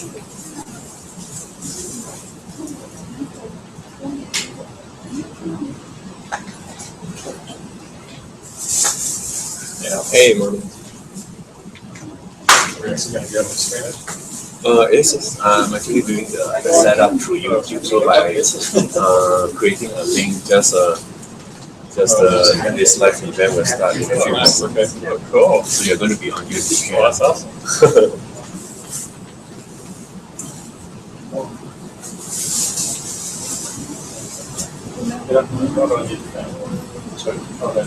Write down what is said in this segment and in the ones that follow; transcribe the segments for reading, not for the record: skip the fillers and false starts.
Yeah. Hey, morning. We're actually going to go in Spanish. Yes, I'm actually doing the setup through YouTube. So by creating a link, this live event will start in a few minutes. Okay. Oh, cool. So you're going to be on YouTube. Well, that's awesome. Yeah. Hold on. Sorry. Okay.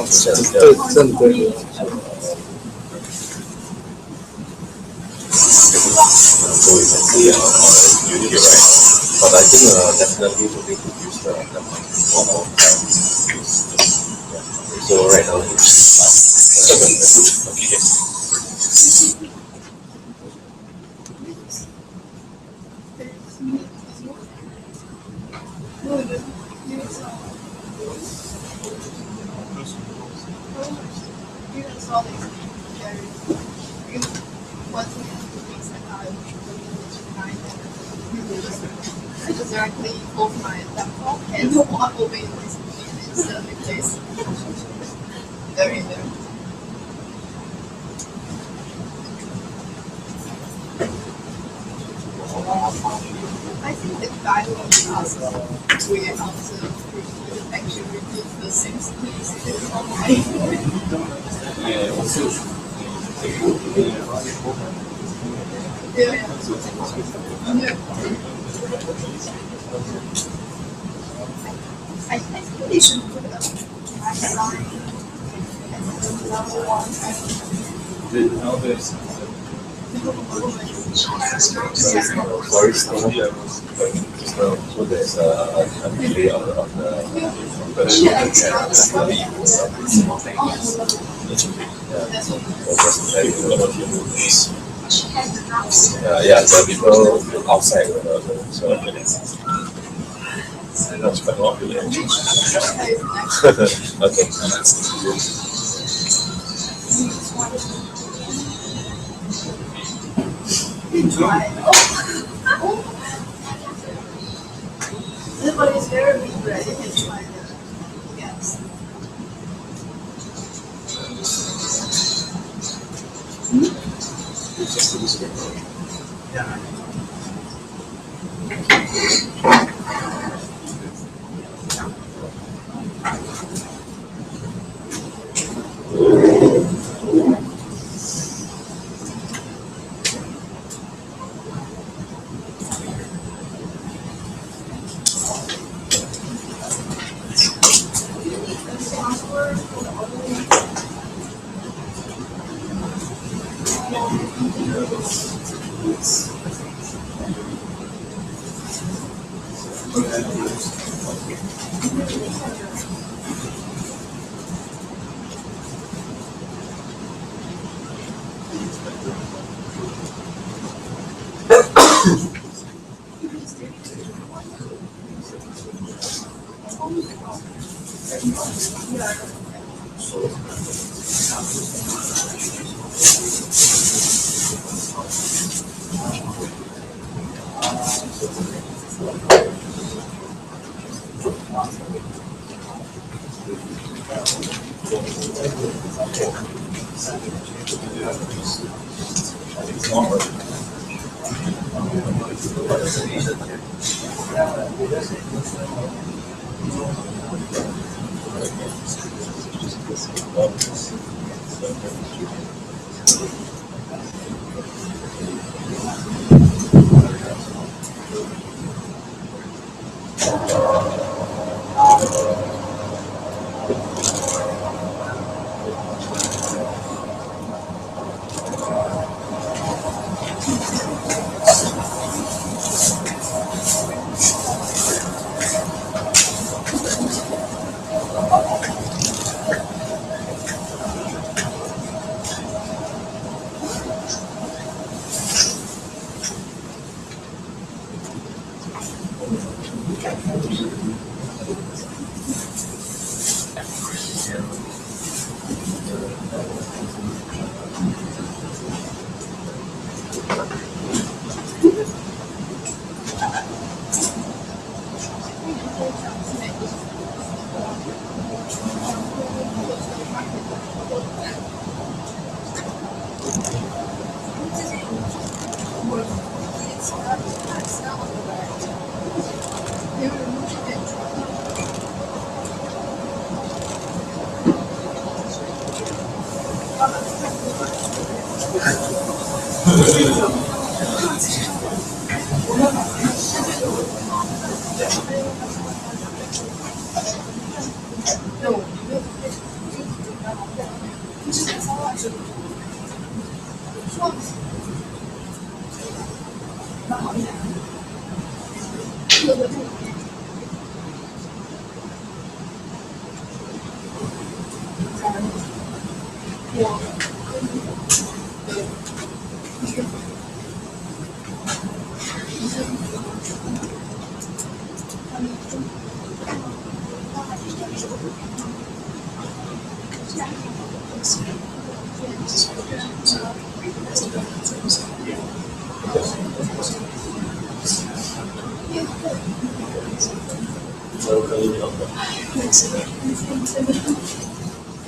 So, so we can see on YouTube, right? But I think definitely we need to use the one more time. So right now it's okay. Directly off my laptop and walk away instead of place. Very good. I think the guy who asked we how to actually repeat the same things online. I think they should put a sign So there's a delay of the people outside. So that's quite popular. Okay. Everybody is very big, right? You can try the yes.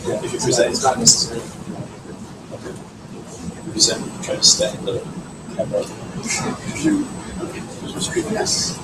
Yeah, if you present, it's not necessary. Okay. If you present, try to stay in the camera. Yes.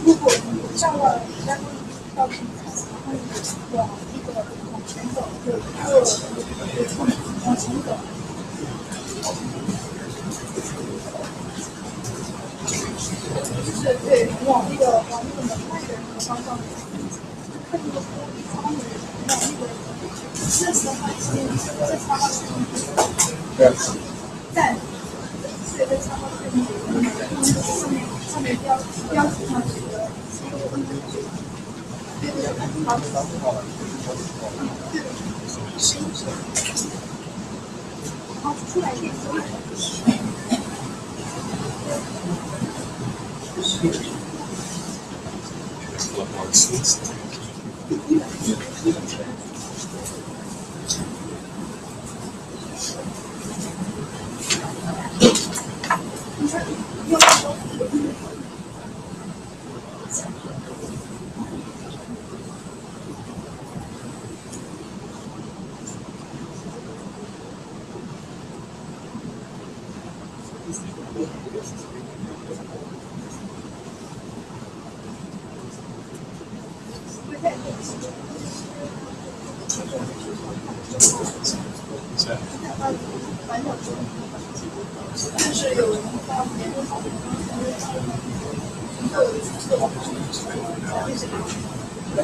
如果你上了山到平台，然后往那个往前走，有一个往前走。就是对，往那个门外的那个方向，看那个玻璃窗帘，往那个这次的话，这插到对。在，对，在插到这边，上面标记上去的，对对对，好，对，是，然后出来电梯。就是有人到年终考他的老师是但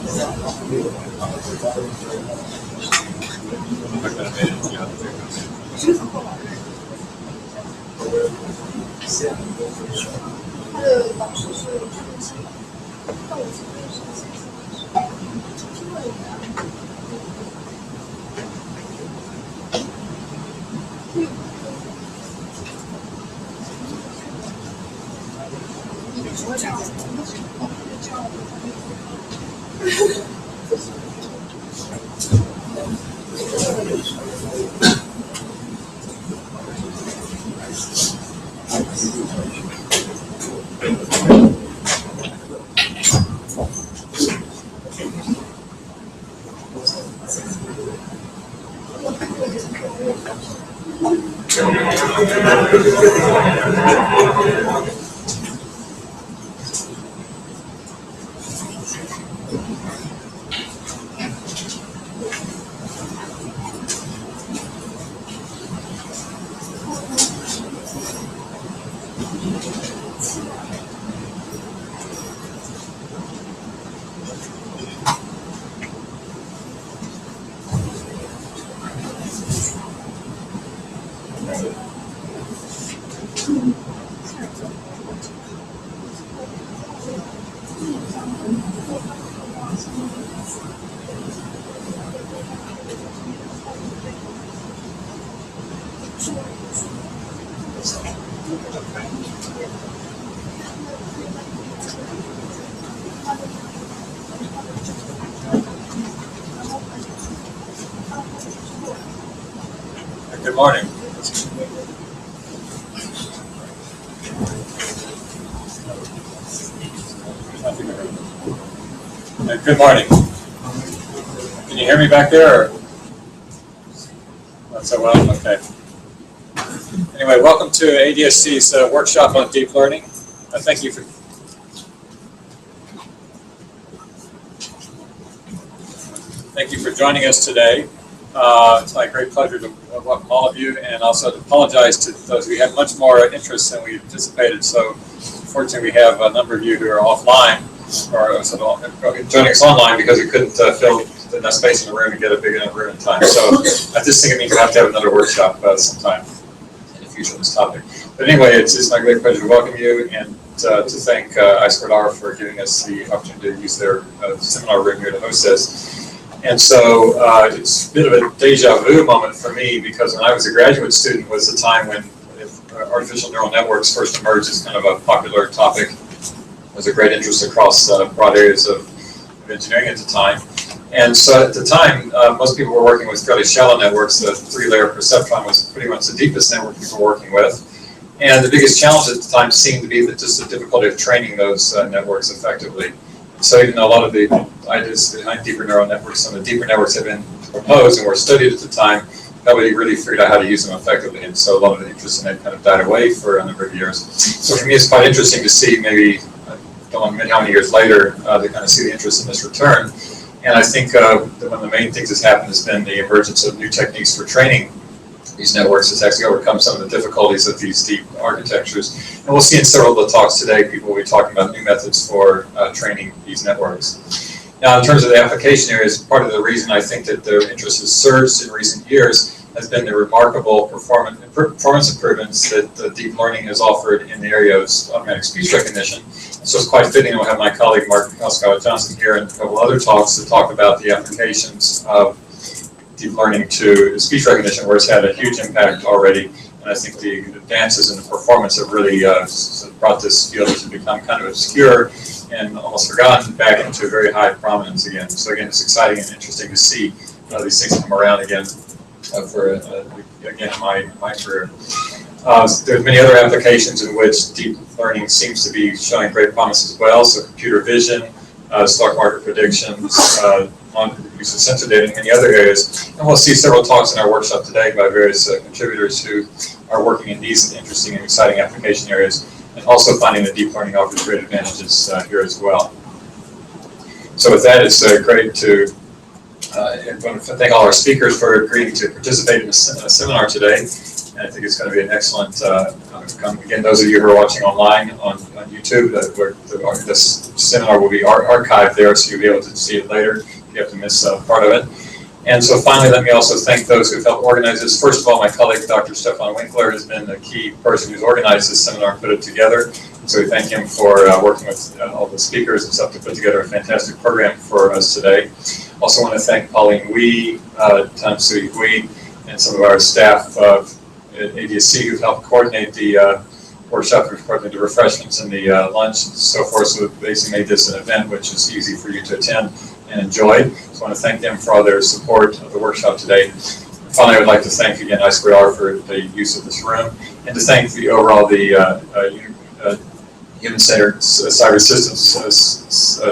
我是Good morning. Good morning. you hear me back there? Or? Not so well? Okay. Anyway, welcome to ADSC's workshop on deep learning. Thank you for joining us today. It's my great pleasure to welcome all of you, and also to apologize to those who had much more interest than we anticipated. So, unfortunately, we have a number of you who are offline, or joining us online because we couldn't fill enough space in the room to get a big enough room in time. So, I just think it means we'll have to have another workshop sometime in the future on this topic. But anyway, it's my great pleasure to welcome you and to thank I2R for giving us the opportunity to use their seminar room here to host this. And so it's a bit of a deja vu moment for me, because when I was a graduate student was the time when artificial neural networks first emerged as kind of a popular topic. There was a great interest across broad areas of engineering at the time. And so at the time, most people were working with fairly shallow networks. The 3-layer perceptron was pretty much the deepest network people were working with. And the biggest challenge at the time seemed to be just the difficulty of training those networks effectively. So even though a lot of the ideas behind deeper neural networks, some of the deeper networks have been proposed and were studied at the time, nobody really figured out how to use them effectively. And so a lot of the interest in it kind of died away for a number of years. So for me, it's quite interesting to see, maybe, I don't know how many years later, to kind of see the interest in this return. And I think that one of the main things that's happened has been the emergence of new techniques for training these networks has actually overcome some of the difficulties of these deep architectures. And we'll see in several of the talks today, people will be talking about new methods for training these networks. Now, in terms of the application areas, part of the reason I think that their interest has surged in recent years has been the remarkable performance improvements that deep learning has offered in the area of automatic speech recognition. So it's quite fitting. I'll have my colleague Mark Michalski-Johnson here and a couple other talks to talk about the applications of deep learning to speech recognition, where it's had a huge impact already. And I think the advances in the performance have really brought this field, which has become kind of obscure and almost forgotten, back into very high prominence again. So again, it's exciting and interesting to see these things come around again again in my career. There's many other applications in which deep learning seems to be showing great promise as well. So computer vision, stock market predictions, use of sensor data, and many other areas. And we'll see several talks in our workshop today by various contributors who are working in these interesting and exciting application areas, and also finding that deep learning offers great advantages here as well. So with that, it's great to I want to thank all our speakers for agreeing to participate in this seminar today. And I think it's going to be an excellent outcome. Again, those of you who are watching online on YouTube, this seminar will be archived there, so you'll be able to see it later if you have to miss part of it. And so finally, let me also thank those who have helped organize this. First of all, my colleague, Dr. Stefan Winkler, has been the key person who's organized this seminar and put it together. So we thank him for working with all the speakers and stuff to put together a fantastic program for us today. Also want to thank Pauline Wee, Tansui Hui, and some of our staff at ADSC who've helped coordinate the workshop, who've coordinated the refreshments and the lunch and so forth. So we've basically made this an event which is easy for you to attend and enjoy. So I want to thank them for all their support of the workshop today. And finally, I would like to thank again I2R for the use of this room, and to thank the overall Human-Centered Cyber Systems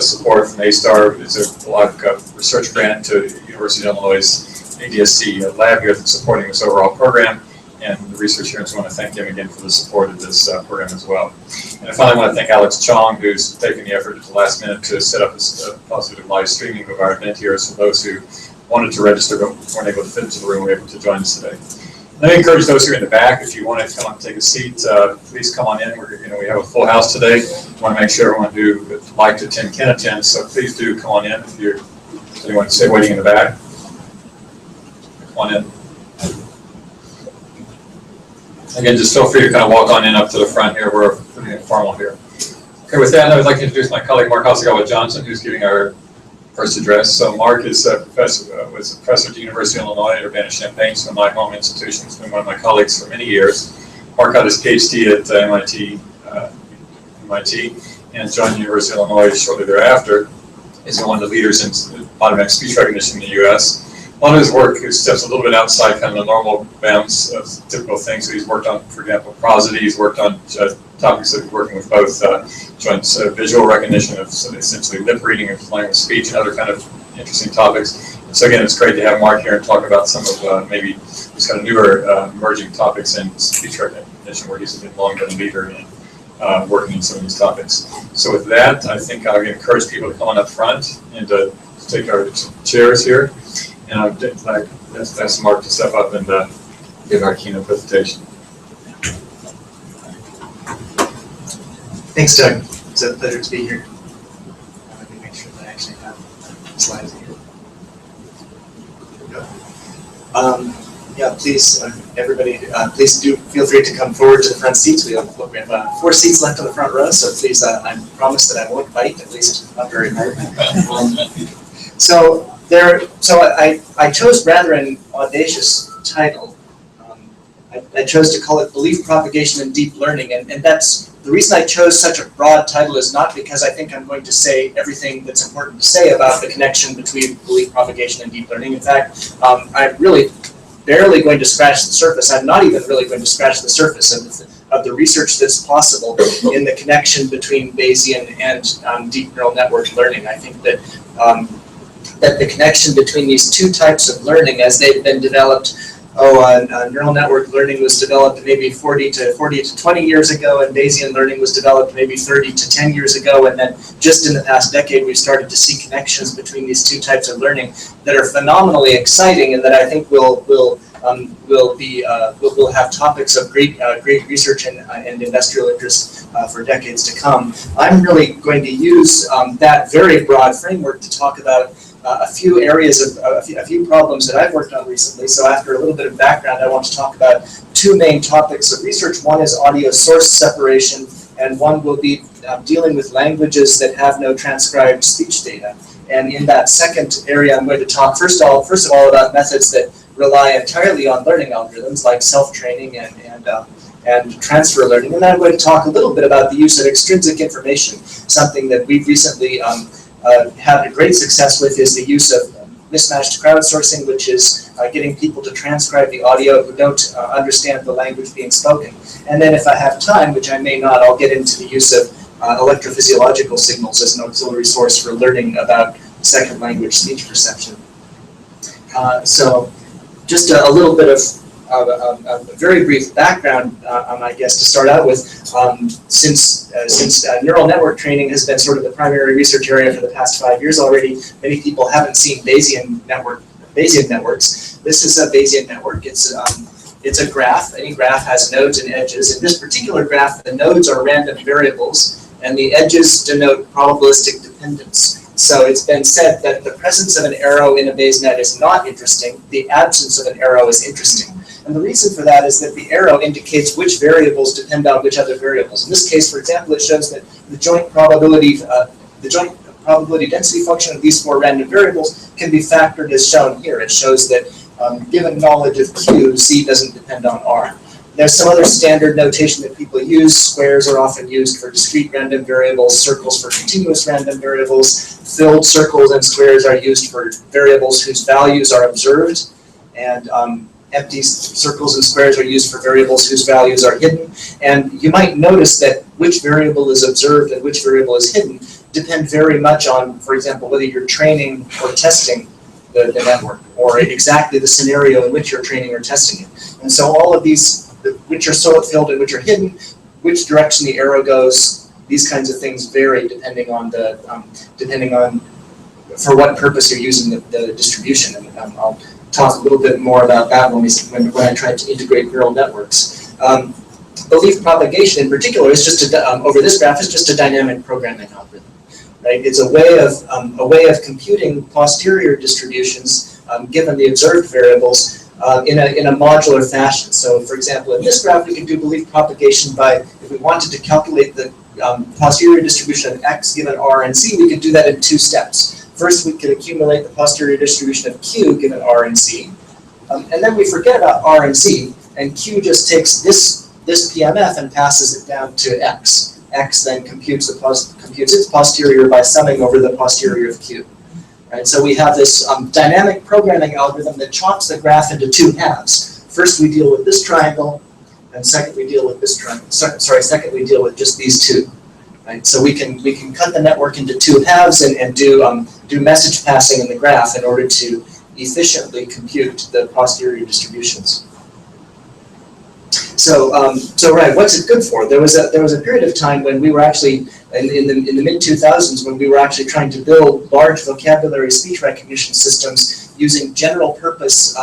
support from A*STAR. It's a block research grant to University of Illinois' ADSC lab here that's supporting this overall program. And the researchers, I want to thank them again for the support of this program as well. And I finally want to thank Alex Chong, who's taken the effort at the last minute to set up a positive live streaming of our event here, so those who wanted to register but weren't able to fit into the room were able to join us today. Let me encourage those who are in the back, if you want to come and take a seat, please come on in. We have a full house today. We want to make sure everyone who would like to attend can attend, so please do come on in. If you're anyone say waiting in the back, come on in. Again, just feel free to kind of walk on in up to the front here. We're pretty informal here. Okay, with that, I would like to introduce my colleague Mark Hasegawa-Johnson, who's giving our first address. So Mark is was a professor at the University of Illinois at Urbana-Champaign, so my home institution. He's been one of my colleagues for many years. Mark got his PhD at MIT and joined the University of Illinois shortly thereafter. He's one of the leaders in automatic speech recognition in the U.S. A lot of his work steps a little bit outside kind of the normal bounds of typical things. So he's worked on, for example, prosody. He's worked on topics that he's working with both joint visual recognition of essentially lip reading of language speech and other kind of interesting topics. So again, it's great to have Mark here and talk about some of maybe these kind of newer emerging topics in speech recognition, where he's long been a leader in working in some of these topics. So with that, I think I would encourage people to come on up front and to take our chairs here. And I'd like to ask Mark to step up and give our keynote presentation. Thanks, Doug. It's a pleasure to be here. Let me make sure that I actually have slides here. There we go. Yeah, please, everybody, please do feel free to come forward to the front seats. We have 4 seats left on the front row, so please, I promise that I won't bite, at least not very hard. So I chose rather an audacious title. I chose to call it Belief Propagation and Deep Learning, and that's the reason I chose such a broad title is not because I think I'm going to say everything that's important to say about the connection between belief propagation and deep learning. In fact, I'm really barely going to scratch the surface. I'm not even really going to scratch the surface of the research that's possible in the connection between Bayesian and deep neural network learning. I think that that the connection between these two types of learning, as they've been developed, neural network learning was developed maybe 40 to 20 years ago, and Bayesian learning was developed maybe 30 to 10 years ago, and then just in the past decade we've started to see connections between these two types of learning that are phenomenally exciting, and that I think will have topics of great research and industrial interest for decades to come. I'm really going to use that very broad framework to talk about a few areas of a few problems that I've worked on recently. So after a little bit of background, I want to talk about 2 main topics of research. One is audio source separation, and one will be dealing with languages that have no transcribed speech data. And in that second area, I'm going to talk first of all about methods that rely entirely on learning algorithms like self-training and transfer learning. And then I'm going to talk a little bit about the use of extrinsic information. Something that we've recently had a great success with is the use of mismatched crowdsourcing, which is getting people to transcribe the audio who don't understand the language being spoken. And then if I have time, which I may not, I'll get into the use of electrophysiological signals as an auxiliary source for learning about second language speech perception. So just a little bit of a very brief background, I guess, to start out with. Since neural network training has been sort of the primary research area for the past 5 years already, many people haven't seen Bayesian networks. This is a Bayesian network. It's a graph. Any graph has nodes and edges. In this particular graph, the nodes are random variables, and the edges denote probabilistic dependence. So it's been said that the presence of an arrow in a Bayes net is not interesting. The absence of an arrow is interesting. And the reason for that is that the arrow indicates which variables depend on which other variables. In this case, for example, it shows that the joint probability density function of these 4 random variables can be factored as shown here. It shows that given knowledge of Q, Z doesn't depend on R. There's some other standard notation that people use. Squares are often used for discrete random variables, circles for continuous random variables, filled circles and squares are used for variables whose values are observed, and empty circles and squares are used for variables whose values are hidden. And you might notice that which variable is observed and which variable is hidden depend very much on, for example, whether you're training or testing the network, or exactly the scenario in which you're training or testing it. And so all of these, which are filled and which are hidden, which direction the arrow goes, these kinds of things vary depending on for what purpose you're using the distribution. And I'll talk a little bit more about that when I try to integrate neural networks. Belief propagation in particular is just over this graph is just a dynamic programming algorithm, right? It's a way of computing posterior distributions given the observed variables in a modular fashion. So, for example, in this graph, we could do belief propagation by, if we wanted to calculate the posterior distribution of x given r and c, we could do that in 2 steps. First, we could accumulate the posterior distribution of q given r and c, and then we forget about r and c, and q just takes this PMF and passes it down to x. X then computes its posterior by summing over the posterior of q. Right, so we have this dynamic programming algorithm that chops the graph into 2 halves. First, we deal with this triangle, and second, we deal with this triangle. Second, we deal with just these 2. Right, so we can cut the network into 2 halves and do message passing in the graph in order to efficiently compute the posterior distributions. So, right, what's it good for? There was a period of time when we were actually in the mid 2000s when we were actually trying to build large vocabulary speech recognition systems using general purpose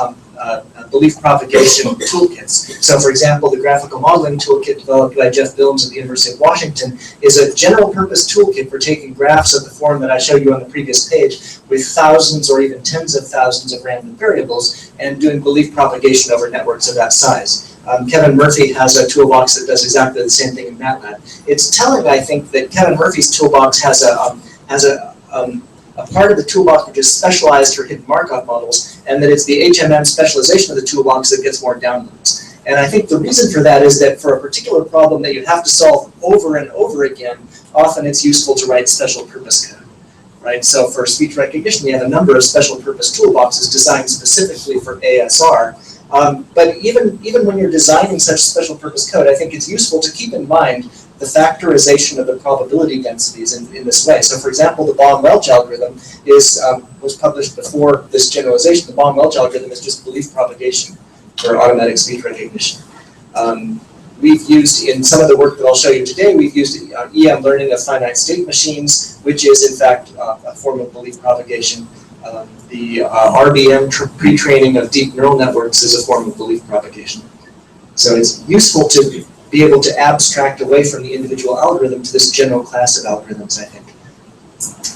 belief propagation toolkits. So, for example, the graphical modeling toolkit developed by Jeff Bilms at the University of Washington is a general purpose toolkit for taking graphs of the form that I showed you on the previous page with thousands or even tens of thousands of random variables and doing belief propagation over networks of that size. Kevin Murphy has a toolbox that does exactly the same thing in MATLAB. It's telling, I think, that Kevin Murphy's toolbox has a part of the toolbox which is specialized for hidden Markov models, and that it's the HMM specialization of the toolbox that gets more downloads. And I think the reason for that is that for a particular problem that you have to solve over and over again, often it's useful to write special purpose code. Right? So for speech recognition, we have a number of special purpose toolboxes designed specifically for ASR. But even when you're designing such special purpose code, I think it's useful to keep in mind the factorization of the probability densities in this way. So for example, the Baum-Welch algorithm was published before this generalization. The Baum-Welch algorithm is just belief propagation for automatic speech recognition. We've used, in some of the work that I'll show you today, we've used EM learning of finite state machines, which is in fact a form of belief propagation. The RBM pre-training of deep neural networks is a form of belief propagation. So it's useful to be able to abstract away from the individual algorithm to this general class of algorithms, I think.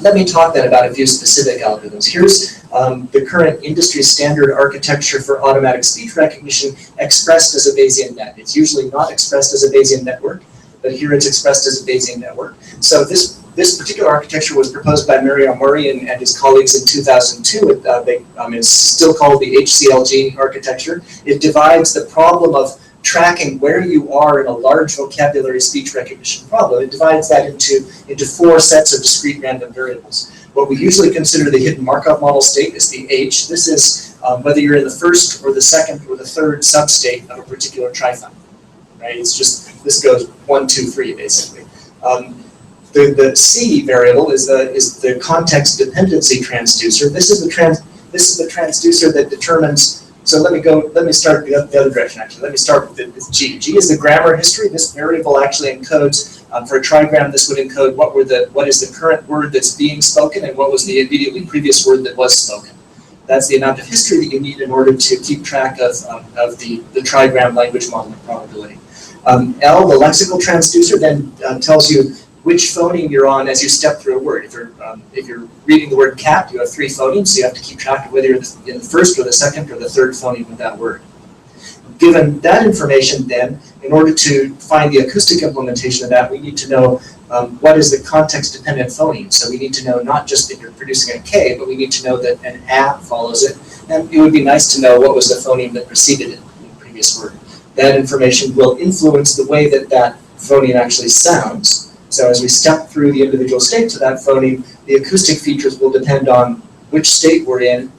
Let me talk then about a few specific algorithms. Here's the current industry standard architecture for automatic speech recognition expressed as a Bayesian net. It's usually not expressed as a Bayesian network, but here it's expressed as a Bayesian network. So this particular architecture was proposed by Mario Mori and his colleagues in 2002. It's still called the HCLG architecture. It divides the problem of tracking where you are in a large vocabulary speech recognition problem. It divides that into four sets of discrete random variables. What we usually consider the hidden Markov model state is the H. This is whether you're in the first or the second or the third substate of a particular triphon. Right? It's just, this goes 1, 2, 3 basically. The C variable is the context dependency transducer. This is the transducer that determines. So let me start the other direction actually. Let me start with G. G is the grammar history. This variable actually encodes for a trigram. This would encode what is the current word that's being spoken and what was the immediately previous word that was spoken. That's the amount of history that you need in order to keep track of the trigram language modeling probability. L, the lexical transducer, then tells you which phoneme you're on as you step through a word. If you're reading the word cat, you have 3 phonemes, so you have to keep track of whether you're in the first or the second or the third phoneme of that word. Given that information then, in order to find the acoustic implementation of that, we need to know what is the context-dependent phoneme. So we need to know not just that you're producing a K, but we need to know that an A follows it. And it would be nice to know what was the phoneme that preceded it in the previous word. That information will influence the way that phoneme actually sounds. So as we step through the individual states of that phoneme, the acoustic features will depend on which state we're in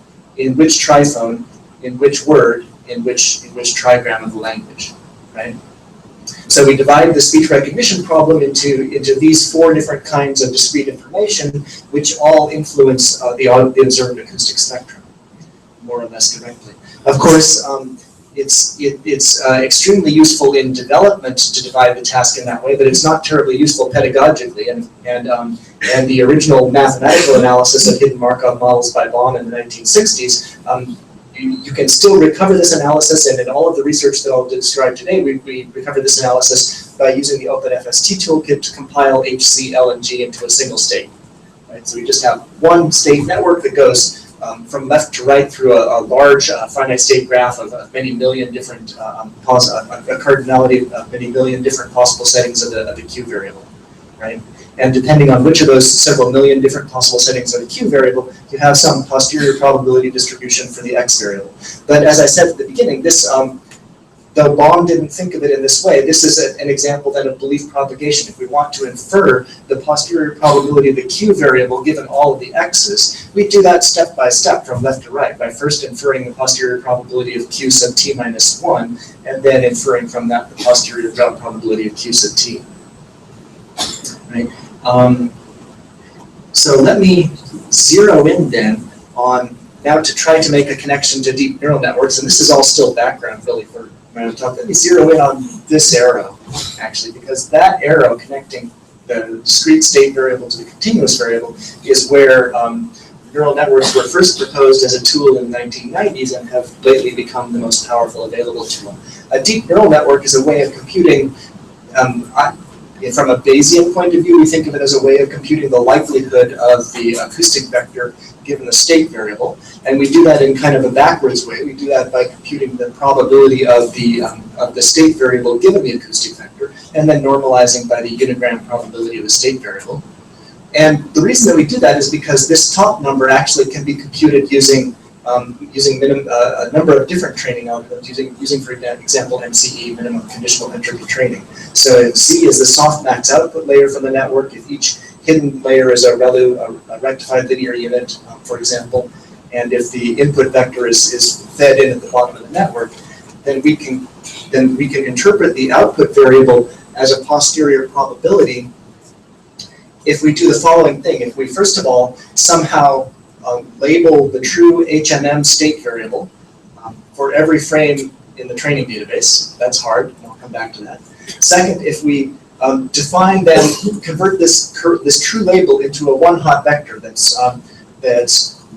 which triphone, in which word, in which trigram of the language, right? So we divide the speech recognition problem into these 4 different kinds of discrete information, which all influence the observed acoustic spectrum, more or less directly. Of course, it's extremely useful in development to divide the task in that way, but it's not terribly useful pedagogically. And the original mathematical analysis of hidden Markov models by Baum in the 1960s, you can still recover this analysis, and in all of the research that I'll describe today, we recover this analysis by using the OpenFST toolkit to compile H, C, L, and G into a single state. Right? So we just have one state network that goes from left to right through a large finite state graph of many million different a cardinality of many million different possible settings of the Q variable, right? And depending on which of those several million different possible settings of the Q variable, you have some posterior probability distribution for the X variable. But as I said at the beginning, this though Baum didn't think of it in this way, this is an example then of belief propagation. If we want to infer the posterior probability of the Q variable given all of the X's, we do that step by step from left to right by first inferring the posterior probability of Q sub t minus 1 and then inferring from that the posterior probability of Q sub t. Right? So let me zero in then on now to try to make a connection to deep neural networks, and this is all still background really for when I talk. Let me zero in on this arrow, actually, because that arrow connecting the discrete state variable to the continuous variable is where neural networks were first proposed as a tool in the 1990s and have lately become the most powerful available tool. A deep neural network is a way of computing, from a Bayesian point of view, we think of it as a way of computing the likelihood of the acoustic vector given the state variable, and we do that in kind of a backwards way. We do that by computing the probability of the state variable given the acoustic vector, and then normalizing by the unigram probability of the state variable. And the reason that we do that is because this top number actually can be computed using a number of different training algorithms, using for example MCE, minimum conditional entropy training. So if C is the softmax output layer from the network, if each hidden layer is a rectified linear unit, for example, and if the input vector is fed in at the bottom of the network, then we can interpret the output variable as a posterior probability if we do the following thing. If we first of all somehow label the true HMM state variable for every frame in the training database. That's hard, and I'll come back to that. Second, if we define, then convert this true label into a one-hot vector that's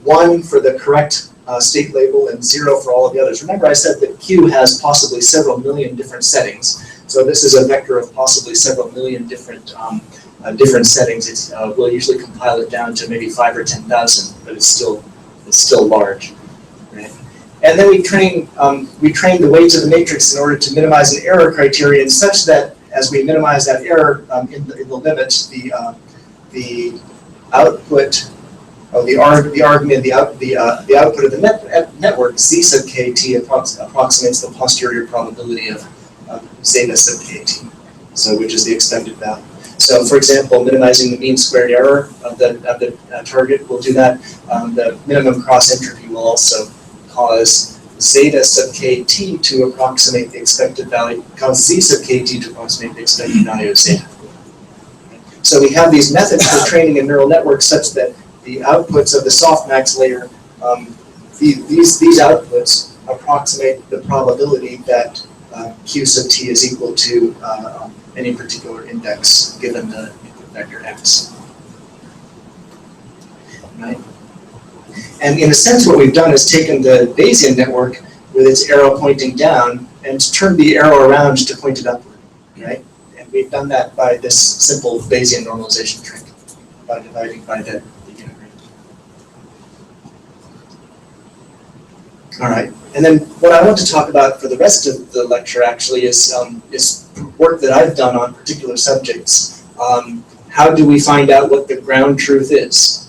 1 for the correct state label and 0 for all of the others. Remember I said that Q has possibly several million different settings, so this is a vector of possibly several million different settings. We'll usually compile it down to maybe 5 or 10,000, but it's still large, right? And then we train the weights of the matrix in order to minimize an error criterion such that as we minimize that error in the limit, the output of the argument, the output of the network Z sub kt approximates the posterior probability of zeta sub kt, so which is the expected value. So, for example, minimizing the mean squared error of the target will do that. The minimum cross entropy will also cause zeta sub kt to approximate the expected value, cause z sub kt to approximate the expected value of zeta. So we have these methods for training a neural network such that the outputs of the softmax layer, these outputs approximate the probability that q sub t is equal to any particular index given the input vector x. Right? And in a sense, what we've done is taken the Bayesian network with its arrow pointing down and turned the arrow around to point it upward, right? And we've done that by this simple Bayesian normalization trick, by dividing by the unigram. All right, and then what I want to talk about for the rest of the lecture actually is work that I've done on particular subjects. How do we find out what the ground truth is?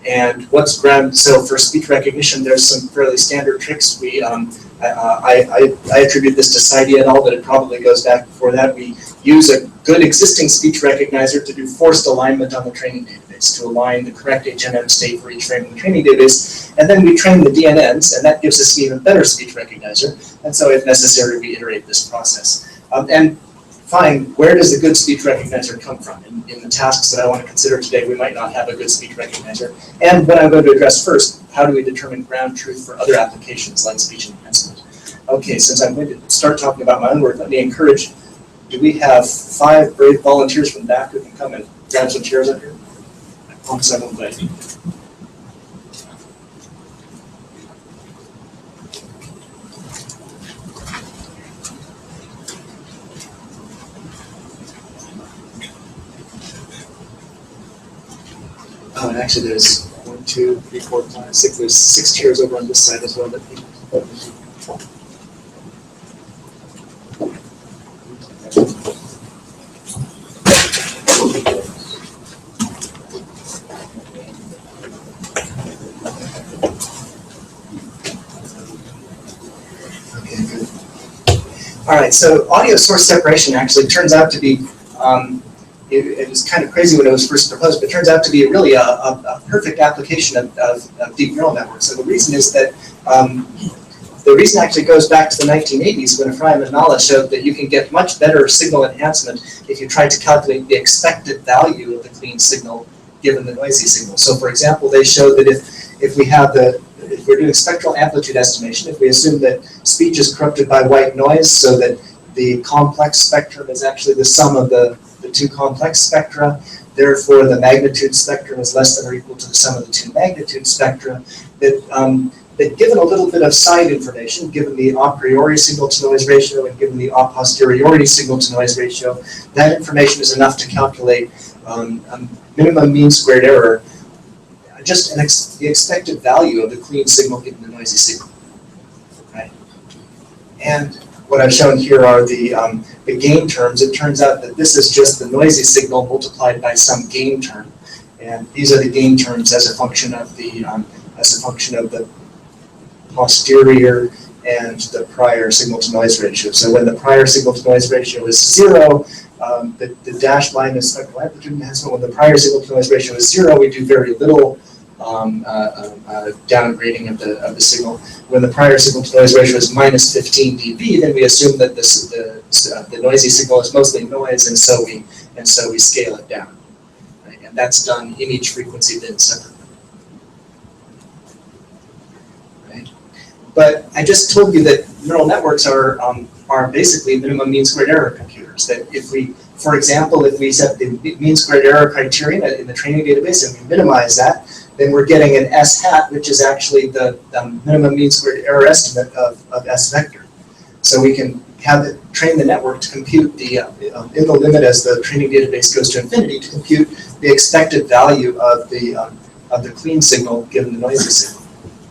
And what's ground? So for speech recognition, there's some fairly standard tricks. I attribute this to Saidi et al., but it probably goes back before that. We use a good existing speech recognizer to do forced alignment on the training database to align the correct HMM state for each frame in the training database. And then we train the DNNs, and that gives us an even better speech recognizer. And so if necessary, we iterate this process. And fine, where does the good speech recognizer come from? In the tasks that I want to consider today, we might not have a good speech recognizer. And what I'm going to address first, how do we determine ground truth for other applications like speech enhancement? Okay, since I'm going to start talking about my own work, let me encourage, do we have 5 brave volunteers from the back who can come and grab some chairs up here? I promise I won't bite you. Oh, and actually there's 1, 2, 3, 4, 5, 6. There's 6 chairs over on this side as well. That okay, good. All right, so audio source separation actually turns out to be it was kind of crazy when it was first proposed, but it turns out to be really a perfect application of deep neural networks. So the reason is that the reason actually goes back to the 1980s when Ephraim and Nala showed that you can get much better signal enhancement if you try to calculate the expected value of the clean signal given the noisy signal. So for example, they showed that if we have the if we're doing spectral amplitude estimation, if we assume that speech is corrupted by white noise so that the complex spectrum is actually the sum of the two complex spectra, therefore the magnitude spectrum is less than or equal to the sum of the two magnitude spectra, that given a little bit of side information, given the a priori signal to noise ratio and given the a posteriori signal to noise ratio, that information is enough to calculate a minimum mean squared error, just the expected value of the clean signal given the noisy signal, right? And what I've shown here are the gain terms. It turns out that this is just the noisy signal multiplied by some gain term, and these are the gain terms as a function of the posterior and the prior signal to noise ratio. So when the prior signal to noise ratio is 0, the dashed line is spectral amplitude enhancement. When the prior signal to noise ratio is 0, we do very little downgrading of the signal. When the prior signal to noise ratio is minus 15 dB, then we assume that the noisy signal is mostly noise, and so we scale it down. Right? And that's done in each frequency bin separately. Right? But I just told you that neural networks are basically minimum mean squared error computers. That if we, for example, if we set the mean squared error criterion in the training database and we minimize that, then we're getting an S hat, which is actually the minimum mean squared error estimate of S vector. So we can train the network to compute the, in the limit as the training database goes to infinity, to compute the expected value of the clean signal given the noisy signal.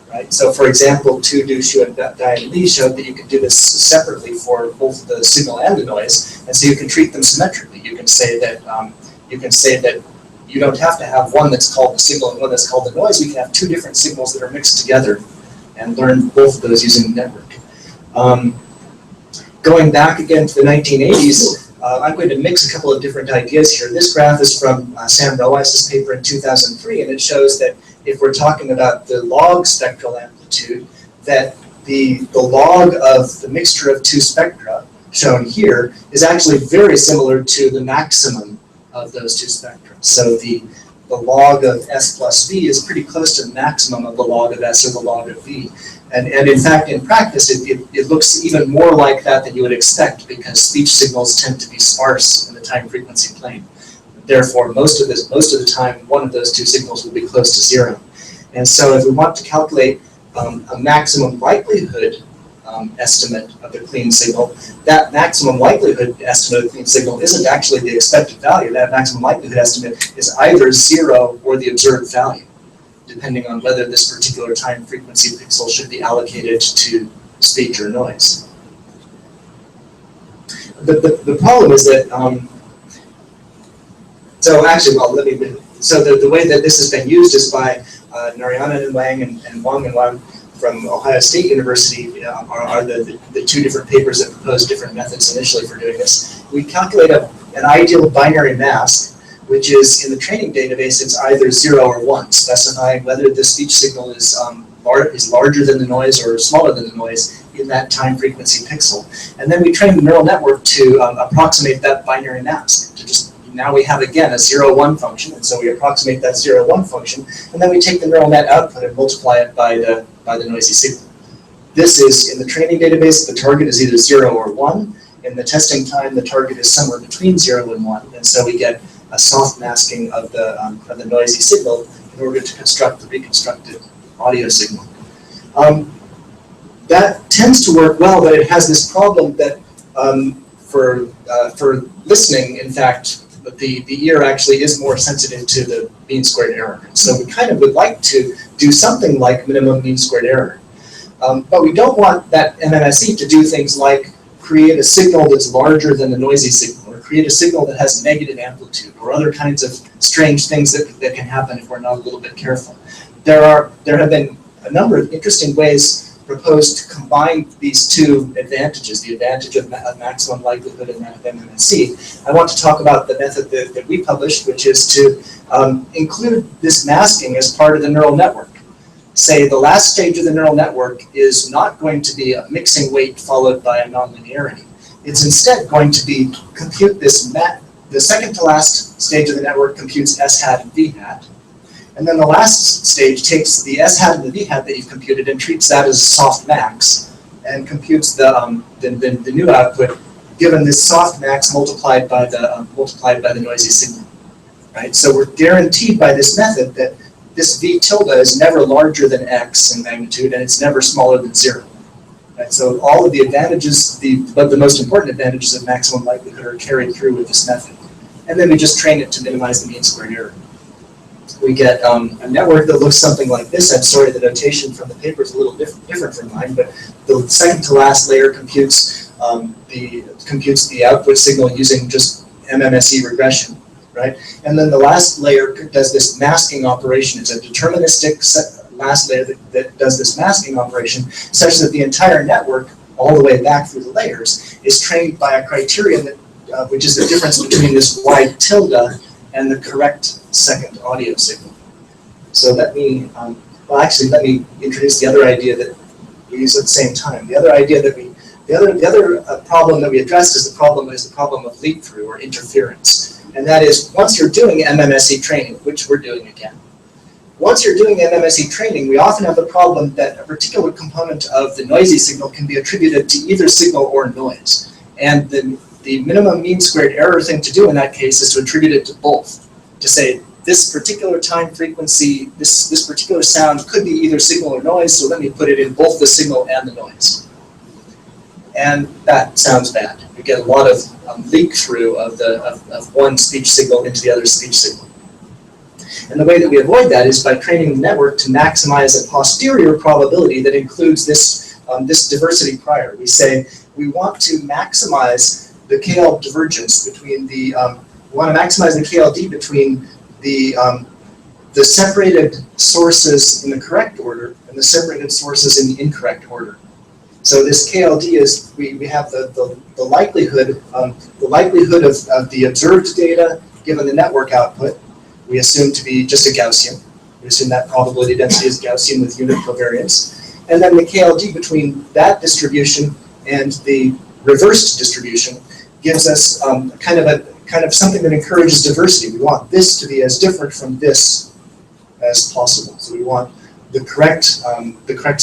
Right? So for example, Tu, Du, Shu, and Diane Lee showed that you can do this separately for both the signal and the noise, and so you can treat them symmetrically. You can say that you don't have to have one that's called the signal and one that's called the noise. We can have two different signals that are mixed together and learn both of those using the network. Going back again to the 1980s, I'm going to mix a couple of different ideas here. This graph is from Sam Roweiss's paper in 2003, and it shows that if we're talking about the log spectral amplitude, that the log of the mixture of two spectra, shown here, is actually very similar to the maximum of those two spectra. So the log of S plus V is pretty close to the maximum of the log of S or the log of V. And in fact, in practice, it looks even more like that than you would expect, because speech signals tend to be sparse in the time frequency plane. Therefore, most of the time, one of those two signals will be close to 0. And so if we want to calculate a maximum likelihood estimate of the clean signal, that maximum likelihood estimate of the clean signal isn't actually the expected value. That maximum likelihood estimate is either 0 or the observed value, depending on whether this particular time frequency pixel should be allocated to speech or noise. The problem is that, so the way that this has been used is by Narayanan and Wang and Wang and Wang from Ohio State University are the two different papers that propose different methods initially for doing this. We calculate an ideal binary mask, which is in the training database, it's either 0 or 1, specifying whether the speech signal is larger than the noise or smaller than the noise in that time frequency pixel. And then we train the neural network to approximate that binary mask. Now we have, again, a 0-1 function, and so we approximate that 0-1 function, and then we take the neural net output and multiply it by the noisy signal. This is, in the training database, the target is either 0 or 1. In the testing time, the target is somewhere between 0 and 1, and so we get a soft masking of the noisy signal in order to construct the reconstructed audio signal. That tends to work well, but it has this problem that for listening, in fact, the ear actually is more sensitive to the mean squared error. So we kind of would like to do something like minimum mean squared error. But we don't want that MMSE to do things like create a signal that's larger than the noisy signal, or create a signal that has negative amplitude, or other kinds of strange things that can happen if we're not a little bit careful. There have been a number of interesting ways proposed to combine these two advantages, the advantage of maximum likelihood and that of MMSE. I want to talk about the method that we published, which is to include this masking as part of the neural network. Say the last stage of the neural network is not going to be a mixing weight followed by a nonlinearity. It's instead going to be compute this the second to last stage of the network computes S hat and V hat. And then the last stage takes the S hat and the V hat that you've computed and treats that as soft max, and computes the new output given this soft max multiplied by the noisy signal, right? So we're guaranteed by this method that this V tilde is never larger than X in magnitude, and it's never smaller than 0. Right? So all of the advantages, but the most important advantages of maximum likelihood are carried through with this method. And then we just train it to minimize the mean squared error. We get a network that looks something like this. I'm sorry, the notation from the paper is a little different from mine, but the second to last layer computes the output signal using just MMSE regression, right? And then the last layer does this masking operation. It's a deterministic last layer that does this masking operation such that the entire network, all the way back through the layers, is trained by a criterion that, which is the difference between this Y tilde and the correct second audio signal. So let me, let me introduce the other idea that we use at the same time. The other idea that the other problem that we addressed is the problem of leak-through or interference. And that is, once you're doing MMSE training, which we're doing again, once you're doing MMSE training, we often have the problem that a particular component of the noisy signal can be attributed to either signal or noise. And the minimum mean squared error thing to do in that case is to attribute it to both. To say, this particular time frequency, this particular sound could be either signal or noise, so let me put it in both the signal and the noise. And that sounds bad. You get a lot of leak through of one speech signal into the other speech signal. And the way that we avoid that is by training the network to maximize a posterior probability that includes this diversity prior. We say we want to maximize the KL divergence between we want to maximize the KLD between the separated sources in the correct order and the separated sources in the incorrect order. So this KLD is, we have the likelihood of the observed data given the network output. We assume to be just a Gaussian. We assume that probability density is Gaussian with unit covariance. And then the KLD between that distribution and the reversed distribution gives us kind of something that encourages diversity. We want this to be as different from this as possible. So we want the correct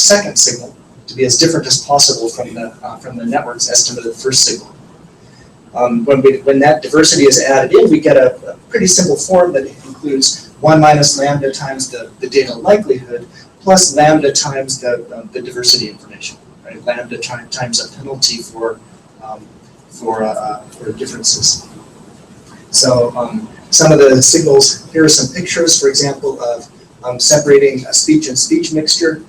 second signal to be as different as possible from the network's estimate of the first signal. When that diversity is added in, we get a pretty simple form that includes 1 minus lambda times the data likelihood plus lambda times the diversity information. Right? Lambda times a penalty for differences. So some of the signals, here are some pictures, for example, of separating a speech and speech mixture.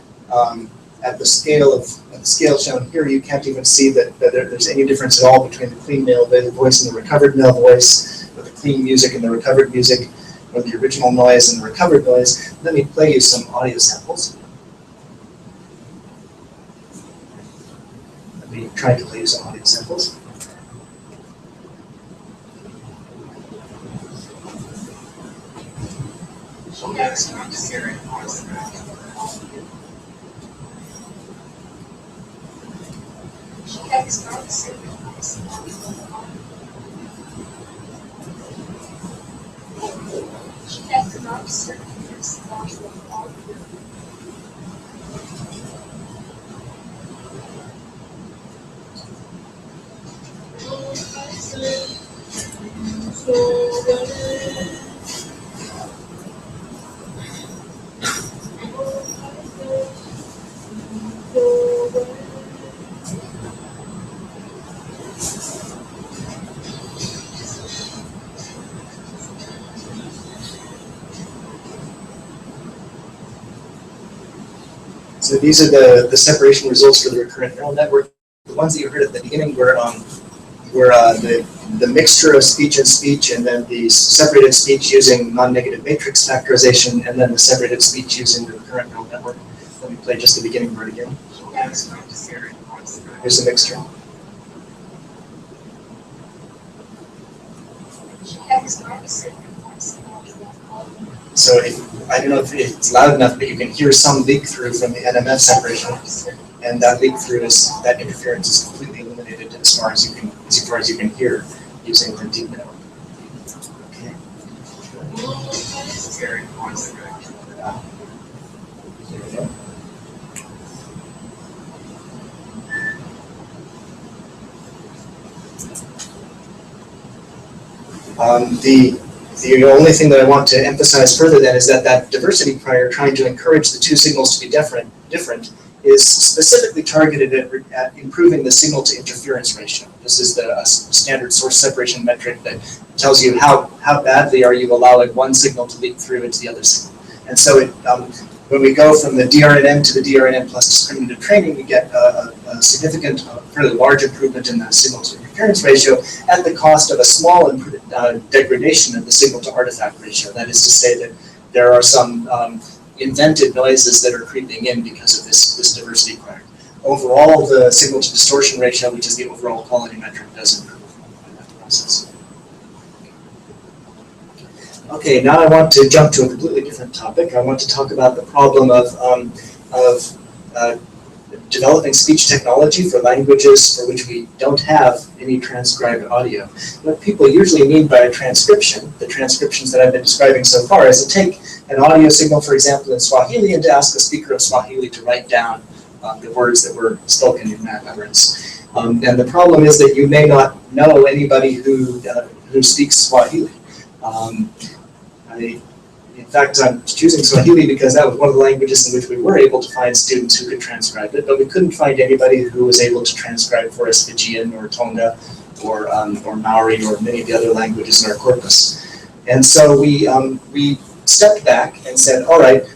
At the scale shown here, you can't even see that there's any difference at all between the clean male voice and the recovered male voice, or the clean music and the recovered music, or the original noise and the recovered noise. Let me play you some audio samples. Let me try to play you some audio samples. So these are the separation results for the recurrent neural network. The ones that you heard at the beginning were the mixture of speech and then the separated speech using non-negative matrix factorization, and then the separated speech using the recurrent neural network. Let me play just the beginning word again. Here's the mixture. So I don't know if it's loud enough, but you can hear some leak through from the NMF separation, and that leak through that interference is completely eliminated as far as you can hear using the deep network. Okay. The only thing that I want to emphasize further then is that diversity prior, trying to encourage the two signals to be different, is specifically targeted at improving the signal to interference ratio. This is the standard source separation metric that tells you how badly are you allowing one signal to leak through into the other signal. And so when we go from the DRNN to the DRNN plus discriminative training, we get a significant, fairly large improvement in the signal to interference ratio at the cost of a small degradation of the signal to artifact ratio. That is to say that there are some invented noises that are creeping in because of this diversity prior. Overall, the signal to distortion ratio, which is the overall quality metric, does improve in that process. Okay, now I want to jump to a completely different topic. I want to talk about the problem of developing speech technology for languages for which we don't have any transcribed audio. What people usually mean by a transcription, the transcriptions that I've been describing so far, is to take an audio signal, for example, in Swahili, and to ask a speaker of Swahili to write down the words that were spoken in that utterance. And the problem is that you may not know anybody who speaks Swahili. In fact, I'm choosing Swahili because that was one of the languages in which we were able to find students who could transcribe it, but we couldn't find anybody who was able to transcribe for us Fijian or Tonga or Maori or many of the other languages in our corpus. And so we stepped back and said, all right,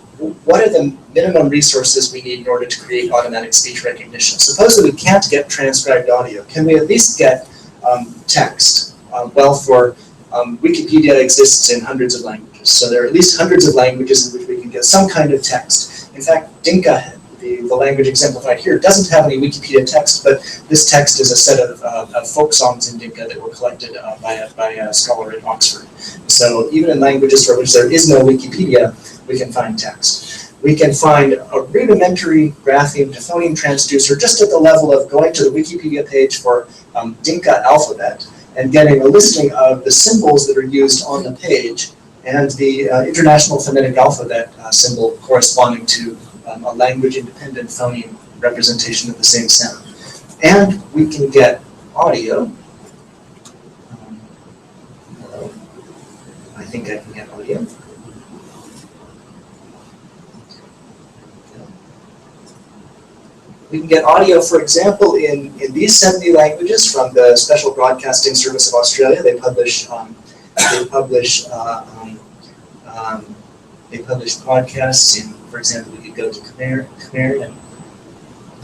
what are the minimum resources we need in order to create automatic speech recognition? Suppose that we can't get transcribed audio. Can we at least get text? Wikipedia exists in hundreds of languages. So there are at least hundreds of languages in which we can get some kind of text. In fact, Dinka, the language exemplified here, doesn't have any Wikipedia text, but this text is a set of folk songs in Dinka that were collected by a scholar in Oxford. So even in languages for which there is no Wikipedia, we can find text. We can find a rudimentary grapheme to phoneme transducer just at the level of going to the Wikipedia page for Dinka alphabet and getting a listing of the symbols that are used on the page and the International Phonetic Alphabet symbol corresponding to a language-independent phoneme representation of the same sound. And we can get audio. I think I can get audio. We can get audio, for example, in these 70 languages from the Special Broadcasting Service of Australia. They publish podcasts in, for example, we could go to Khmer and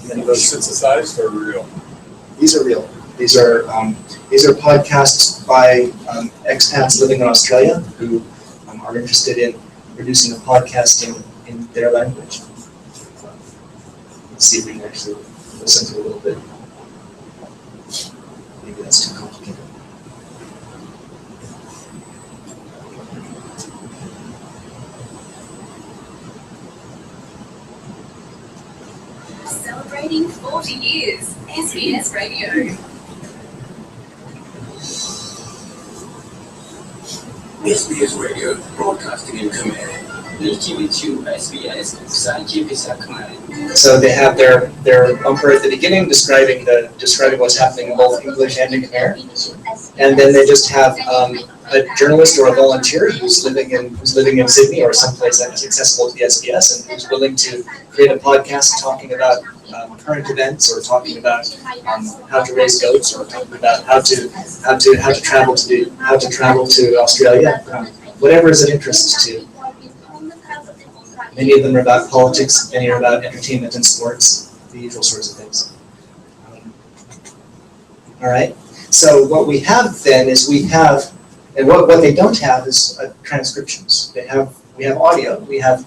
then go. Synthesized or real? These are real. These are podcasts by expats living in Australia who are interested in producing a podcast in their language. Let's see if we can actually listen to a little bit. Maybe that's too complicated. Celebrating 40 years, SBS Radio. SBS Radio, broadcasting in Khmer. So they have their bumper at the beginning describing what's happening in both English and in Khmer, and then they just have a journalist or a volunteer who's living in Sydney or someplace that is accessible to the SBS and who's willing to create a podcast talking about current events or talking about how to raise goats or talking about how to travel to Australia, whatever is of interest to. Many of them are about politics, many are about entertainment and sports, the usual sorts of things. All right, so what we have then is and what they don't have is transcriptions. We have audio, we have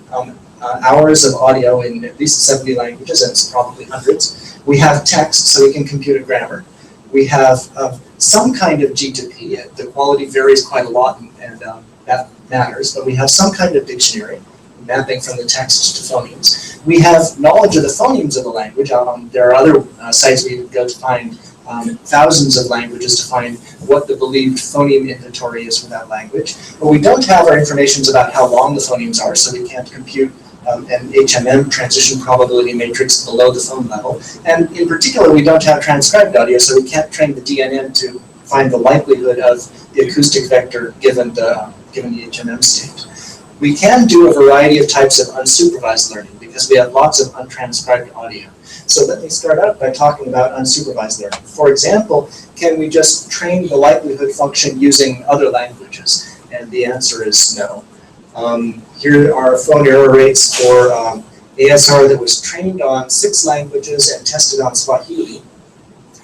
hours of audio in at least 70 languages, and it's probably hundreds. We have text, so we can compute a grammar. We have some kind of G2P. The quality varies quite a lot, and that matters, but we have some kind of dictionary, mapping from the text to phonemes. We have knowledge of the phonemes of the language. There are other sites where you can go to find thousands of languages to find what the believed phoneme inventory is for that language. But we don't have our information about how long the phonemes are, so we can't compute an HMM, transition probability matrix, below the phone level. And in particular, we don't have transcribed audio, so we can't train the DNN to find the likelihood of the acoustic vector given the HMM state. We can do a variety of types of unsupervised learning because we have lots of untranscribed audio. So let me start out by talking about unsupervised learning. For example, can we just train the likelihood function using other languages? And the answer is no. Here are phone error rates for ASR that was trained on 6 languages and tested on Swahili.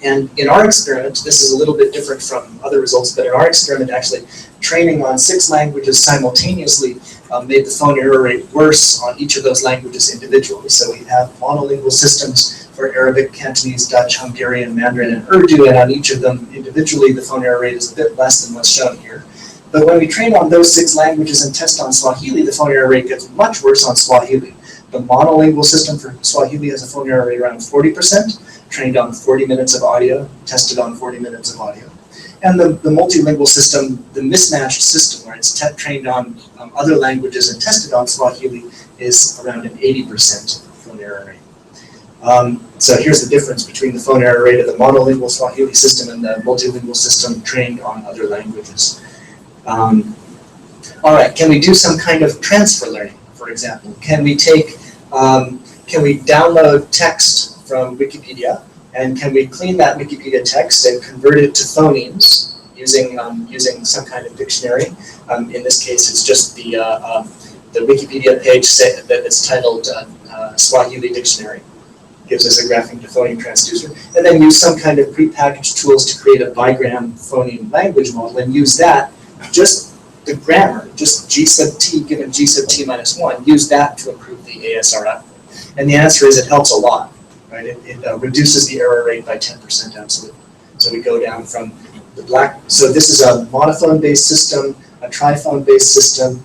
And in our experiment, this is a little bit different from other results, but in our experiment, actually training on 6 languages simultaneously made the phone error rate worse on each of those languages individually. So we have monolingual systems for Arabic, Cantonese, Dutch, Hungarian, Mandarin, and Urdu, and on each of them individually, the phone error rate is a bit less than what's shown here. But when we train on those 6 languages and test on Swahili, the phone error rate gets much worse on Swahili. The monolingual system for Swahili has a phone error rate around 40%, trained on 40 minutes of audio, tested on 40 minutes of audio. And the multilingual system, the mismatched system, where it's trained on other languages and tested on Swahili, is around an 80% phone error rate. So here's the difference between the phone error rate of the monolingual Swahili system and the multilingual system trained on other languages. All right, can we do some kind of transfer learning, for example? Can we download text from Wikipedia, and can we clean that Wikipedia text and convert it to phonemes using some kind of dictionary? In this case, it's just the Wikipedia page that is titled Swahili Dictionary. Gives us a grapheme to phoneme transducer, and then use some kind of prepackaged tools to create a bigram phoneme language model, and use that, just the grammar, just G sub t given G sub t minus 1, use that to improve the ASR output. And the answer is it helps a lot, right? It reduces the error rate by 10% absolutely. So we go down from the black, so this is a monophone-based system, a triphone-based system,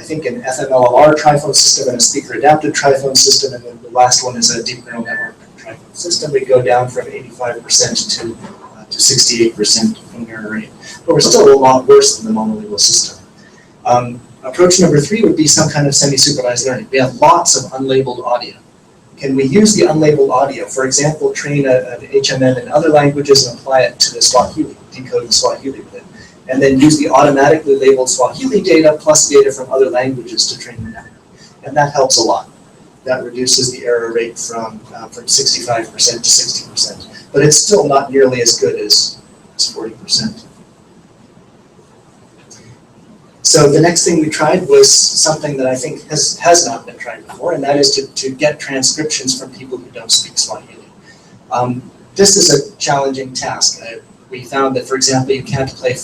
I think an FMLR triphone system and a speaker-adapted triphone system, and then the last one is a deep neural network triphone system. We go down from 85% to 68% phone error rate. But we're still a lot worse than the monolingual system. Approach number 3 would be some kind of semi-supervised learning. We have lots of unlabeled audio. Can we use the unlabeled audio? For example, train an HMM in other languages and apply it to the Swahili, decode the Swahili with it, and then use the automatically labeled Swahili data plus data from other languages to train the network. And that helps a lot. That reduces the error rate from 65% to 60%. But it's still not nearly as good as 40%. So the next thing we tried was something that I think has not been tried before, and that is to get transcriptions from people who don't speak Swahili. This is a challenging task. We found that, for example, you can't play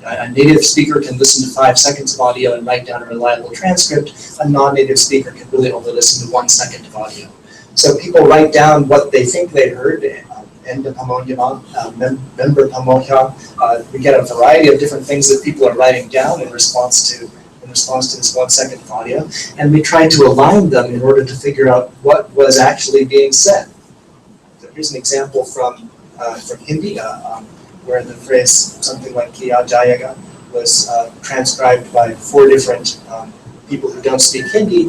a native speaker can listen to 5 seconds of audio and write down a reliable transcript. A non-native speaker can really only listen to 1 second of audio. So people write down what they think they heard, member pamoja. We get a variety of different things that people are writing down in response to this 1 second of audio, and we try to align them in order to figure out what was actually being said. So here's an example from Hindi, where the phrase something like Kiya Jayega was transcribed by 4 different people who don't speak Hindi.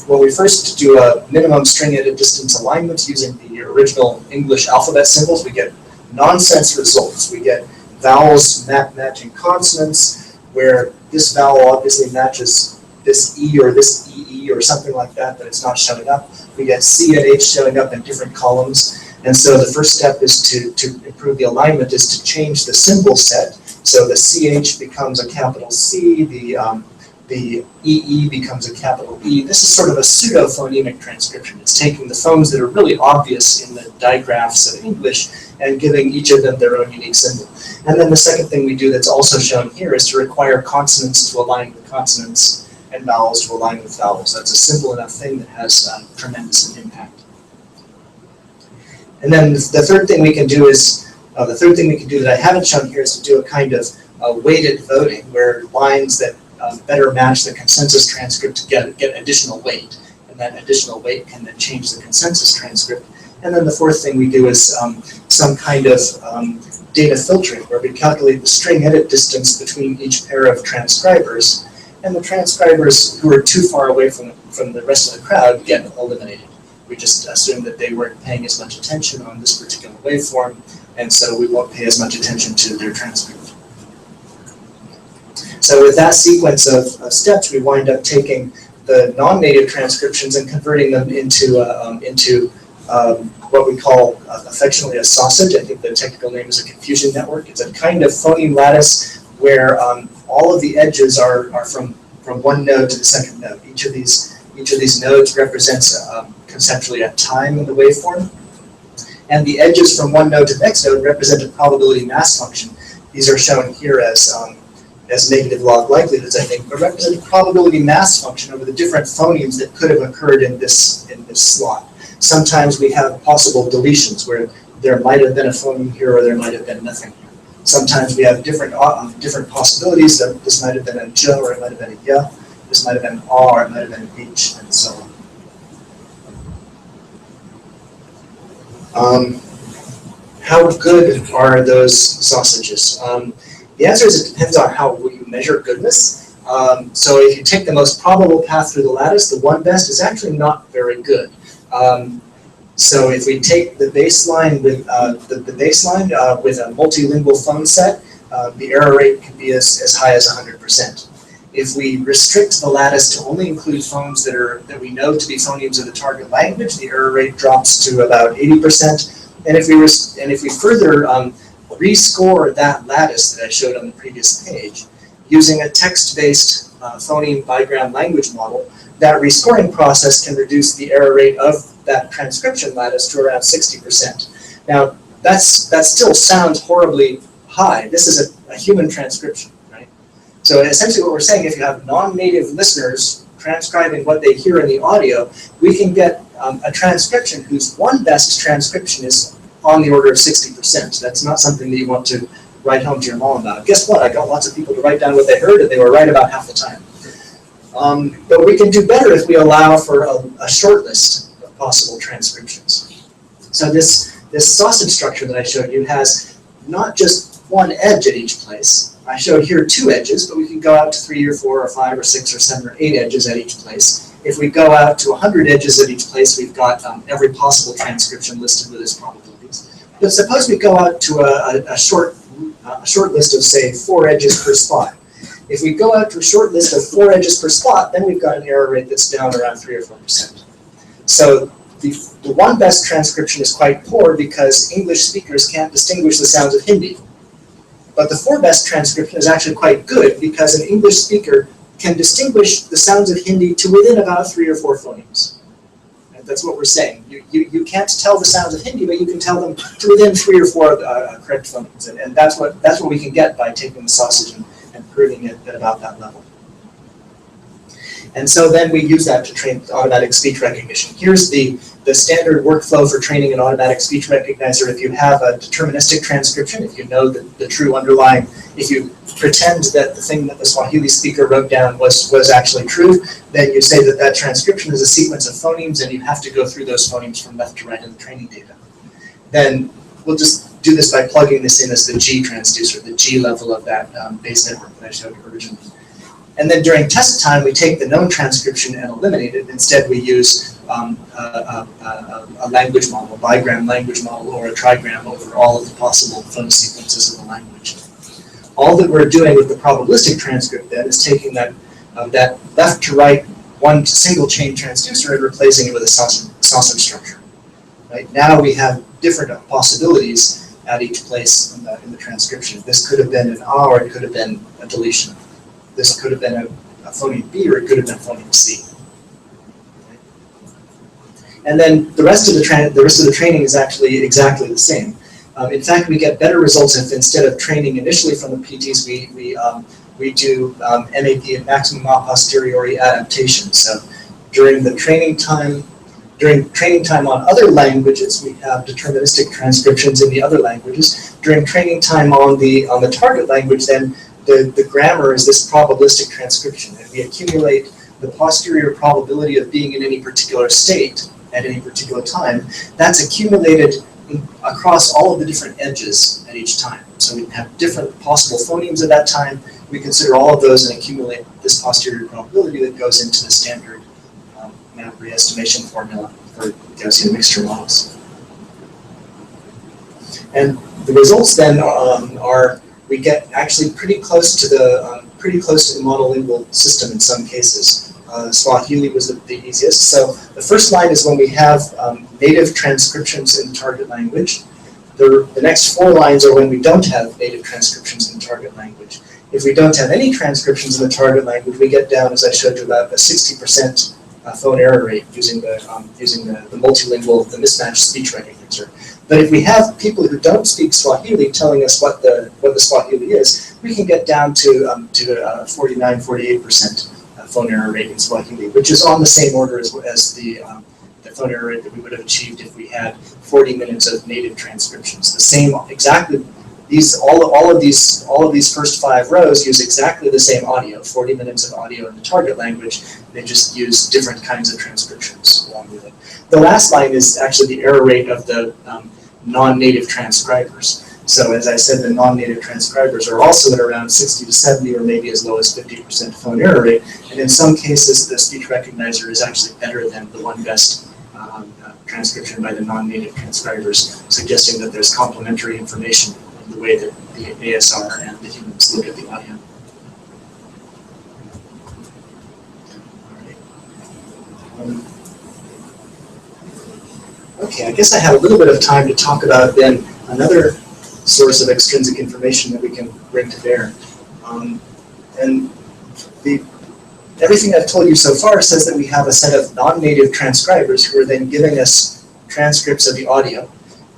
When we first do a minimum string edit distance alignment using the original English alphabet symbols, we get nonsense results. We get vowels matching consonants, where this vowel obviously matches this E or this EE or something like that, but it's not showing up. We get C and H showing up in different columns. And so the first step is to improve the alignment is to change the symbol set. So the CH becomes a capital C, the EE becomes a capital E. This is sort of a pseudo-phonemic transcription. It's taking the phones that are really obvious in the digraphs of English and giving each of them their own unique symbol. And then the second thing we do that's also shown here is to require consonants to align with consonants and vowels to align with vowels. That's a simple enough thing that has tremendous impact. And then the third thing we can do is, that I haven't shown here is to do a kind of weighted voting where lines that better match the consensus transcript get additional weight. And that additional weight can then change the consensus transcript. And then the fourth thing we do is some kind of data filtering where we calculate the string edit distance between each pair of transcribers, and the transcribers who are too far away from the rest of the crowd get eliminated. We just assume that they weren't paying as much attention on this particular waveform, and so we won't pay as much attention to their transcript. So with that sequence of steps, we wind up taking the non-native transcriptions and converting them into what we call affectionately a sausage. I think the technical name is a confusion network. It's a kind of phoneme lattice where all of the edges are from one node to the second node. Each of these nodes represents conceptually a time in the waveform, and the edges from one node to the next node represent a probability mass function. These are shown here as negative log likelihoods, I think, but represent a probability mass function over the different phonemes that could have occurred in this slot. Sometimes we have possible deletions where there might have been a phoneme here or there might have been nothing here. Sometimes we have different possibilities. That this might have been a j or it might have been a y. This might have been an a or it might have been an h, and so on. How good are those sausages? The answer is it depends on how you measure goodness. So if you take the most probable path through the lattice, the one best is actually not very good. So if we take the baseline with with a multilingual phone set, the error rate can be as high as 100%. If we restrict the lattice to only include phones that we know to be phonemes of the target language, the error rate drops to about 80%. And if we further rescore that lattice that I showed on the previous page using a text-based phoneme bigram language model, that rescoring process can reduce the error rate of that transcription lattice to around 60%. Now, that still sounds horribly high. This is a human transcription, right? So essentially what we're saying, if you have non-native listeners transcribing what they hear in the audio, we can get a transcription whose one best transcription is on the order of 60%. That's not something that you want to write home to your mom about. Guess what? I got lots of people to write down what they heard, and they were right about half the time. But we can do better if we allow for a short list of possible transcriptions. So this sausage structure that I showed you has not just one edge at each place. I showed here 2 edges, but we can go out to 3 or 4 or 5 or 6 or 7 or 8 edges at each place. If we go out to 100 edges at each place, we've got every possible transcription listed with its probabilities. But suppose we go out to a short list of, say, 4 edges per spot. If we go out to a short list of 4 edges per spot, then we've got an error rate that's down around 3 or 4%. So the one best transcription is quite poor because English speakers can't distinguish the sounds of Hindi. But the 4 best transcription is actually quite good because an English speaker can distinguish the sounds of Hindi to within about 3 or 4 phonemes. And that's what we're saying. You can't tell the sounds of Hindi, but you can tell them to within 3 or 4 correct phonemes. And that's what we can get by taking the sausage and proving it at about that level. And so then we use that to train automatic speech recognition. Here's the standard workflow for training an automatic speech recognizer. If you have a deterministic transcription, if you know the true underlying, if you pretend that the thing that the Swahili speaker wrote down was actually true, then you say that transcription is a sequence of phonemes and you have to go through those phonemes from left to right in the training data. Then we'll just do this by plugging this in as the G transducer, the G level of that base network that I showed you originally. And then during test time, we take the known transcription and eliminate it. Instead, we use a language model, a bigram language model, or a trigram over all of the possible phone sequences of the language. All that we're doing with the probabilistic transcript then is taking that left to right one single chain transducer and replacing it with a sausage structure. Right now we have different possibilities at each place in the transcription. This could have been an A or it could have been a deletion. This could have been a phoneme B or it could have been phoneme C. And then the rest of the training is actually exactly the same. In fact, we get better results if instead of training initially from the PTs, we do MAP, maximum a posteriori adaptation. So during training time on other languages, we have deterministic transcriptions in the other languages. During training time on the target language, then the grammar is this probabilistic transcription, and we accumulate the posterior probability of being in any particular state at any particular time. That's accumulated across all of the different edges at each time. So we have different possible phonemes at that time. We consider all of those and accumulate this posterior probability that goes into the standard map re-estimation formula for Gaussian mixture models. And The results then are we get actually pretty close to the monolingual system in some cases. Swahili was the easiest. So the first line is when we have native transcriptions in the target language. The next 4 lines are when we don't have native transcriptions in the target language. If we don't have any transcriptions in the target language, we get down, as I showed you, about a 60% phone error rate using the multilingual, the mismatched speech recognizer. But if we have people who don't speak Swahili telling us what the Swahili is, we can get down to 49, 48% phone error rate in Swahili, which is on the same order as the phone error rate that we would have achieved if we had 40 minutes of native transcriptions. The same exactly. All of these first 5 rows use exactly the same audio, 40 minutes of audio in the target language. They just use different kinds of transcriptions along with it. The last line is actually the error rate of the non-native transcribers. So as I said, the non-native transcribers are also at around 60 to 70 or maybe as low as 50% phone error rate. And in some cases, the speech recognizer is actually better than the one best transcription by the non-native transcribers, suggesting that there's complementary information in the way that the ASR and the humans look at the audio. Okay, I guess I have a little bit of time to talk about then another source of extrinsic information that we can bring to bear. Everything I've told you so far says that we have a set of non-native transcribers who are then giving us transcripts of the audio.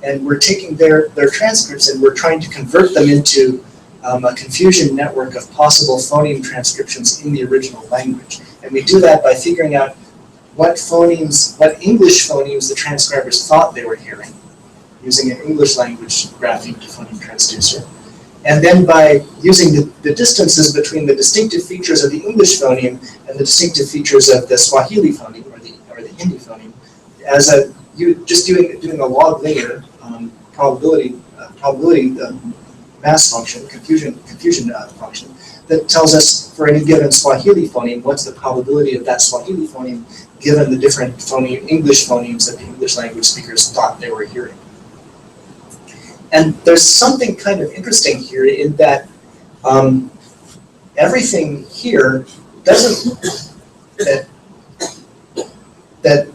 And we're taking their transcripts and we're trying to convert them into a confusion network of possible phoneme transcriptions in the original language. And we do that by figuring out what English phonemes the transcribers thought they were hearing, using an English language grapheme to phoneme transducer. And then by using the distances between the distinctive features of the English phoneme and the distinctive features of the Swahili phoneme or the Hindi phoneme, as doing a log linear probability mass function, confusion function that tells us for any given Swahili phoneme what's the probability of that Swahili phoneme given the different English phonemes that the English language speakers thought they were hearing. And there's something kind of interesting here in that everything here doesn't, that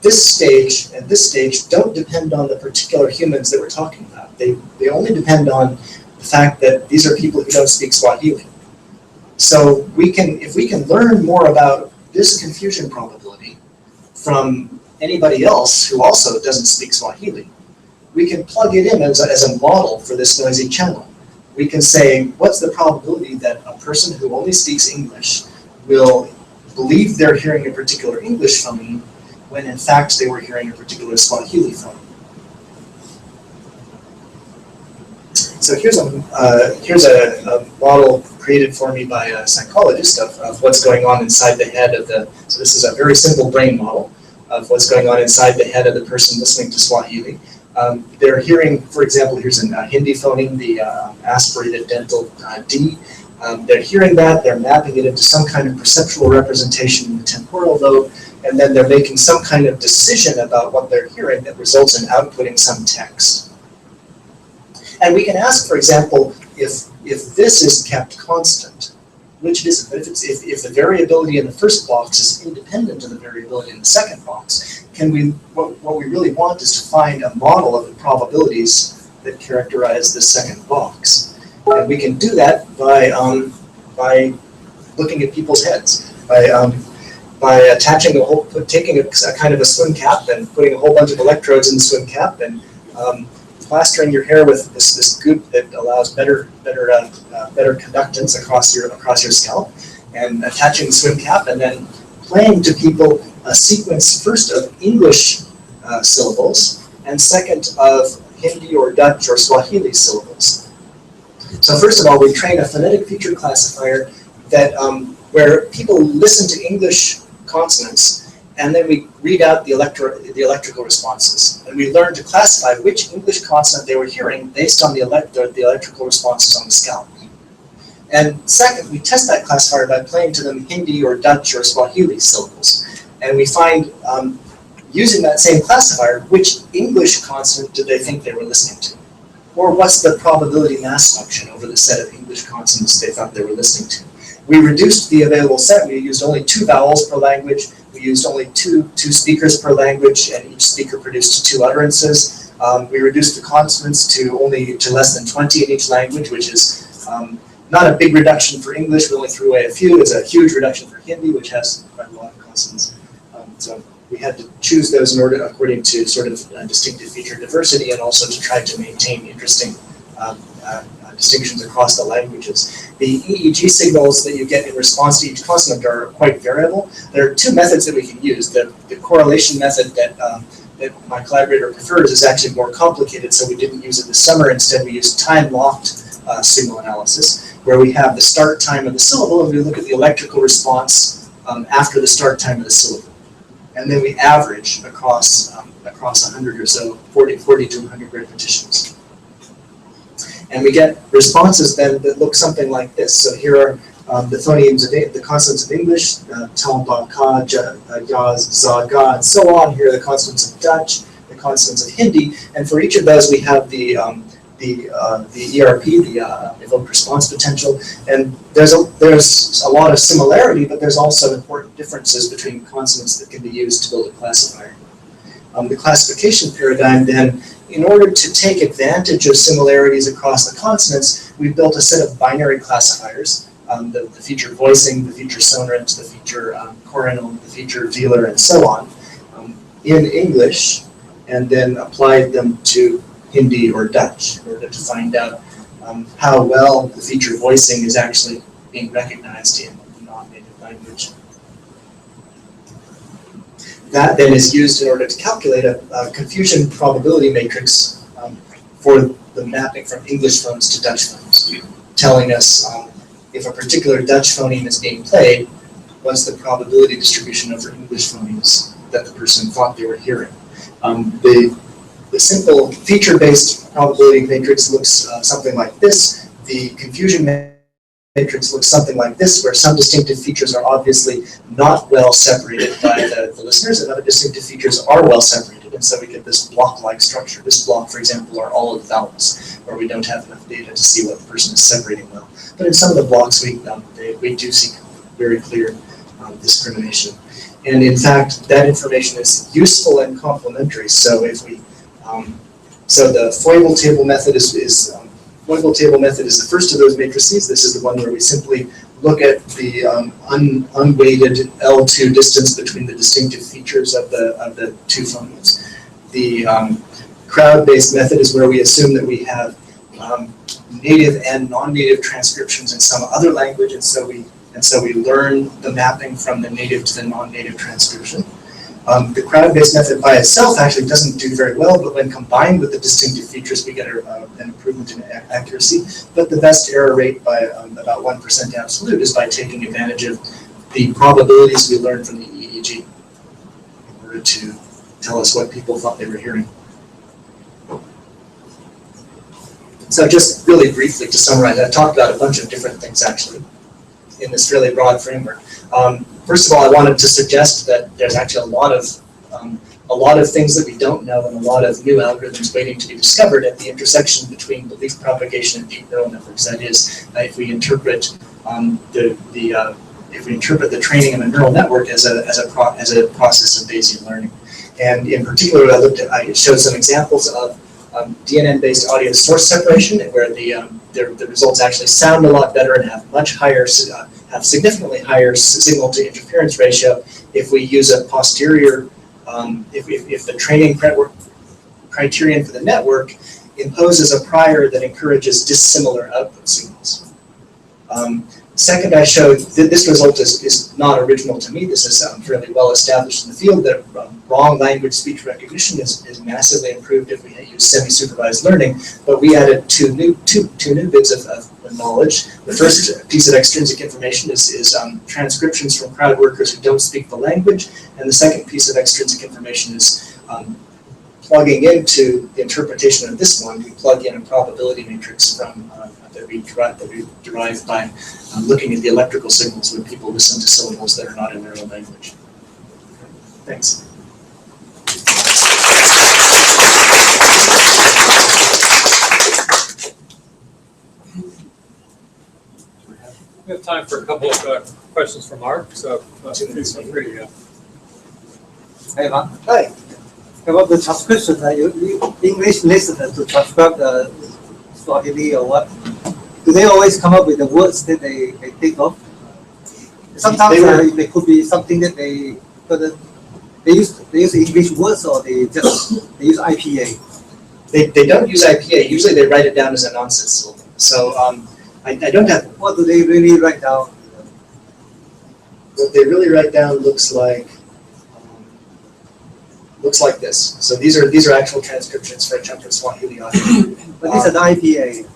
this stage and this stage don't depend on the particular humans that we're talking about. They only depend on the fact that these are people who don't speak Swahili. So if we can learn more about this confusion probability from anybody else who also doesn't speak Swahili, we can plug it in as a model for this noisy channel. We can say, what's the probability that a person who only speaks English will believe they're hearing a particular English phoneme when in fact they were hearing a particular Swahili phoneme? So here's a model created for me by a psychologist of what's going on inside the head of the, so this is a very simple brain model of what's going on inside the head of the person listening to Swahili. They're hearing, for example, here's a Hindi phoneme, the aspirated dental D. They're hearing that, they're mapping it into some kind of perceptual representation in the temporal lobe, and then they're making some kind of decision about what they're hearing that results in outputting some text. And we can ask, for example, if this is kept constant, which it isn't, but if the variability in the first box is independent of the variability in the second box, what we really want is to find a model of the probabilities that characterize the second box. And we can do that by looking at people's heads, by attaching taking a kind of a swim cap and putting a whole bunch of electrodes in the swim cap and plastering your hair with this goop that allows better conductance across your scalp, and attaching the swim cap, and then playing to people a sequence first of English syllables and second of Hindi or Dutch or Swahili syllables. So first of all, we train a phonetic feature classifier that where people listen to English consonants, and then we read out the electrical responses. And we learn to classify which English consonant they were hearing based on the electrical responses on the scalp. And second, we test that classifier by playing to them Hindi or Dutch or Swahili syllables. And we find, using that same classifier, which English consonant did they think they were listening to. or what's the probability mass function over the set of English consonants they thought they were listening to. We reduced the available set. We used only 2 vowels per language. We used only two speakers per language, and each speaker produced 2 utterances. We reduced the consonants to less than 20 in each language, which is not a big reduction for English. We only threw away a few. It's a huge reduction for Hindi, which has quite a lot of consonants. So we had to choose those in order, according to sort of distinctive feature diversity, and also to try to maintain interesting distinctions across the languages. The EEG signals that you get in response to each consonant are quite variable. There are 2 methods that we can use. The correlation method that my collaborator prefers is actually more complicated, so we didn't use it this summer. Instead, we used time-locked signal analysis, where we have the start time of the syllable, and we look at the electrical response after the start time of the syllable. And then we average across 100 or so, 40 to 100 repetitions. And we get responses then that look something like this. So here are the phonemes of the consonants of English, ta, ba, ka, ja, ya, za, ga, and so on. Here are the consonants of Dutch, the consonants of Hindi, and for each of those we have the ERP, the evoked response potential, and there's a lot of similarity, but there's also important differences between consonants that can be used to build a classifier. The classification paradigm then, in order to take advantage of similarities across the consonants, we built a set of binary classifiers, the feature voicing, the feature sonorant, the feature coronal, the feature velar, and so on, in English, and then applied them to Hindi or Dutch in order to find out how well the feature voicing is actually being recognized in the non-native language. That then is used in order to calculate a confusion probability matrix for the mapping from English phones to Dutch phones, telling us if a particular Dutch phoneme is being played, what's the probability distribution over English phonemes that the person thought they were hearing. The simple feature-based probability matrix looks something like this. The confusion matrix looks something like this, where some distinctive features are obviously not well separated by the listeners, and other distinctive features are well separated, and so we get this block-like structure. This block, for example, are all of the vowels, where we don't have enough data to see what the person is separating well. But in some of the blocks, we do see very clear discrimination. And in fact, that information is useful and complementary. So if we so the Foible table method is Foible table method is the first of those matrices. This is the one where we simply look at the unweighted L2 distance between the distinctive features of the 2 phonemes. The crowd-based method is where we assume that we have native and non-native transcriptions in some other language, and so we learn the mapping from the native to the non-native transcription. The crowd-based method by itself actually doesn't do very well, but when combined with the distinctive features, we get an improvement in accuracy. But the best error rate by about 1% absolute is by taking advantage of the probabilities we learned from the EEG in order to tell us what people thought they were hearing. So just really briefly to summarize, I've talked about a bunch of different things actually in this really broad framework. First of all, I wanted to suggest that there's actually a lot of things that we don't know and a lot of new algorithms waiting to be discovered at the intersection between belief propagation and deep neural networks. That is, if we interpret the training of a neural network as a process of Bayesian learning. And in particular, I showed some examples of DNN-based audio source separation, where the results actually sound a lot better and have have significantly higher signal to interference ratio if we use a posterior, if the training criterion for the network imposes a prior that encourages dissimilar output signals. Second, I showed that this result is not original to me. This is fairly well established in the field, that wrong language speech recognition is massively improved if we use semi-supervised learning, but we added two new bits of knowledge. The first piece of extrinsic information is transcriptions from crowd workers who don't speak the language, and the second piece of extrinsic information is plugging into the interpretation of this one. We plug in a probability matrix from that we derive by looking at the electrical signals when people listen to syllables that are not in their own language. Thanks. We have time for a couple of questions from Mark, so please feel free to. Hey, Mark. Hi. About the transcription, you English listener to transcribe the Swahili or what? Do they always come up with the words that they think of? Sometimes they could be something that they couldn't. They use English words or they use IPA. They don't use IPA. Usually they write it down as a nonsense syllable. So I don't have. What do they really write down? What they really write down looks like this. So these are actual transcriptions for example Swahili audio. But these are the IPA.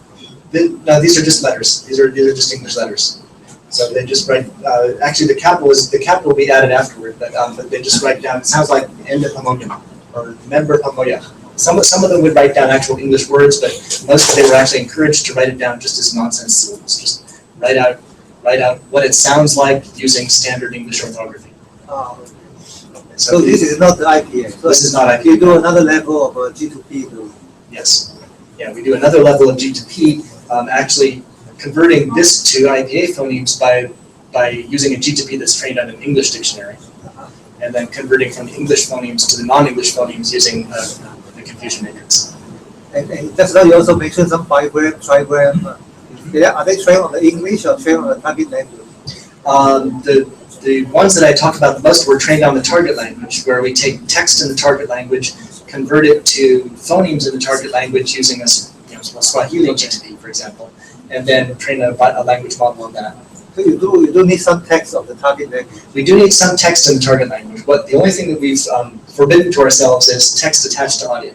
No, these are just letters. These are just English letters. So they just write. Actually, the capital will be added afterward, but they just write down. It sounds like Ende Pamoya or Member Pamoya. Some of them would write down actual English words, but most of them were actually encouraged to write it down just as nonsense syllables. Just write out what it sounds like using standard English orthography. So this is not the IPA. So this is not IPA. You do another level of G2P to. Yes. Yeah, we do another level of G2P, actually converting this to IPA phonemes by using a G2P that's trained on an English dictionary, and then converting from the English phonemes to the non-English phonemes using the confusion matrix. And just now you also mentioned some bigram, trigram. Are they trained on the English or trained on the target language? The ones that I talked about the most were trained on the target language, where we take text in the target language, convert it to phonemes in the target language using a Swahili G2P, for example, and then train a language model on that. So you do need some text of the target language. We do need some text in the target language, but the only thing that we've forbidden to ourselves is text attached to audio.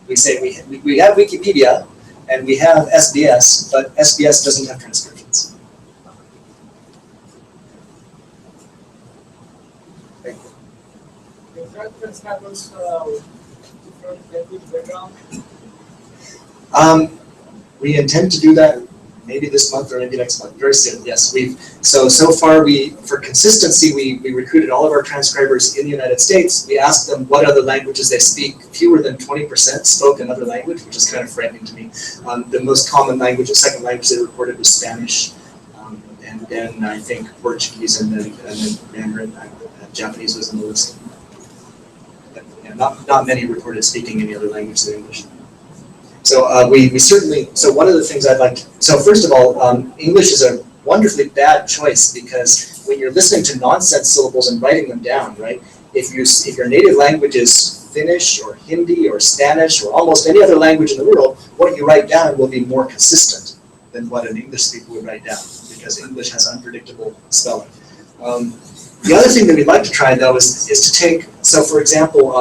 We say we have Wikipedia and we have SBS, but SBS doesn't have transcriptions. Is that transcribers different language background? We intend to do that maybe this month or maybe next month, very soon. Yes, so far for consistency, we recruited all of our transcribers in the United States. We asked them what other languages they speak. Fewer than 20% spoke another language, which is kind of frightening to me. The most common language, the second language they reported was Spanish, and then I think Portuguese and then Mandarin. Japanese was in the list. But, yeah, not many reported speaking any other language than English. So we certainly, so one of the things I'd like to, so first of all, English is a wonderfully bad choice because when you're listening to nonsense syllables and writing them down, right? If your native language is Finnish or Hindi or Spanish or almost any other language in the world, what you write down will be more consistent than what an English speaker would write down because English has unpredictable spelling. The other thing that we'd like to try though is to take, so for example,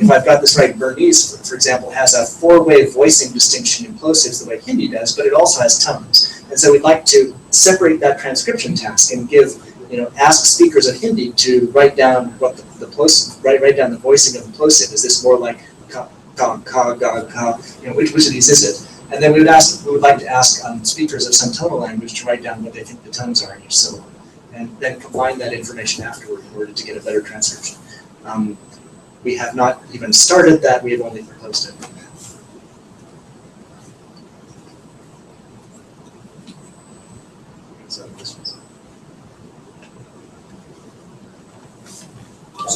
if I've got this right, Burmese, for example, has a four-way voicing distinction in plosives the way Hindi does, but it also has tones. And so we'd like to separate that transcription task and ask speakers of Hindi to write down what the plosive, write down the voicing of the plosive. Is this more like ka, ka, ga, ka, which of these is it? And then we would like to ask speakers of some tonal language to write down what they think the tones are in each syllable, and then combine that information afterward in order to get a better transcription. We have not even started that, we have only proposed it. So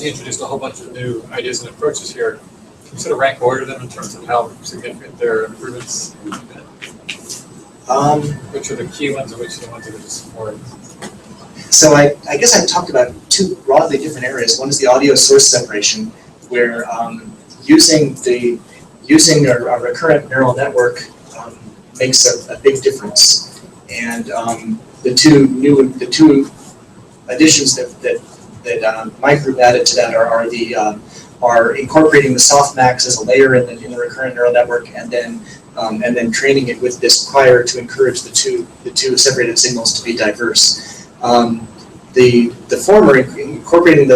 You introduced a whole bunch of new ideas and approaches here. Can you sort of rank order them in terms of how significant their improvements have been? Which are the key ones and which are the ones that are just more? So I guess I talked about two broadly different areas. One is the audio source separation, where using a recurrent neural network makes a big difference. And the two additions that my group added to that are incorporating the softmax as a layer in the recurrent neural network, and then training it with this prior to encourage the two separated signals to be diverse. The former, incorporating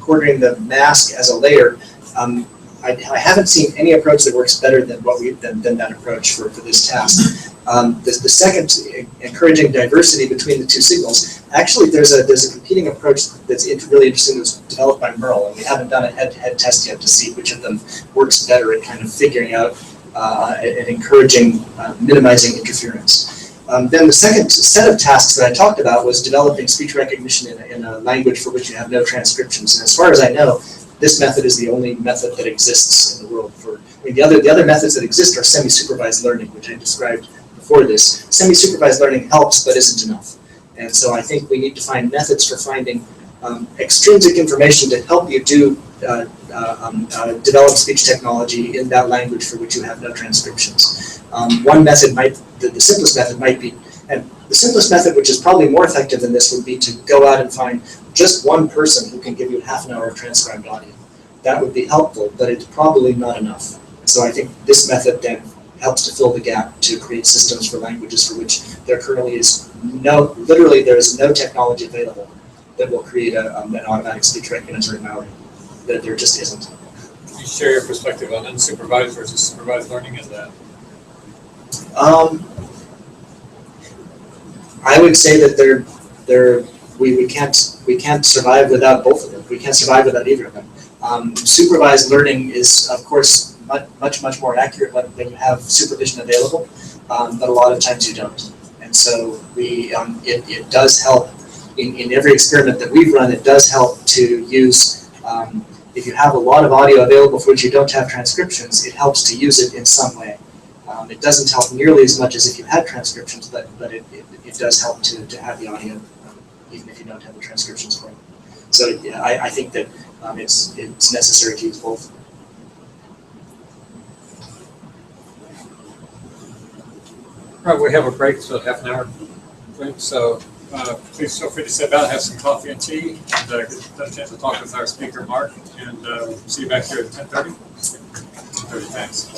incorporating the mask as a layer, I haven't seen any approach that works better than that approach for this task. The second, encouraging diversity between the two signals. Actually, there's a competing approach that's really interesting. That was developed by Merle, and we haven't done a head-to-head test yet to see which of them works better at kind of figuring out and encouraging minimizing interference. Then the second set of tasks that I talked about was developing speech recognition in a language for which you have no transcriptions. And as far as I know, this method is the only method that exists in the world for, the other methods that exist are semi-supervised learning, which I described before this. Semi-supervised learning helps, but isn't enough. And so I think we need to find methods for finding extrinsic information to help you develop speech technology in that language for which you have no transcriptions. One method the simplest method might be, and the simplest method, which is probably more effective than this, would be to go out and find just one person who can give you half an hour of transcribed audio. That would be helpful, but it's probably not enough. So I think this method then helps to fill the gap to create systems for languages for which there currently is literally there is no technology available that will create an automatic speech recognition in Maori. There just isn't. Can you share your perspective on unsupervised versus supervised learning in that? I would say that we can't survive without both of them. We can't survive without either of them. Supervised learning is, of course, much more accurate when you have supervision available, but a lot of times you don't. And so it does help in every experiment that we've run. It does help to use. If you have a lot of audio available for which you don't have transcriptions, it helps to use it in some way. It doesn't help nearly as much as if you had transcriptions, but it does help to have the audio, even if you don't have the transcriptions for it. So yeah, I think that it's necessary to use both. All right, we have a break, so half an hour break. So please feel free to sit down, have some coffee and tea, and get a chance to talk with our speaker, Mark. And we'll see you back here at 10:30. 10:30, thanks.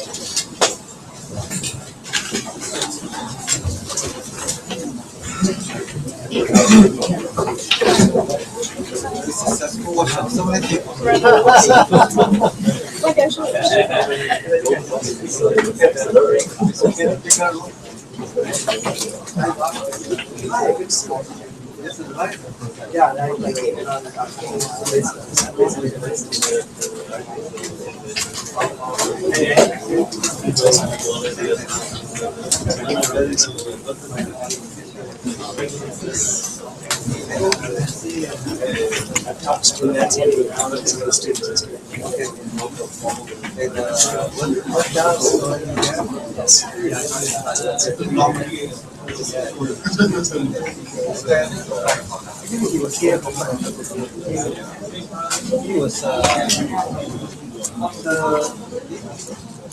He was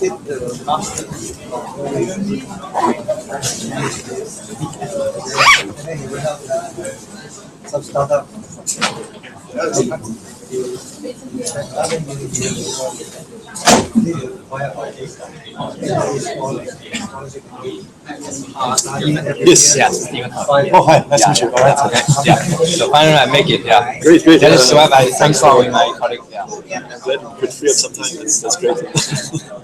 did the master and then he went out some startup. Yes. Yeah, Stephen. Oh, hi. Nice to meet you. All right. Okay. Yeah. So finally I make it. Yeah. Great. That is why thanks for my colleague. Yeah. I'm glad we could free up some time. That's great.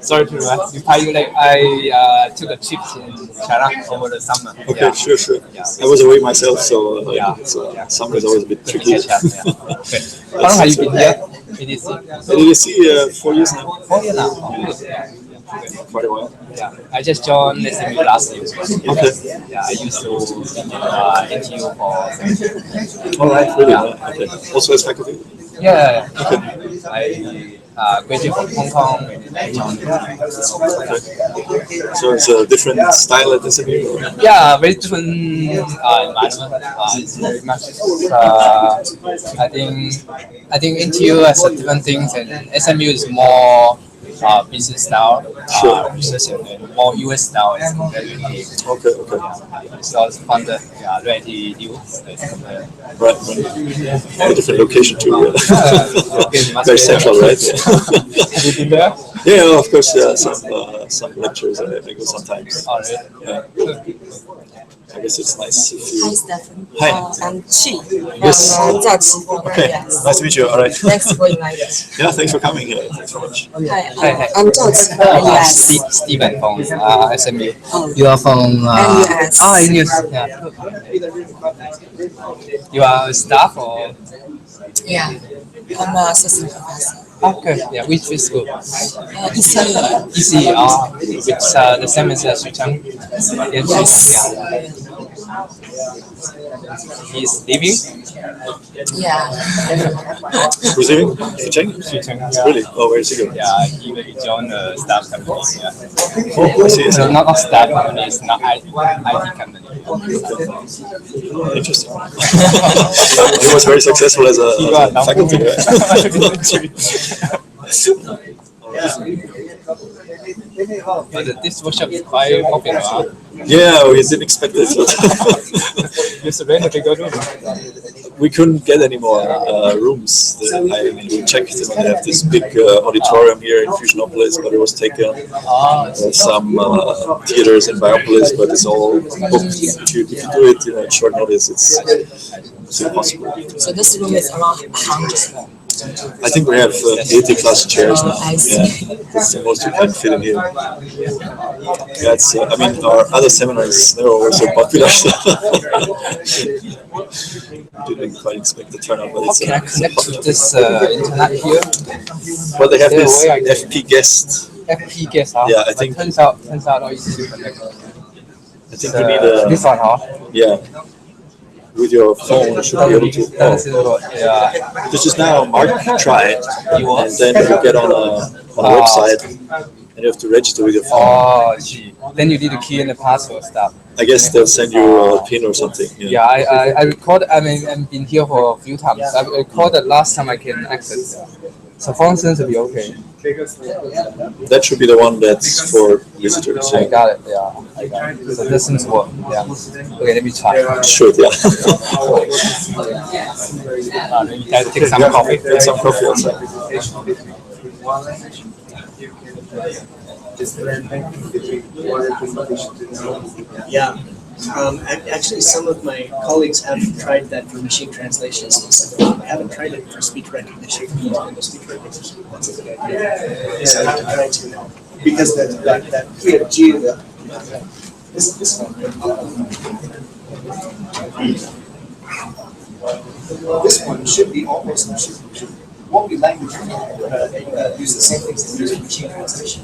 Sorry to reply you late. I took a trip in China over the summer. Okay, yeah. sure. Yeah. I was away myself, so yeah. summer is always a bit tricky. Okay. How long have you been here? EDC? At EDC, 4 years now. 4 years now. Oh, Quite a while. yeah. I just joined SMU last year. Okay. Yeah, I used to NTU for. All right. Really? Yeah. Okay. Also as faculty? Yeah. I graduated from Hong Kong and I joined. So it's a different style at SMU? Yeah, very different environment. It's very much. I think NTU has different things, and SMU is more business style, research, and more US style as compared to NTU. Okay. So it's funded relatively new. Right. A different location too. Very central, right? Have you been there? Yeah, of course. Yeah, some lectures I go sometimes. Oh, really? Yeah. I guess it's nice if you. Hi, Stephen. Hi. I'm Chi Yes. from Jiaoqi. Okay. Yes. Nice to meet you. All right. Thanks for inviting. Yeah, thanks for coming. Thanks so much. Hi, I'm Jiaoqi from US. Stephen from SMU. Oh. You are from NUS. NUS. Yeah. You are a staff or? Yeah, I'm an assistant professor. Okay. Yeah. Which school? ECE. ECE. Which the same as Xucheng. Yes. Yeah. He's leaving. Yeah. Who's leaving? Fucheng? Really? Oh, where is he going? Yeah, he will join the staff company. Yeah. Oh, I see. So not staff company, it's not IT company. Interesting. He was very successful as a faculty guy. But this workshop is quite popular. Huh? Yeah, we didn't expect it. Just rent a bigger room. We couldn't get any more rooms. We checked and they have this big auditorium here in Fusionopolis, but it was taken. Some theaters in Biopolis, but it's all booked. If you do it at short notice, it's impossible. So this room is around 100. I think we have 80 plus chairs now. I see. Yeah, that's the most you can fit in here. That's, I mean, our other seminars, they were also popular. Didn't quite expect the turnout, but it's. Can I connect to this internet here? Well, they have this FP guest. FP guest, huh? Yeah, I think. Turns out not easy to connect. I think you need a. This one, huh? Yeah. With your phone, you should be able to. Yeah. This is now Mark tried, and then you get on a website, and you have to register with your phone. Oh, gee. Then you need to key in the password stuff. I guess they'll send you a pin or something. Yeah, I recorded. I mean, I've been here for a few times. I recorded last time I can access. So phone seems to be okay. That should be the one that's for visitors. I got it. Yeah, I got it. So this seems to work. Yeah. Okay, let me try. Should, yeah. Let me take some coffee. Get some coffee outside. Yeah. Actually, some of my colleagues have tried that for machine translation. I haven't tried it for speech recognition. Speech recognition, that's a good idea. So I have to try to now. Because that G, this one. This one should be almost won't be language use the same things as use machine translation.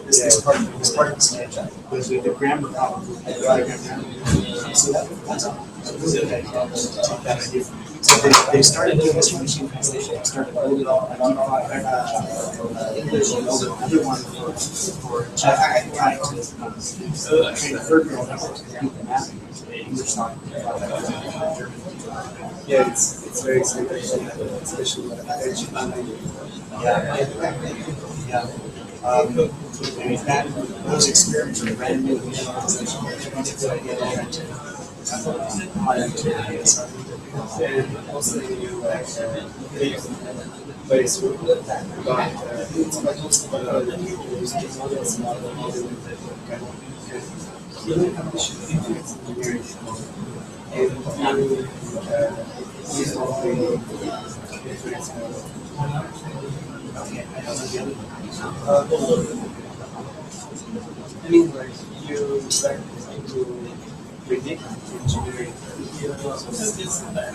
This part of the scenario. The grammar problem. So that's so they started doing this for machine translation. They started building up English and build another one for trying to train a third neural network to do the mapping. English song. Yeah, it's very exciting, especially with those experiments are brand new. I mean, like you like to predict engineering. So you're a PhD student.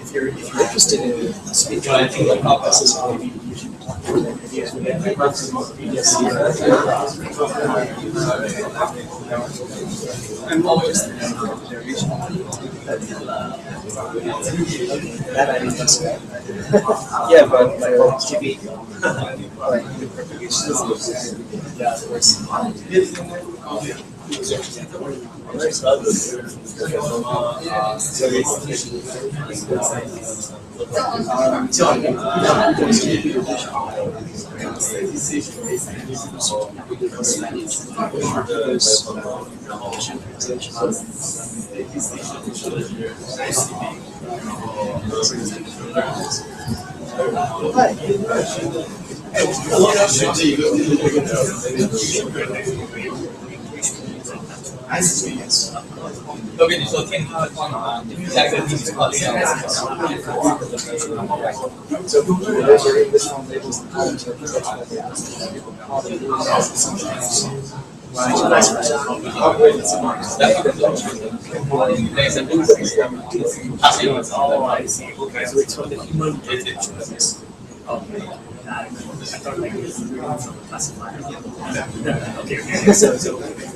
If you're interested in speech, I think like this is maybe you should talk Yeah, but like TV. Yeah, of course.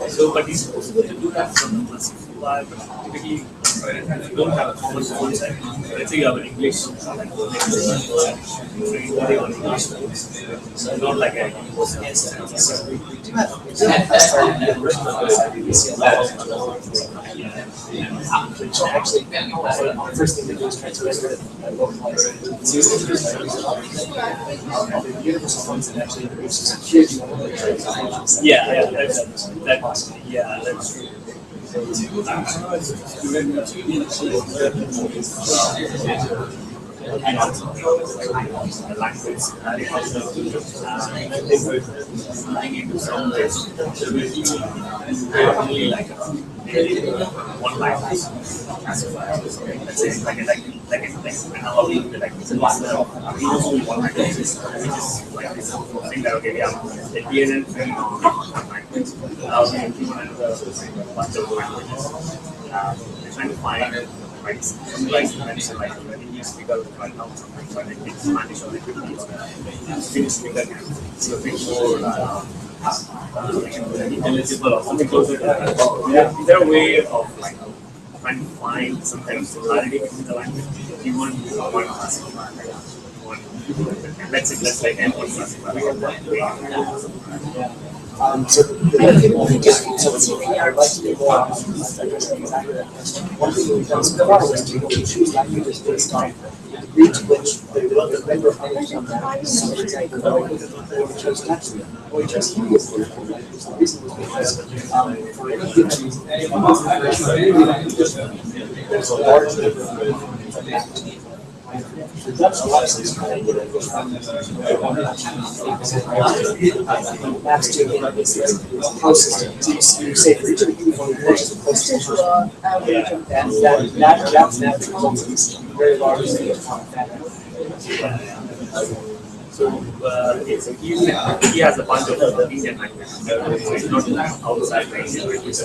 So, but he's supposed to do that from the classifier, but typically you don't have a common concept. Let's say you have an English, like not like a Actually, first thing they do is transfer it to universal funds and actually introduces security. yeah, that's true. One line classifier. Let's say like analog like one line which is like this thing that okay, yeah, the DNN thing allows you to implement a bunch of languages. They're trying to find like some mention like when you speak out right now something so like it's Spanish or it could be Finnish speaker it's a bit more intelligible or something closer to that. Is there a way of like trying to find some kind of similarity between the language? You want one classifier, let's say N1 classifier. So I'd like to do more. One thing we've done so far was to choose languages based on the degree to which the member of we chose Latin, or we chose Hindi as the language. The reason was because for any given there's a large number of the Dutch license maps to the closest. So you say for each of the uniform approaches the closest and that map becomes very large. So he has a bunch of Indian languages. So it's not outside the Indian languages.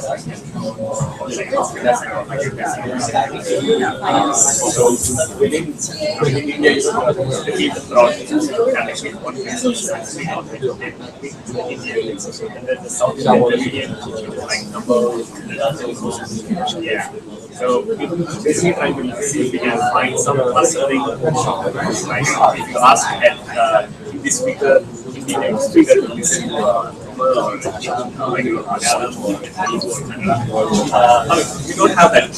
So within India, you to keep the broad connection. One actually not Indian. And then the South Indian, like number. Yeah. So basically trying to see if we can find some clustering. Like if you ask at this speaker, Indian speaker to listen to we don't have that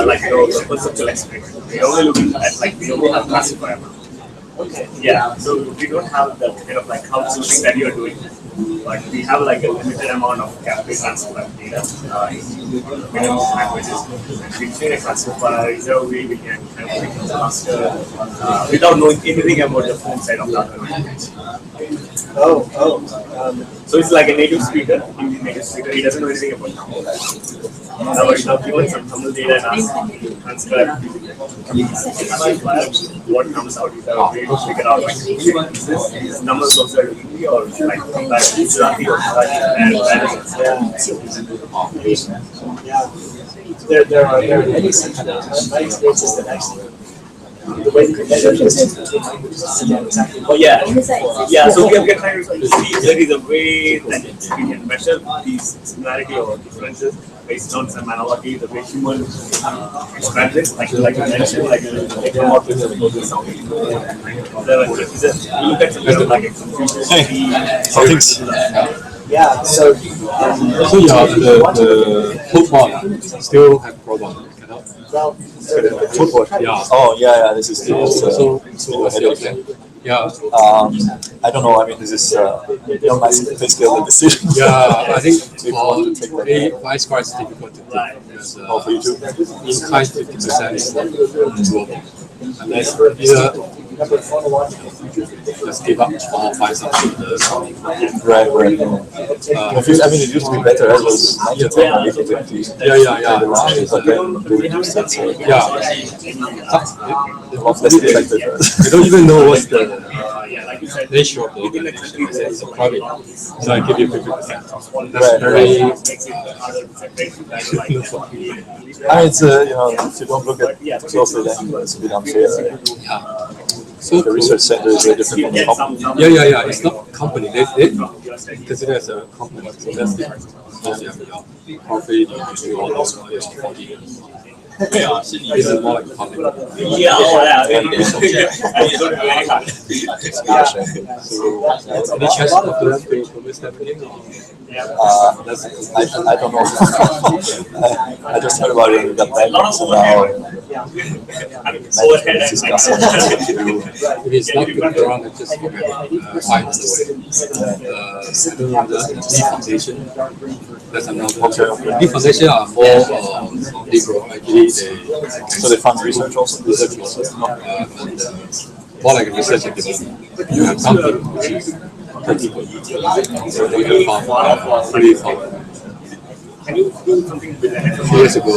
like the conceptual experiment. We're only looking at like we only have classifier. Okay. Yeah. So we don't have the kind of like outsourcing that you're doing. But we have like a limited amount of cafe transfer data in minimum languages. We train a classifier, is there a way we can kind of make it faster without knowing anything about the phone side of the other language? So it's like a native speaker, Indian native speaker, he doesn't know anything about Tamil. Now given some Tamil data and ask transcribe what comes out, is there a way to figure out like these numbers also Hindi or like that Gujarati or there are many central United States that actually the way the exactly. But yeah, so we are trying to see if there is a way that we can measure these similarity or differences based on some analogy, the way human express it, like you mentioned, like you look at some kind of like a Thanks. Yeah, so. So yeah, the football still have problem. Well, Football. Yeah. Oh yeah, this is still So what's your plan? Yeah. I don't know. I mean, this is basically the decision. Yeah, I think If you want to take that. my score is difficult to take because Oh, for you too. inside 50% is not doable. Unless either just give up or find something solving. Right. I mean, it used to be better. It was 90-10, 80-20. Yeah. But then they reduced that. So Yeah. a lot less effective. I don't even know what's the ratio of the organization. I say it's a private, so I give you 50%. That's Right. very. I mean, it's if you don't look at it closely, then it's a bit unfair. Right? Yeah. So The research center is very different from the company. Yeah. It's not company. They consider it as a company. So that's different. So yeah, profit, you all those is 40. This is more like public. So any chance of them to promise that again? I don't know. I just heard about it in the bank, so now management is discussing what to do. If it's not good around, I just forget it. Find the way. The Lee Foundation. That's another. Okay. Lee Foundation are more liberal. Actually, So they fund research also? research also. And more like a research and development. You have something which is practical. So they have found pretty fun. Can you do something with the A few years ago, I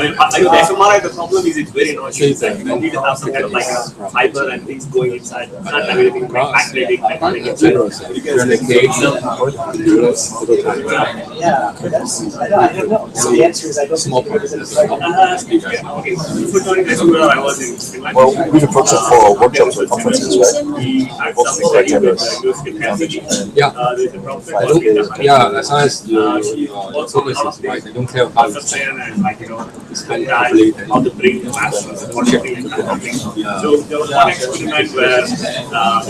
mean, the FMRI, the problem is it's very noisy. Like, you need to have some kind of like fiber and things going inside. You can't have anything backdating. Yeah, I don't know. So the answer is I don't Small think part. Okay, before joining the FMRI, I was in Finland. Well, we've approached it for workshops or conferences, right? We had Also something like like cameras. Yeah. the problem Yeah, as long as your focus is right, I don't care how it's spent. and like, you know, Spend it properly, then how to bring the mass or something like that. So there was one experiment where Now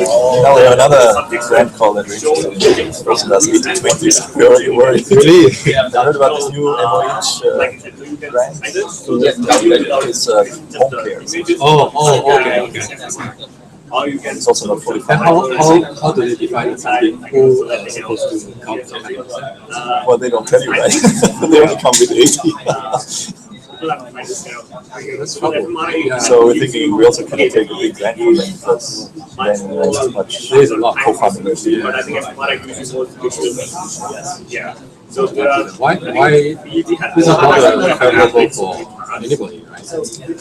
we have another brand called that reaches person does 80-20s. We're already worried. Really? I heard about this new MOH brand. So it's home care. Okay. Or you can It's also not fully And funded. how do they define it? Who are supposed to count the 100%? Well, they don't tell you, right? They only come with 80. That's trouble. Yeah. So we're thinking we also cannot take a big grant from them because then it's too much There's a lot. co-funding. but I think FMRI gives you more digital. Yeah. So there are Why this is not favorable for anybody, right?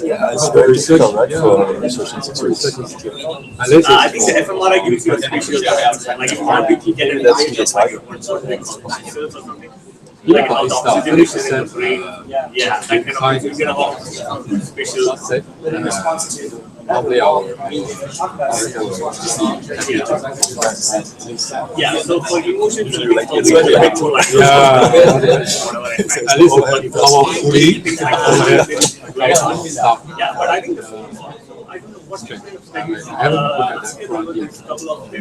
Yeah, it's very difficult, right, for research institutes. Unless I think it's the FMRI gives you a special like if you want to get an That's information the like target. one sort of like or something. yeah, Like how it's the not oxygen is in the 30%. brain. Yeah, that kind of you get a lot of special. Probably our Yeah, so for emotions, Usually like it's it's a like bit more like at least powerfully stuff. Yeah, but I think I don't know what kind of things. I haven't looked at that front yet.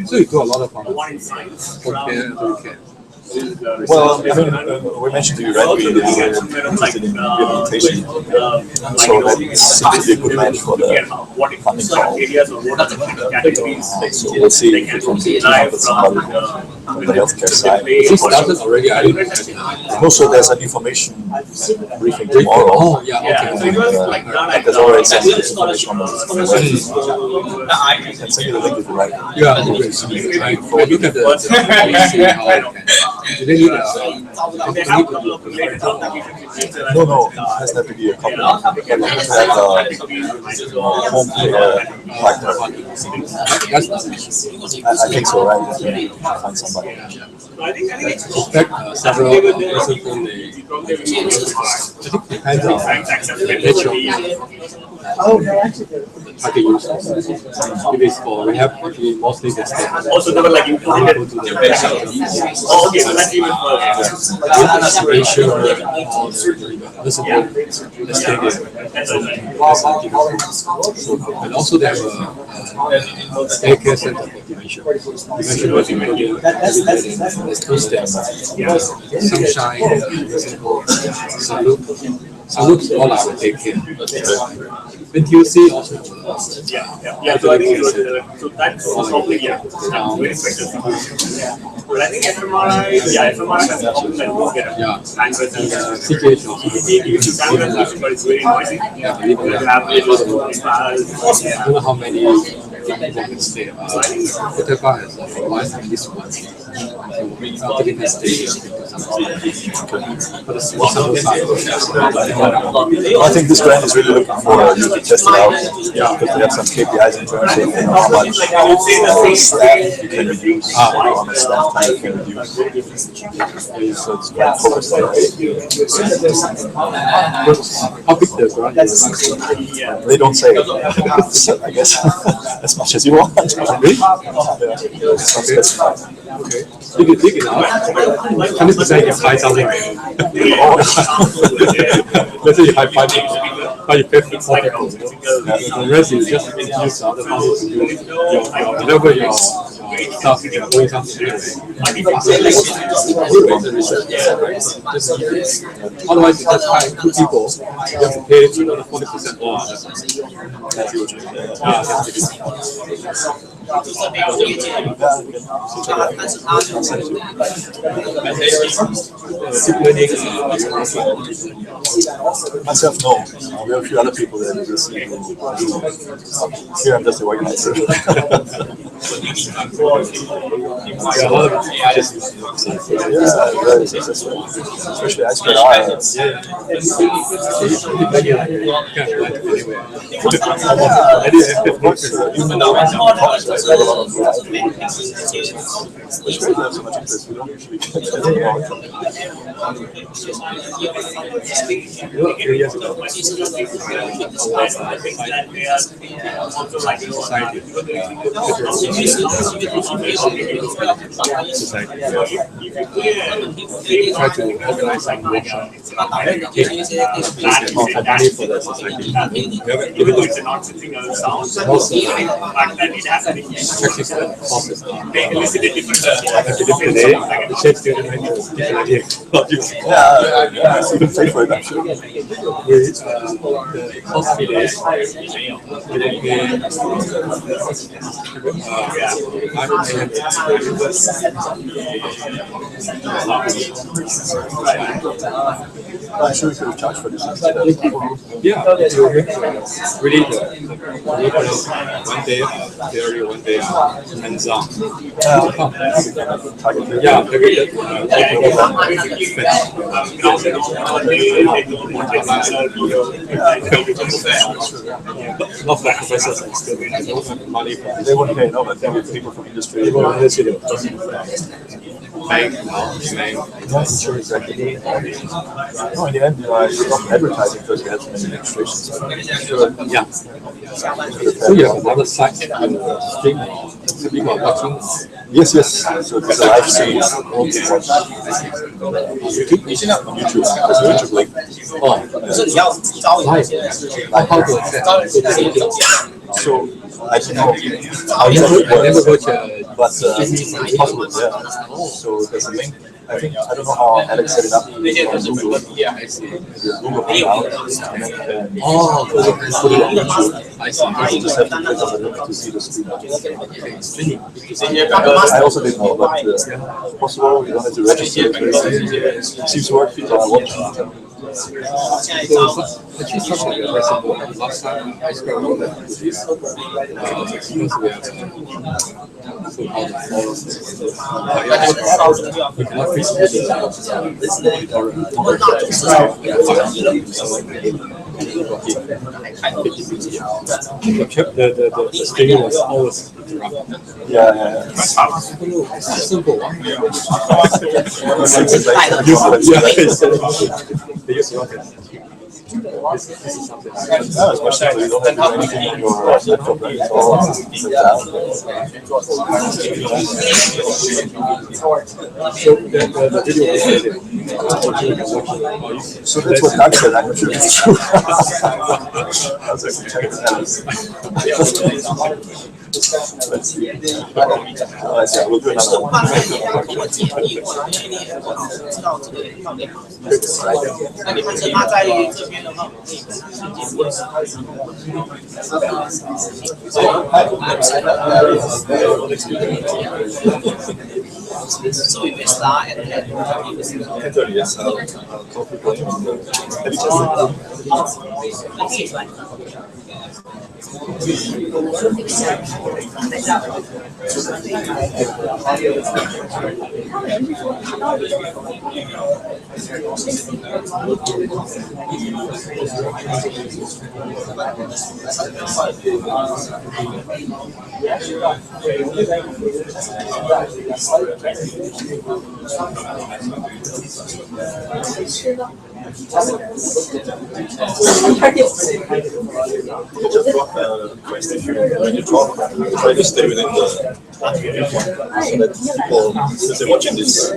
So you do a lot of One in science. compare to care. Well, I mean, we mentioned to you, right, we are interested in rehabilitation. So that seems to be a good match for the funding call. Areas or what are the categories? So we'll see if we can team up with somebody on the healthcare side. This started already. I didn't catch it. Also, there's an information briefing tomorrow. Oh, yeah, I okay. think there's already some information on the web. I can send you the link if you like. Yeah, I look at the see how I can. Do they need a No, it has to be a company. But you have to have a home care partner. That's not I think so, right? Find somebody. in fact, several recently Depends on the nature of target users. If it's for rehab, actually mostly the state. Also, they were like included. Go to the Oh, okay, so that's even further. ratio, listen to the stadium. And also they have a daycare center for dementia. Dementia was included there's two steps. Sunshine, Salute all our daycare. NTUC also. Yeah. So I think so that's probably very effective. But I think FMRI has a problem that we get bandwidth. CKH also. Bandwidth, but it's very noisy. I don't know how many pockets there are. Whatever has provided in this one. Typical stage. I think this brand is really looking for you to test it out. Yeah, because they have some KPIs in terms of how much staff you can reduce, how much staff time you can reduce. So it's quite focused on that. How big the brand is? They don't say. I guess as much as you want. Really? Yeah. It's not specified. Okay. Big enough. 100% is 5,000. Let's say you have 5 people, but you pay for 4 people. The rest is just use other money to do whatever your stuff doing something Otherwise, you just hire 2 people, you have to pay another 40% more. Myself, no. We have a few other people that just here I'm just the organizer. Very successful. Especially I Which we have so much interest. We don't usually get Try to organize some workshop. Money for the society. Yeah, so you can pay for it, I'm sure. The cost is I'm sure we could have charged for this instead. Yeah, really one day theory, one day hands-on. Yeah, not for professors and still money for they wouldn't pay, no, but then with people from industry. bank now, Insurance actually. No, in the end, I stopped advertising because we had so many illustrations. Yeah. So you have another site stream. So people are watching. Yes. So it's a live stream on YouTube. On YouTube. There's a YouTube link. How to access? So I don't know how I never it works, watch but it's possible. Yeah. So there's a link. I don't know how Alex set it up. Yeah, I see. Google Hangout, and then Put it on YouTube. I see. you just have to click on the link to see the screen. I also didn't know, but it's possible. You don't have to register. It seems to work. People are watching. Actually, something addressable. Last time I spoke about this, because we have so-called The stream was always interrupted. Yeah. Simple. They used to this is something. No, it's much simpler. You don't have to do anything on your laptop, right? It's all sit down. So the video is edited. So that's what Doug said. I'm sure it's true. That's actually check it out. Let's see. We'll do another So we will start at 10:30. Yes, I'll call people in. Have you tested? When you talk, try to stay within the so that people, since they're watching this,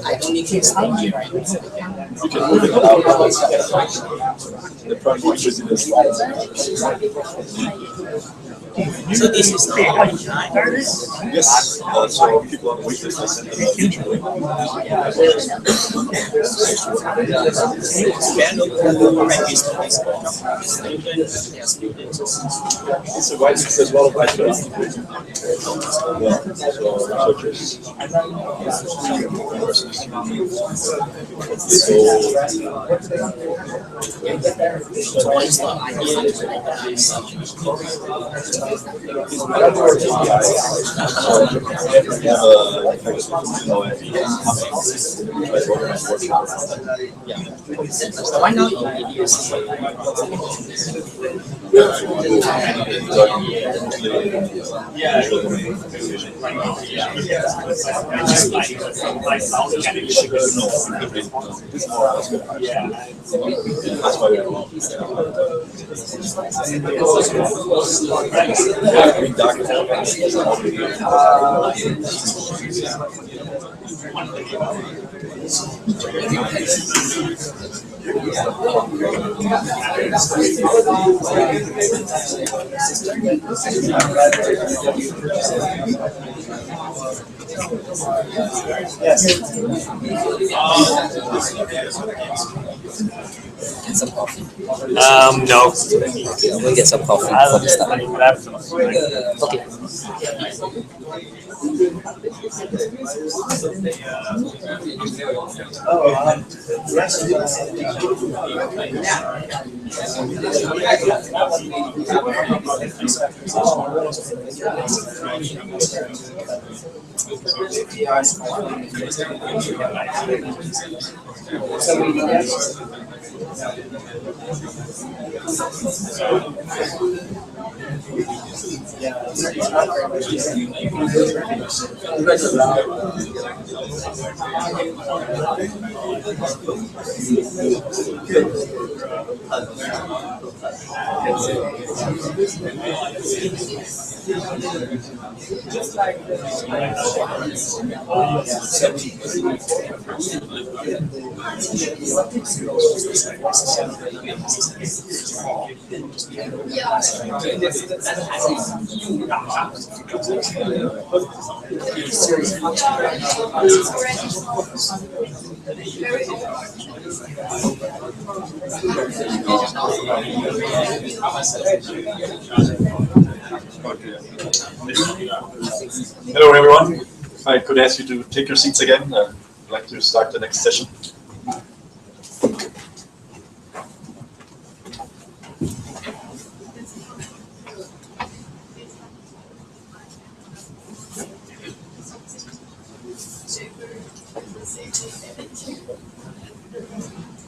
I don't need to stand here. you can move it out. The front pictures in the slides. So this is the orange line. Yes, so people on the waitlist, I send them a future link. It's a white, there's a lot of white space. Yeah, so researchers. Why not? That's why Get some coffee. No. We'll get some coffee before we start. Okay. Hello everyone. If I could ask you to take your seats again, I'd like to start the next session.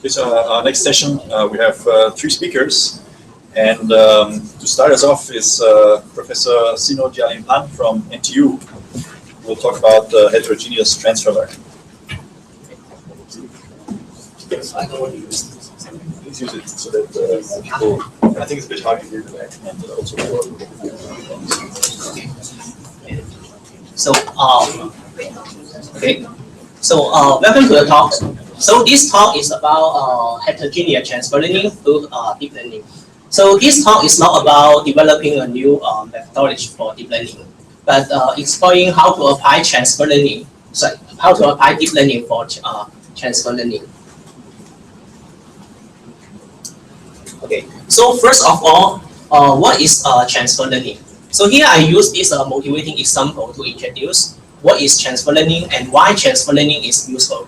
this our next session. We have 3 speakers, and to start us off is Professor Sino Jialimpan from NTU. We'll talk about heterogeneous transfer learning. Please use it so that people. I think it's a bit hard to hear today, and also So, okay. So, welcome to the talk. So, this talk is about heterogeneous transfer learning to deep learning. So, this talk is not about developing a new methodology for deep learning, but exploring how to apply transfer learning. Sorry, how to apply deep learning for transfer learning. Okay. So, first of all, what is transfer learning? So here I use this motivating example to introduce what is transfer learning and why transfer learning is useful.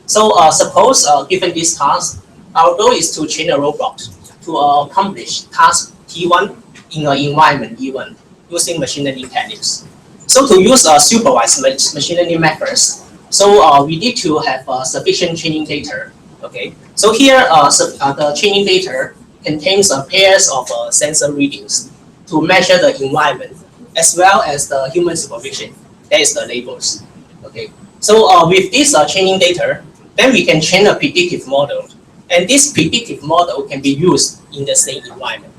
So suppose given this task, our goal is to train a robot to accomplish task T1 in an environment E1 using machine learning techniques. So to use supervised machine learning methods, so we need to have sufficient training data. Okay. So here the training data contains pairs of sensor readings to measure the environment as well as the human supervision. That is the labels. Okay. So with this training data, then we can train a predictive model, and this predictive model can be used in the same environment.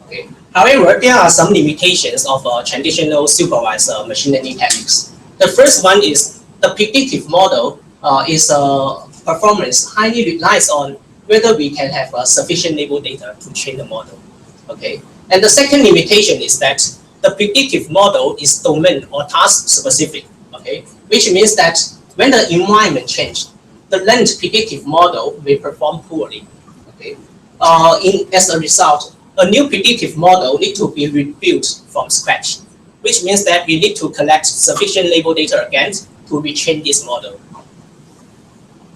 Okay. However, there are some limitations of traditional supervised machine learning techniques. The first one is the predictive model is performance highly relies on whether we can have sufficient label data to train the model. Okay. And the second limitation is that the predictive model is domain or task specific. Okay. Which means that when the environment changes, the learned predictive model will perform poorly. Okay. As a result, a new predictive model needs to be rebuilt from scratch, which means that we need to collect sufficient label data again to retrain this model.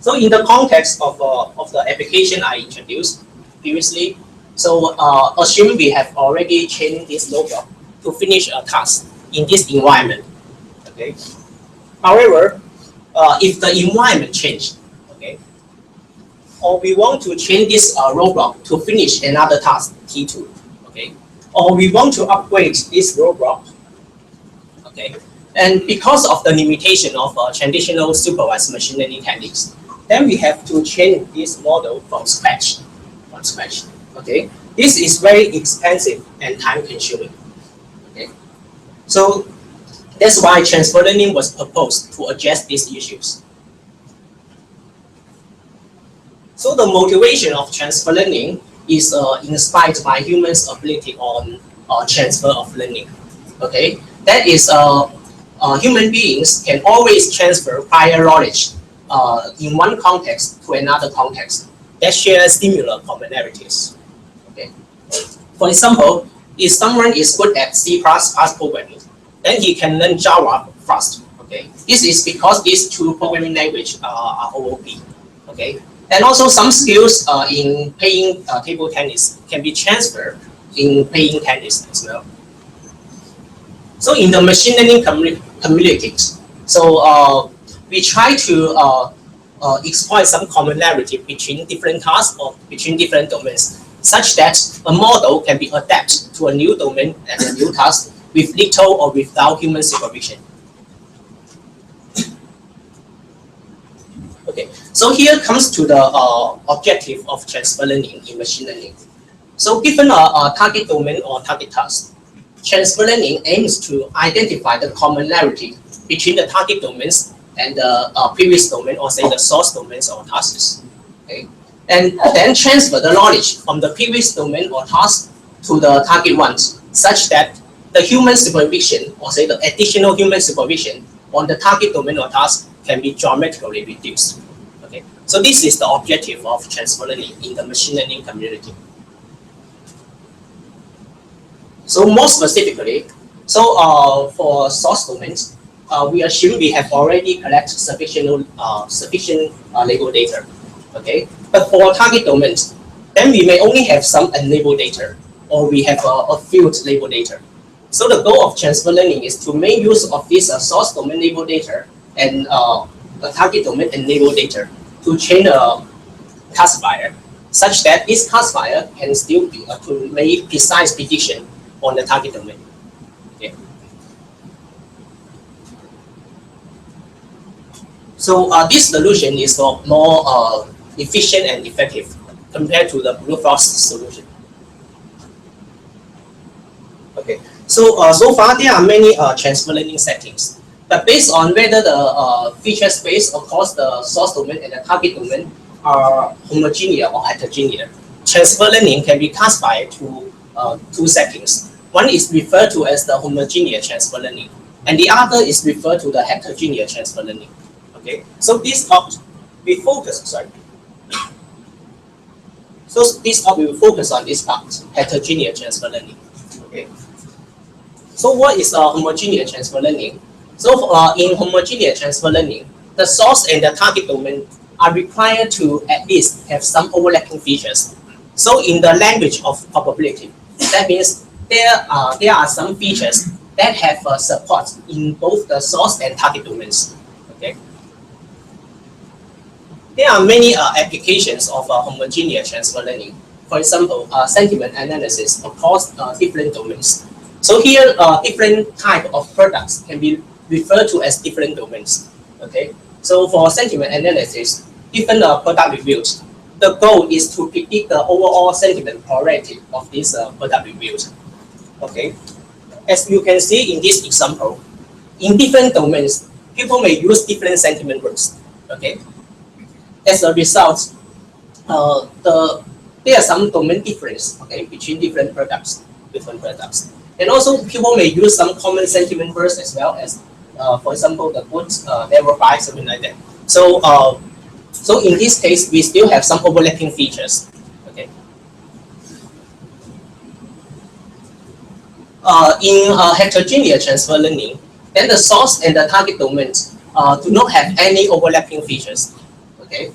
So in the context of the application I introduced previously, so assume we have already trained this robot to finish a task in this environment. Okay. However, if the environment changed, okay, or we want to train this robot to finish another task T2, okay, or we want to upgrade this robot, okay, and because of the limitation of traditional supervised machine learning techniques, then we have to train this model from scratch. Okay, this is very expensive and time-consuming. Okay, so that's why transfer learning was proposed to address these issues. So the motivation of transfer learning is inspired by humans' ability on transfer of learning. Okay, that is human beings can always transfer prior knowledge in one context to another context that share similar commonalities. Okay. For example, if someone is good at C++ programming, then he can learn Java fast. Okay. This is because these two programming languages are OOP. Okay. And also some skills in playing table tennis can be transferred in playing tennis as well. So in the machine learning communities, so we try to exploit some commonality between different tasks or between different domains, such that a model can be adapted to a new domain and a new task with little or without human supervision. Okay, so here comes to the objective of transfer learning in machine learning. So given a target domain or target task, transfer learning aims to identify the commonality between the target domains and the previous domain, or say the source domains or tasks. Okay, and then transfer the knowledge from the previous domain or task to the target ones, such that the human supervision, or say the additional human supervision on the target domain or task can be dramatically reduced. Okay, so this is the objective of transfer learning in the machine learning community. So more specifically, so for source domains, we assume we have already collected sufficient label data. Okay, but for target domains, then we may only have some unlabeled data, or we have a field label data. So the goal of transfer learning is to make use of this source domain label data and a target domain enable data to train a classifier, such that this classifier can still be to make precise prediction on the target domain. Okay. So this solution is more efficient and effective compared to the brute force solution. Okay. So far there are many transfer learning settings, but based on whether the feature space across the source domain and the target domain are homogeneous or heterogeneous, transfer learning can be classified to two settings. One is referred to as the homogeneous transfer learning, and the other is referred to the heterogeneous transfer learning. Okay, so this talk we focus. Sorry. So this talk we will focus on this part, heterogeneous transfer learning. Okay. So what is homogeneous transfer learning? So in homogeneous transfer learning, the source and the target domain are required to at least have some overlapping features. So in the language of probability, that means there are some features that have support in both the source and target domains. Okay. There are many applications of homogeneous transfer learning. For example, sentiment analysis across different domains. So here, different type of products can be referred to as different domains. Okay. So for sentiment analysis, different product reviews, the goal is to predict the overall sentiment polarity of these product reviews. Okay. As you can see in this example, in different domains, people may use different sentiment words. Okay. As a result, there are some domain difference, okay, between different products. And also people may use some common sentiment words as well as, for example, the good, never buy, something like that. So in this case, we still have some overlapping features. Okay. In heterogeneous transfer learning, then the source and the target domains do not have any overlapping features. Okay.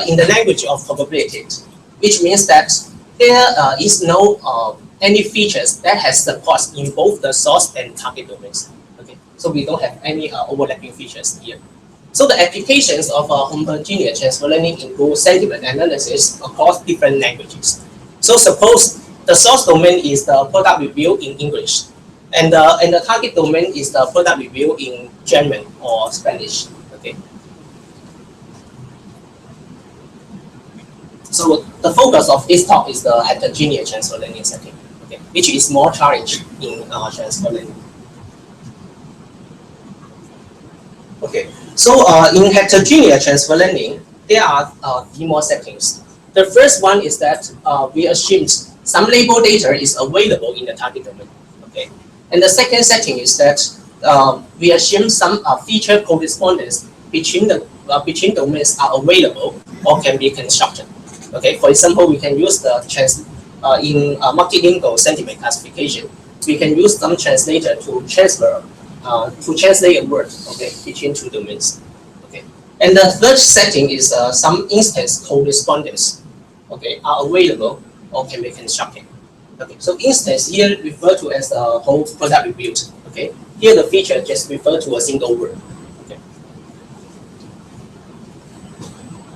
In the language of probability, which means that there is no any features that has support in both the source and target domains. Okay. So we don't have any overlapping features here. So the applications of homogeneous transfer learning include sentiment analysis across different languages. So suppose the source domain is the product review in English, and the target domain is the product review in German or Spanish. Okay. So the focus of this talk is the heterogeneous transfer learning setting, okay, which is more challenging in transfer learning. Okay, so in heterogeneous transfer learning, there are three more settings. The first one is that we assume some label data is available in the target domain. Okay, and the second setting is that we assume some feature correspondence between domains are available or can be constructed. Okay, for example, we can use the in market lingo sentiment classification. We can use some translator to translate a word, okay, between two domains. Okay, and the third setting is some instance correspondence, okay, are available or can be constructed. Okay, so instance here referred to as the whole product review. Okay, here the feature just refer to a single word. Okay,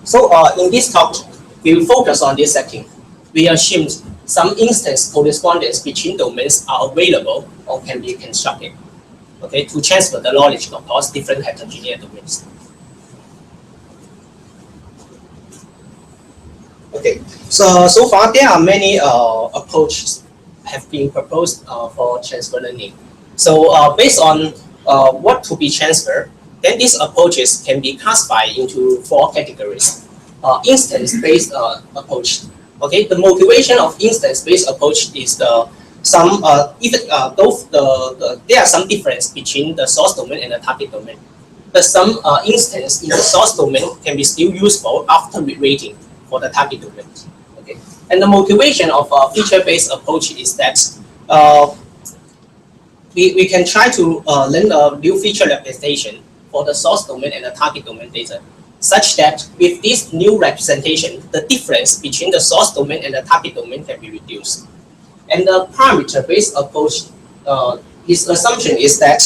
so in this talk, we will focus on this setting. We assume some instance correspondence between domains are available or can be constructed, okay, to transfer the knowledge across different heterogeneous domains. Okay, so far there are many approaches have been proposed for transfer learning. So based on what to be transferred, then these approaches can be classified into four categories. Instance-based approach. Okay, the motivation of instance-based approach is there are some difference between the source domain and the target domain. But some instance in the source domain can be still useful after reweighting for the target domain. Okay, and the motivation of a feature-based approach is that we can try to learn a new feature representation for the source domain and the target domain data, such that with this new representation, the difference between the source domain and the target domain can be reduced. And the parameter-based approach, his assumption is that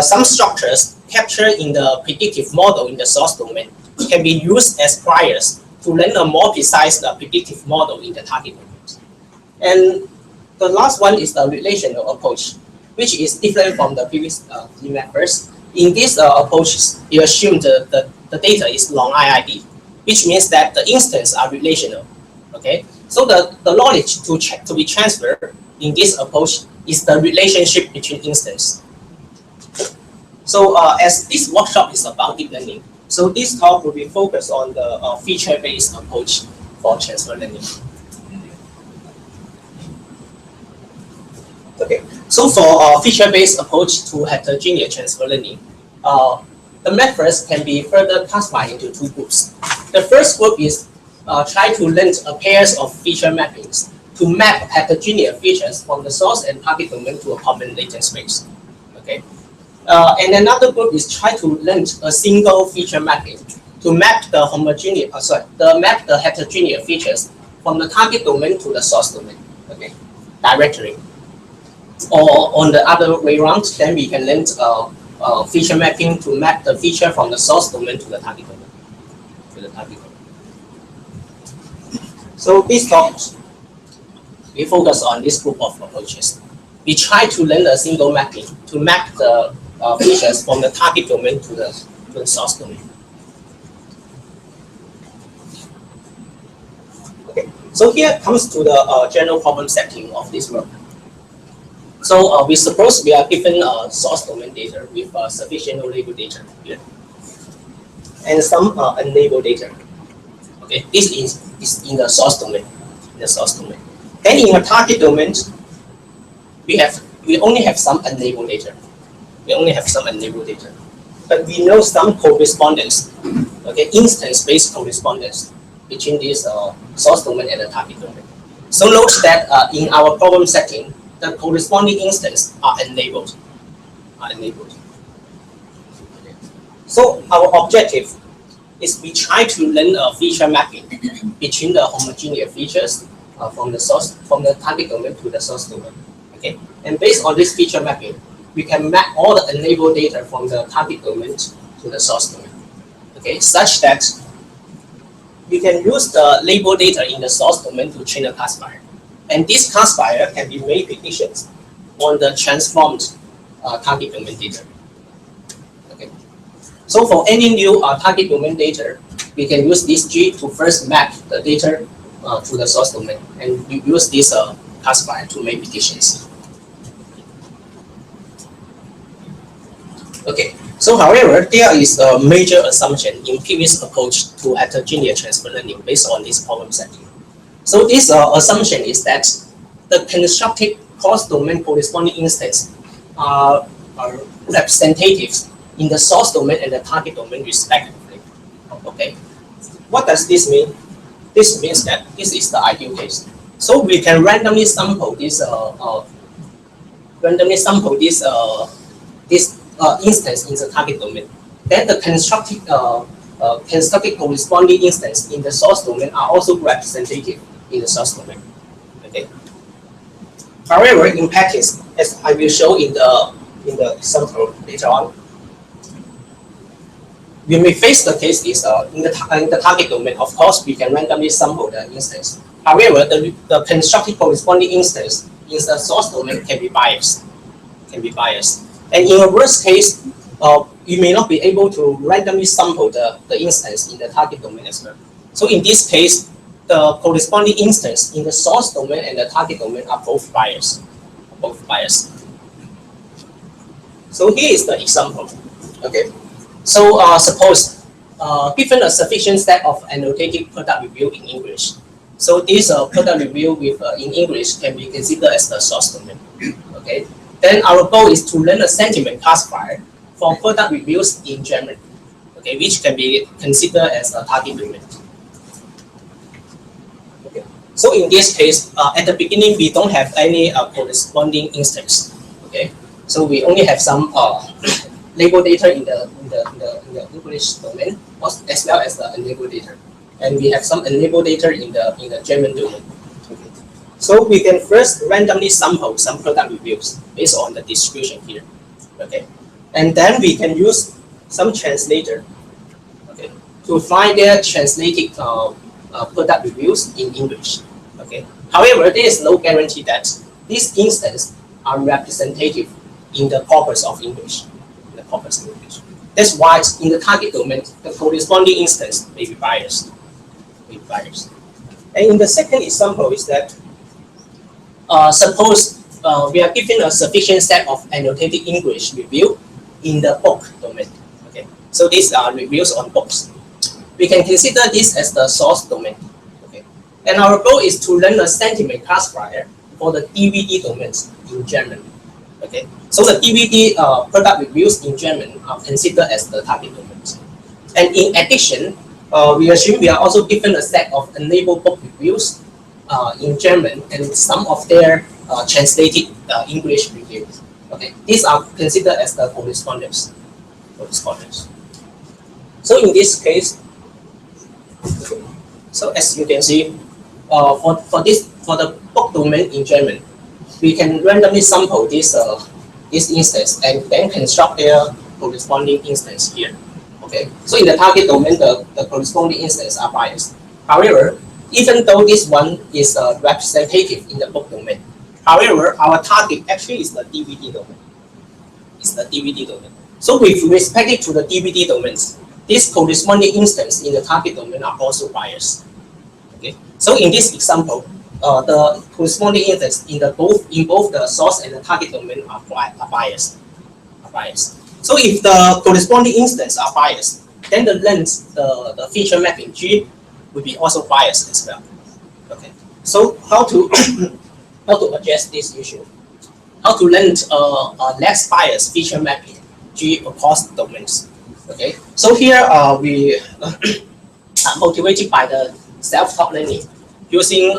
some structures captured in the predictive model in the source domain can be used as priors to learn a more precise predictive model in the target domain. And the last one is the relational approach, which is different from the previous three methods. In this approach, you assume the data is long IID, which means that the instances are relational. Okay, so the knowledge to be transferred in this approach is the relationship between instances. So as this workshop is about deep learning, so this talk will be focused on the feature-based approach for transfer learning. Okay, so for feature-based approach to heterogeneous transfer learning, the methods can be further classified into two groups. The first group is try to learn a pairs of feature mappings to map heterogeneous features from the source and target domain to a common latent space. Okay, and another group is try to learn a single feature mapping to map the the heterogeneous features from the target domain to the source domain. Okay, directly. Or on the other way around, then we can learn feature mapping to map the feature from the source domain to the target domain. So this talk, we focus on this group of approaches. We try to learn a single mapping to map the features from the target domain to the source domain. Okay, so here comes to the general problem setting of this work. So we suppose we are given source domain data with sufficient label data here, and some unlabeled data. Okay, this is in the source domain. Then in the target domain, we only have some unlabeled data. But we know some correspondence, okay, instance-based correspondence between this source domain and the target domain. So note that in our problem setting, the corresponding instances are unlabeled. So our objective is we try to learn a feature mapping between the homogeneous features from the target domain to the source domain. Okay, and based on this feature mapping, we can map all the unlabeled data from the target domain to the source domain. Okay, such that we can use the labeled data in the source domain to train a classifier. And this classifier can be made predictions on the transformed target domain data. Okay. So for any new target domain data, we can use this G to first map the data to the source domain, and we use this classifier to make predictions. Okay. So however, there is a major assumption in previous approach to heterogeneous transfer learning based on this problem setting. So this assumption is that the constructed cross-domain corresponding instances are representatives in the source domain and the target domain respectively. Okay, what does this mean? This means that this is the ideal case. So we can randomly sample this instance in the target domain. Then the constructed corresponding instance in the source domain are also representative in the source domain. Okay. However, in practice, as I will show in the example later on, we may face the case is in the target domain. Of course, we can randomly sample the instance. However, the constructed corresponding instance in the source domain can be biased. And in a worst case, you may not be able to randomly sample the instance in the target domain as well. So in this case, the corresponding instance in the source domain and the target domain are both biased. So here is the example. Okay. So suppose given a sufficient set of annotated product review in English. So this product review with in English can be considered as the source domain. Okay. Then our goal is to learn a sentiment classifier for product reviews in German. Okay, which can be considered as a target domain. Okay. So in this case, at the beginning we don't have any corresponding instance. Okay. So we only have some label data in the English domain, as well as the unlabeled data, and we have some unlabeled data in the German domain. Okay. So we can first randomly sample some product reviews based on the distribution here. Okay, and then we can use some translator, okay, to find their translated product reviews in English. Okay. However, there is no guarantee that these instances are representative in the corpus of English. That's why in the target domain, the corresponding instance may be biased. And in the second example is that suppose we are given a sufficient set of annotated English review in the book domain. Okay, so these are reviews on books. We can consider this as the source domain. Okay, and our goal is to learn a sentiment classifier for the DVD domains in German. Okay, so the DVD product reviews in German are considered as the target domains. And in addition, we assume we are also given a set of enabled book reviews in German and some of their translated English reviews. Okay, these are considered as the correspondence. So in this case, so as you can see, for the book domain in German, we can randomly sample this instance and then construct their corresponding instance here. Okay, so in the target domain, the corresponding instances are biased. However, even though this one is representative in the book domain, however, our target actually is the DVD domain. So with respect to the DVD domains, these corresponding instances in the target domain are also biased. Okay, so in this example, the corresponding instances in both the source and the target domain are biased. So if the corresponding instances are biased, then the length, the feature mapping G, will be also biased as well. Okay, so how to address this issue? How to length a less biased feature mapping G across domains? Okay, so here we are motivated by the self-taught learning using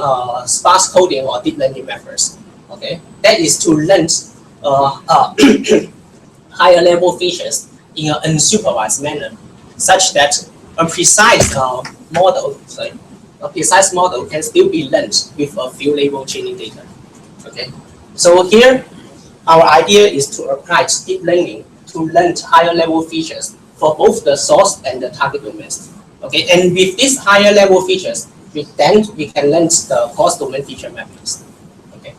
sparse coding or deep learning methods. Okay, that is to learn higher level features in an unsupervised manner, such that a precise model can still be learned with a few label training data. Okay, so here our idea is to apply deep learning to learn higher level features for both the source and the target domains. Okay, and with these higher level features, we can learn the cross domain feature mappings. Okay.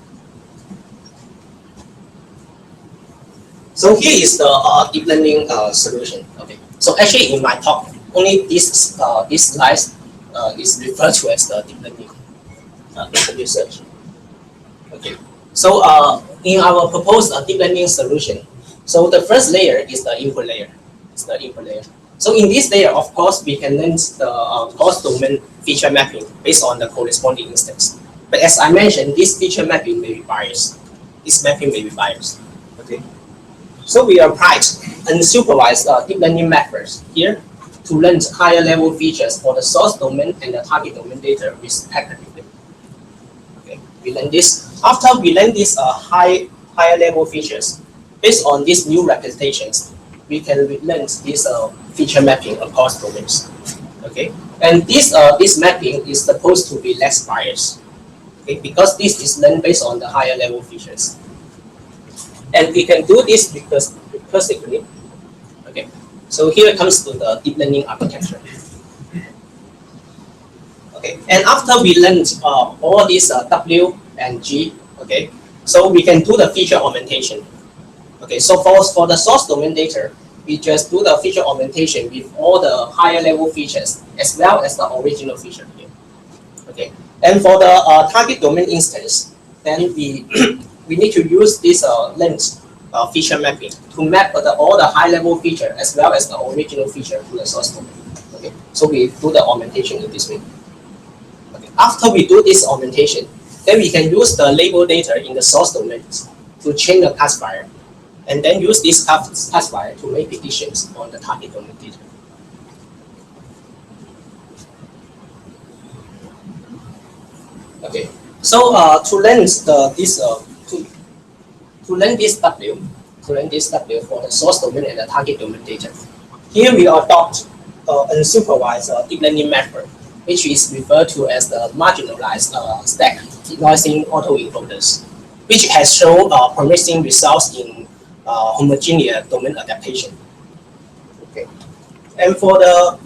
So here is the deep learning solution. Okay. So actually in my talk, only this slides is referred to as the deep learning research. Okay. So in our proposed deep learning solution, so the first layer is the input layer. So in this layer, of course, we can learn the cross-domain feature mapping based on the corresponding instance. But as I mentioned, this feature mapping may be biased. Okay. So we applied unsupervised deep learning methods here to learn higher level features for the source domain and the target domain data respectively. Okay. We learn this. After we learn these higher level features, based on these new representations, we can learn this feature mapping across domains. Okay, and this mapping is supposed to be less biased. Okay, because this is learned based on the higher level features, and we can do this recursively. Okay, so here comes to the deep learning architecture. Okay, and after we learned all these W and G, okay, so we can do the feature augmentation. Okay, so for the source domain data, we just do the feature augmentation with all the higher level features as well as the original feature here. Okay, and for the target domain instance, then we need to use this length feature mapping to map all the high level feature as well as the original feature to the source domain. Okay, so we do the augmentation in this way. Okay, after we do this augmentation, then we can use the label data in the source domains to train the classifier, and then use this classifier to make predictions on the target domain data. Okay, so to learn this W for the source domain and the target domain data, here we adopt unsupervised deep learning method, which is referred to as the marginalized stack denoising autoencoders, which has shown promising results in homogeneous domain adaptation. Okay. And for the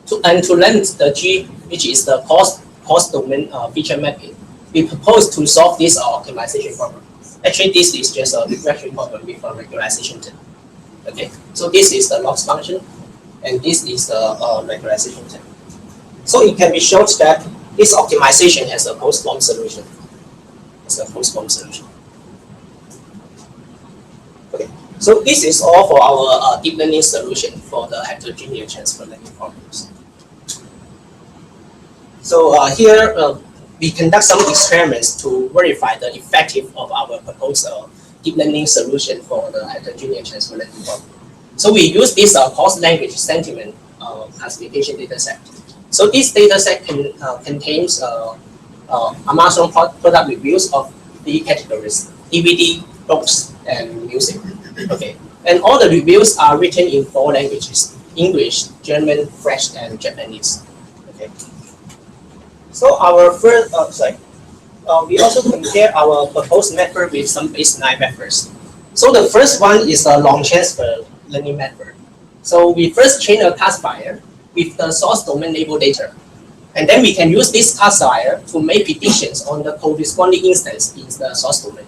to learn the G, which is the cost domain feature mapping, we propose to solve this optimization problem. Actually, this is just a regression problem with a regularization term. Okay, so this is the loss function, and this is the regularization term. So it can be shown that this optimization has a post-form solution. It's a post-form solution. Okay, so this is all for our deep learning solution for the heterogeneous transfer learning problems. So here we conduct some experiments to verify the effectiveness of our proposed deep learning solution for the heterogeneous transfer learning problem. So we use this coarse language sentiment classification dataset. So this dataset contains Amazon product reviews of the categories: DVD, books, and music. Okay, and all the reviews are written in 4 languages: English, German, French, and Japanese. Okay. So our first, we also compare our proposed method with some baseline methods. So the first one is a long transfer learning method. So we first train a classifier with the source domain label data, and then we can use this classifier to make predictions on the corresponding instance in the source domain.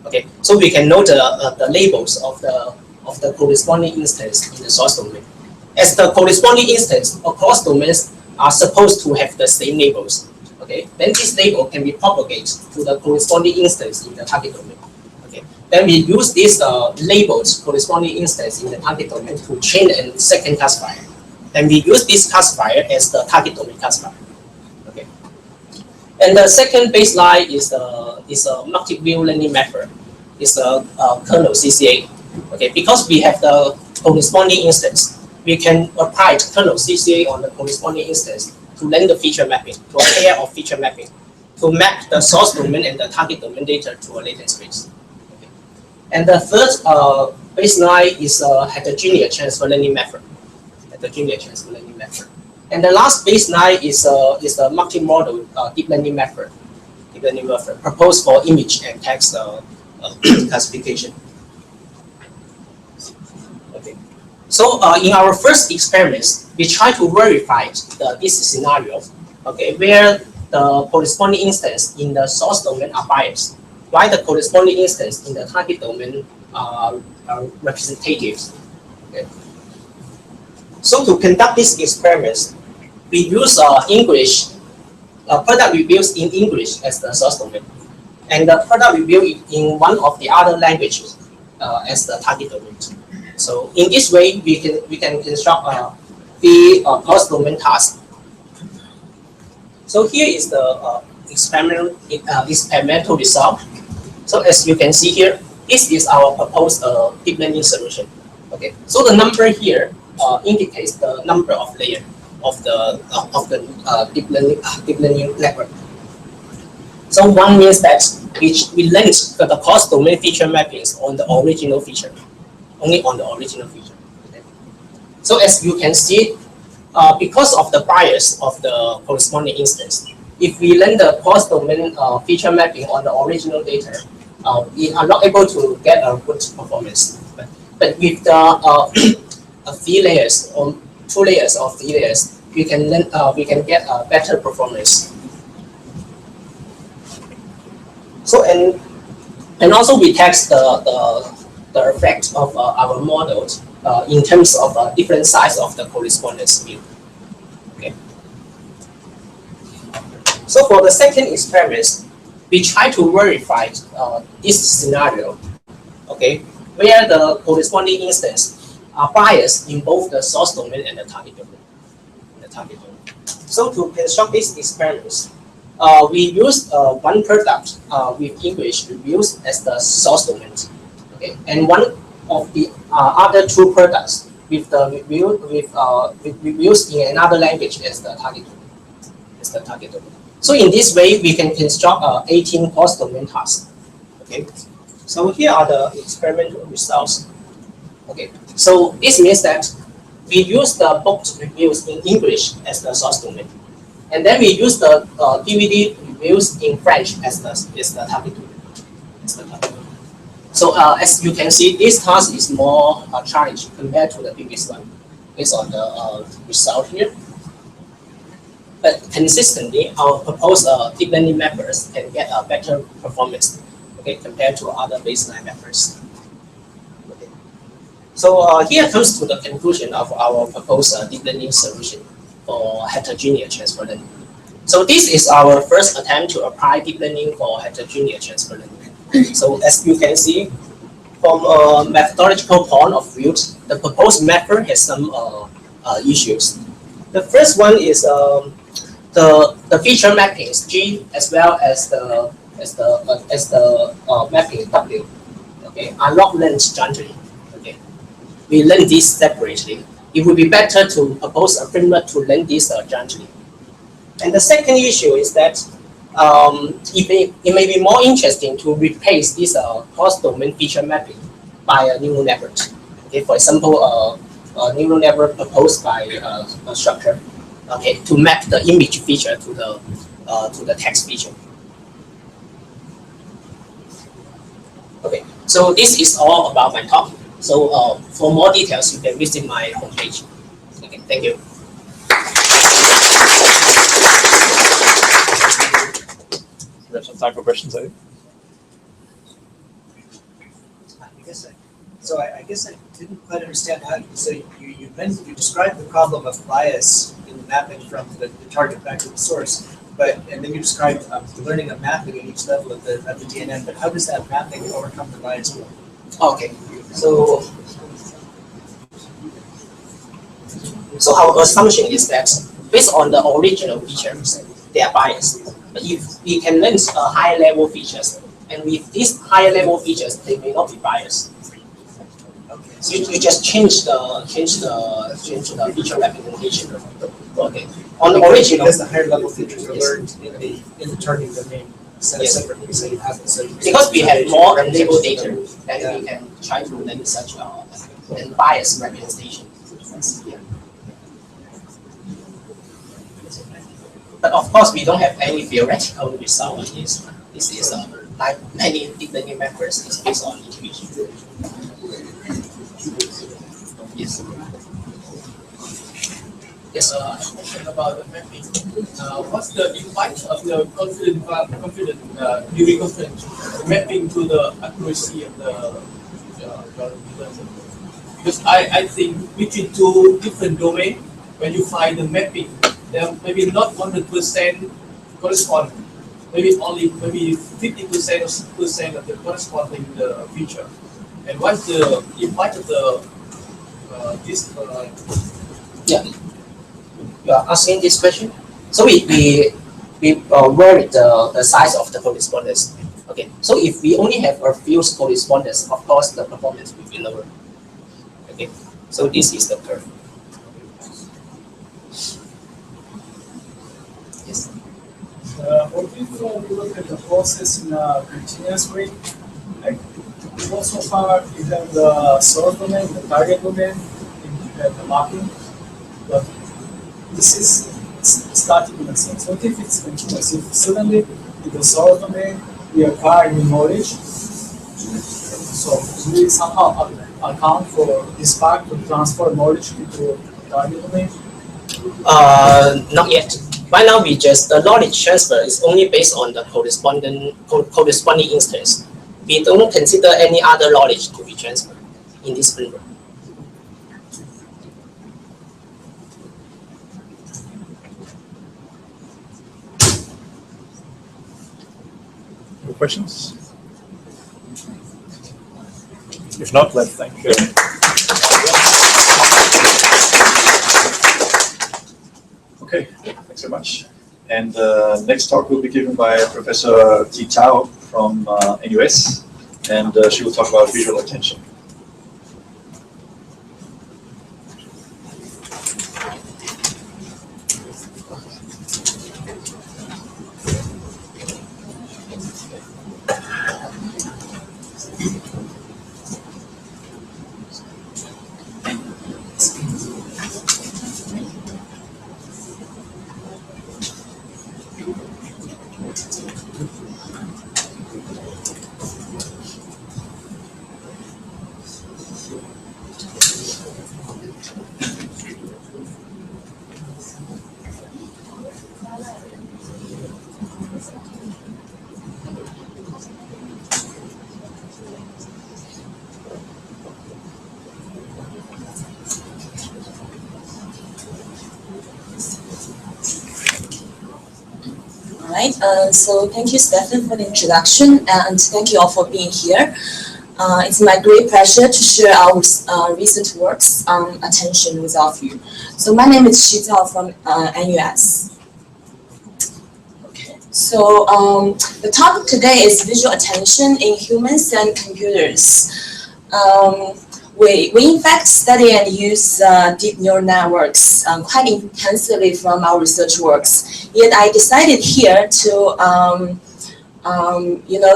Okay, so we can know the labels of the corresponding instance in the source domain. As the corresponding instance across domains are supposed to have the same labels. Okay, then this label can be propagated to the corresponding instance in the target domain. Okay, then we use these labels corresponding instance in the target domain to train a second classifier. And we use this classifier as the target domain classifier. Okay, and the second baseline is a multi-view learning method. It's a kernel CCA. Okay, because we have the corresponding instance, we can apply kernel CCA on the corresponding instance to learn the feature mapping, to a pair of feature mapping, to map the source domain and the target domain data to a latent space. Okay. And the third baseline is a heterogeneous transfer learning method. Heterogeneous transfer learning method. And the last baseline is a multi-model deep learning method. Deep learning method proposed for image and text classification. Okay. So in our first experiments, we try to verify this scenario, okay, where the corresponding instance in the source domain are biased, while the corresponding instance in the target domain are representatives. Okay. So to conduct these experiments, we use English product reviews in English as the source domain, and the product review in one of the other languages as the target domain. So in this way, we can construct the cross-domain task. So here is the experimental result. So as you can see here, this is our proposed deep learning solution. Okay. So the number here indicates the number of layers of the deep learning network. So 1 means that we learned the cross-domain feature mappings on the original feature, only on the original feature. Okay. So as you can see, because of the bias of the corresponding instance, if we learn the cross-domain feature mapping on the original data, we are not able to get a good performance. But with the 3 layers or 2 layers or 3 layers, we can get a better performance. So and also we test the effect of our models in terms of different size of the correspondence field. Okay. So for the second experiment, we try to verify this scenario, okay, where the corresponding instance are biased in both the source domain and the target domain. So to construct these experiments, we use one product with English reviews as the source domain, okay, and one of the other 2 products with the reviews in another language as the target domain. So in this way, we can construct 18 cross-domain tasks. Okay. So here are the experimental results. Okay. So this means that we use the book reviews in English as the source domain, and then we use the DVD reviews in French as the target domain. So as you can see, this task is more challenging compared to the previous one. based on the result here. But consistently, our proposed deep learning methods can get a better performance, okay, compared to other baseline methods. Okay. So here comes to the conclusion of our proposed deep learning solution for heterogeneous transfer learning. So this is our first attempt to apply deep learning for heterogeneous transfer learning. So as you can see, from a methodological point of view, the proposed method has some issues. The first one is the feature mappings G as well as the mapping W, okay, are not learned jointly. Okay, we learn these separately. It would be better to propose a framework to learn these jointly. And the second issue is that it may be more interesting to replace this cross-domain feature mapping by a neural network. Okay, for example, a neural network proposed by a structure, okay, to map the image feature to the text feature. Okay, so this is all about my talk. So for more details, you can visit my homepage. Okay, thank you. We have some time for questions, I think. I guess I didn't quite understand how. So you described the problem of bias in the mapping from the target back to the source, and then you described learning a mapping at each level of the DNN. But how does that mapping overcome the bias? Okay, so our assumption is that based on the original features, they are biased. But if we can learn higher level features, and with these higher level features, they may not be biased. So you just change the feature representation. Okay. On the original, because the higher level features are learned in the target domain instead of separately. So you have because we have more unlabeled data, then we can try to learn such and bias representation. Yeah. But of course, we don't have any theoretical result on this. This is like many deep learning methods is based on intuition. Yes. Yes. Question about the mapping. What's the impact of the confident mapping to the accuracy of the because I think between two different domains, when you find the mapping, there maybe not 100% correspond. Maybe only 50% or % of the corresponding feature. And what's the impact of the this? Yeah, you are asking this question. So we vary the size of the correspondence. Okay, so if we only have a few correspondence, of course the performance will be lower. Okay, so this is the curve. Yes. What if we look at the process in a continuous way? Like, so far you have the source domain, the target domain, and you have the mapping. But this is starting in a sense. What if it's continuous? If suddenly in the source domain we acquire new knowledge, so we somehow account for this fact to transfer knowledge into target domain? Not yet. Right now, the knowledge transfer is only based on the corresponding instance. We don't consider any other knowledge to be transferred in this framework. Any questions? If not, let's thank you. Okay, thanks so much. And next talk will be given by Professor Ji Chao from NUS, and she will talk about visual attention. So thank you, Stefan, for the introduction, and thank you all for being here. It's my great pleasure to share our recent works on attention with all of you. So my name is Xu Zhao from NUS. Okay. So the topic today is visual attention in humans and computers. We in fact study and use deep neural networks quite intensively from our research works. Yet I decided here to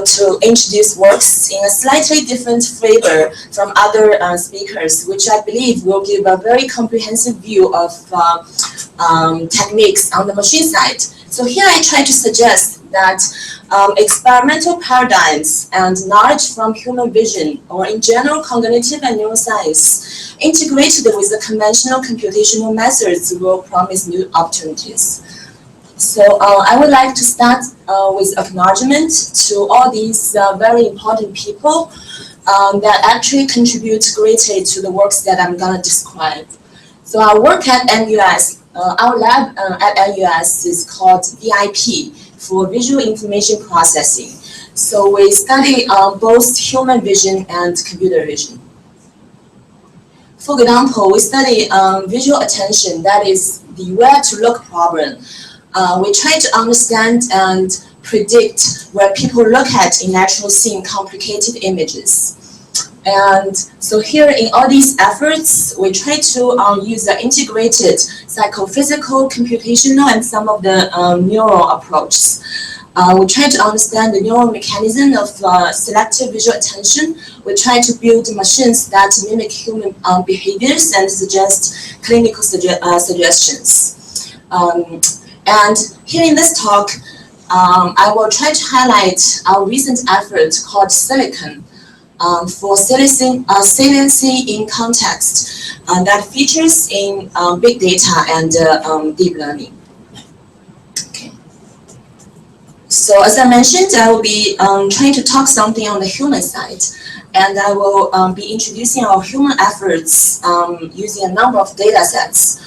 to introduce works in a slightly different flavor from other speakers, which I believe will give a very comprehensive view of techniques on the machine side. So here I try to suggest that experimental paradigms and knowledge from human vision, or in general cognitive and neuroscience, integrated with the conventional computational methods will promise new opportunities. So I would like to start with acknowledgement to all these very important people that actually contribute greatly to the works that I'm going to describe. So our work at NUS, our lab at NUS is called VIP, for Visual Information Processing. So we study both human vision and computer vision. For example, we study visual attention, that is the where to look problem. We try to understand and predict where people look at in natural scene complicated images. And so here in all these efforts, we try to use the integrated psychophysical, computational, and some of the neural approaches. We try to understand the neural mechanism of selective visual attention. We try to build machines that mimic human behaviors and suggest clinical suggestions. And here in this talk, I will try to highlight our recent effort called Silicon, for saliency in context that features in big data and deep learning. Okay. So as I mentioned, I will be trying to talk something on the human side, and I will be introducing our human efforts using a number of data sets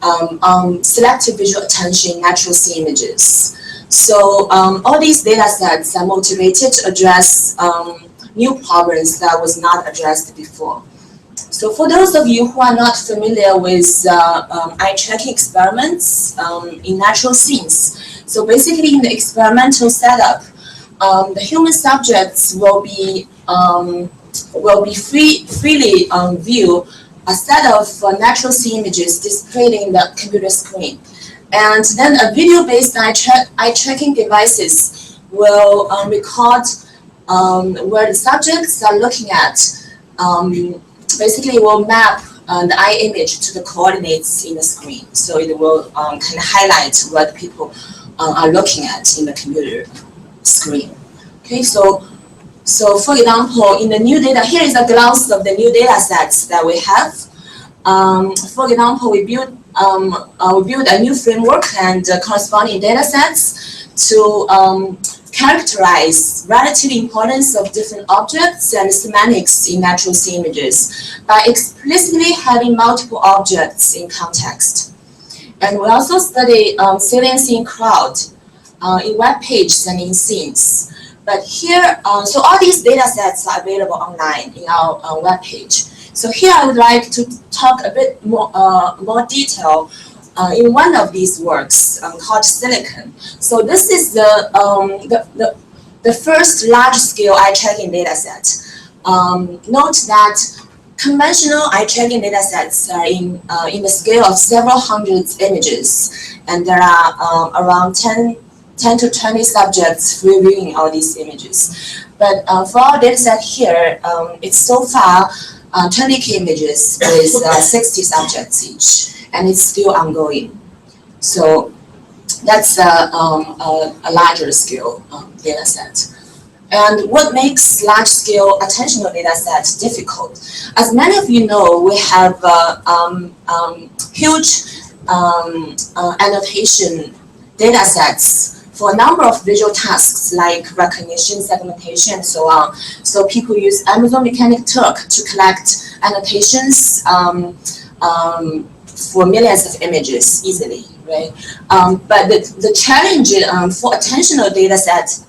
on selective visual attention in natural scene images. So all these data sets are motivated to address new problems that was not addressed before. So for those of you who are not familiar with eye tracking experiments in natural scenes, so basically in the experimental setup, the human subjects will be freely view a set of natural scene images displayed in the computer screen. And then a video-based eye tracking devices will record where the subjects are looking at. Basically will map the eye image to the coordinates in the screen. So it will kind of highlight what people are looking at in the computer screen. Okay, so for example, in the new data, here is a glance of the new data sets that we have. For example, we build a new framework and corresponding data sets to characterize relative importance of different objects and semantics in natural scene images by explicitly having multiple objects in context. And we also study saliency in crowd, in web pages and in scenes. But here, so all these data sets are available online in our web page. So here I would like to talk a bit more detail in one of these works called Silicon. So this is the first large-scale eye tracking data set. Note that conventional eye tracking data sets are in the scale of several hundreds images, and there are around 10 to 20 subjects reviewing all these images. But for our data set here, it's so far 20K images with 60 subjects each, and it's still ongoing. So that's a larger scale data set. And what makes large-scale attentional data sets difficult? As many of you know, we have huge annotation data sets for a number of visual tasks like recognition, segmentation, and so on. So people use Amazon Mechanic Turk to collect annotations for millions of images easily, right? But the challenge for attentional data set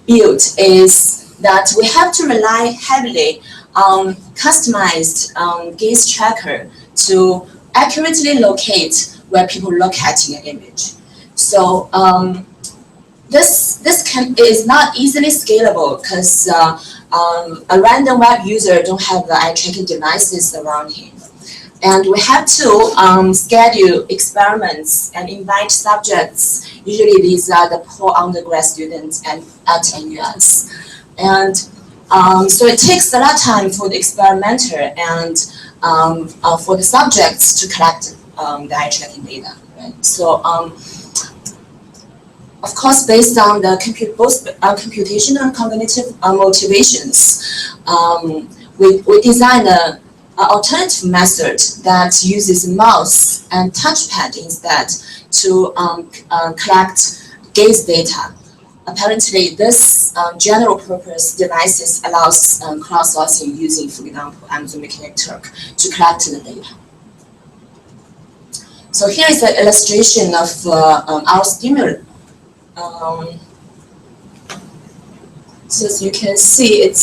build is that we have to rely heavily on customized gaze tracker to accurately locate where people look at in an image. So this is not easily scalable because a random web user don't have the eye tracking devices around him. And we have to schedule experiments and invite subjects. Usually these are the poor undergrad students at NUS. And so it takes a lot of time for the experimenter and for the subjects to collect the eye tracking data. Right? So of course, based on the both computational and cognitive motivations, we designed an alternative method that uses mouse and touchpad instead to collect gaze data. Apparently, this general purpose devices allows crowdsourcing using, for example, Amazon Mechanic Turk to collect the data. So here is an illustration of our stimulus. So as you can see, it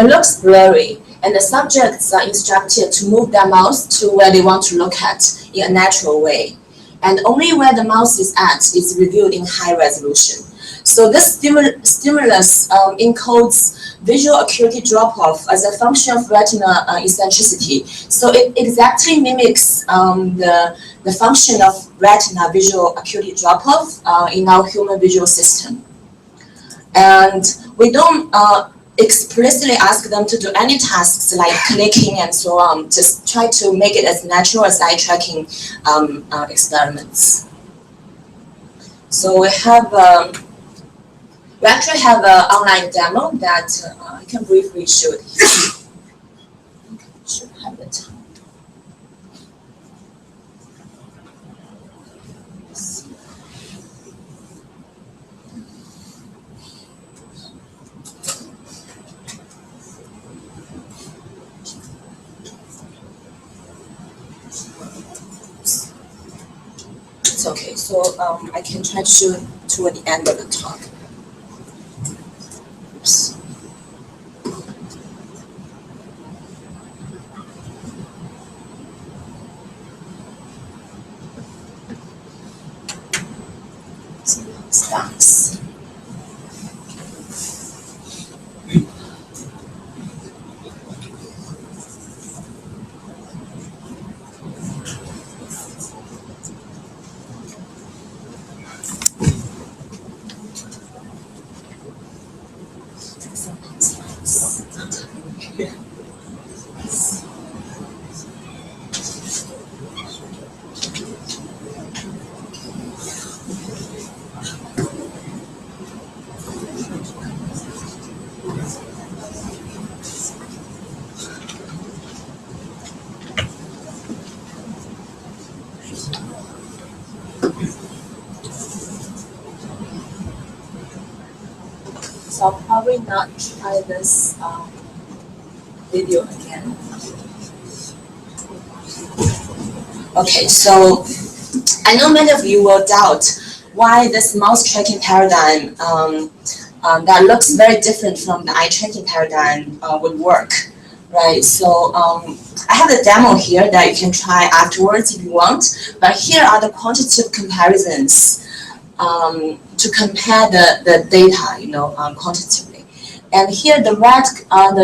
looks blurry, and the subjects are instructed to move their mouse to where they want to look at in a natural way. And only where the mouse is at is reviewed in high resolution. So this stimulus encodes visual acuity drop-off as a function of retina eccentricity. So it exactly mimics the function of retina visual acuity drop-off in our human visual system. And we don't explicitly ask them to do any tasks like clicking and so on, just try to make it as natural as eye tracking experiments. So we actually have an online demo that I can briefly show it here. Should have it. It's okay, so I can try to show it toward the end of the talk. Oops. Stocks. So I'll probably not try this video again. Okay, so I know many of you will doubt why this mouse tracking paradigm that looks very different from the eye tracking paradigm would work, right? So I have a demo here that you can try afterwards if you want, but here are the quantitative comparisons to compare the data, quantitatively. And here the red,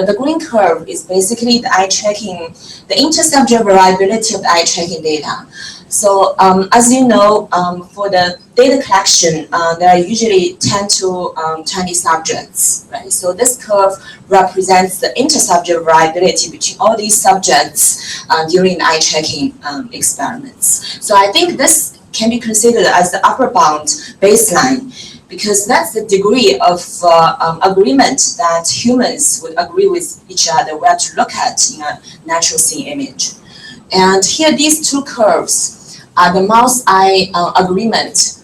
the green curve is basically the eye tracking, the intersubject variability of the eye tracking data. So as you know, for the data collection, there are usually 10 to 20 subjects, right? So this curve represents the intersubject variability between all these subjects during the eye tracking experiments. So I think this can be considered as the upper bound baseline, because that's the degree of agreement that humans would agree with each other where to look at in a natural scene image. And here, these two curves are the mouse eye agreement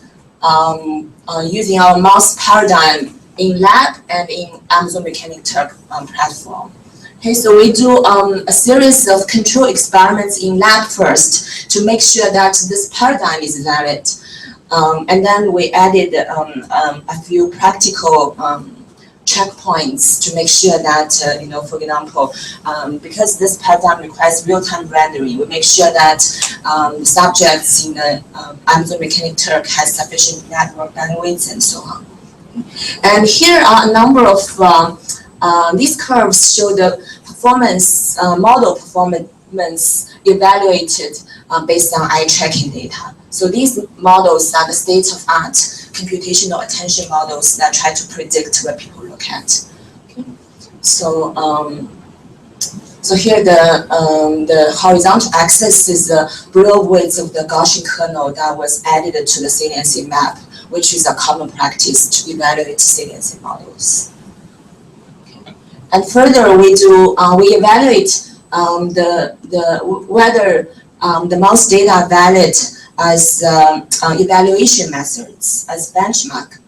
using our mouse paradigm in lab and in Amazon Mechanic Turk platform. Okay, so we do a series of control experiments in lab first to make sure that this paradigm is valid. And then we added a few practical checkpoints to make sure that, for example, because this paradigm requires real-time rendering, we make sure that the subjects in the Amazon Mechanic Turk has sufficient network bandwidth and so on. And here are a number of these curves show the performance, model performance evaluated based on eye tracking data. So these models are the state-of-art computational attention models that try to predict what people look at. Okay. So, so here the horizontal axis is the real width of the Gaussian kernel that was added to the saliency map, which is a common practice to evaluate saliency models. Okay. And further, we evaluate whether the mouse data are valid as evaluation methods, as benchmark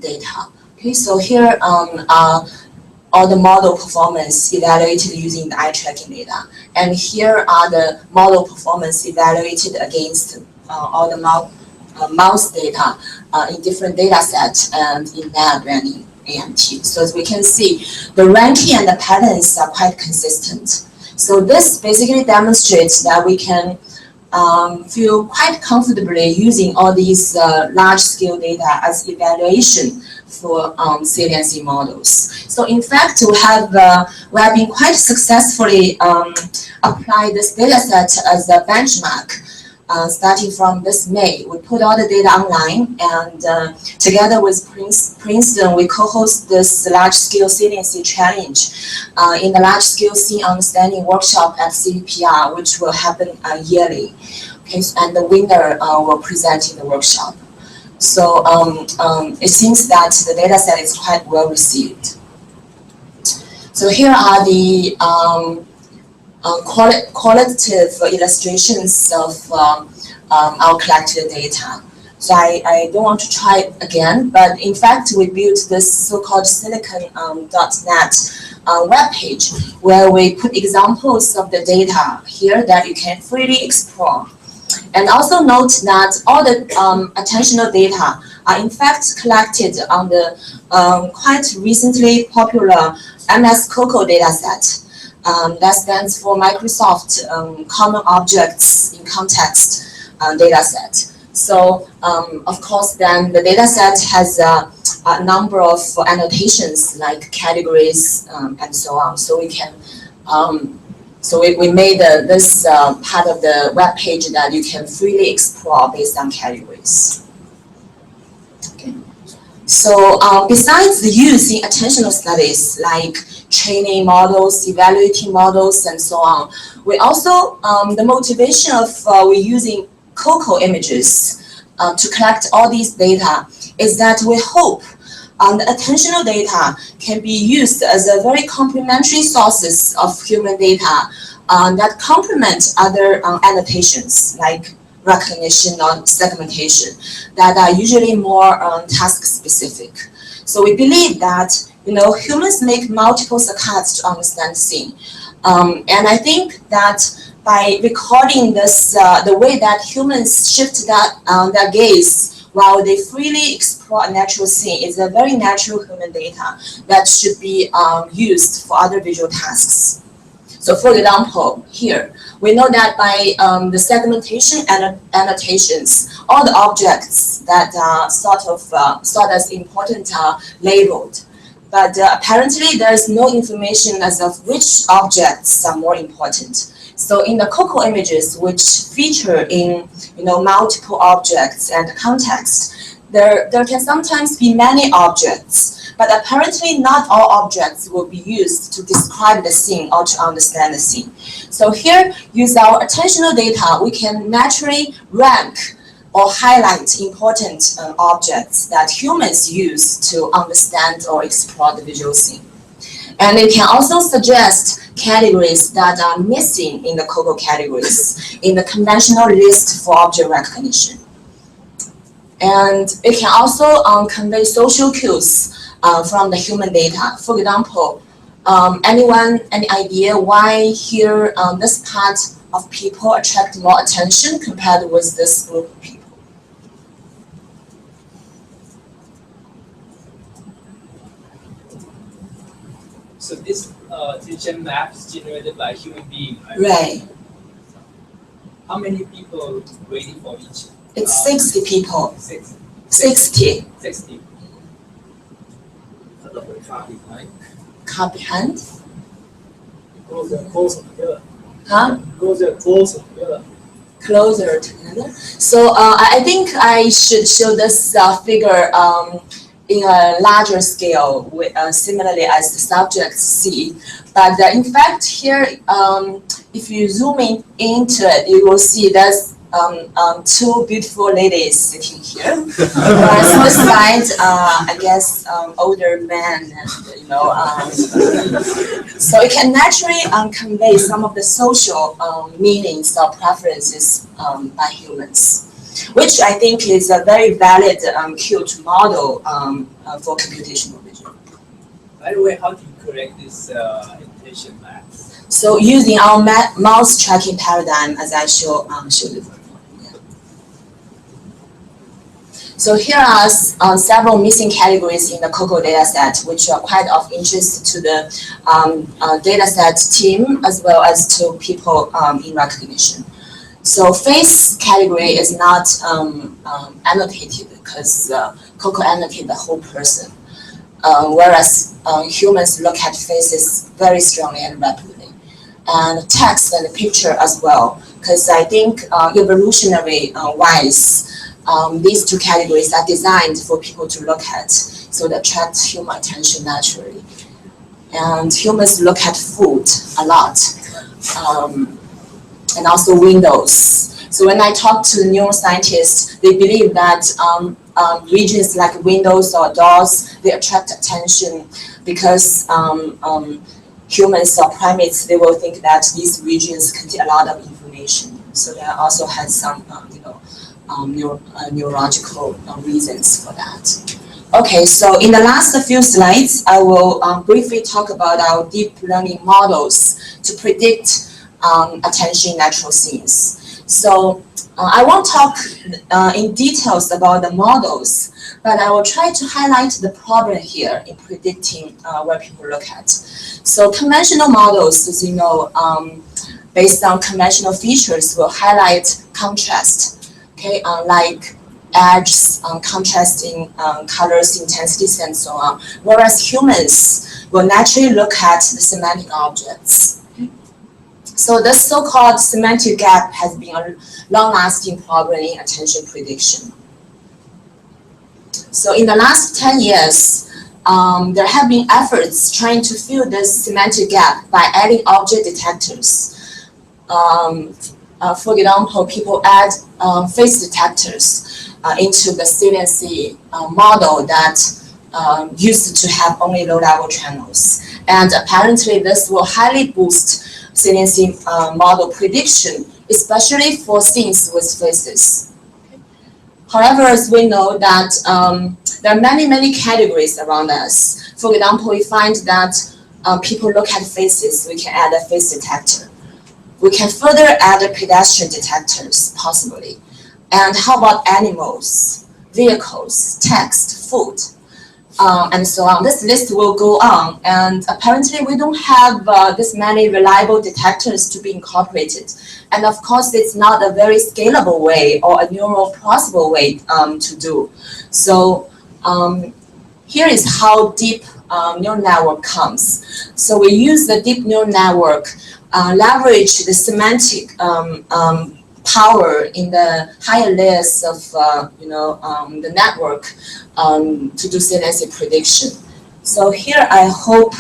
data. Okay, so here are the model performance evaluated using the eye tracking data, and here are the model performance evaluated against all the mouse data in different data sets and in lab and in AMT. So as we can see, the ranking and the patterns are quite consistent. So this basically demonstrates that we can feel quite comfortably using all these large-scale data as evaluation for saliency models. So in fact, we have been quite successfully applied this data set as a benchmark. Starting from this May, we put all the data online, and together with Princeton, we co-host this large-scale saliency challenge in the large-scale scene understanding workshop at CVPR, which will happen yearly. Okay, and the winner will present in the workshop. So it seems that the data set is quite well received. So here are the qualitative illustrations of our collected data. So I don't want to try it again, but in fact we built this so-called silicon.net web page where we put examples of the data here that you can freely explore. And also note that all the attentional data are in fact collected on the quite recently popular MS COCO dataset. That stands for Microsoft Common Objects in Context dataset. So, of course, then the dataset has a number of annotations like categories and so on. So we can, so we made this part of the web page that you can freely explore based on categories. Okay. So besides the use in attentional studies like training models, evaluating models, and so on, we also, the motivation of we're using COCO images to collect all these data is that we hope the attentional data can be used as a very complementary sources of human data that complement other annotations like recognition or segmentation that are usually more task specific. So we believe that humans make multiple saccades to understand the scene. And I think that by recording this, the way that humans shift their gaze while they freely explore a natural scene is a very natural human data that should be used for other visual tasks. So for example, here, we know that by the segmentation and annotations, all the objects that are sort as important are labeled. But apparently there is no information as of which objects are more important. So in the COCO images, which feature in multiple objects and context, there can sometimes be many objects, but apparently not all objects will be used to describe the scene or to understand the scene. So here, use our attentional data, we can naturally rank or highlight important objects that humans use to understand or explore the visual scene. And it can also suggest categories that are missing in the COCO categories in the conventional list for object recognition. And it can also convey social cues from the human data. For example, Anyone, any idea why here this part of people attract more attention compared with this group of people? So this attention map is generated by human being, right? Right. How many people waiting for each? It's 60 people. 60. 60. 60. Car behind? Goes there closer together. Huh? Goes there closer together. Closer together. So I think I should show this figure in a larger scale, with, similarly as the subject see. But in fact here, if you zoom in into it, you will see there's two beautiful ladies sitting here. Whereas this side, I guess, older men, and, you know, so it can naturally convey some of the social meanings or preferences by humans, which I think is a very valid cue to model for computational vision. By the way, how do you correct this attention maps? So using our mouse tracking paradigm, as I showed before. So here are several missing categories in the COCO dataset, which are quite of interest to the dataset team as well as to people in recognition. So face category is not annotated because COCO annotated the whole person, whereas humans look at faces very strongly and rapidly. And text and picture as well, because I think evolutionary wise, these two categories are designed for people to look at, so they attract human attention naturally. And humans look at food a lot, and also windows. So when I talk to neuroscientists, they believe that regions like windows or doors, they attract attention because humans or primates, they will think that these regions contain a lot of information. So that also has some, neurological reasons for that. Okay, so in the last few slides, I will briefly talk about our deep learning models to predict attention in natural scenes. So I won't talk in details about the models, but I will try to highlight the problem here in predicting where people look at. So conventional models, as you know, based on conventional features, will highlight contrast, okay, like edges, contrasting colors, intensities, and so on. Whereas humans will naturally look at the semantic objects. So this so-called semantic gap has been a long-lasting problem in attention prediction. So in the last 10 years, there have been efforts trying to fill this semantic gap by adding object detectors. For example, people add face detectors into the saliency model that used to have only low-level channels. And apparently this will highly boost saliency model prediction, especially for scenes with faces. However, as we know that there are many categories around us. For example, we find that people look at faces, we can add a face detector. We can further add pedestrian detectors, possibly. And how about animals, vehicles, text, food, and so on. This list will go on, and apparently we don't have this many reliable detectors to be incorporated. And of course, it's not a very scalable way or a neural plausible way to do. So here is how deep neural network comes. So we use the deep neural network, leverage the semantic power in the higher layers of the network to do saliency prediction. So here I hope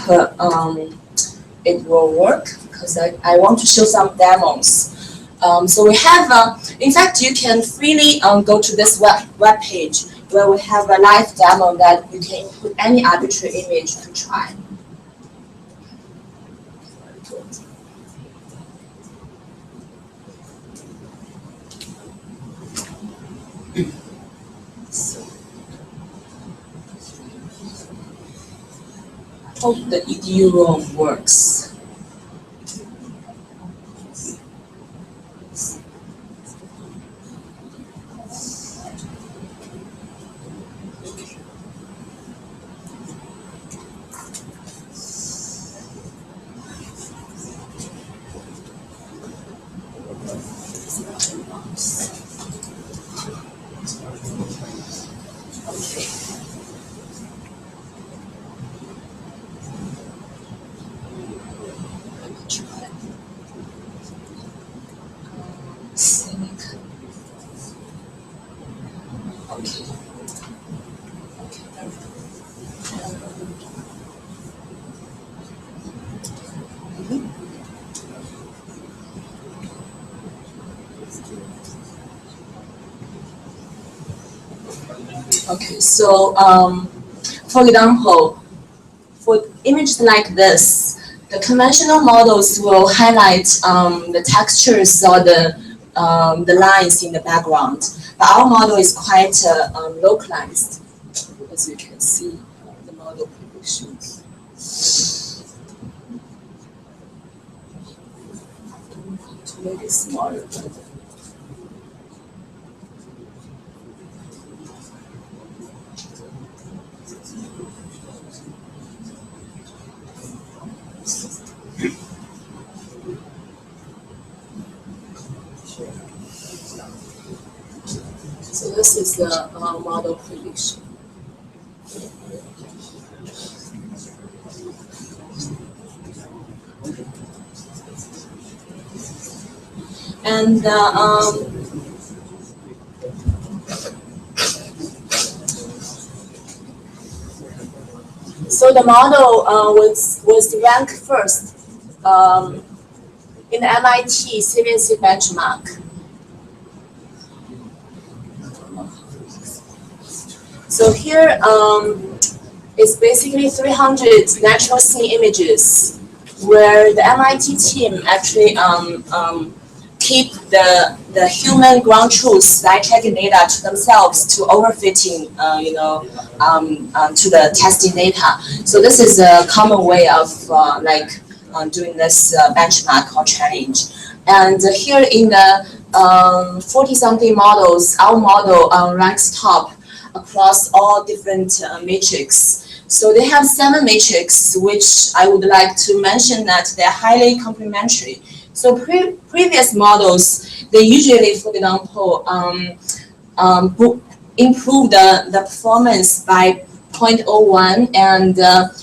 it will work because I want to show some demos. So we have, in fact, you can freely go to this web page where we have a live demo that you can input any arbitrary image to try. Hope the EDU room works. Okay, so for example, for images like this, the conventional models will highlight the textures or the lines in the background. But our model is quite localized, as you can see the model predictions. To make it smaller. So this is the model prediction. And so the model was ranked first in the MIT Saliency benchmark. So here is basically 300 natural scene images where the MIT team actually keep the human ground truth light tracking data to themselves to overfitting, to the testing data. So this is a common way of doing this benchmark or challenge. And here in the 40-something models, our model ranks top across all different matrices. So they have 7 matrices, which I would like to mention that they're highly complementary. So previous models, they usually, for example, improve the performance by 0.01, and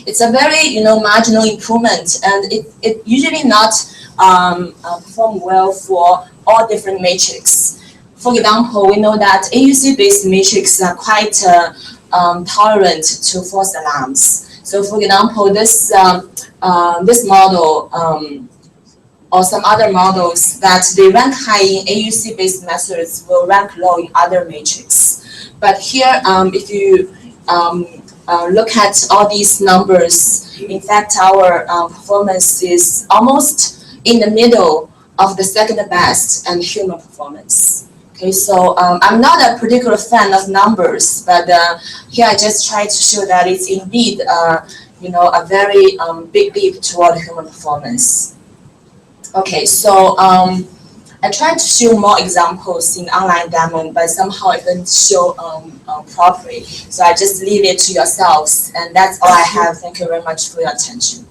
it's a very marginal improvement, and it usually not perform well for all different matrices. For example, we know that AUC-based matrices are quite tolerant to false alarms. So, for example, this model or some other models that they rank high in AUC-based methods will rank low in other matrices. But here, if you look at all these numbers, in fact, our performance is almost in the middle of the second best and human performance. Okay, so I'm not a particular fan of numbers, but here I just try to show that it's indeed, a very big leap toward human performance. Okay, so I tried to show more examples in online demo, but somehow I couldn't show properly. So I just leave it to yourselves, and that's all I have. Thank you very much for your attention.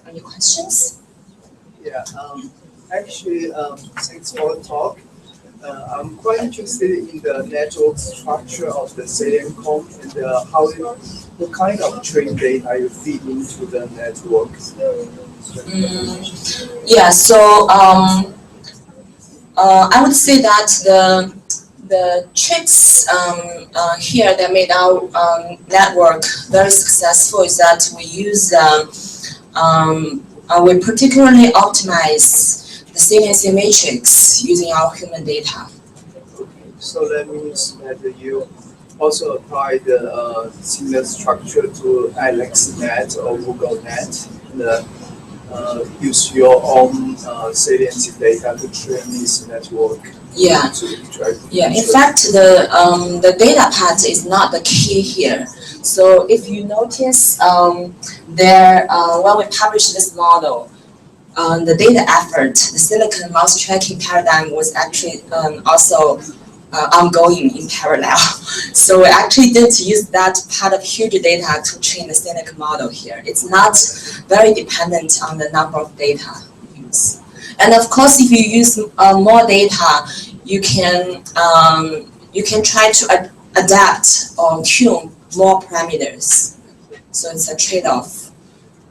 Any questions? Yeah, actually, thanks for the talk. I'm quite interested in the network structure of the salient comp and what kind of train data you feed into the network. Yeah, so I would say that the tricks here that made our network very successful is that we use we particularly optimize the saliency matrix using our human data. So that means that you also apply the similar structure to AlexNet or GoogleNet and use your own saliency data to train this network. Yeah. So we try to Yeah, in ensure- fact, the data part is not the key here. So if you notice, when we published this model, the data effort, the silicon mouse tracking paradigm was actually also ongoing in parallel. So we actually didn't use that part of huge data to train the silicon model here. It's not very dependent on the number of data used. And of course, if you use more data, you can try to adapt or tune more parameters. So it's a trade-off.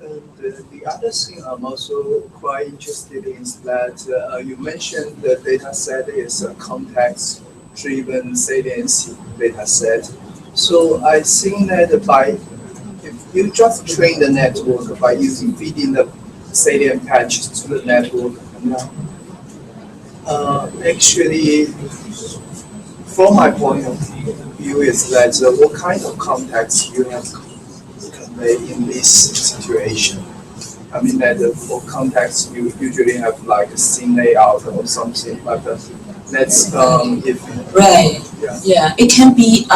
And the other thing I'm also quite interested in is that you mentioned the data set is a context-driven saliency data set. So I think that if you just train the network by feeding the salient patches to the network, actually, from my point of view, is that what kind of context you have convey in this situation. I mean that for context you usually have like a scene layout or something, but that's if Right. Yeah, it can be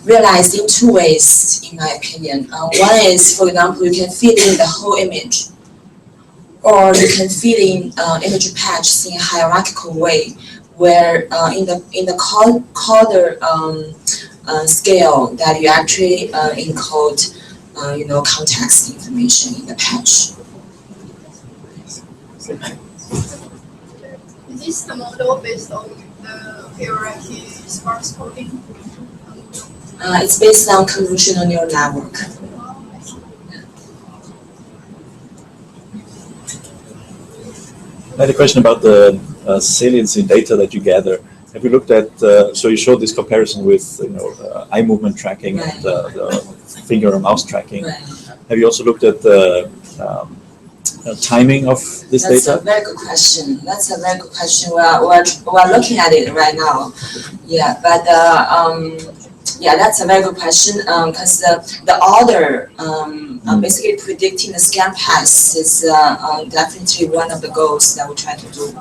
realized in two ways, in my opinion. One is, for example, you can feed in the whole image, or you can feed in image patches in a hierarchical way, where in the coder scale that you actually encode, context information in the patch. Is this the model based on the hierarchy sparse coding? It's based on convolutional neural network. I had a question about the saliency data that you gather. Have you looked at? So you showed this comparison with eye movement tracking and the finger or mouse tracking. Right. Have you also looked at the timing of this That's data? a very good question. We're looking at it right now. Yeah, but that's a very good question because the order basically predicting the scan pass is definitely one of the goals that we try to do.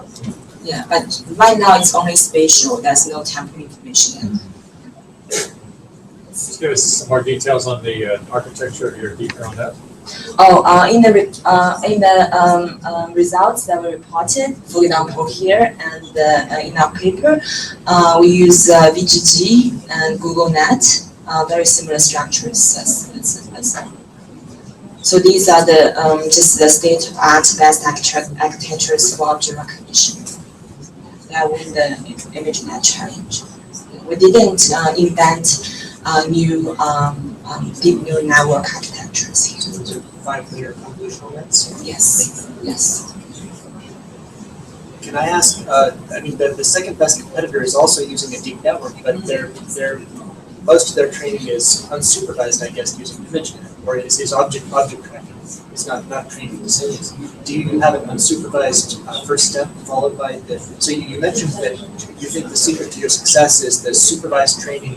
Yeah, but right now it's only spatial. There's no temporal information yet. Just give us some more details on the architecture of your deep neural net. In the results that were reported, for example here and in our paper, we use VGG and GoogleNet, very similar structures as so these are the just the state-of-art best architectures for object recognition that win the ImageNet challenge. We didn't invent new deep neural network architectures here. To provide clear convolutional nets? Yes. Can I ask, the second best competitor is also using a deep network, but most of their training is unsupervised, I guess, using ImageNet, or is object tracking. It's not training the salience. Do you have an unsupervised first step followed by so you mentioned that you think the secret to your success is the supervised training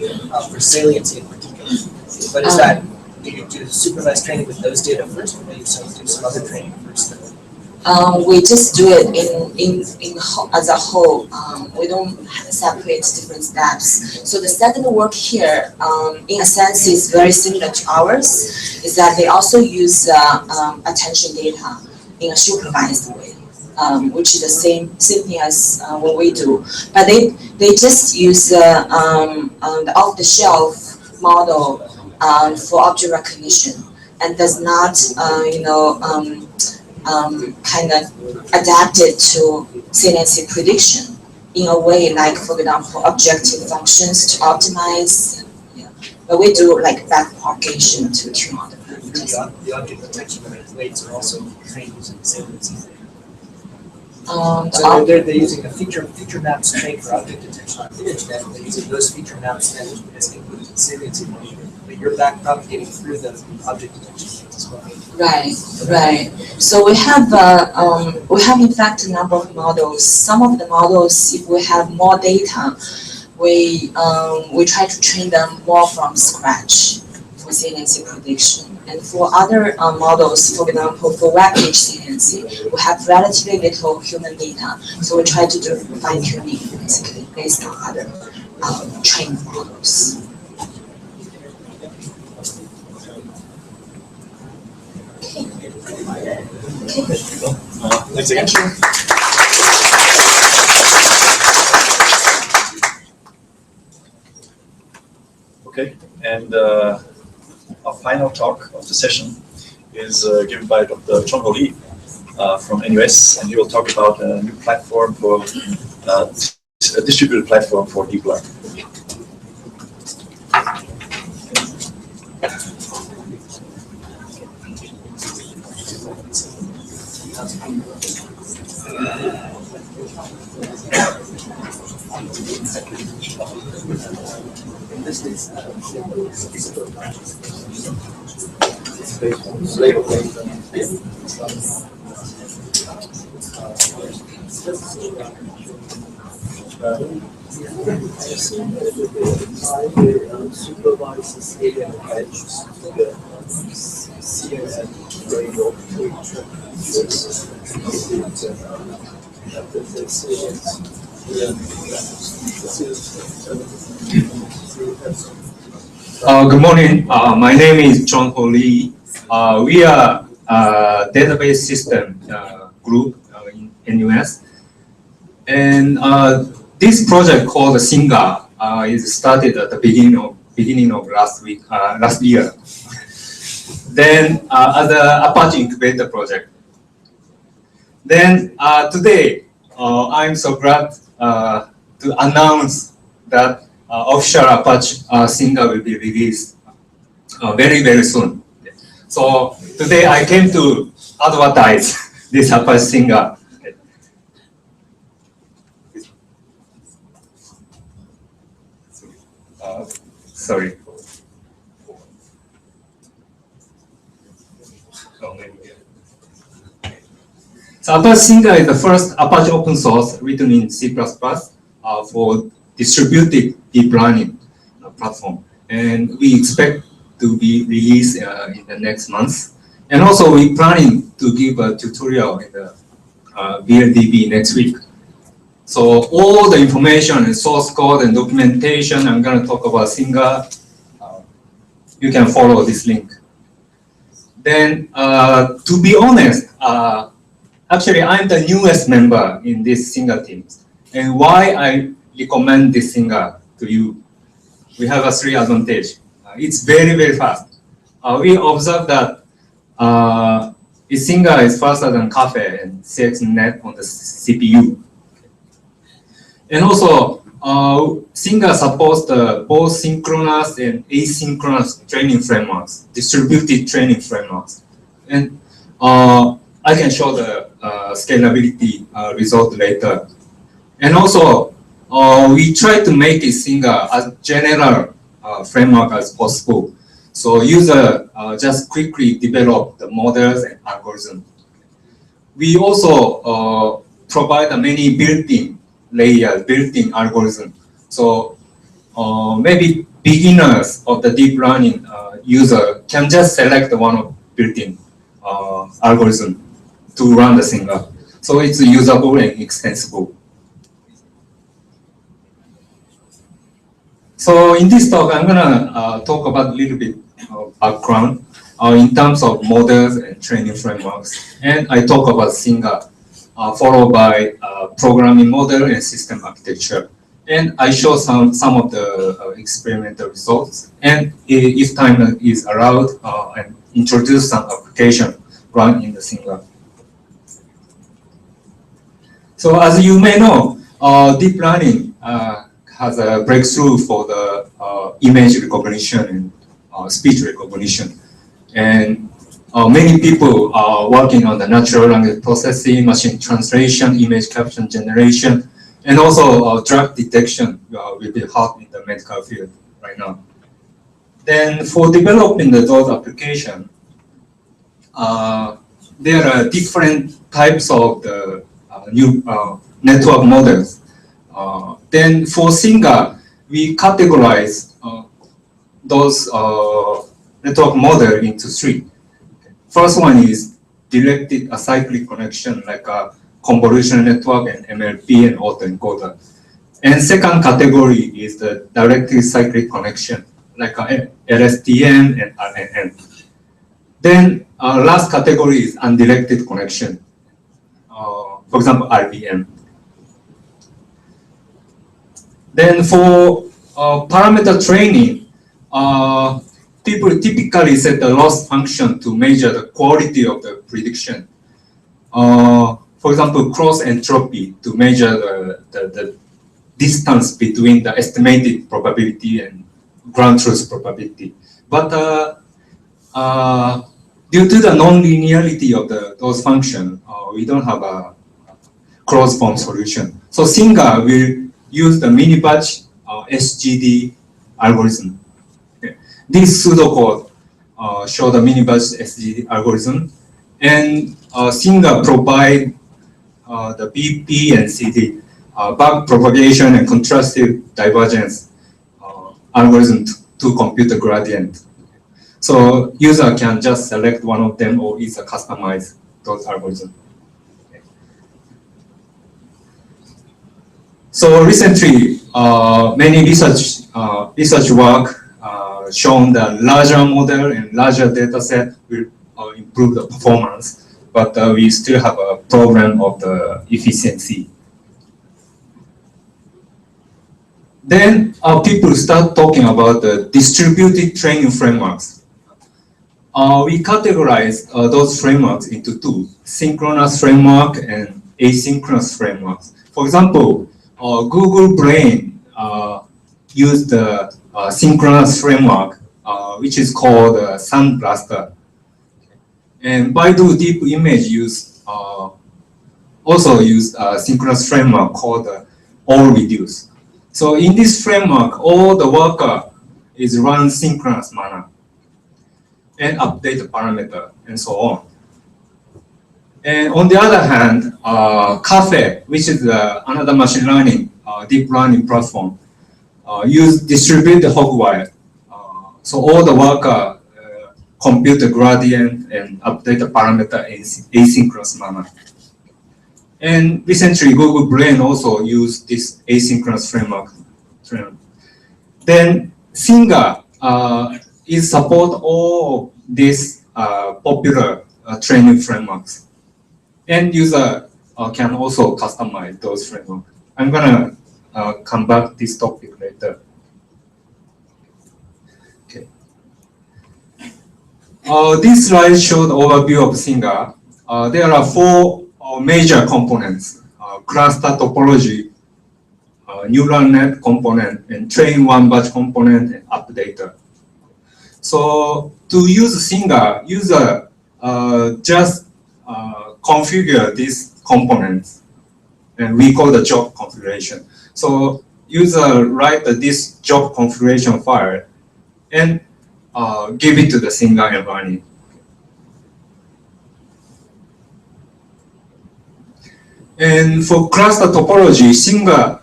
for saliency in particular. But is that, do you do supervised training with those data first, or do you do some other training first? We just do it as a whole. We don't separate different steps. So the second work here, in a sense, is very similar to ours. Is that they also use attention data in a supervised way, which is the same thing as what we do. But they just use the off-the-shelf model for object recognition, and does not, kind of adapted to saliency prediction in a way like, for example, objective functions to optimize. Yeah. But we do like backpropagation to tune all the parameters. The object detection weights are also trained using saliency. So they're using the feature maps trained for object detection on ImageNet. They're using those feature maps then as input to the saliency model. But you're backpropagating through the object detection as well. Right. So we have in fact a number of models. Some of the models, if we have more data, we try to train them more from scratch for saliency prediction. And for other models, for example, for web page saliency, we have relatively little human data, so we try to do fine tuning. basically based on other trained models. Thanks again. Thank you. Okay, and our final talk of the session is given by Dr. Chonghao Li from NUS, and he will talk about a new platform for a distributed platform for deep learning. Supervises alien edges to the CNN framework Good morning. My name is Chonghao Li. We are a database system group in NUS, and this project called Singa is started at the beginning of last year. Then as an Apache incubator project. Then today I'm so glad to announce that official Apache Singa will be released very soon. So today I came to advertise this Apache Singa. Sorry. So Apache Singa is the first Apache open source written in C++ for distributed deep learning platform, and we expect to be released in the next month. And also we're planning to give a tutorial in the VLDB next week. So all the information and source code and documentation I'm going to talk about Singa, you can follow this link. Then to be honest, actually I'm the newest member in this Singa team. And why I recommend this Singa to you, we have a three advantage. It's very fast. We observed that Singa is faster than Caffe and CXNet on the CPU. And also, Singa supports both synchronous and asynchronous training frameworks, distributed training frameworks. And I can show the scalability result later. And also, we try to make Singa as general framework as possible. So user just quickly develop the models and algorithms. We also provide many built-in layers, built-in algorithms. So maybe beginners of the deep learning user can just select one of built-in algorithm to run the Singa. So it's usable and extensible. So in this talk, I'm gonna talk about a little bit of background in terms of models and training frameworks. And I talk about Singa, followed by programming model and system architecture. And I show some of the experimental results. And if time is allowed, and introduce some application run in the Singa. So as you may know, deep learning has a breakthrough for the image recognition and speech recognition. And many people are working on the natural language processing, machine translation, image caption generation, and also drug detection will be hot in the medical field right now. Then for developing those applications, there are different types of the new network models. Then for Singa, we categorize those network models into three. First one is directed acyclic connection, like a convolutional network and MLP and autoencoder. And second category is the directed cyclic connection, like LSTM and RNN. Then last category is undirected connection, for example, RPM. Then for parameter training, people typically set the loss function to measure the quality of the prediction. For example, cross entropy to measure the distance between the estimated probability and ground truth probability. But due to the non-linearity of those functions, we don't have a closed form solution. So Singa will use the mini-batch SGD algorithm. Okay. This pseudocode show the mini-batch SGD algorithm, and Singa provide the BP and CD back propagation and contrastive divergence algorithm to compute the gradient. So user can just select one of them or either customize those algorithms. So recently, many research work shown that larger model and larger data set will improve the performance, but we still have a problem of the efficiency. Then people start talking about the distributed training frameworks. We categorize those frameworks into two: synchronous framework and asynchronous frameworks. For example, Google Brain used the synchronous framework, which is called SunBlaster. And Baidu Deep Image also used a synchronous framework called Allreduce. So in this framework, all the worker is run synchronous manner and update the parameter and so on. And on the other hand, Caffe, which is another machine learning, deep learning platform, use distributed Hopwire. So all the worker compute the gradient and update the parameter in asynchronous manner. And recently, Google Brain also used this asynchronous framework. Then Singa is support all these popular training frameworks. End user can also customize those frameworks. I'm gonna come back to this topic later. Okay. This slide showed overview of Singa. There are four major components: cluster topology, neural net component, and train one batch component, and updater. So to use Singa, user just configure these components, and we call the job configuration. So user write this job configuration file and give it to the Singa environment. And for cluster topology, Singa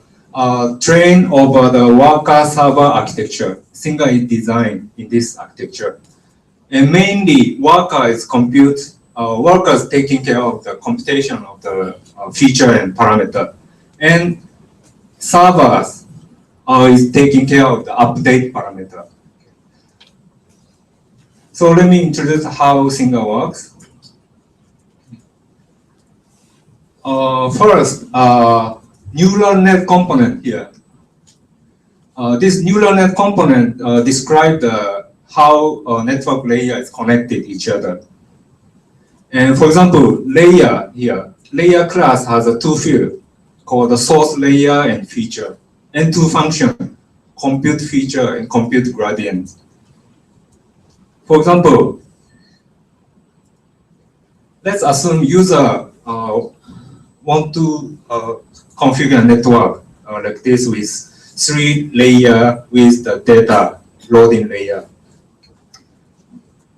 train over the worker server architecture. Singa is designed in this architecture. And mainly workers taking care of the computation of the feature and parameter. And servers is taking care of the update parameter. So let me introduce how Singa works. First, neural net component here. This neural net component describes how a network layer is connected each other. And for example, layer here, layer class has a two field called the source layer and feature, and two function, compute feature and compute gradient. For example, let's assume user want to configure a network like this with 3 layer with the data loading layer.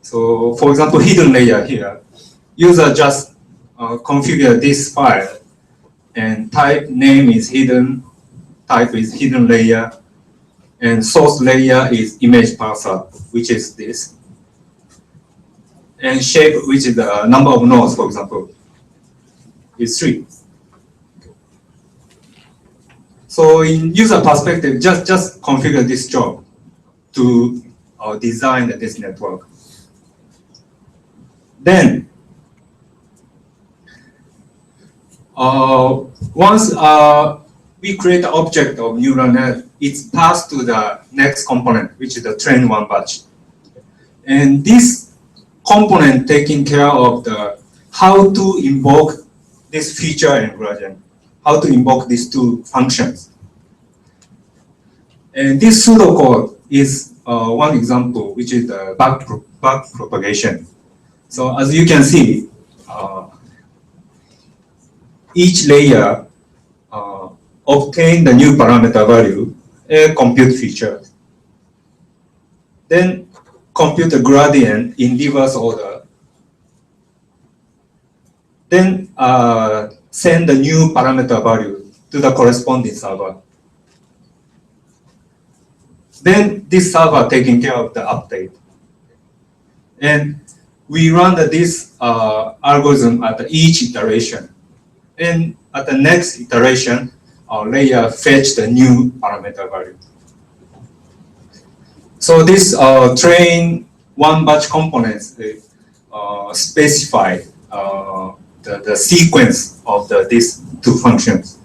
So for example, hidden layer here, user just configure this file and type name is hidden, type is hidden layer, and source layer is image parser, which is this, and shape, which is the number of nodes, for example, is 3. So in user perspective, just configure this job to design this network. Then, once we create the object of neural net, it's passed to the next component, which is the train one batch. And this component taking care of the how to invoke this feature and gradient, how to invoke these two functions. And this pseudocode is one example, which is the back propagation. So as you can see, each layer obtain the new parameter value and compute feature. Then compute the gradient in reverse order. Then send the new parameter value to the corresponding server. Then this server taking care of the update. And we run this algorithm at each iteration. And at the next iteration, our layer fetch the new parameter value. So this train one batch components specify the sequence of these two functions.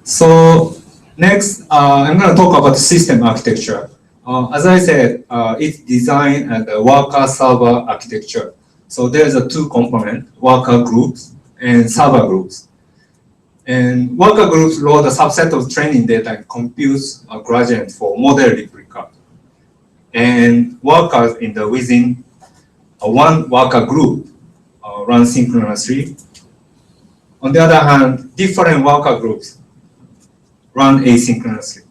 So next, I'm going to talk about the system architecture. As I said, it's designed as a worker server architecture. So there's a two component, worker groups and server groups. And worker groups load a subset of training data and computes a gradient for model replica. And workers within one worker group run synchronously. On the other hand, different worker groups run asynchronously.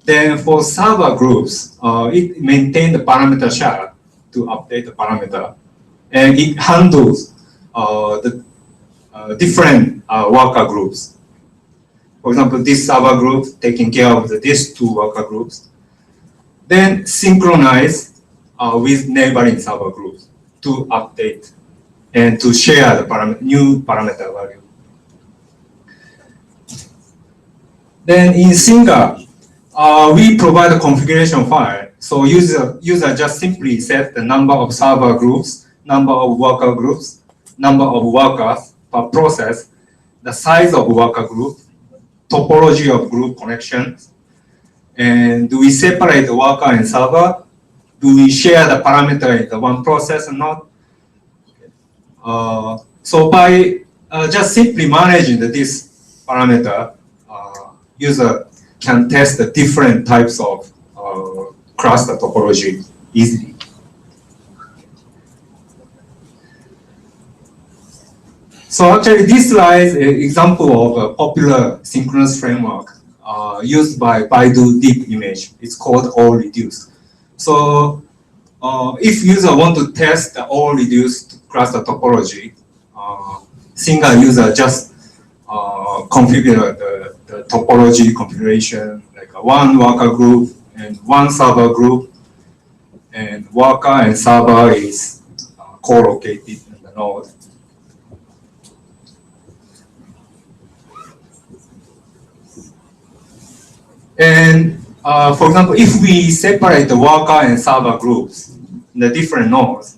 Then for server groups, it maintains the parameter shard to update the parameter. And it handles the different worker groups. For example, this server group taking care of these two worker groups. Then synchronize with neighboring server groups to update and to share the new parameter value. Then in Singa, we provide a configuration file. So user just simply set the number of server groups, number of worker groups, number of workers per process, the size of worker group, topology of group connections, and do we separate the worker and server? Do we share the parameter in the one process or not? So by just simply managing this parameter, user can test the different types of cluster topology easily. So actually, this slide is an example of a popular synchronous framework used by Baidu Deep Image. It's called all-reduce. So if user want to test the all-reduced cluster topology, single user just configure the topology configuration, like one worker group and one server group, and worker and server is co-located in the node. And for example, if we separate the worker and server groups in the different nodes,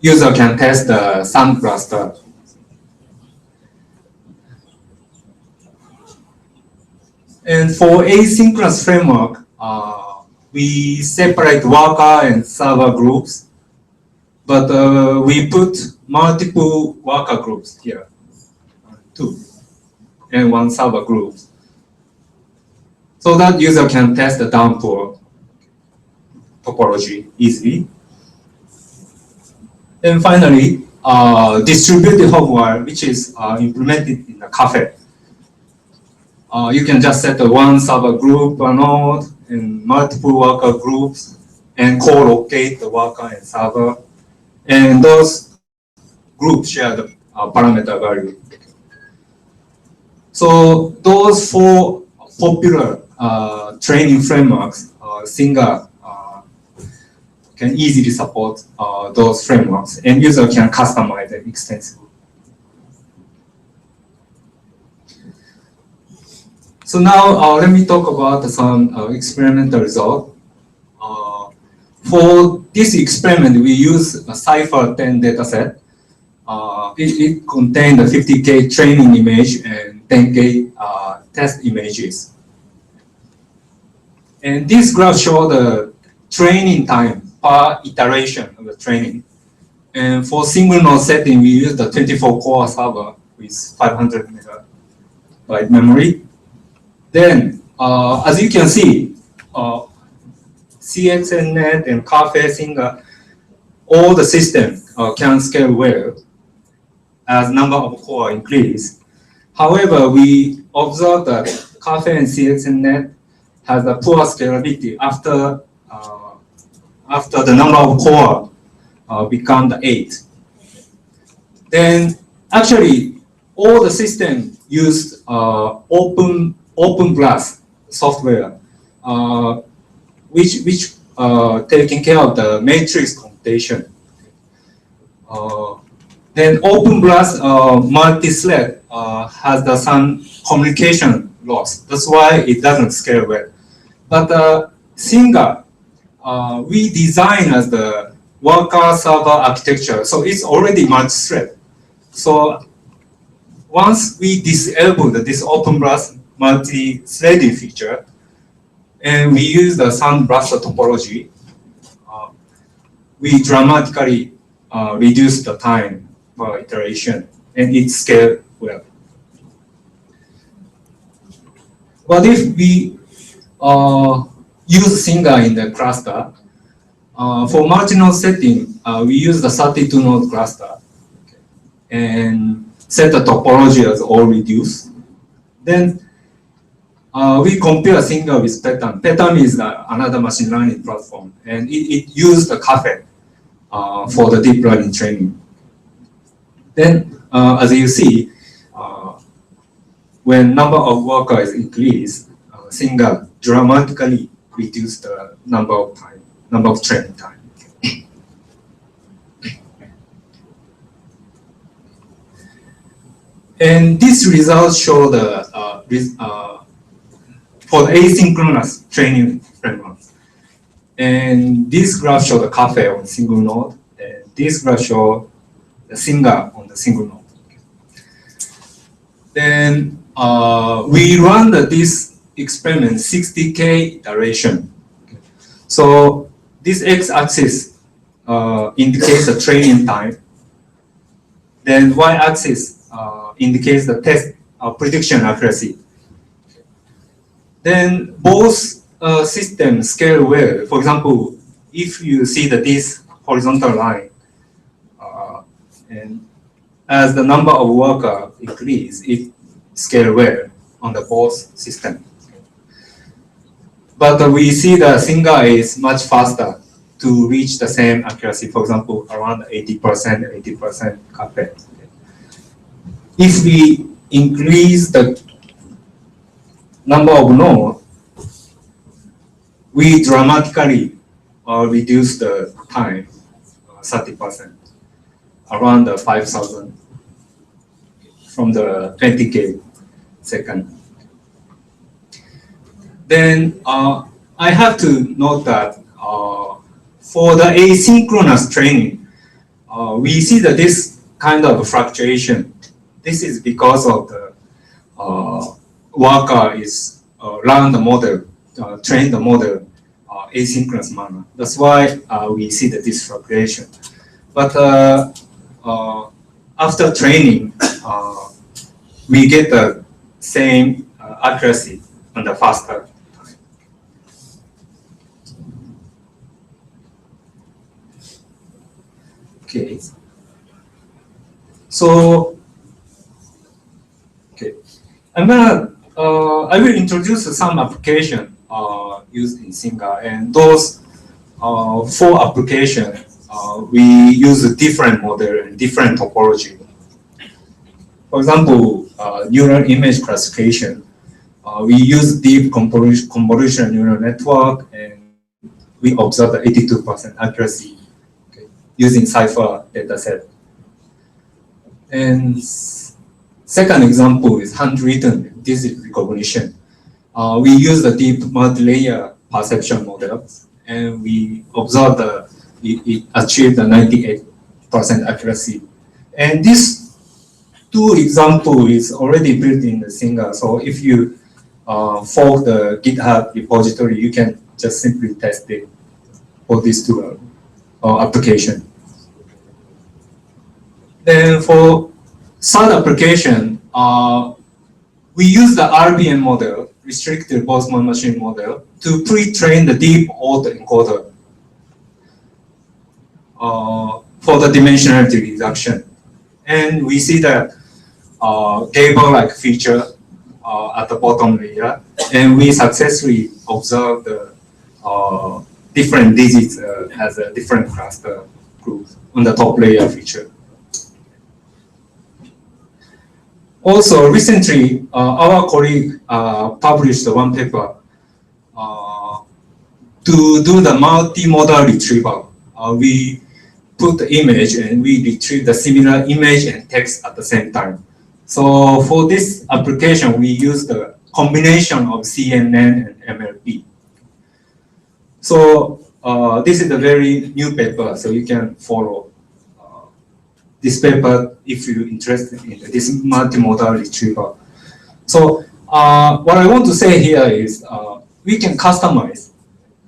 user can test the sand cluster. And for asynchronous framework, we separate worker and server groups, but we put multiple worker groups here, two, and one server group. So that user can test the downpour topology easily. And finally, distributed hardware, which is implemented in the Caffe. You can just set one server group per node and multiple worker groups and co-locate the worker and server. And those groups share the parameter value. So those four popular training frameworks, Singa can easily support those frameworks, and user can customize them extensively. So now let me talk about some experimental result. For this experiment, we use a Cypher-10 dataset. It contained a 50K training image and 10K test images. And this graph shows the training time per iteration of the training. And for single node setting, we use the 24-core server with 500 megabyte memory. Then, as you can see, CXNet and Caffe Singa, all the systems can scale well as number of core increase. However, we observe that Caffe and CXNet has a poor scalability after the number of core become the 8. Then, actually, all the systems used open glass software, which taking care of the matrix computation. Then open glass multi-thread has some communication loss. That's why it doesn't scale well. But Singa, we design as the worker server architecture, so it's already multi-thread. So once we disable this open glass multi-threading feature, and we use the Sunburst topology, we dramatically reduce the time per iteration, and it scales well. But if we use Singa in the cluster, for multi-node setting, we use the 32-node cluster and set the topology as all reduced. Then we compare Singa with Petam. Petam is another machine learning platform, and it used the Caffe for the deep learning training. Then, as you see, when number of workers increase, Singa dramatically reduce the number of training time. And these results show the for the asynchronous training framework. And this graph shows the Caffe on single node, and this graph shows the Singa on the single node. Then we run this experiment 60K iteration. So this x-axis indicates the training time. Then y-axis indicates the test prediction accuracy. Then both systems scale well. For example, if you see that this horizontal line, and as the number of workers increase, it scales well on the both systems. But we see that Singa is much faster to reach the same accuracy. For example, around 80% Caffe. If we increase the number of nodes, we dramatically reduce the time 30%, around 5,000 from the 20K second. Then I have to note that for the asynchronous training, we see that this kind of fluctuation. This is because of the worker is run the model, train the model asynchronous manner. That's why we see that this fluctuation. But after training, we get the same accuracy and the faster time. Okay. So, okay, I will introduce some application used in Singa, and those 4 applications we use a different model and different topology. For example, neural image classification. We use deep convolutional neural network and we observed 82% accuracy, okay, using Cypher dataset. And second example is handwritten digit recognition. We use the deep multi-layer perception model, and we observed it achieved a 98% accuracy. And this two example is already built in the Singer. So if you fork the GitHub repository, you can just simply test it for these two application. Then for third application, we use the RBM model, restricted Boltzmann machine model, to pre-train the deep autoencoder for the dimensionality reduction. And we see that table-like feature at the bottom layer, and we successfully observed the different digits as a different cluster group on the top layer feature. Also, recently, our colleague published one paper to do the multimodal retrieval. We put the image and we retrieve the similar image and text at the same time. So for this application, we use the combination of CNN and MLP. So this is a very new paper, so you can follow this paper if you're interested in this multimodal retrieval. So what I want to say here is we can customize.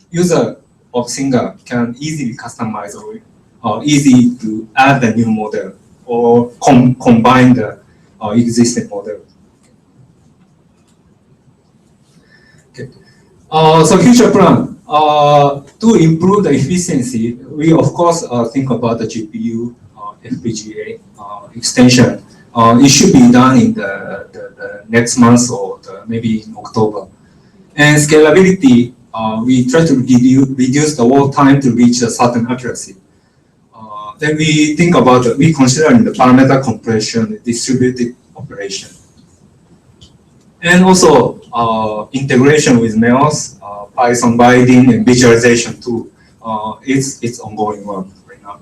User of Singer can easily customize or easy to add a new model or combine the existing model. Okay. So future plan. To improve the efficiency, we of course think about the GPU FPGA extension. It should be done in the next month or maybe in October. And scalability, we try to reduce the wall time to reach a certain accuracy. Then we think about, we consider in the parameter compression, distributed operation. And also integration with MEOS, Python binding and visualization too. It's ongoing work right now.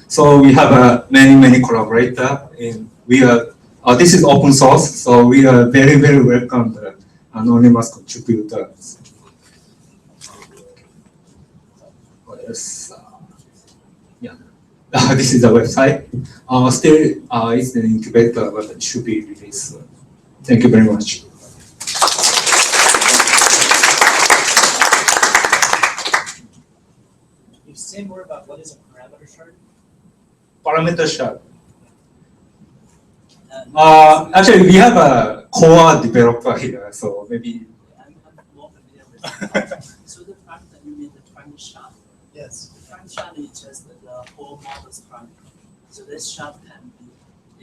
So we have many collaborators, and we are. This is open source, so we are very welcome the anonymous contributors. What else? Yeah, this is the website. Still, it's an incubator, but it should be released. Thank you very much. Can you say more about what is a parameter shard? Parameter shard. Actually, we have a core developer here, so maybe. I'm more familiar with it. So the parameter, you mean the parameter shard? Yes. The parameter shard is just the whole model's parameter. So this shard can be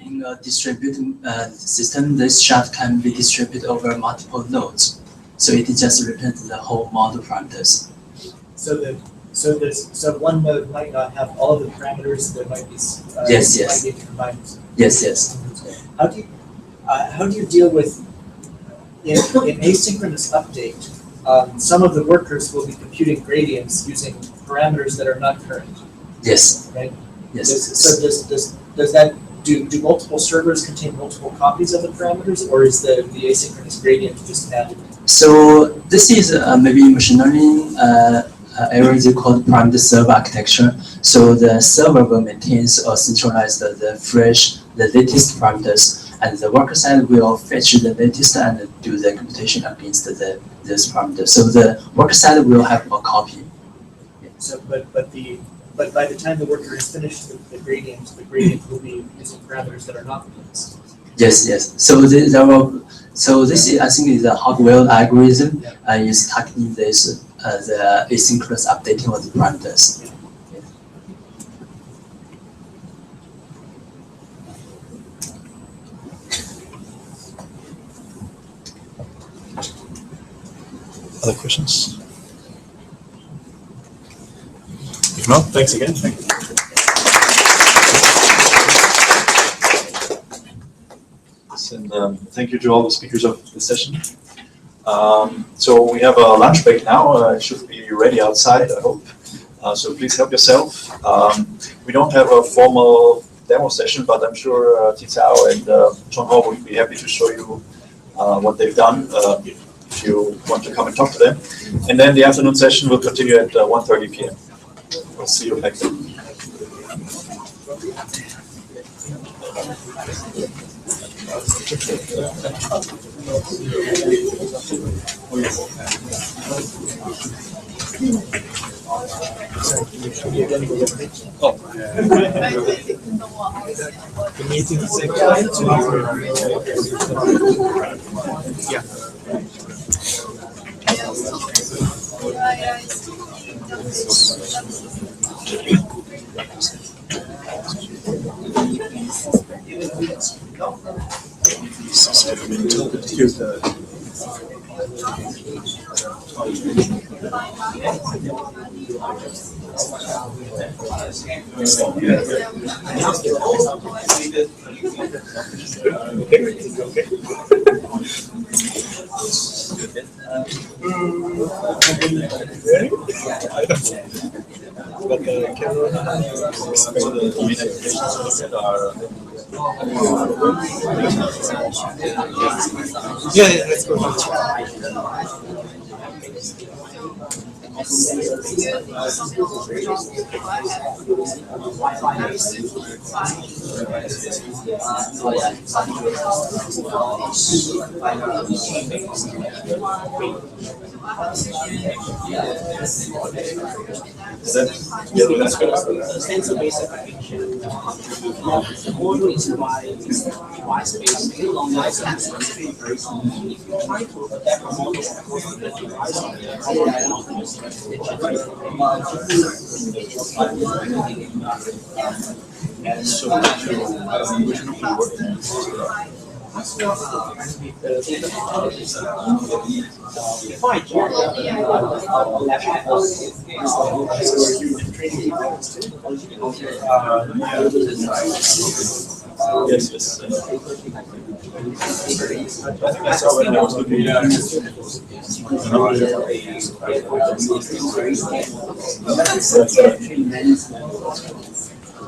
in a distributed system. This shard can be distributed over multiple nodes. So it just represents the whole model parameters. So one node might not have all of the parameters. There might be yes. Might be combined. Yes. How do you deal with in asynchronous update? Some of the workers will be computing gradients using parameters that are not current. Yes. Right. Yes. Does that do multiple servers contain multiple copies of the parameters, or is the asynchronous gradient just added? So this is maybe machine learning area called parameter server architecture. So the server will maintain or centralize the latest parameters, and the worker side will fetch the latest and do the computation against this parameter. So the worker side will have a copy. So, but by the time the worker is finished with the gradient will be using parameters that are not fixed. Yes. So this is, I think, is a Hopwell algorithm is targeting this the asynchronous updating of the parameters. Other questions? If not, thanks again. Thank you. And thank you to all the speakers of the session. So we have a lunch break now. It should be ready outside, I hope. So please help yourself. We don't have a formal demo session, but I'm sure Ti Cao and John Ho would be happy to show you what they've done if you want to come and talk to them. And then the afternoon session will continue at 1:30 p.m. We'll see you back then. The meeting is yeah. But the camera explain the main applications that are. Yeah, let's go. Is that sensor-based application. The model is wide space, long life sensors. If you try to adapt a model to the device, and so which group you work in? Yes, yes. I think I saw when I was looking at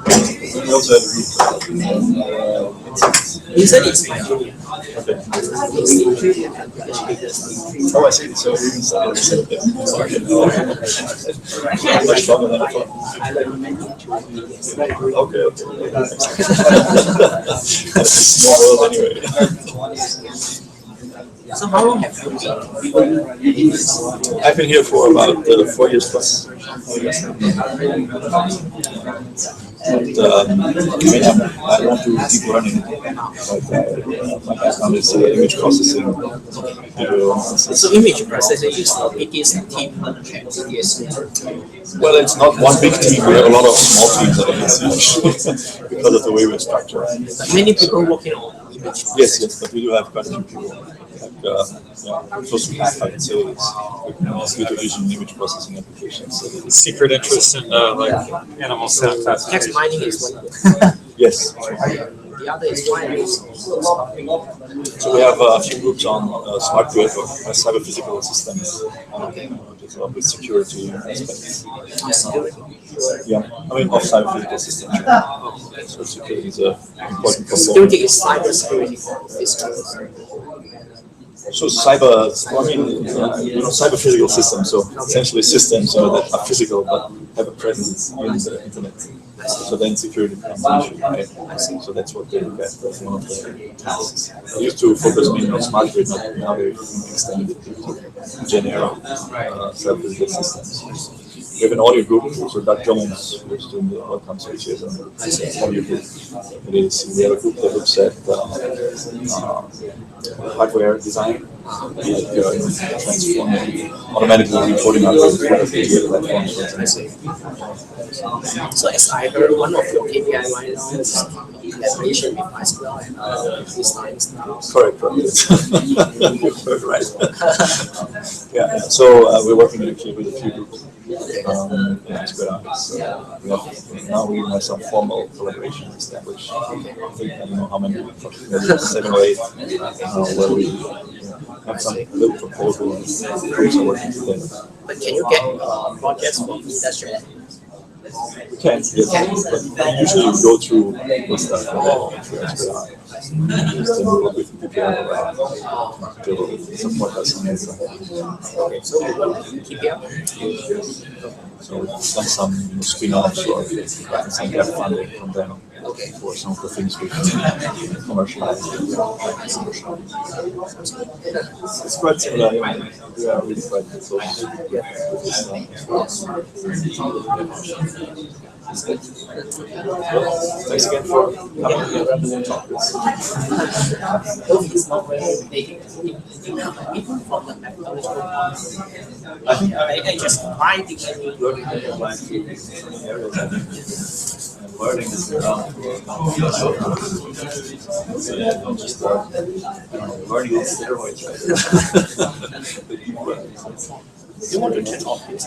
we also have you said it's my junior. Okay. Oh, I see. So you started the same thing. Okay. Much longer than I thought. Okay, okay. That's a small world anyway. So how long have you been? I've been here for about 4 years plus. And I mean, I don't do deep learning, but my background is image processing. So image processing is the biggest team at SGS. Well, it's not one big team. We have a lot of small teams at SGS because of the way we're structured. Many people working on image. Yes, yes, but we do have quite a few people. Like, close to half, I would say, is computer vision image processing applications. Secret interest in like animal cell classification. Text mining is one. Yes. The other is wireless. So we have a few groups on smart grid or cyber physical systems with security aspects. Yeah, I mean of cyber physical systems. So security is an important component. Security is cyber security. So cyber, I mean, cyber physical systems. So essentially systems that are physical but have a presence on the internet. So then security becomes an issue, right? So that's what they look at as one of the tasks. I used to focus mainly on smart grid, but now they've extended it to general cyber physical systems. We have an audio group, so Doug Jones, who's doing the welcome switches and audio group. It is, we have a group that looks at hardware design, transforming, automatically reporting out of platforms, for example. So as I heard, one of your KPI right now is collaboration with MySQL and these times now. Correct, right. Yeah, so we're working with a few groups. Square Arcs. Now we have some formal collaboration established. I think I don't know how many, maybe 7 or 8, where we have some little proposals and groups are working together. But can you get projects from industry? We can, yes, but usually we go through the stuff through Square Arcs. Just work with people to support us on this. Okay, so we will keep it up. So we've done some spin-offs or gotten some gap funding from them for some of the things we've commercialized. It's quite similar. We are really quite close with this It's good. Thanks again for coming here and talking. It's not very big. Even from the methodological point, I just find it learning learning is around not just learning on steroids, right? You want to turn off this?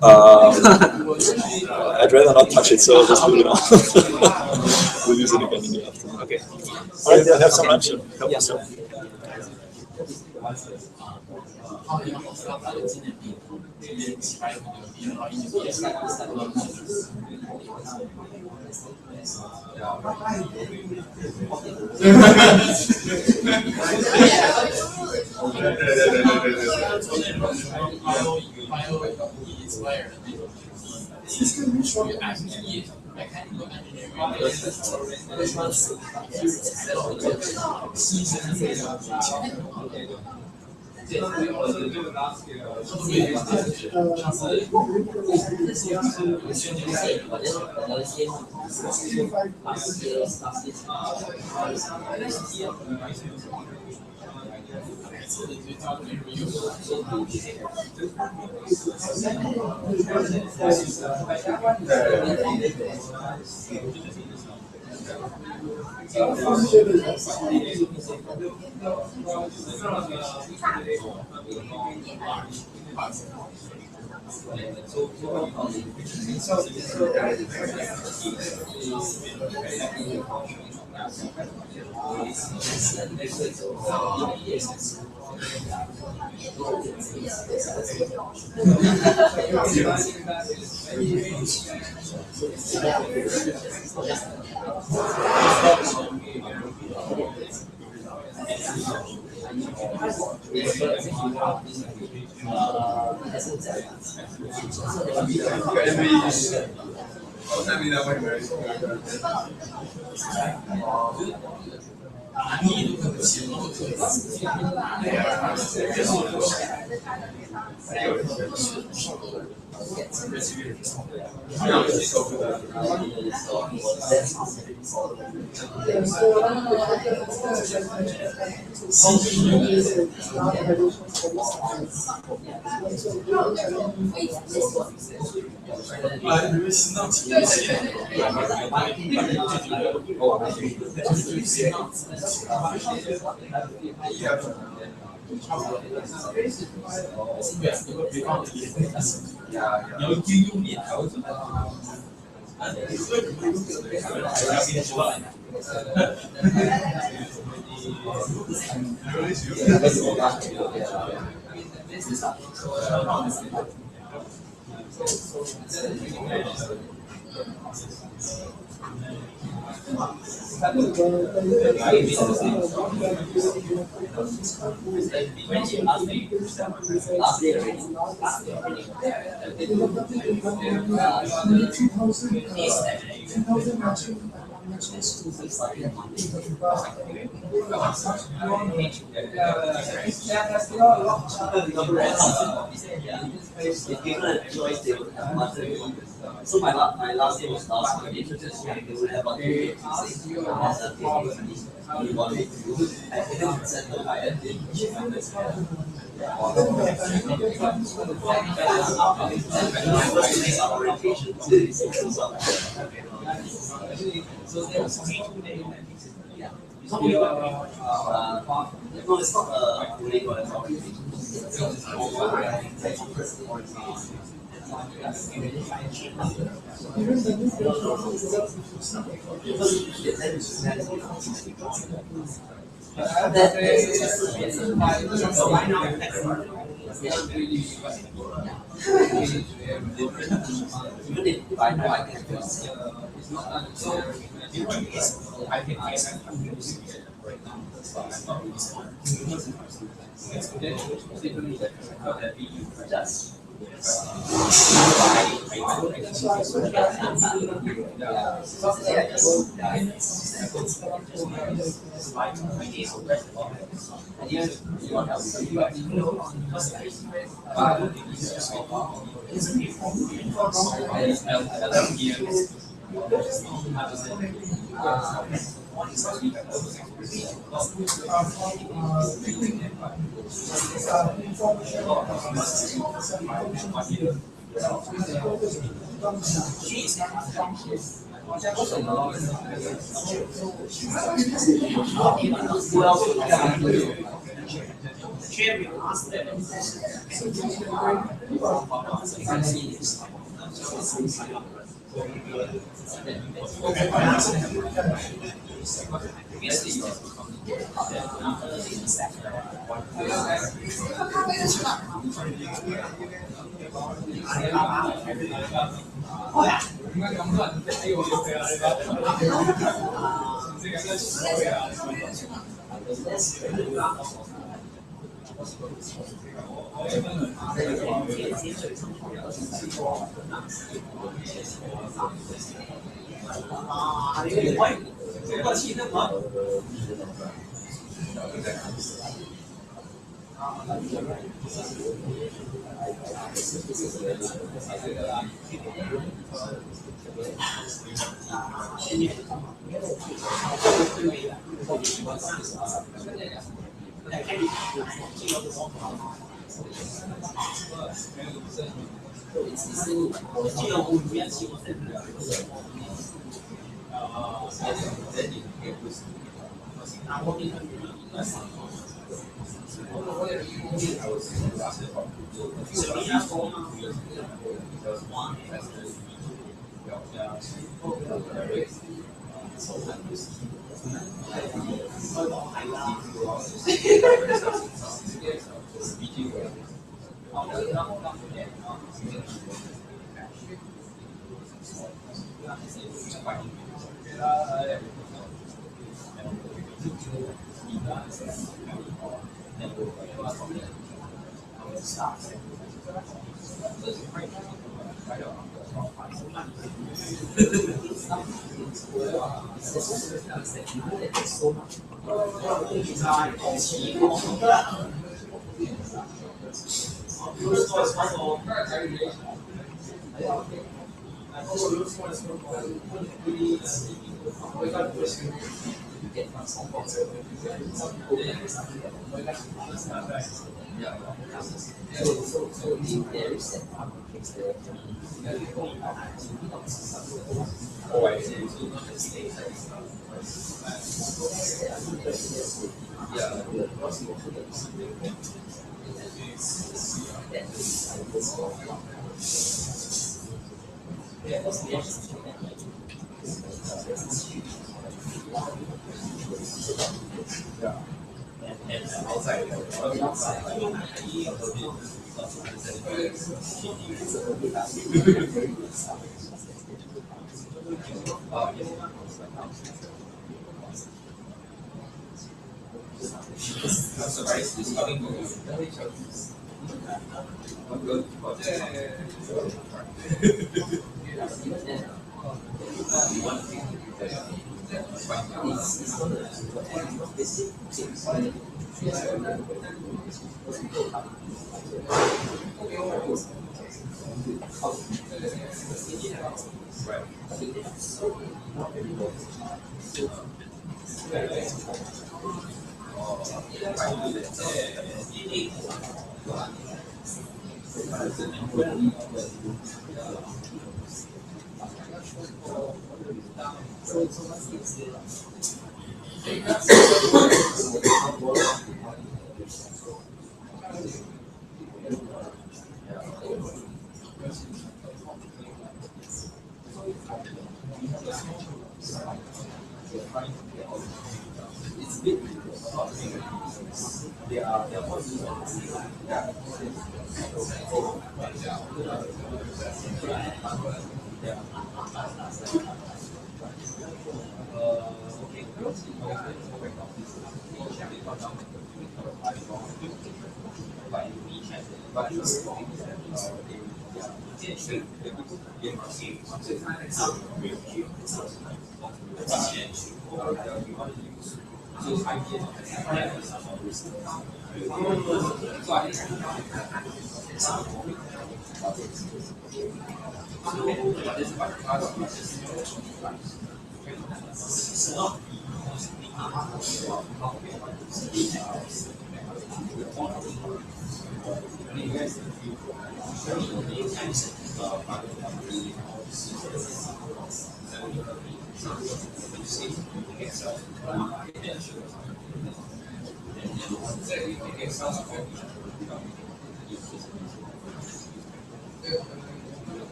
I'd rather not touch it, so just leave it on. We'll use it again in the afternoon. Okay. All right, then have some lunch and help yourself. So my last day was last Monday. They will have on the no, it's not a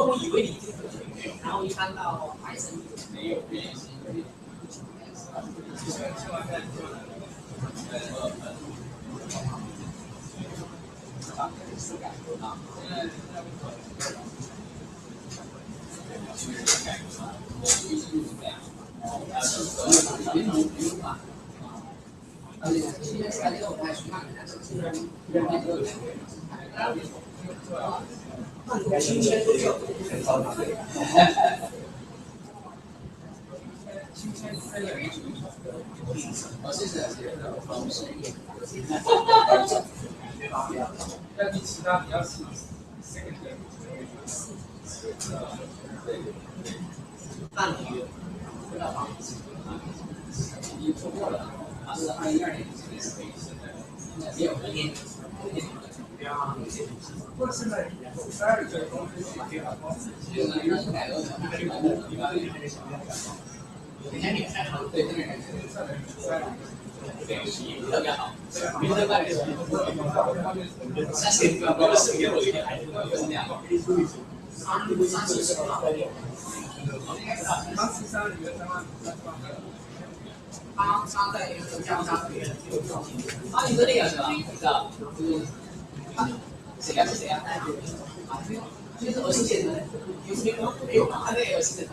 我以为你这个然后一看到白色没有变。今天都叫很高档。但是其他比较是 secondary。那你错过了，它是2012年也有明年。或者现在12月中挺好。对，特别好。明天半点，相信我的视频我一定还是这样。他在江山，你的那个是吧？是吧？谁呀？是谁呀？就是我是写的，没有他那个是的，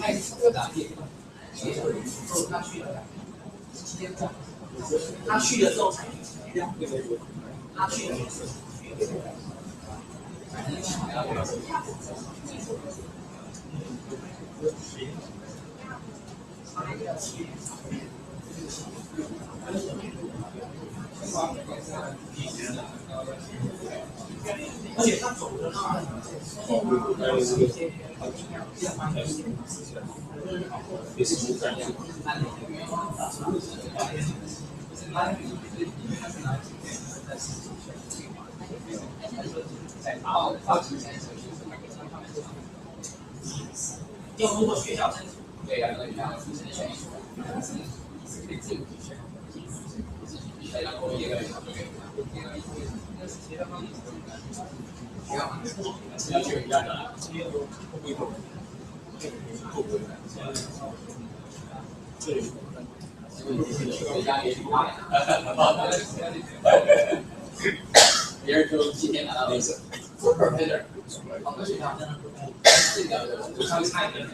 哎，又打电话，他去了，他去了之后才，他去了。而且他走的那要如果学校对呀，别人就今天拿到那个 professor， 好多学校这个稍微差一点，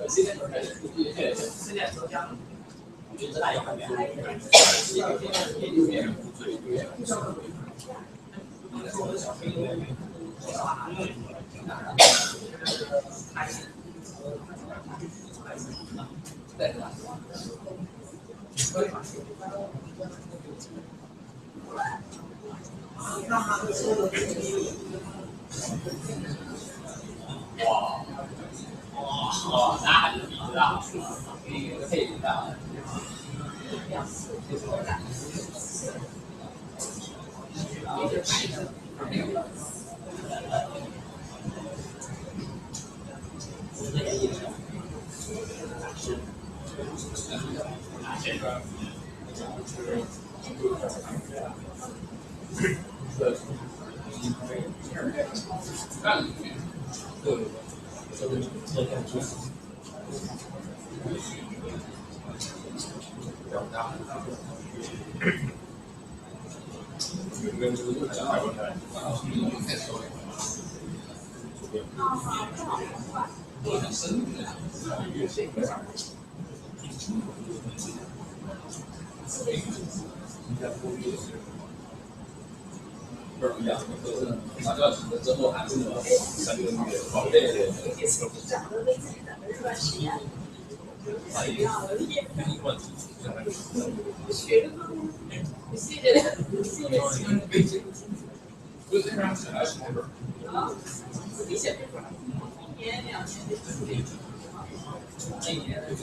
现在 professor， 现在浙江，我觉得浙大有很远。对。哇，那还是比知道，那个配置大。之后还是3个月，对。讲的类似于咱们热实验。学的细节点，不是这样子还是那边啊，自己写这本，1年2年这一年就是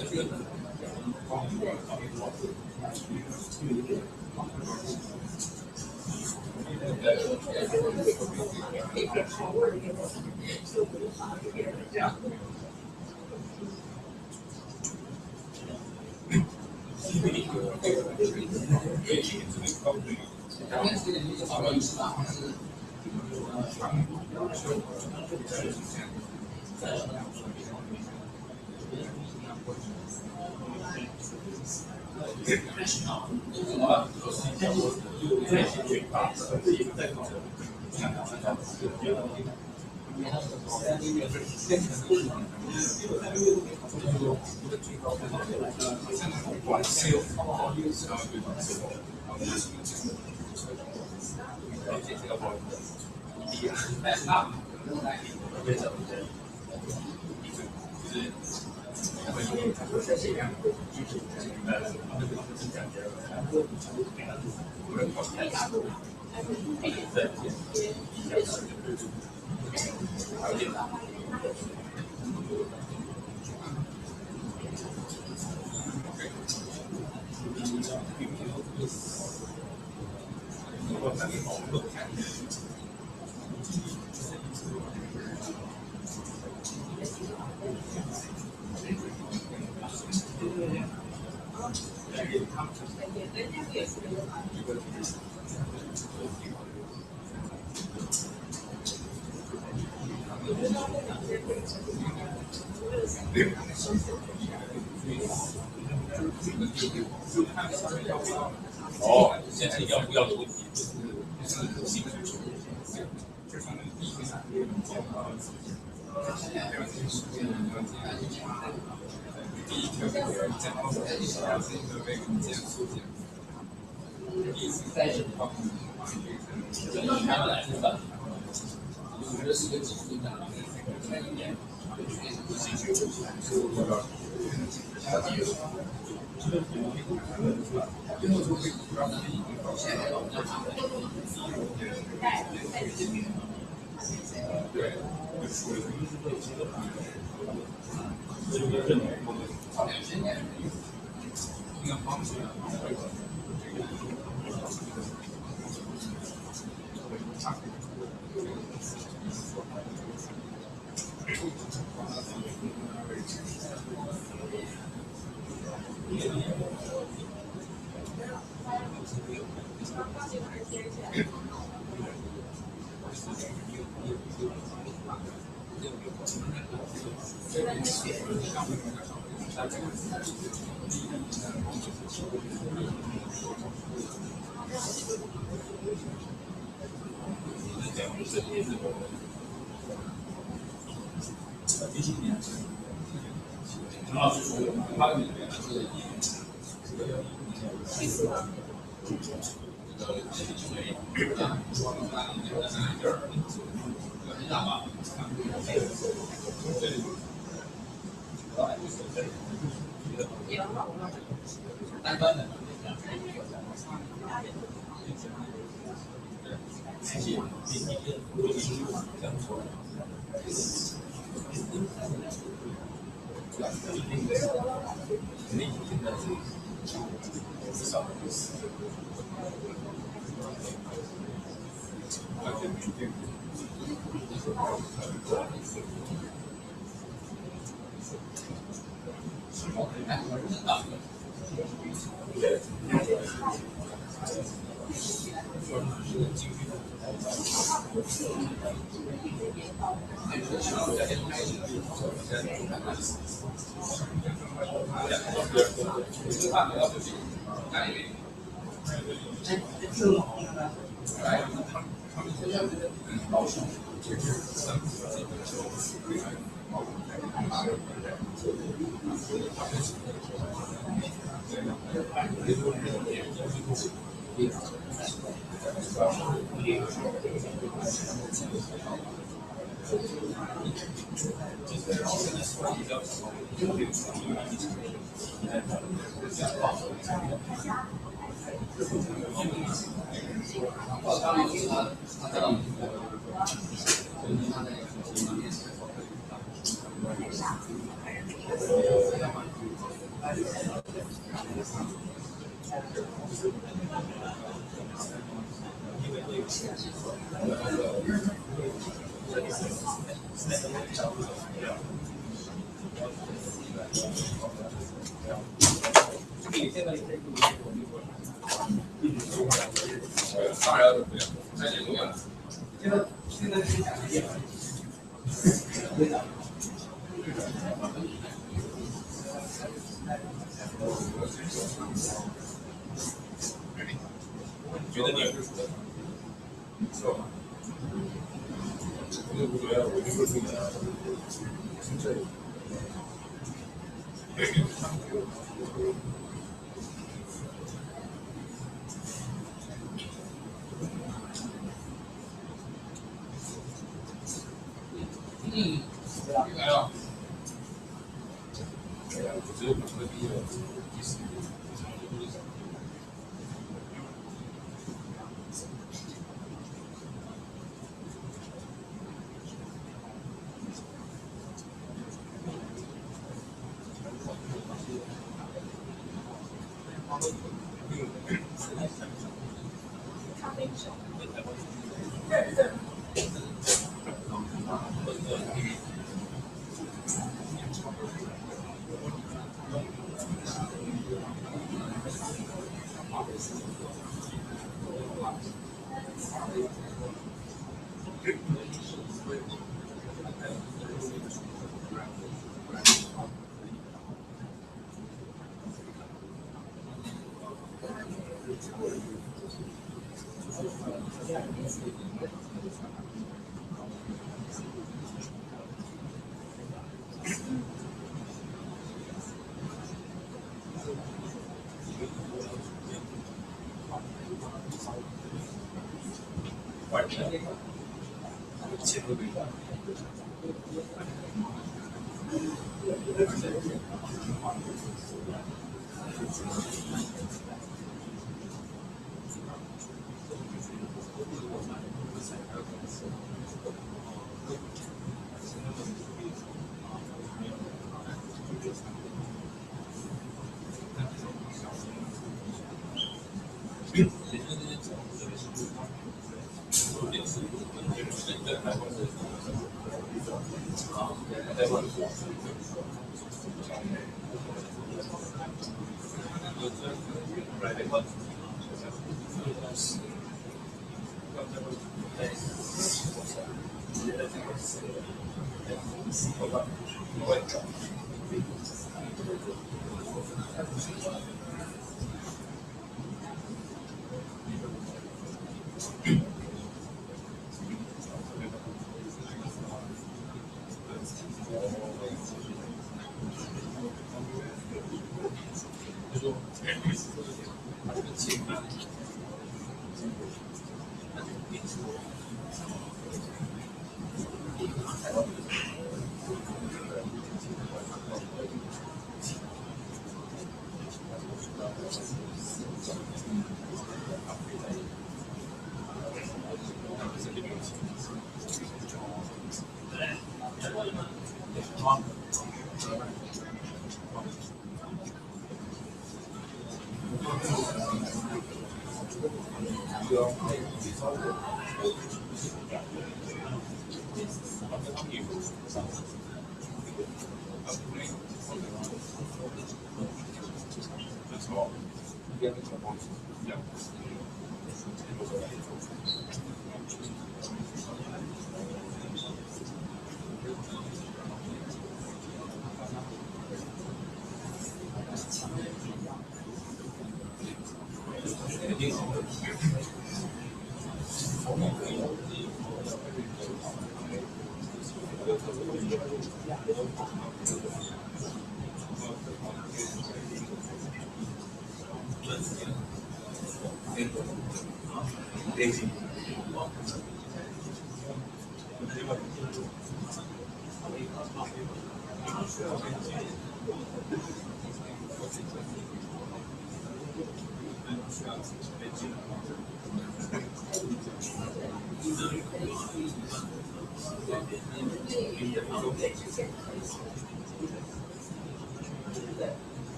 哦，现在要不要的问题就是兴趣。第一条健康手机是一个被减速减。我觉得是个技术的，一年。陈老师说，8个里面是单端的。觉得你是吧？我觉得我就是这个，从这里。来了。只有我这个毕业第4年。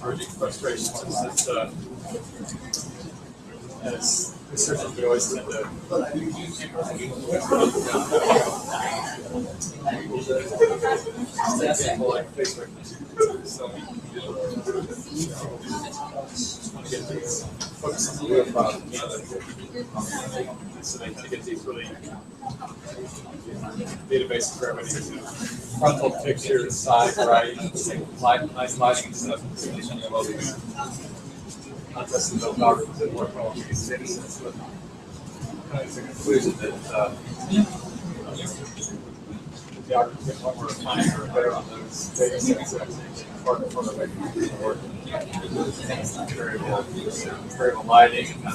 Urging frustration since it's researchers we always tend to. Example like face recognition. So just want to get these focus on the web file. So they kind of get these really databases for everybody. Frontal picture, side, right, nice lighting and stuff. Well, not just the algorithms that work on these data sets, but kind of the conclusion that the algorithms get more refined or better on those data sets that further make it work. Variable lighting and kind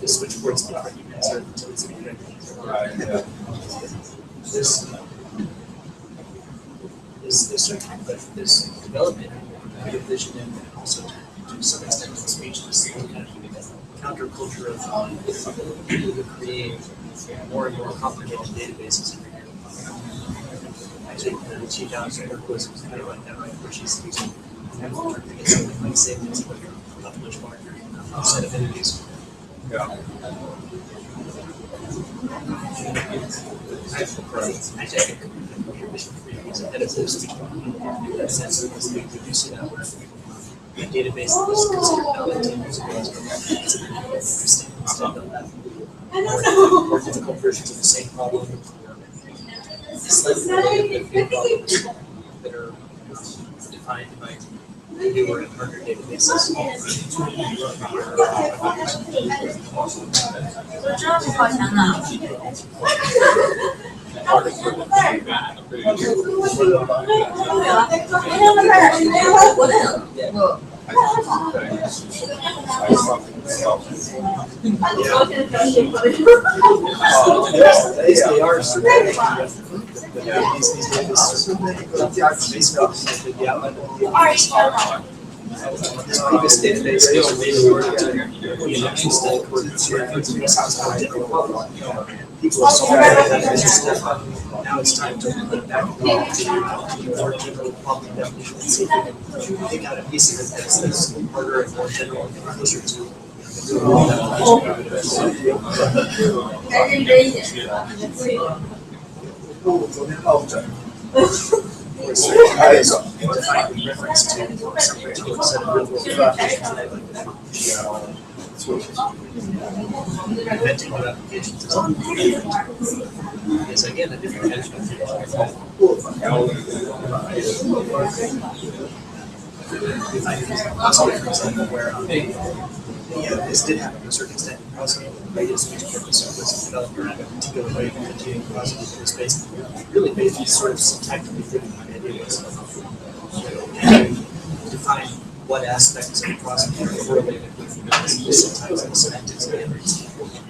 the switchboards different units or utilities being ready. Right, yeah. There's certainly this development in computer vision and also to some extent in speech, this kind of counterculture of people who create more and more complicated databases every year. Actually, the chief downstream was kind of like that, right? Where she's using MLR to get something like savings of a much larger set of entities. Yeah. I think computer vision is a better speech in that sense because we do see that where a database that was considered valid 10 years ago is instead of that. More difficult versions of the same problem. Slightly problems that are defined by newer and harder databases. They are this previous database people are so now it's time to put it back to more general problem definition and see if we can take out a piece of it that's harder and more general and closer to defining reference to some particular set of real world inventing new applications is again a different this did happen to a certain extent in processing. The speech purpose was developed around a particular way of continuing processing that was based really based on sort of syntactically driven ideas. Define what aspects of the process are correlated with the syntax and semantics of the others.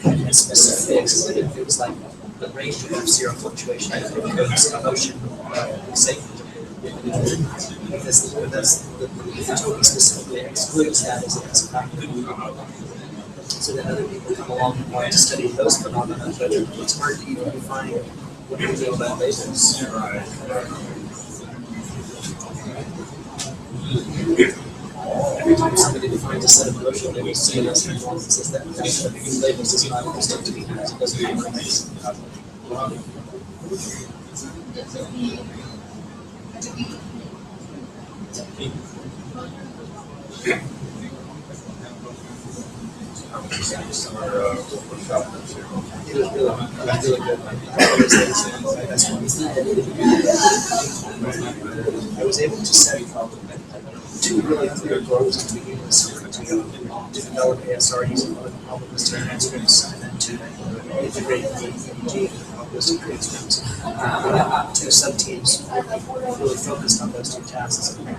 And specifics, things like the range of zero fluctuation of the motion segment. Because the token specifically excludes that as a factor. So that other people come along and want to study those phenomena, but it's hard to even define what we do about labels. Every time somebody defines a set of motion labels, somebody else comes along and says that set of labels is not understood to be because it doesn't make sense. It was really good. I was able to set two really clear goals to begin with, to develop ASR using probabilistic transcripts, and then to integrate the EEG into probabilistic transcripts. Two sub-teams really focused on those two tasks. And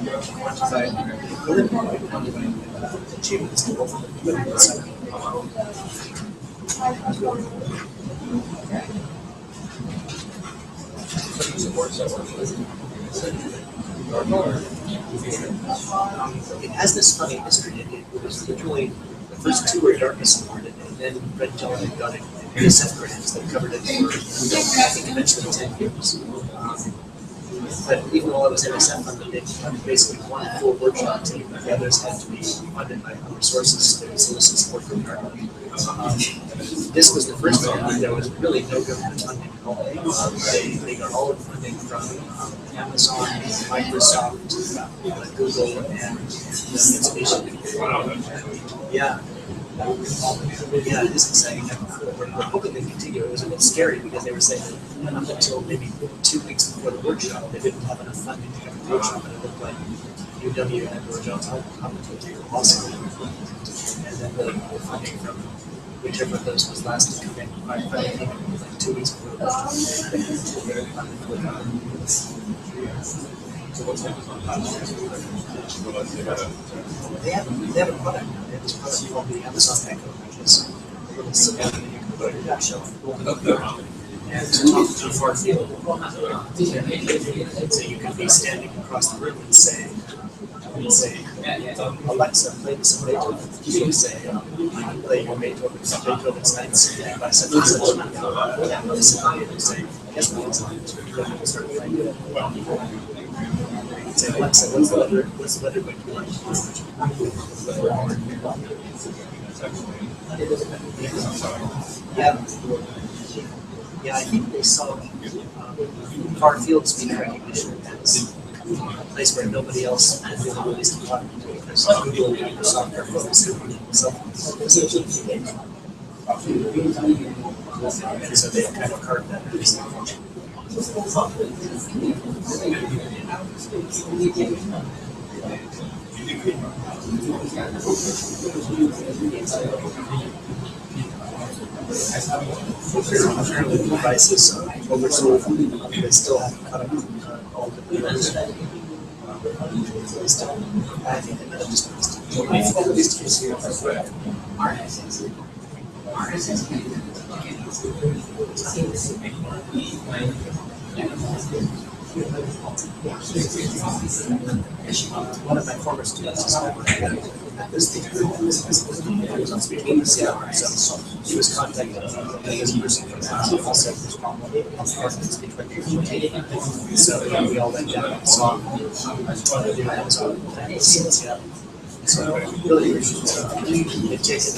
quantified, really quantified achievements in both of them. It has this funny history. It was literally the first two were darkness awarded, and then Red Intelligence got it NSF grants that covered it for I think eventually 10 years. But even though I was NSF funded, they funded basically one full workshop team. The others had to be funded by other sources to solicit support from government. This was the first one where there was really no government funding at all. They got all of the funding from Amazon, Microsoft, Google, and Mitsubishi. Yeah. Yeah, it is exciting. We're hoping they continue. It was a bit scary because they were saying that up until maybe 2 weeks before the workshop, they didn't have enough funding to cover the workshop, and it looked like UW and the Johns Hopkins were awesome. And then the funding from whichever of those was last to come in, finally came in like 2 weeks before the workshop. They have a product now. They have this product called the Amazon Echo, which is a little simple that you can put in that show. And to talk to a far field. So you can be standing across the room and say, Alexa, play me some Beethoven. You can say, you can play your Beethoven's Ninth Symphony by such and such. And you say, yes, please. And you start playing it. Say, Alexa, what's the weather going to be like? Yeah, I think they saw far field speech recognition as a place where nobody else had the abilities to talk to because Google and Microsoft are focused on themselves. And so they kind of carved that out. Apparently the devices are oversold. They still haven't cut up all the devices. They still, I think they might have just missed one of my former students is at this thing. He was on speaking in Seattle, so he was contacted by this person from Amazon also on speech recognition. So we all went down and saw Amazon in Seattle. So really, they've taken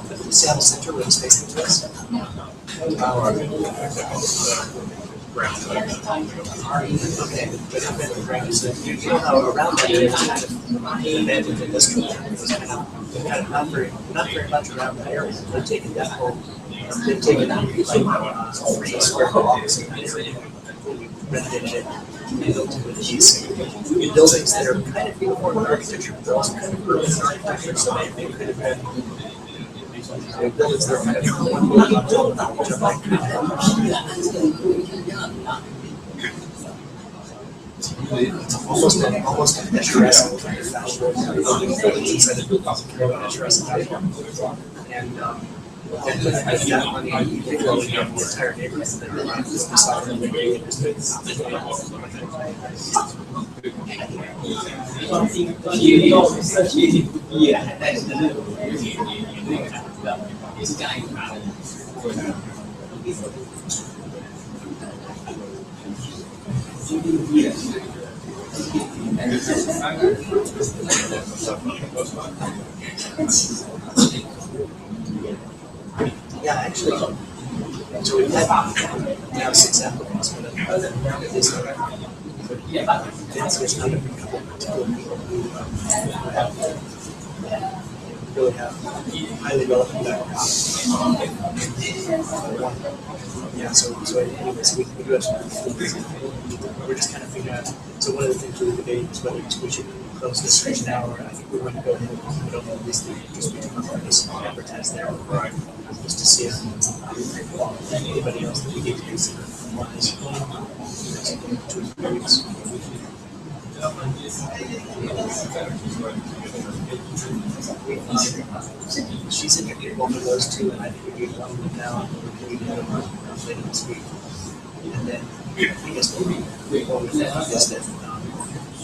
the Seattle Center where it's facing to us. Okay, but I've been to ground, so you know how around that event within this community was kind of not very much around that area. They've taken that whole, they've taken that like 3 square blocks in that area. We renovated it and built it with these buildings that are kind of uniform in architecture, but they're also kind of urban in architecture, so they could have been buildings that are kind of almost a picturesque kind of fashion. Buildings inside the buildings are picturesque fashion. And with that money, you could really have the entire neighborhood that really is beside the neighborhood. Yeah, actually, so we had now 6 applicants for the this there's not a couple of particular people who really have highly relevant background. Yeah, so anyways, we do have some we're just kind of figuring out. So one of the things we were debating is whether we should close this search now, or I think we're going to go ahead and put it on at least just advertise there. Right. Just to see if anybody else that we need to consider applies. 2 or 3 weeks. She's interviewed both of those two, and I think we need one of them now. we had a market later this week. And then I guess what we found is that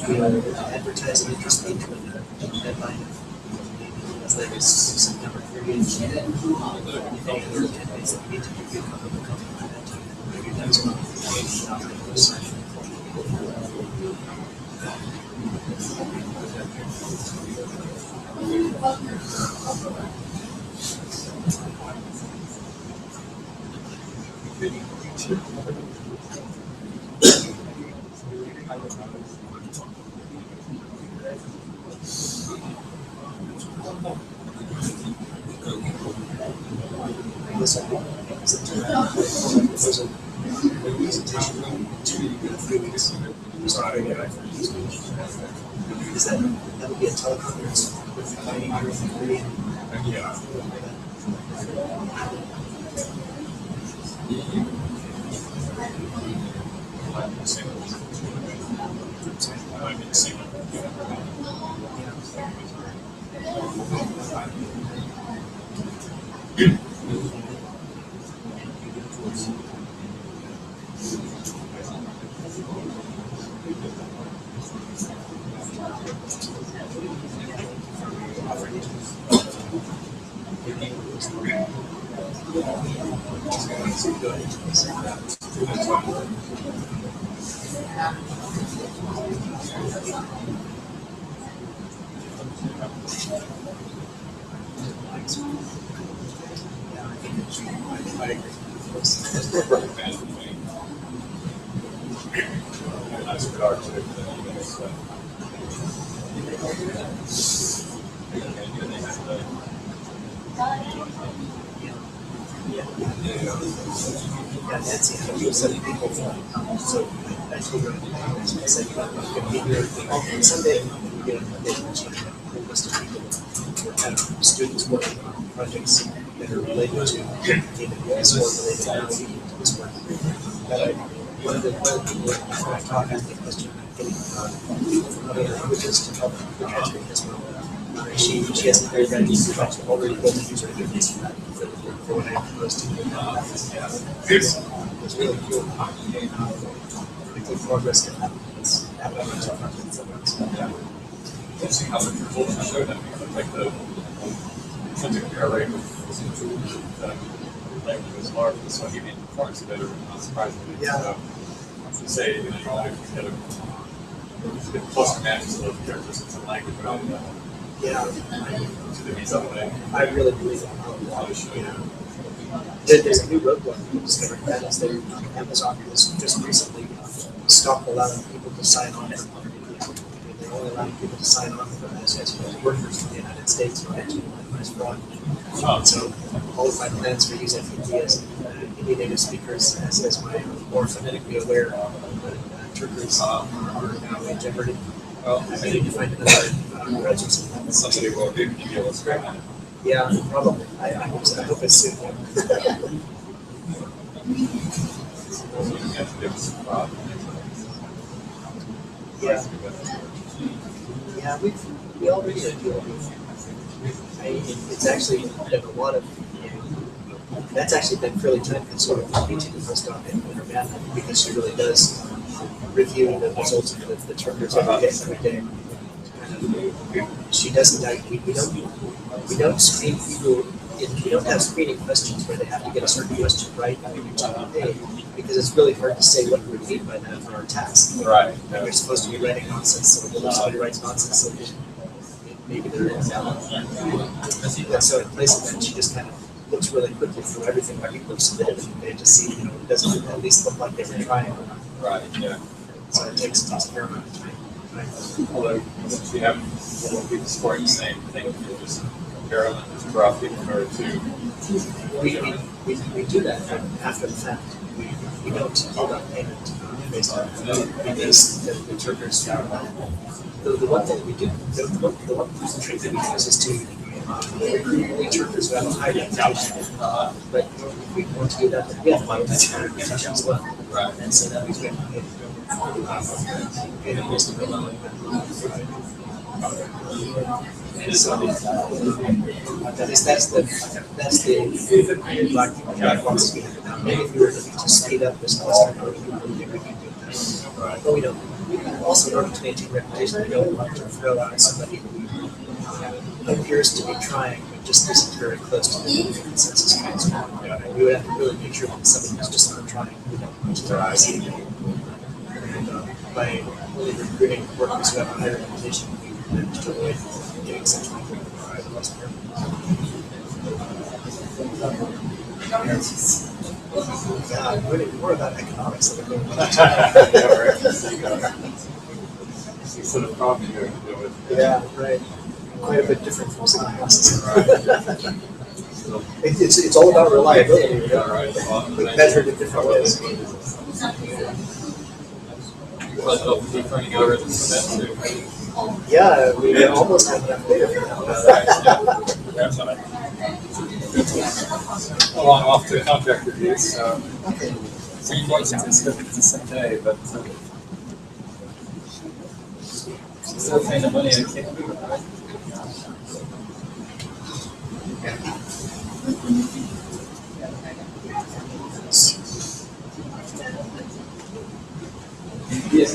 we are advertising interest into a deadline of as late as September 30th. And then there are 10 days that we need to review the company by that time. Maybe that's one of the sign. I guess I think there's a presentation in 3 weeks. Is that would be a teleconference with the county here in Korea? Nancy had you 7 people, so I told her, I said, I'm going to be here on Sunday, we get a whole list of people who have students working on projects that are related to AWS or related to this work. One of the people that I taught asked the question about getting people from other languages to help translate this work. She hasn't very ready, but already built a user interface for that. For what I proposed to do. It's really cool. Making progress can happen. It's happening in some projects. Interesting how the proposal showed that because like the intrinsic error rate was improved, language was large, so even performance better, not surprisingly. Yeah. So, to say, you know, if you get a closer match to those characteristics in language, rather than I really believe that. There's a new roadblock we discovered that is that Amazon has just recently stopped allowing people to sign on. They're only allowing people to sign on as workers in the United States or actually minimize fraud. So all of my plans for using Hindi as Hindi native speakers as my more phonetically aware Turkers are now in jeopardy. Well, I need to find another register. Somebody will give you a screen. Yeah, probably. I hope it's soon. Yeah, we already are dealing with. It's actually been a lot of. That's actually been fairly time consuming for me to do postdoc in Urbana because she really does review the results of the Turkers every day. She doesn't. We don't screen people. We don't have screening questions where they have to get a certain question right every day because it's really hard to say what we mean by that for our task. Right. And we're supposed to be writing nonsense, so if somebody writes nonsense, so maybe they're invalid. And so in place of that, she just kind of looks really quickly through everything that people have submitted and to see, does it at least look like they were trying. Right. Yeah. So it takes a fair amount of time. Although we have people scoring the same thing, you just compare them and just drop people in order to. We do that after the fact. We don't hold up payment based on because the Turkers. The one thing we do, the one trick that we use is to interpreters who have a high reputation. But if we want to do that, we have one that's higher reputation as well. And so that means we have to pay the most of the level. So that's the black box. Maybe if we were to speed up this process, we can do that. But we don't. Also, in order to maintain reputation, we don't want to throw out somebody who appears to be trying, but just isn't very close to the consensus council. We would have to really make sure that somebody who's just not trying, we don't push their eyes. And by really recruiting workers who have a higher reputation, we manage to avoid getting such people who are less Yeah, I'm really more about economics than I'm Sort of problem you're dealing with. Yeah, right. Quite a bit different from some classes. It's all about reliability, but measured in different ways. Yeah, we almost have enough data for now. Well, I'm off to contract reviews, so it's the same day, but still paying the money I can't. Yes,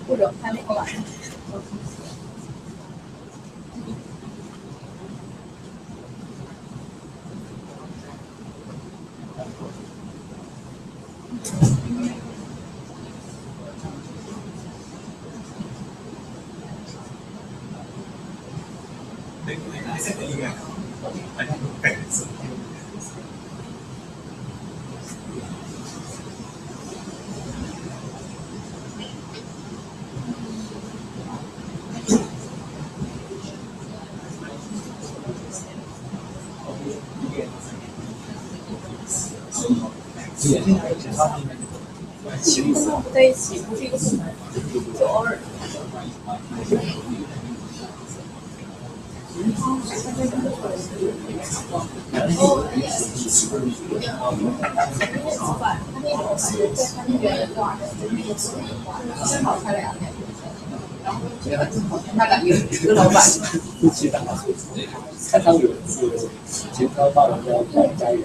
或者还没喝完。跟他不在一起，不是一个部门，就偶尔。他感觉一个老板，夫妻档，看他有节操到了要家人。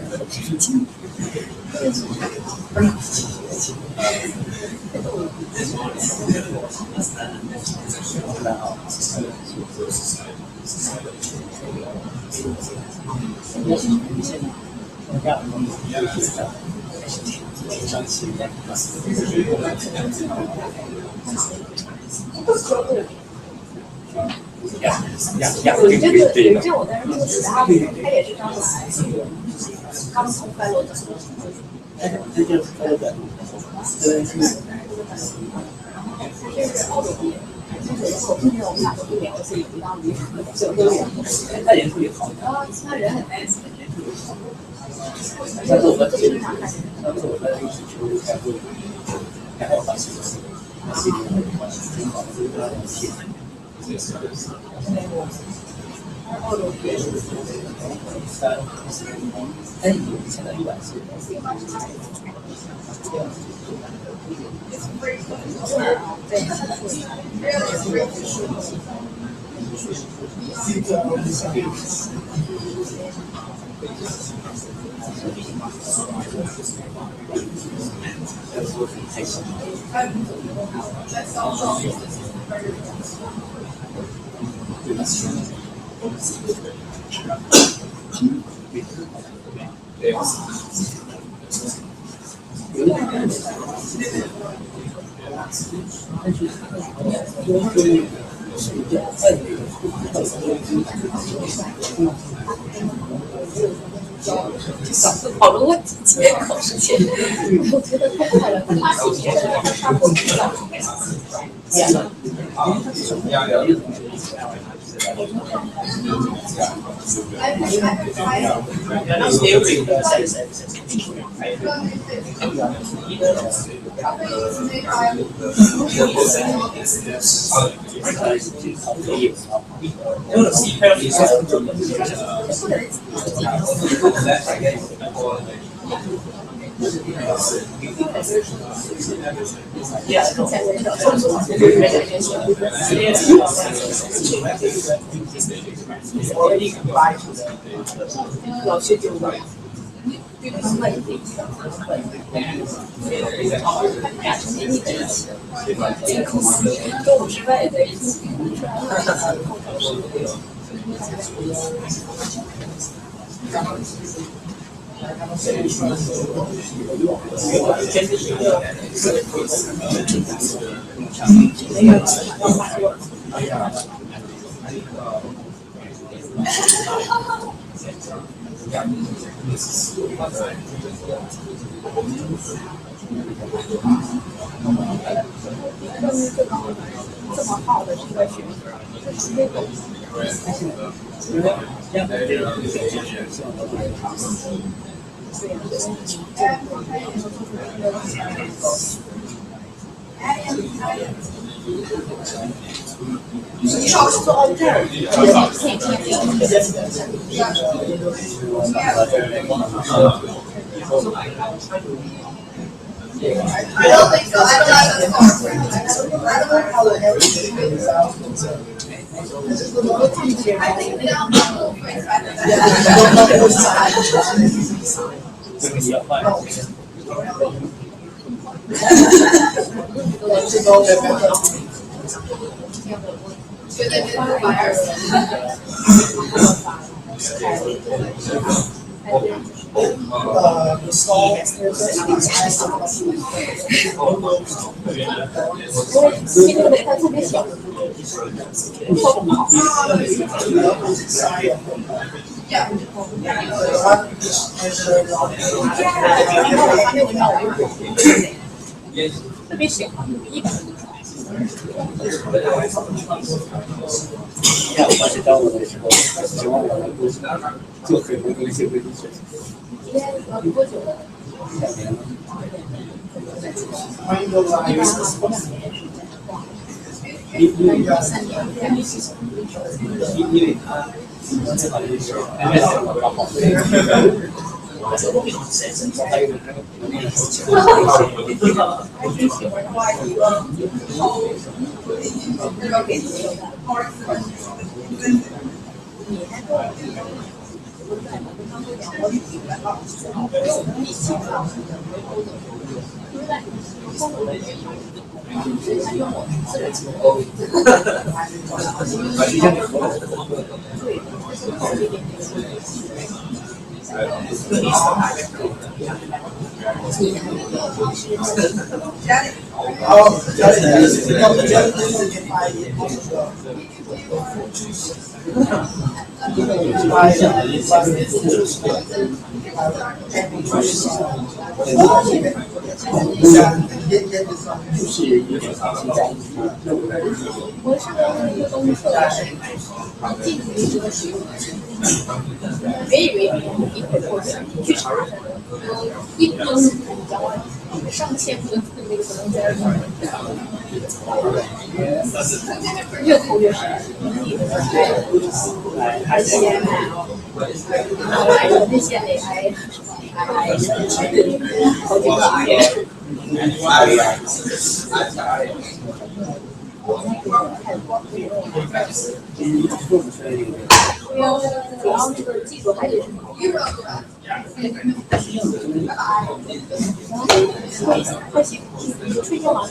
我觉得有这我在这个时他也是刚来，刚从拜罗的。这就是他的，就是澳洲毕业，就是我今年我们俩都不聊，所以不当离就都聊。他人特别好，他人很 nice。上次我们一起去开会，然后发现他心里挺好的，就是他很贴。澳洲毕业。哎，你现在140。讨论问题，接考试前，我觉得太快了，他是觉得他不知道。already applied to the 老学究的。中午之外的。这么好的一个学你少是做奥特尔，I don't think so. I don't know how the hell I think they don't know. The stall特别小，100。而且当我的时候，希望我能够做很多东西为你学习。多久了2年了。因为他最好就是刚好。我是个一个东西特别深，进入这个学习，别以为你会过去去查，一都是比较上千个那个可能在越投越深，而且那些得还好几个癌。主要那个技术还得是快行，吹掉了，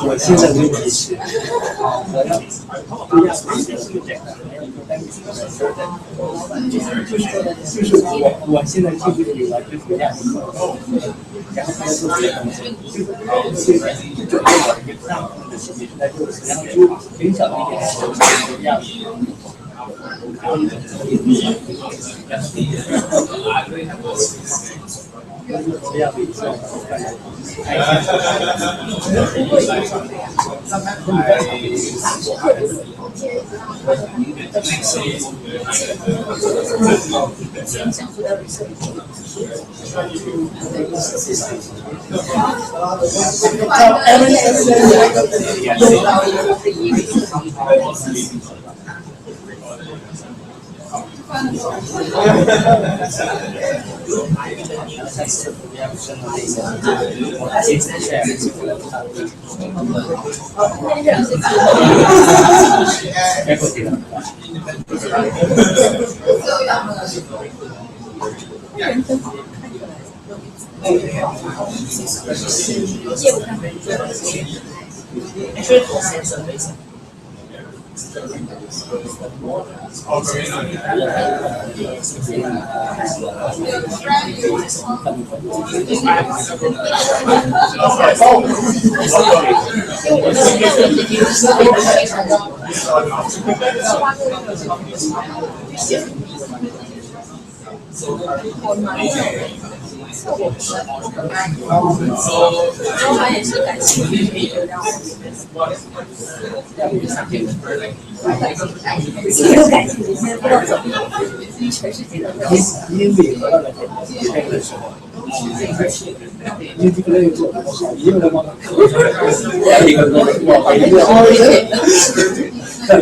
我现在问题是，就是我现在进不去了，就是这样子，然后他要做这个东西，就准备了一个上的事情，那就是然后就很小的一点这样子。这样的一个也是感兴趣，就让我谁都感兴趣，现在不知道怎么样，全世界的人。因为回到了这个时候，因为这个类做的好，也有人帮他考，一个我一个。And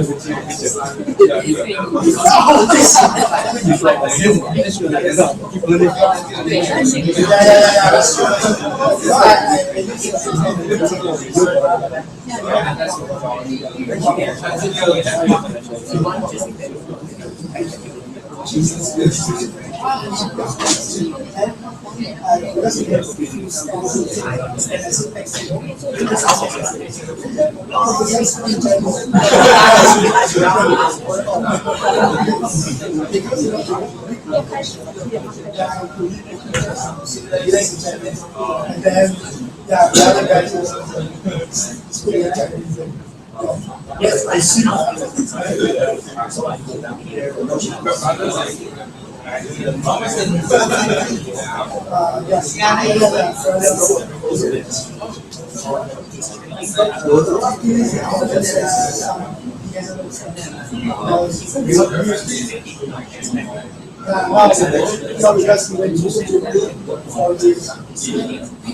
then, yeah, the other guys yes, I see.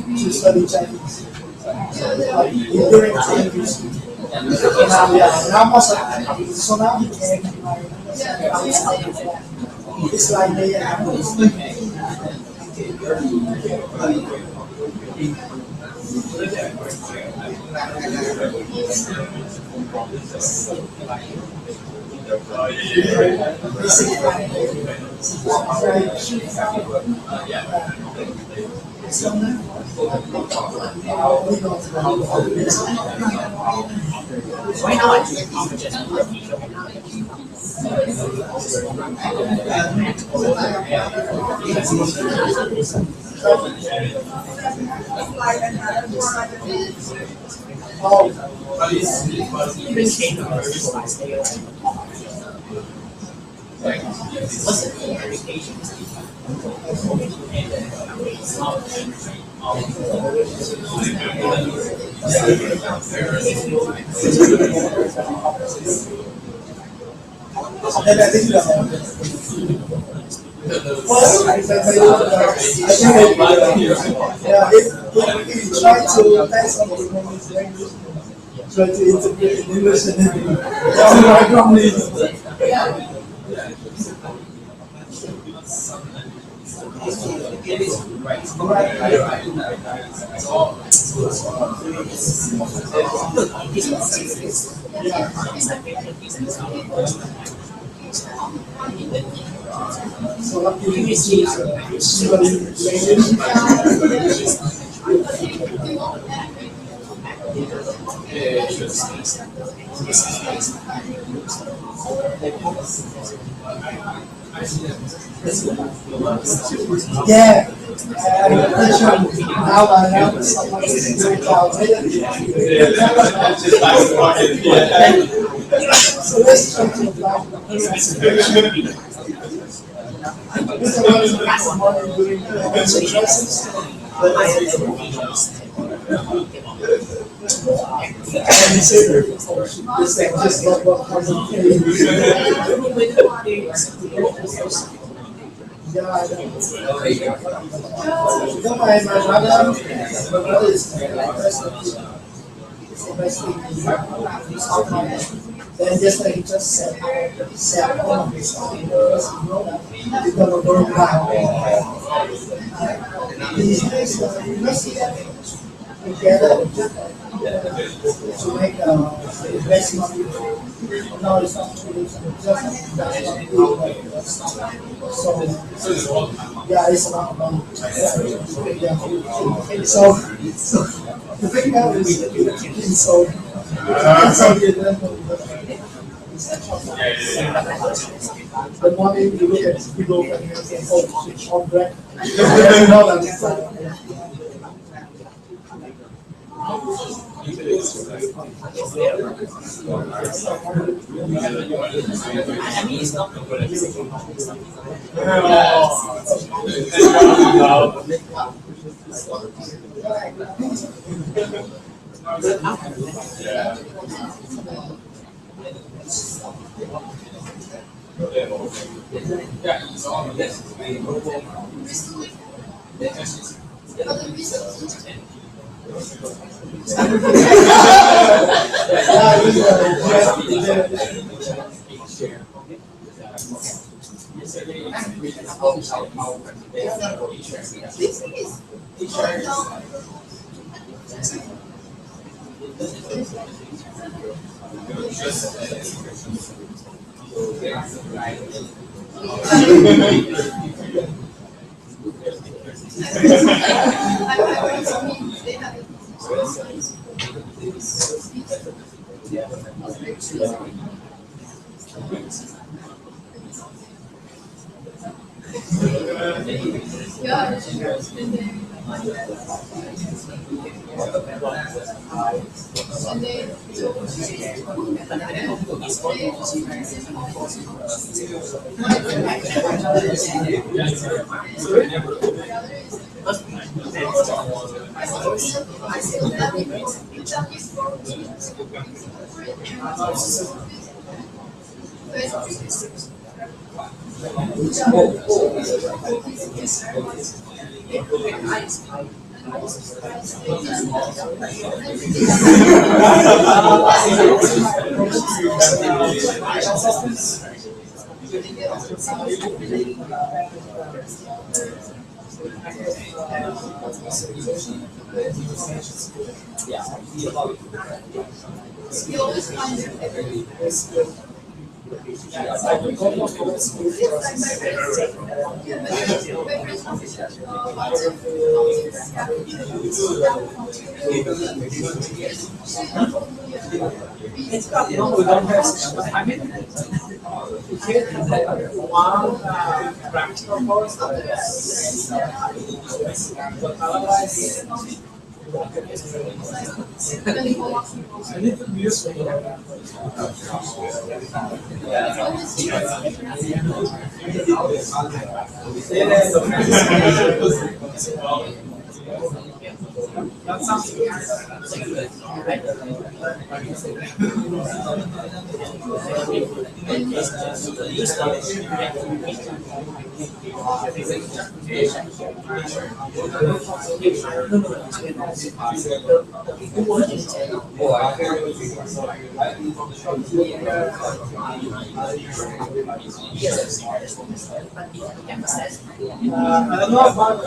To study Chinese. During Chinese. Now, so now he can. It's like they If you try to test something in English language, try to integrate in English and then I don't need So up to you see yeah. Now I know someone is doing so let's try to apply this one doing choices. This thing just yeah, I know. My brother is then just like he just said all of this you're gonna burn down. These guys together to make investment. No, it's not just so yeah, it's a lot of money. Yeah. So the thing now is so the money you look at people and you say, oh, it's on bread. No, that's You always find your favorite. That sounds good. I don't know about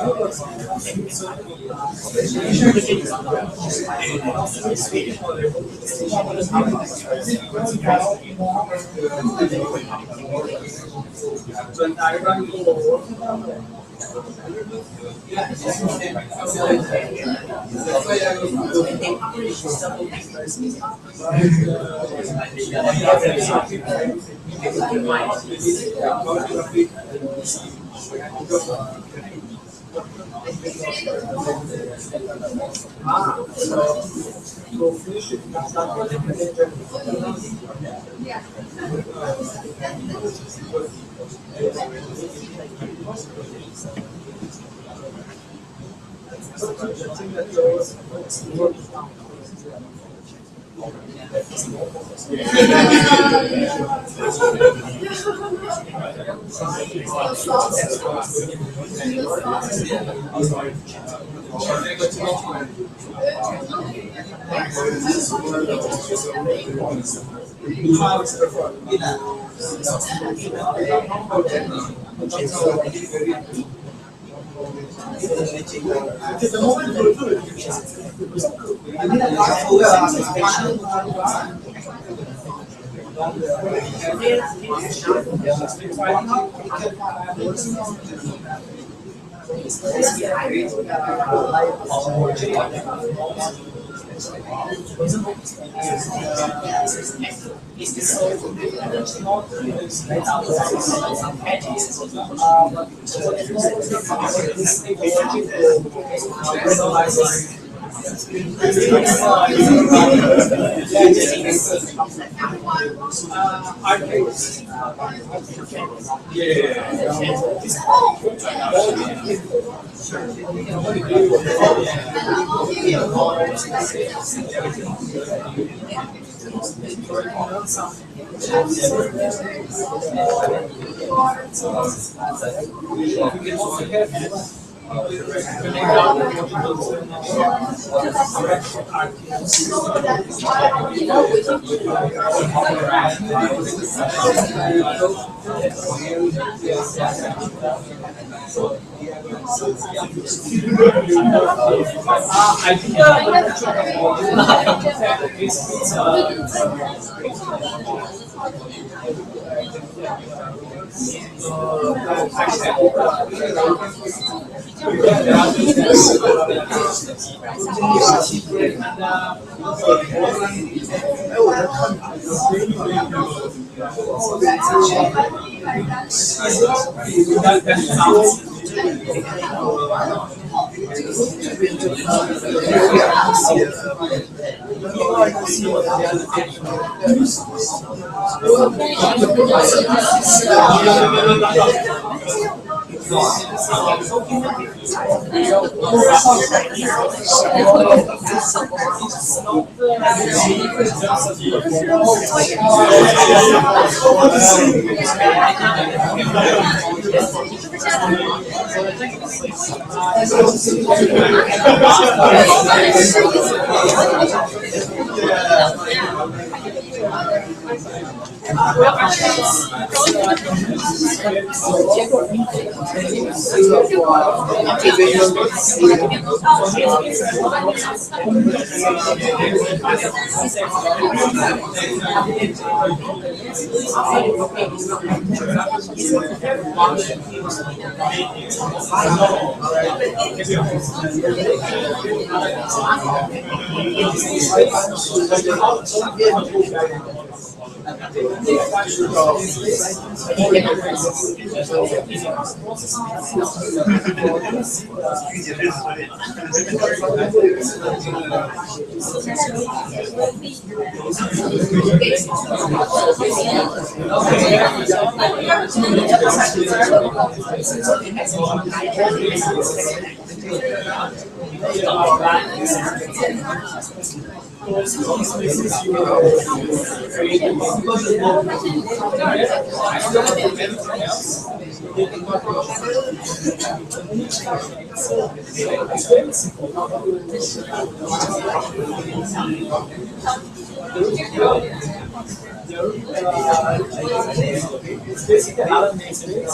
It's basically Alan makes it.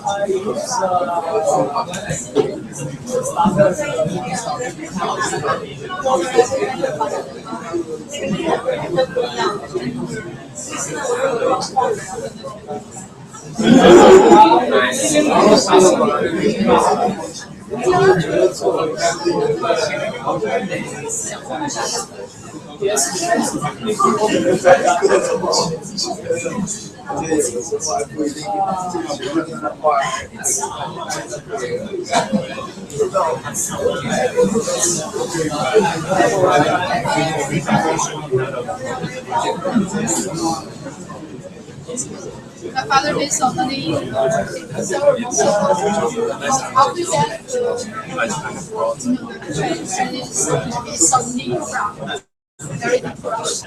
I use My father did so many how we get it's something from very different.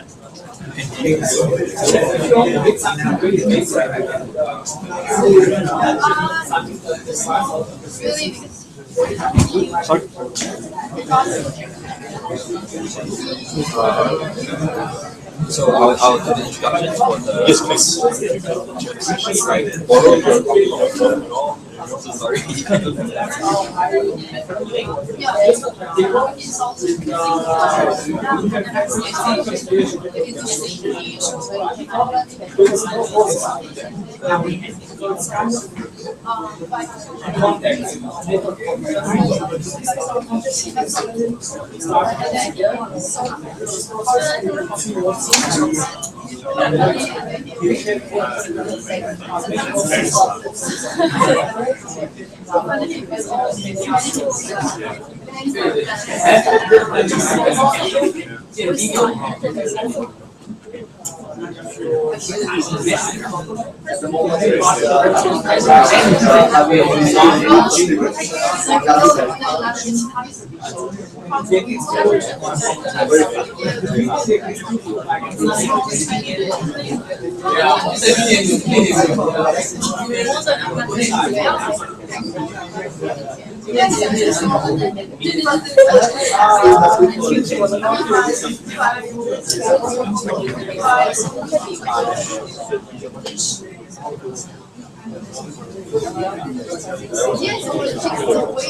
Really, So I'll do the introduction for the Yes, please. Right. Sorry.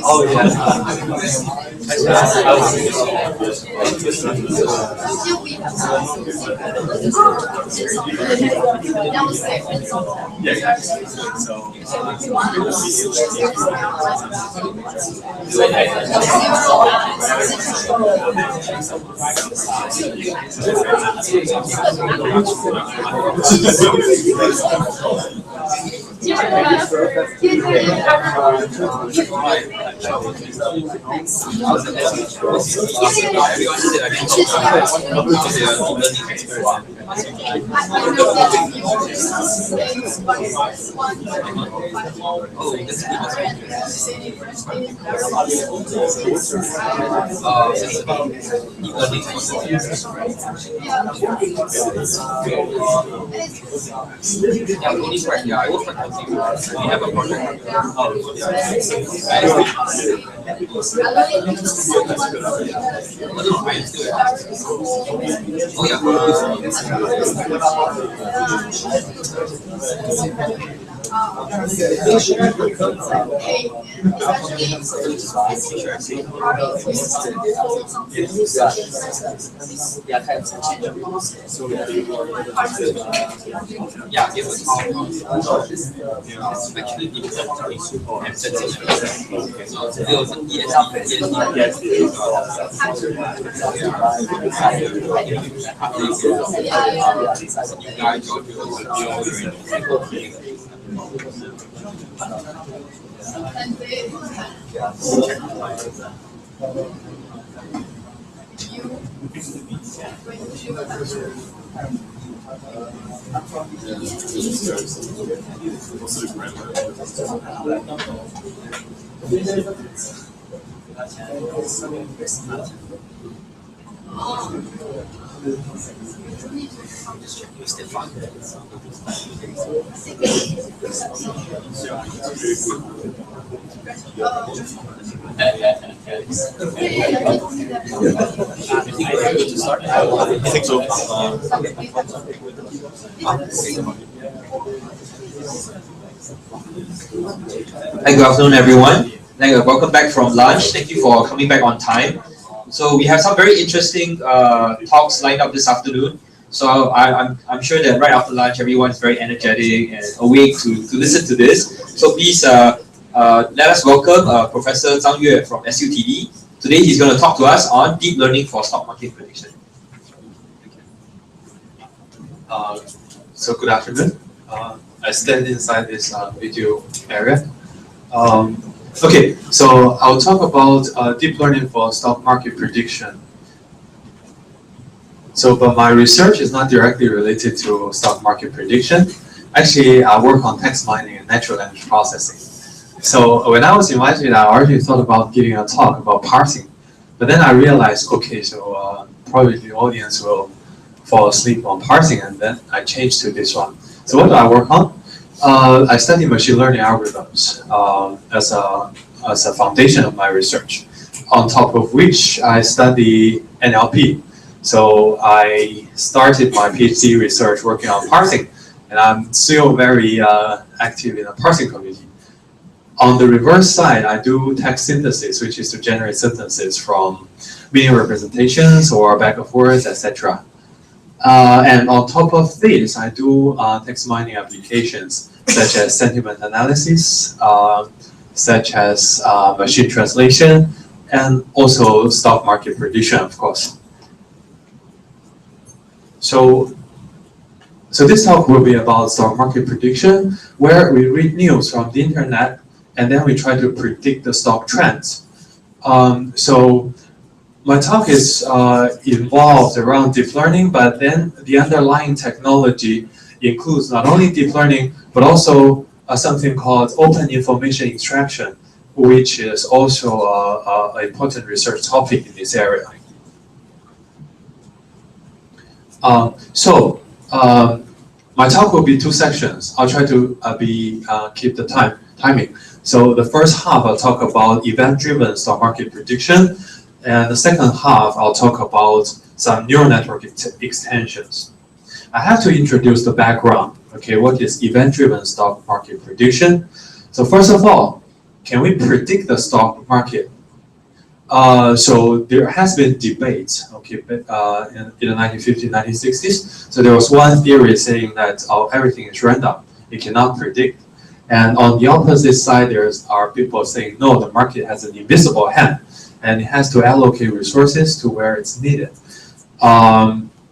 Oh yeah. Yeah, I will try to continue. We have a project. Yeah, it was actually difficult and sensitive. So it was I think so. Hi, good afternoon, everyone. Welcome back from lunch. Thank you for coming back on time. So we have some very interesting talks lined up this afternoon. So I'm sure that right after lunch, everyone is very energetic and awake to listen to this. So please let us welcome Professor Zhang Yue from SUTD. Today he's going to talk to us on deep learning for stock market prediction. So good afternoon. I stand inside this video area. Okay, so I'll talk about deep learning for stock market prediction. So, but my research is not directly related to stock market prediction. Actually, I work on text mining and natural language processing. So when I was invited, I already thought about giving a talk about parsing. But then I realized, okay, so probably the audience will fall asleep on parsing, and then I changed to this one. So what do I work on? I study machine learning algorithms as a foundation of my research, on top of which I study NLP. So I started my PhD research working on parsing, and I'm still very active in the parsing community. On the reverse side, I do text synthesis, which is to generate sentences from meaning representations or bag of words, etc. And on top of this, I do text mining applications such as sentiment analysis, such as machine translation, and also stock market prediction, of course. So this talk will be about stock market prediction, where we read news from the internet and then we try to predict the stock trends. So my talk is involved around deep learning, but then the underlying technology includes not only deep learning, but also something called open information extraction, which is also an important research topic in this area. My talk will be two sections. I'll try to keep the timing. So the first half I'll talk about event-driven stock market prediction, and the second half I'll talk about some neural network extensions. I have to introduce the background. Okay, what is event-driven stock market prediction? So first of all, can we predict the stock market? So there has been debate, okay, in the 1950s, 1960s. So there was one theory saying that everything is random, it cannot predict. And on the opposite side, there are people saying, no, the market has an invisible hand, and it has to allocate resources to where it's needed.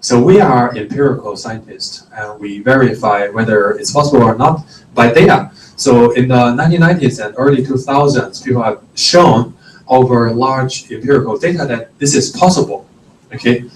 So we are empirical scientists, and we verify whether it's possible or not by data. So in the 1990s and early 2000s, people have shown over large empirical data that this is possible. Okay,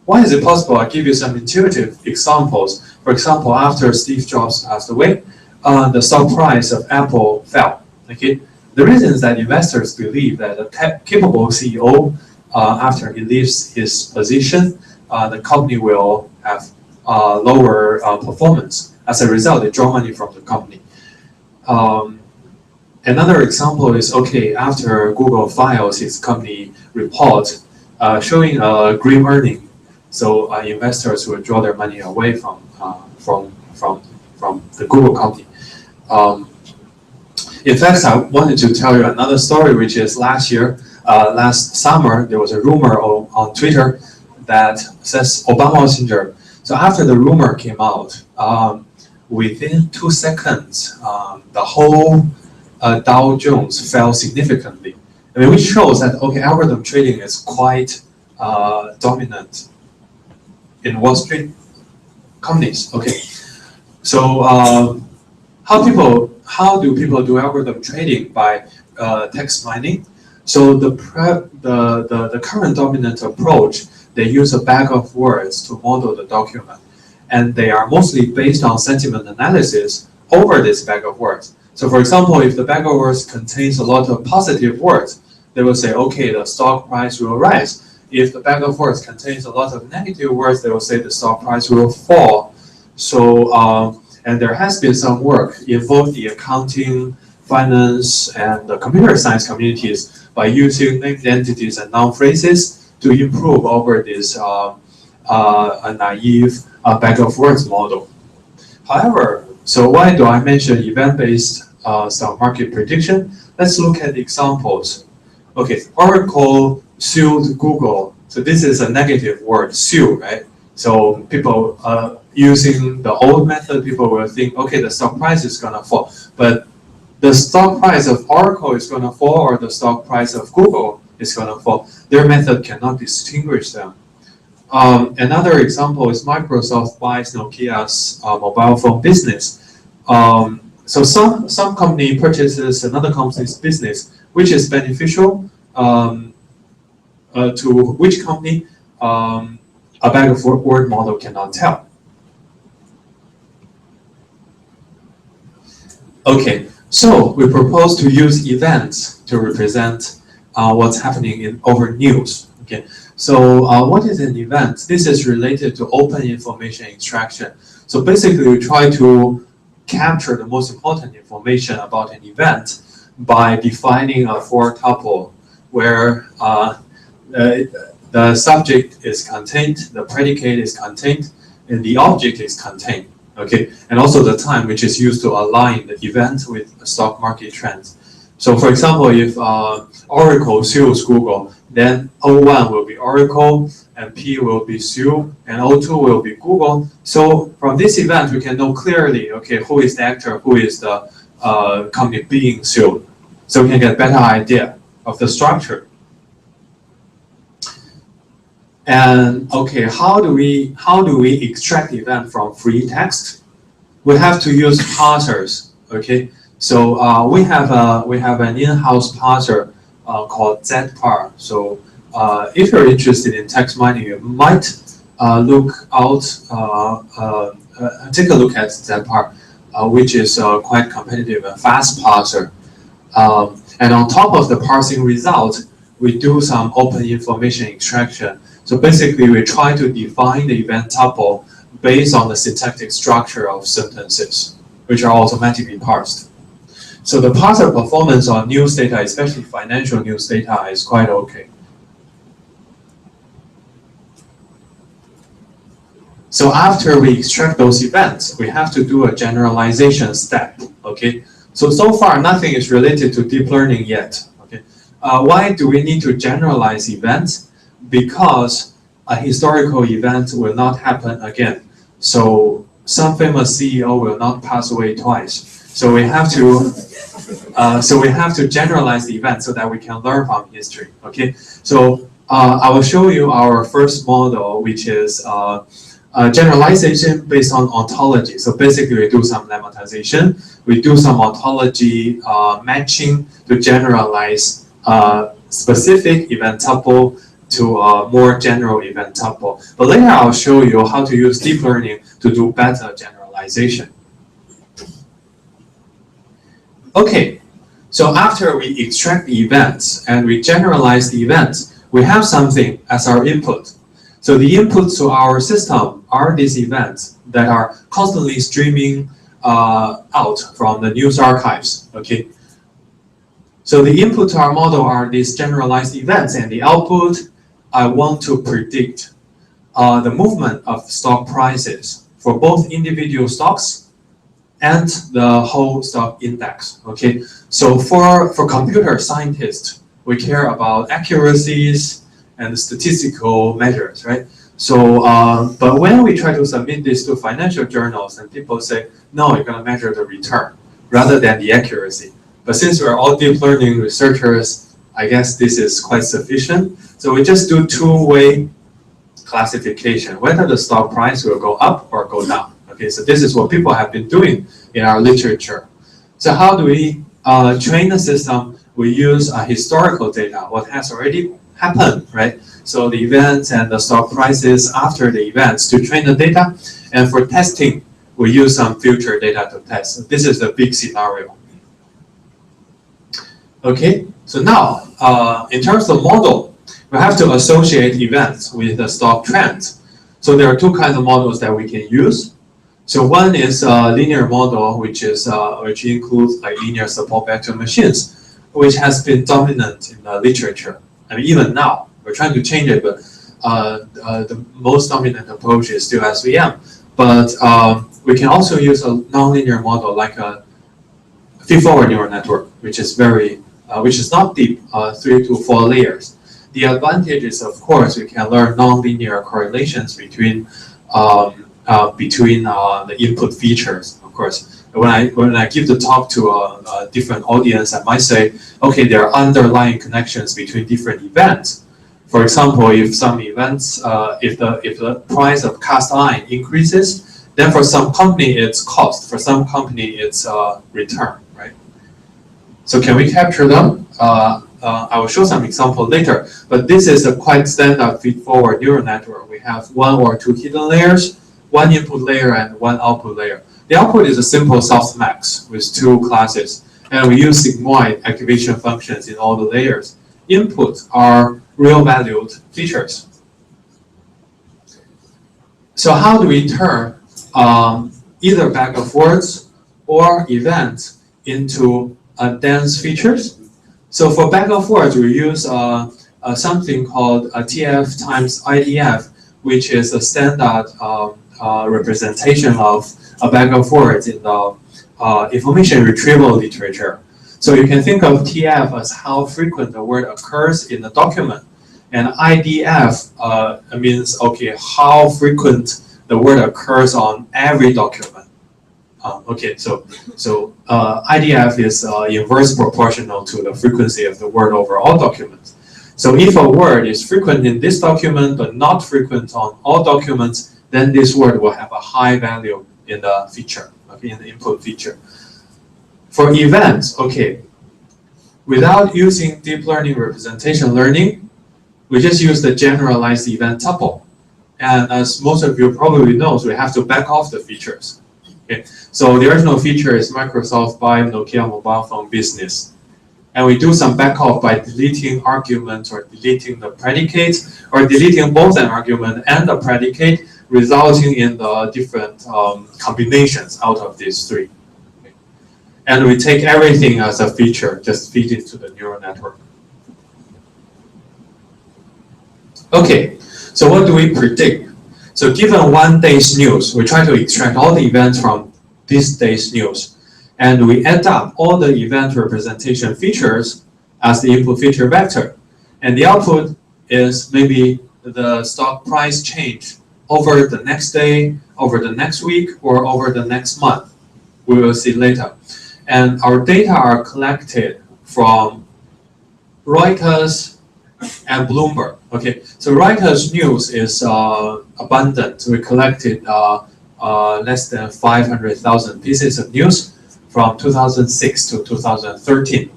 why is it possible? I'll give you some intuitive examples. For example, after Steve Jobs passed away, the stock price of Apple fell. Okay, the reason is that investors believe that a capable CEO, after he leaves his position, the company will have lower performance. As a result, they draw money from the company. Another example is, okay, after Google files its company report showing a grim earning, so investors will draw their money away from the Google company. In fact, I wanted to tell you another story, which is last summer, there was a rumor on Twitter that says Obama syndrome. So after the rumor came out, within 2 seconds, the whole Dow Jones fell significantly. I mean, which shows that, okay, algorithm trading is quite dominant in Wall Street companies. Okay, so how do people do algorithm trading? By text mining. So the current dominant approach, they use a bag of words to model the document, and they are mostly based on sentiment analysis over this bag of words. So for example, if the bag of words contains a lot of positive words, they will say, okay, the stock price will rise. If the bag of words contains a lot of negative words, they will say the stock price will fall. So And there has been some work in both the accounting, finance, and the computer science communities by using named entities and noun phrases to improve over this a naive bag of words model. However, so why do I mention event-based stock market prediction? Let's look at the examples. Okay, Oracle sued Google. So this is a negative word, sue, right? So people using the old method, people will think, okay, the stock price is gonna fall. But the stock price of Oracle is gonna fall or the stock price of Google is gonna fall. Their method cannot distinguish them. Another example is Microsoft buys Nokia's mobile phone business. So some company purchases another company's business, which is beneficial to which company, a bag of word model cannot tell. Okay, so we propose to use events to represent what's happening over news. Okay, so what is an event? This is related to open information extraction. So basically, we try to capture the most important information about an event by defining a four tuple where the subject is contained, the predicate is contained, and the object is contained. Okay, and also the time, which is used to align the event with the stock market trends. So for example, if Oracle sues Google, then O1 will be Oracle, and P will be sue, and O2 will be Google. So from this event, we can know clearly, okay, who is the actor, who is the company being sued. So we can get a better idea of the structure. And okay, how do we extract the event from free text? We have to use parsers. Okay, so we have an in-house parser called ZPAR. So if you're interested in text mining, you might take a look at ZPAR, which is quite competitive and fast parser. And on top of the parsing result, we do some open information extraction. So basically, we try to define the event tuple based on the syntactic structure of sentences, which are automatically parsed. So the parser performance on news data, especially financial news data, is quite okay. So after we extract those events, we have to do a generalization step. Okay. So far, nothing is related to deep learning yet. Okay. Why do we need to generalize events? Because a historical event will not happen again. So some famous CEO will not pass away twice. So we have to generalize the event so that we can learn from history. Okay. So I will show you our first model, which is generalization based on ontology. So basically, we do some lemmatization. We do some ontology matching to generalize specific event tuple to a more general event tuple. But later I'll show you how to use deep learning to do better generalization. Okay, so after we extract the events and we generalize the events, we have something as our input. So the inputs to our system are these events that are constantly streaming out from the news archives. Okay. So the input to our model are these generalized events, and the output, I want to predict the movement of stock prices for both individual stocks and the whole stock index. Okay, so for computer scientists, we care about accuracies and statistical measures, right? So, but when we try to submit this to financial journals, and people say, no, you're gonna measure the return rather than the accuracy. But since we're all deep learning researchers, I guess this is quite sufficient. So we just do two-way classification, whether the stock price will go up or go down. Okay, so this is what people have been doing in our literature. So how do we train the system? We use historical data, what has already happened, right? So the events and the stock prices after the events to train the data. And for testing, we use some future data to test. So this is the big scenario. Okay, so now, in terms of model, we have to associate events with the stock trends. So there are two kinds of models that we can use. So one is a linear model, which includes like linear support vector machines, which has been dominant in the literature. I mean, even now we're trying to change it, but the most dominant approach is still SVM. But we can also use a nonlinear model like a feed-forward neural network, which is not deep, 3 to 4 layers. The advantage is, of course, we can learn nonlinear correlations between the input features. Of course, when I give the talk to a different audience, I might say, okay, there are underlying connections between different events. For example, if some events, if the price of cast iron increases, then for some company it's cost, for some company it's return, right? So can we capture them? I will show some example later, but this is a quite standard feed-forward neural network. We have 1 or 2 hidden layers, 1 input layer and 1 output layer. The output is a simple softmax with 2 classes, and we use sigmoid activation functions in all the layers. Inputs are real-valued features. So how do we turn either bag of words or events into dense features? So for bag of words, we use something called TF times IDF, which is a standard representation of a bag of words in the information retrieval literature. So you can think of TF as how frequent the word occurs in the document, and IDF means, okay, how frequent the word occurs on every document. Okay, so IDF is inverse proportional to the frequency of the word over all documents. So if a word is frequent in this document but not frequent on all documents, then this word will have a high value in the feature, okay, in the input feature. For events, okay, without using deep learning representation learning, we just use the generalized event tuple. And as most of you probably know, we have to back off the features. Okay, so the original feature is Microsoft buy Nokia mobile phone business. And we do some backoff by deleting arguments or deleting the predicate or deleting both an argument and a predicate, resulting in the different combinations out of these 3. Okay. And we take everything as a feature, just feed it to the neural network. Okay, so what do we predict? So given 1 day's news, we try to extract all the events from this day's news. And we add up all the event representation features as the input feature vector. And the output is maybe the stock price change over the next day, over the next week, or over the next month. We will see later. And our data are collected from Reuters and Bloomberg. Okay, so Reuters news is abundant. We collected less than 500,000 pieces of news from 2006 to 2013.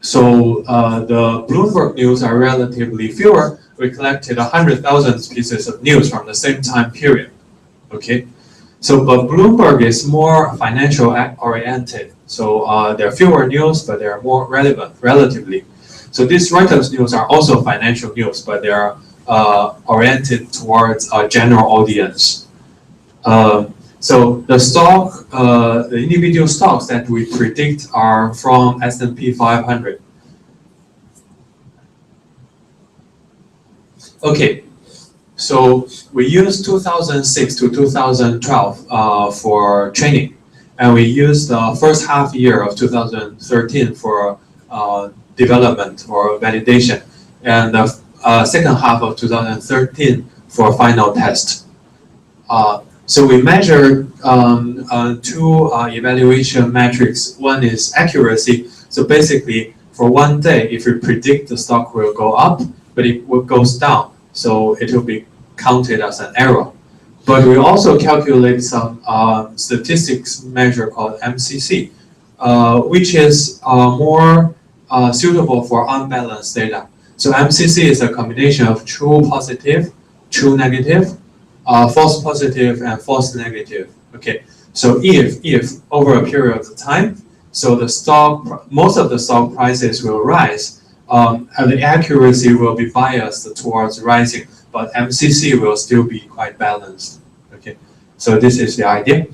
So the Bloomberg news are relatively fewer. We collected 100,000 pieces of news from the same time period. Okay, so but Bloomberg is more financial oriented. So there are fewer news, but they are more relevant relatively. So these Reuters news are also financial news, but they are oriented towards a general audience. So the stock, the individual stocks that we predict are from S&P 500. Okay, so we use 2006 to 2012 for training, and we use the first half year of 2013 for development or validation, and the second half of 2013 for final test. So we measured 2 evaluation metrics. One is accuracy. So basically, for 1 day, if we predict the stock will go up, but it goes down, so it will be counted as an error. But we also calculate some statistics measure called MCC, which is more suitable for unbalanced data. So MCC is a combination of true positive, true negative, false positive, and false negative. Okay, so if over a period of time, so the stock, most of the stock prices will rise, and the accuracy will be biased towards rising, but MCC will still be quite balanced. Okay, so this is the idea.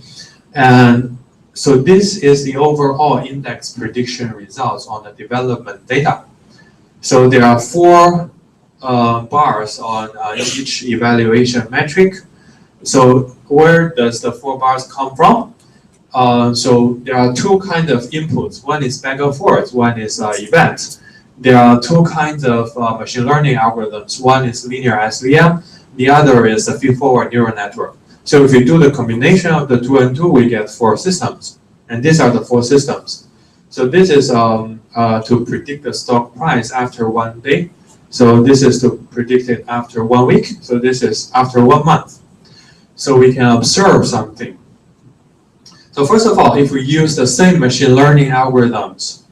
And so this is the overall index prediction results on the development data. So there are 4 bars on each evaluation metric. So where does the 4 bars come from? So there are 2 kinds of inputs. One is back and forth, one is event. There are 2 kinds of machine learning algorithms. One is linear SVM, the other is a feed-forward neural network. So if we do the combination of the 2 and 2, we get 4 systems. And these are the 4 systems. So this is to predict the stock price after 1 day. So this is to predict it after 1 week. So this is after 1 month. So we can observe something. So first of all, if we use the same machine learning algorithms,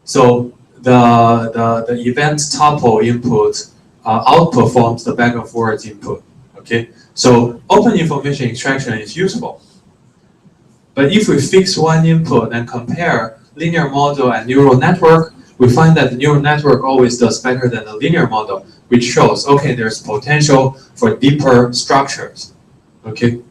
so the event tuple input outperforms the back and forth input. Okay, so open information extraction is useful. But if we fix one input and compare linear model and neural network, we find that the neural network always does better than the linear model, which shows, okay, there's potential for deeper structures. Okay.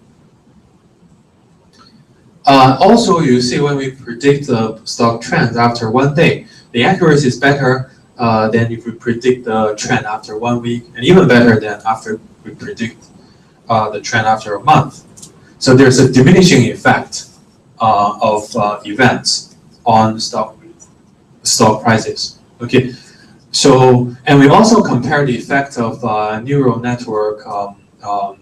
Also, you see when we predict the stock trends after 1 day, the accuracy is better than if we predict the trend after 1 week, and even better than after we predict the trend after a month. So there's a diminishing effect of events on stock prices. Okay, so and we also compare the effect of neural network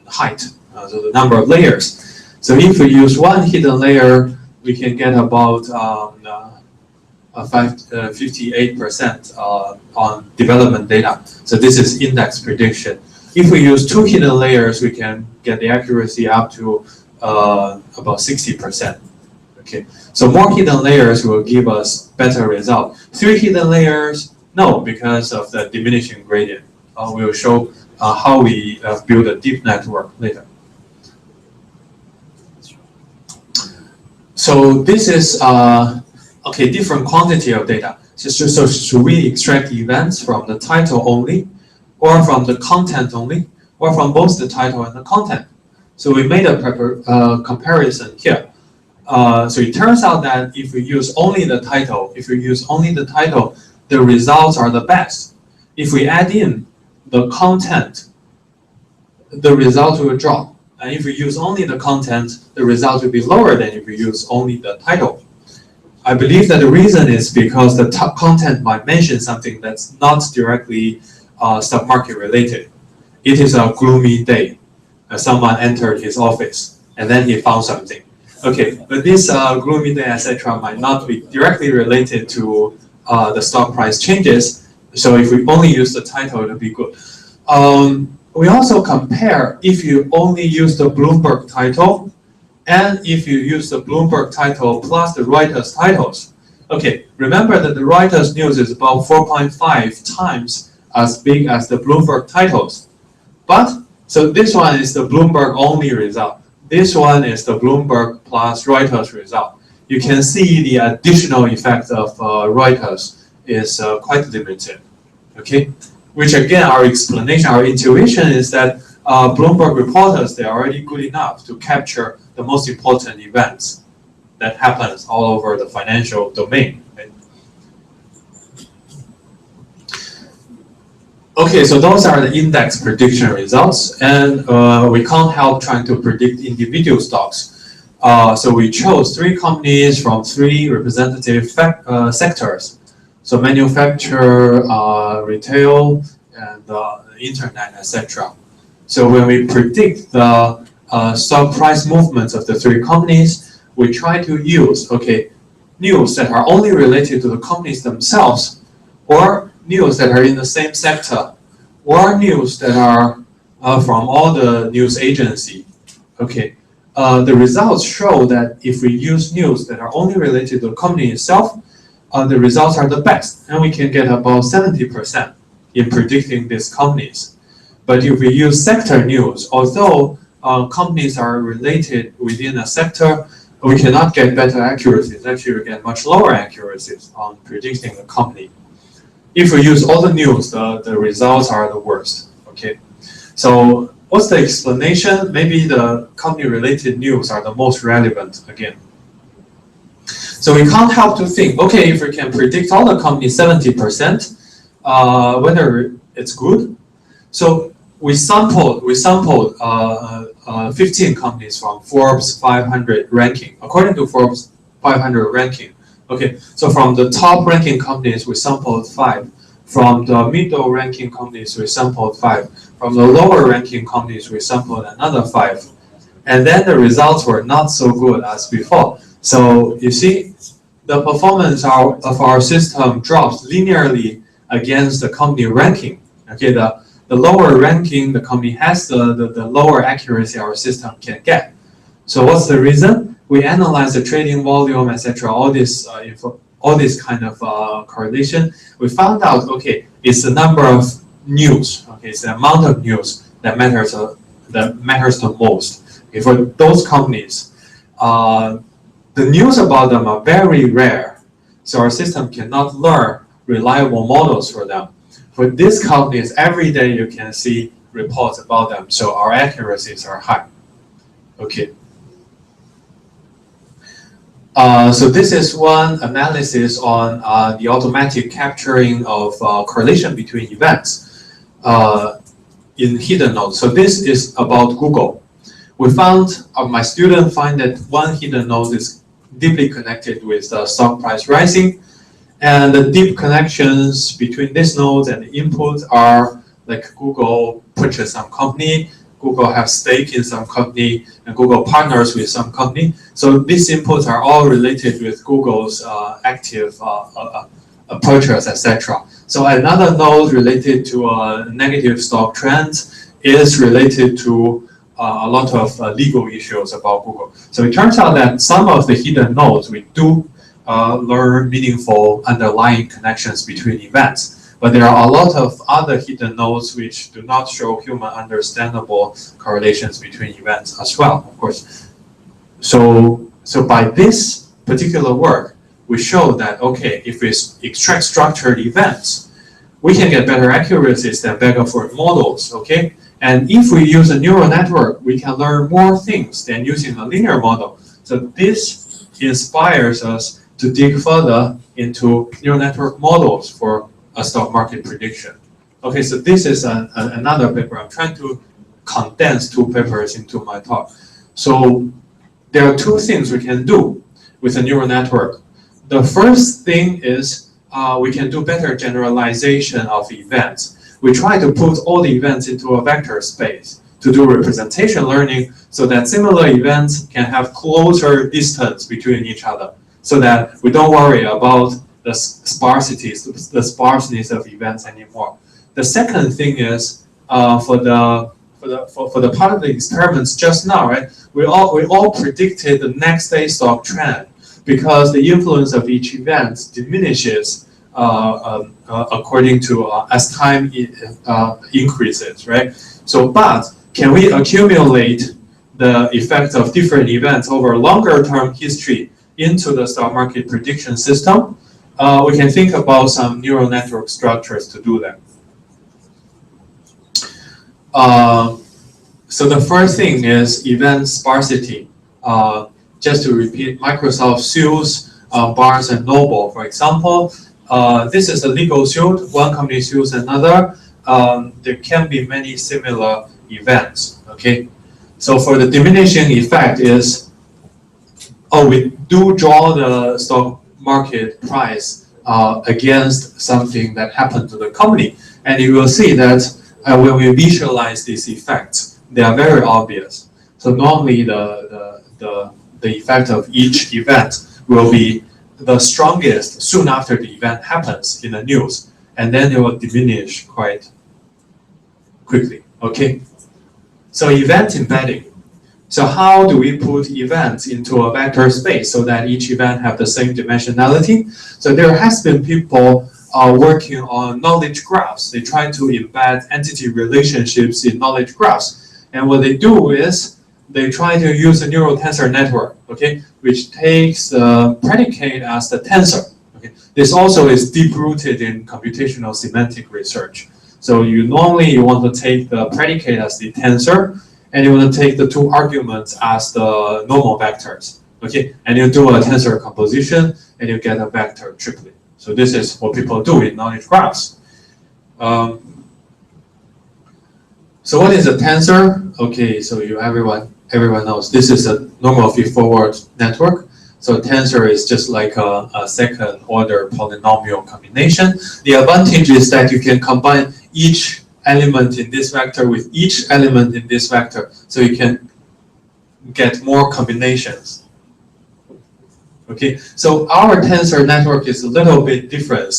height, so the number of layers. So if we use 1 hidden layer, we can get about 58% on development data. So this is index prediction. If we use 2 hidden layers, we can get the accuracy up to about 60%. Okay, so more hidden layers will give us better result. 3 hidden layers, no, because of the diminishing gradient. We'll show how we build a deep network later. So this is okay, different quantity of data. So should we extract events from the title only, or from the content only, or from both the title and the content? So we made a comparison here. So it turns out that if we use only the title, the results are the best. If we add in the content, the result will drop. And if we use only the content, the result will be lower than if we use only the title. I believe that the reason is because the content might mention something that's not directly stock market related. It is a gloomy day. Someone entered his office and then he found something. Okay, but this gloomy day, etc., might not be directly related to the stock price changes. So if we only use the title, it'll be good. We also compare if you only use the Bloomberg title and if you use the Bloomberg title plus the Reuters titles. Okay, remember that the Reuters news is about 4.5 times as big as the Bloomberg titles. But, so this one is the Bloomberg only result. This one is the Bloomberg plus Reuters result. You can see the additional effect of Reuters is quite limited. Okay, which again, our explanation, our intuition is that Bloomberg reporters, they're already good enough to capture the most important events that happens all over the financial domain. Right? Okay, so those are the index prediction results, and we can't help trying to predict individual stocks. So we chose 3 companies from 3 representative sectors. So manufacture, retail, and internet, etc. So when we predict the stock price movements of the 3 companies, we try to use, okay, news that are only related to the companies themselves, or news that are in the same sector, or news that are from all the news agency. Okay, the results show that if we use news that are only related to the company itself, the results are the best, and we can get about 70% in predicting these companies. But if we use sector news, although companies are related within a sector, we cannot get better accuracies. Actually, we get much lower accuracies on predicting a company. If we use all the news, the results are the worst. Okay, so what's the explanation? Maybe the company-related news are the most relevant again. So we can't help to think, okay, if we can predict all the companies 70%, whether it's good. So we sampled 15 companies from Forbes 500 ranking. According to Forbes 500 ranking, okay, so from the top ranking companies, we sampled 5. From the middle ranking companies, we sampled 5. From the lower ranking companies, we sampled another 5. And then the results were not so good as before. So you see, the performance of our system drops linearly against the company ranking. Okay, the lower ranking the company has, the lower accuracy our system can get. So what's the reason? We analyze the trading volume, etc. All this kind of correlation. We found out, okay, it's the number of news. Okay, it's the amount of news that matters the most. Okay, for those companies, the news about them are very rare, so our system cannot learn reliable models for them. For these companies, every day you can see reports about them, so our accuracies are high. Okay. So this is one analysis on the automatic capturing of correlation between events in hidden nodes. So this is about Google. We found, my student find that one hidden node is deeply connected with the stock price rising, and the deep connections between these nodes and the inputs are like Google purchase some company, Google have stake in some company, and Google partners with some company. So these inputs are all related with Google's active purchase, etc. So another node related to negative stock trends is related to a lot of legal issues about Google. So it turns out that some of the hidden nodes, we do learn meaningful underlying connections between events. But there are a lot of other hidden nodes which do not show human understandable correlations between events as well, of course. So by this particular work, we show that, okay, if we extract structured events, we can get better accuracies than Baker-Ford models, okay? And if we use a neural network, we can learn more things than using a linear model. So this inspires us to dig further into neural network models for a stock market prediction. Okay, so this is another paper. I'm trying to condense 2 papers into my talk. So there are 2 things we can do with a neural network. The first thing is we can do better generalization of events. We try to put all the events into a vector space to do representation learning so that similar events can have closer distance between each other, so that we don't worry about the sparsities of events anymore. The second thing is for the part of the experiments just now, right? We all predicted the next day stock trend because the influence of each event diminishes according to as time increases, right? So, but can we accumulate the effects of different events over longer term history into the stock market prediction system? We can think about some neural network structures to do that. So the first thing is event sparsity. Just to repeat, Microsoft sues Barnes and Noble, for example. This is a legal suit. One company sues another. There can be many similar events. Okay. So for the diminishing effect is, we do draw the stock market price against something that happened to the company, and you will see that when we visualize these effects, they are very obvious. So normally the effect of each event will be the strongest soon after the event happens in the news, and then it will diminish quite quickly. Okay. So event embedding. So how do we put events into a vector space so that each event have the same dimensionality? So there has been people working on knowledge graphs. They try to embed entity relationships in knowledge graphs. And what they do is they try to use a neural tensor network, okay, which takes the predicate as the tensor. Okay. This also is deep-rooted in computational semantic research. So you normally want to take the predicate as the tensor, and you want to take the two arguments as the normal vectors. Okay, and you do a tensor composition, and you get a vector triplet. So this is what people do in knowledge graphs. So what is a tensor? Okay, so everyone knows this is a normal feed-forward network. So tensor is just like a second-order polynomial combination. The advantage is that you can combine each element in this vector with each element in this vector, so you can get more combinations. Okay, so our tensor network is a little bit different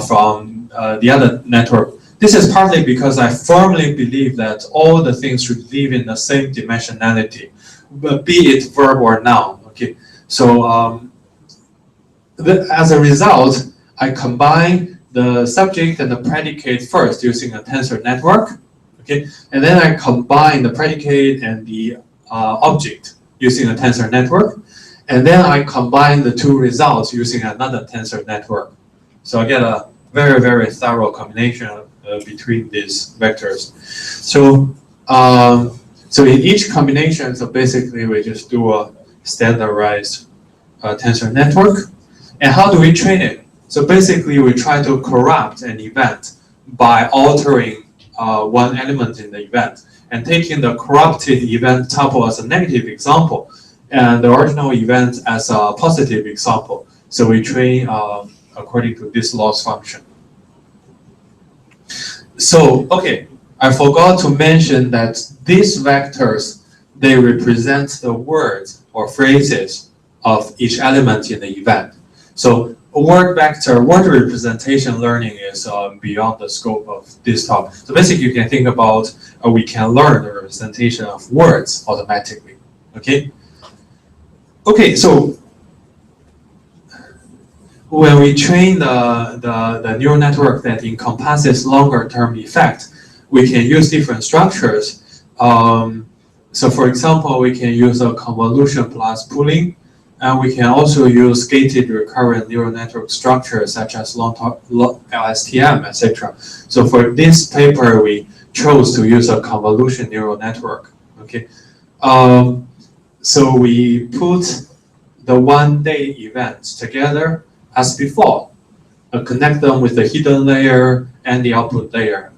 from the other network. This is partly because I firmly believe that all the things should live in the same dimensionality, be it verb or noun. Okay, so as a result, I combine the subject and the predicate first using a tensor network. Okay, and then I combine the predicate and the object using a tensor network, and then I combine the two results using another tensor network. So I get a very, very thorough combination between these vectors. So, so in each combination, so basically we just do a standardized tensor network. And how do we train it? So basically we try to corrupt an event by altering one element in the event and taking the corrupted event tuple as a negative example and the original event as a positive example. So we train according to this loss function. So, okay, I forgot to mention that these vectors, they represent the words or phrases of each element in the event. So a word vector, word representation learning is beyond the scope of this talk. So basically you can think about we can learn the representation of words automatically, okay? Okay, so when we train the neural network that encompasses longer term effect, we can use different structures. So for example, we can use a convolution plus pooling, and we can also use gated recurrent neural network structures such as LSTM, etc. So for this paper, we chose to use a convolution neural network. Okay, so we put the one-day events together as before, connect them with the hidden layer and the output layer.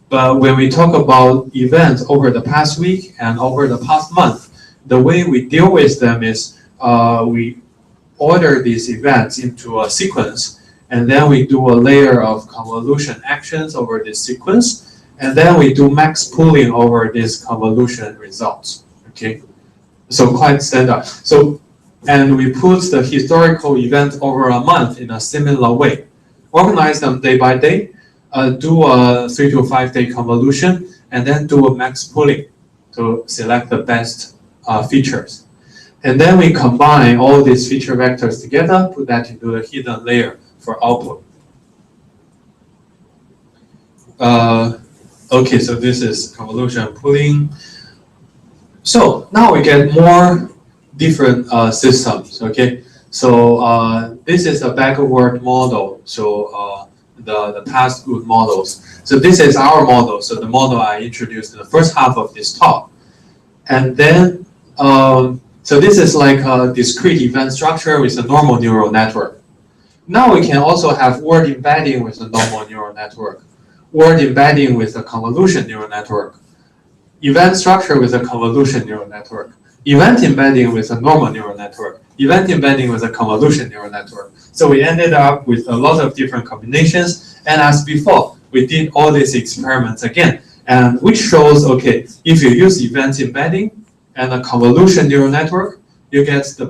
But when we talk about events over the past week and over the past month, the way we deal with them is we order these events into a sequence, and then we do a layer of convolution actions over this sequence, and then we do max pooling over these convolution results. Okay, so quite standard. So, and we put the historical event over a month in a similar way. Organize them day by day, do a 3 to 5 day convolution, and then do a max pooling to select the best features. And then we combine all these feature vectors together, put that into the hidden layer for output. Okay, so this is convolution pooling. So now we get more different systems, okay? So this is a backward model, so the past good models. So this is our model, so the model I introduced in the first half of this talk. And then, so this is like a discrete event structure with a normal neural network. Now we can also have word embedding with a normal neural network, word embedding with a convolution neural network, event structure with a convolution neural network, event embedding with a normal neural network, event embedding with a convolution neural network. So we ended up with a lot of different combinations. And as before, we did all these experiments again, and which shows, okay, if you use event embedding and a convolution neural network, you get the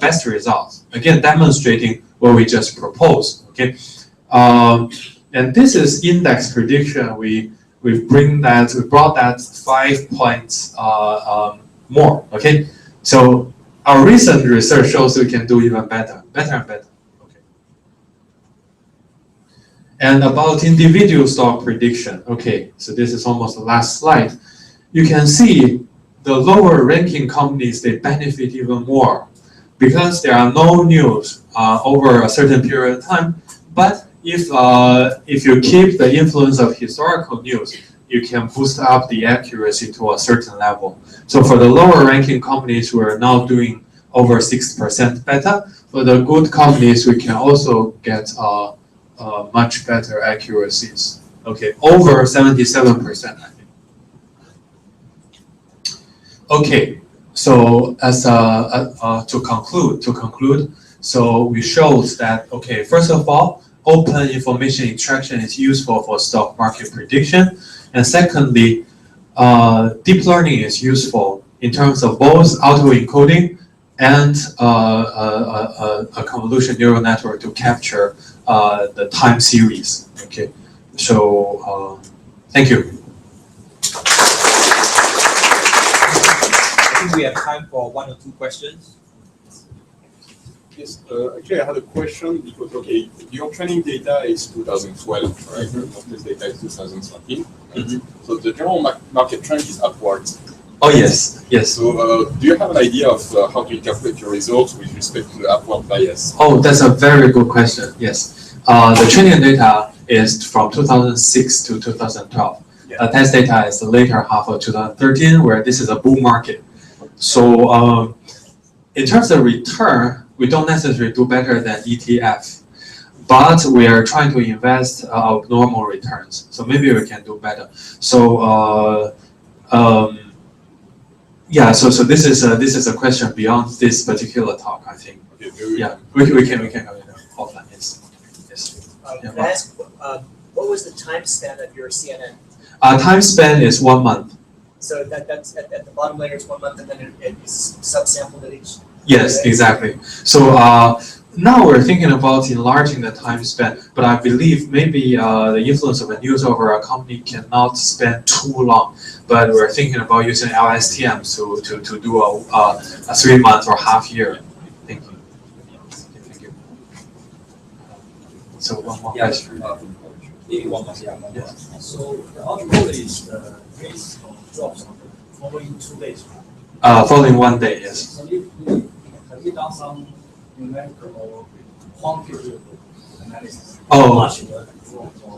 best results. Again, demonstrating what we just proposed. Okay, and this is index prediction. We brought that 5 points more. Okay, so our recent research shows we can do even better and better. Okay, and about individual stock prediction. Okay, so this is almost the last slide. You can see the lower ranking companies, they benefit even more because there are no news over a certain period of time, but if you keep the influence of historical news, you can boost up the accuracy to a certain level. So for the lower ranking companies, we're now doing over 6% better. For the good companies, we can also get much better accuracies. Okay, over 77%, I think. Okay, so as to conclude, so we showed that, okay, first of all, open information extraction is useful for stock market prediction. And secondly, deep learning is useful in terms of both autoencoding and a convolution neural network to capture the time series. Okay, so thank you. I think we have time for 1 or 2 questions. Yes, actually I had a question because, okay, your training data is 2012, right? This data is 2013. Right? So the general market trend is upwards. Oh, yes, yes. So do you have an idea of how to interpret your results with respect to the upward bias? Oh, that's a very good question, yes. The training data is from 2006 to 2012. The test data is the later half of 2013, where this is a bull market. So in terms of return, we don't necessarily do better than ETF, but we are trying to invest abnormal returns. So maybe we can do better. So yeah, so this is a question beyond this particular talk, I think. Yeah, we can go offline. Yes. Can I ask, what was the time span of your CNN? Time span is 1 month. So that's at the bottom layer is 1 month, and then it's subsampled at each. Yes, exactly. So now we're thinking about enlarging the time span, but I believe maybe the influence of a news over a company cannot span too long. But we're thinking about using LSTM to do a 3 month or half year. Thank you. Thank you. So one more question. Maybe one more. Yes. So the article is based on drops on the following 2 days. Following 1 day, yes. So have you done some numerical or quantitative analysis? Oh,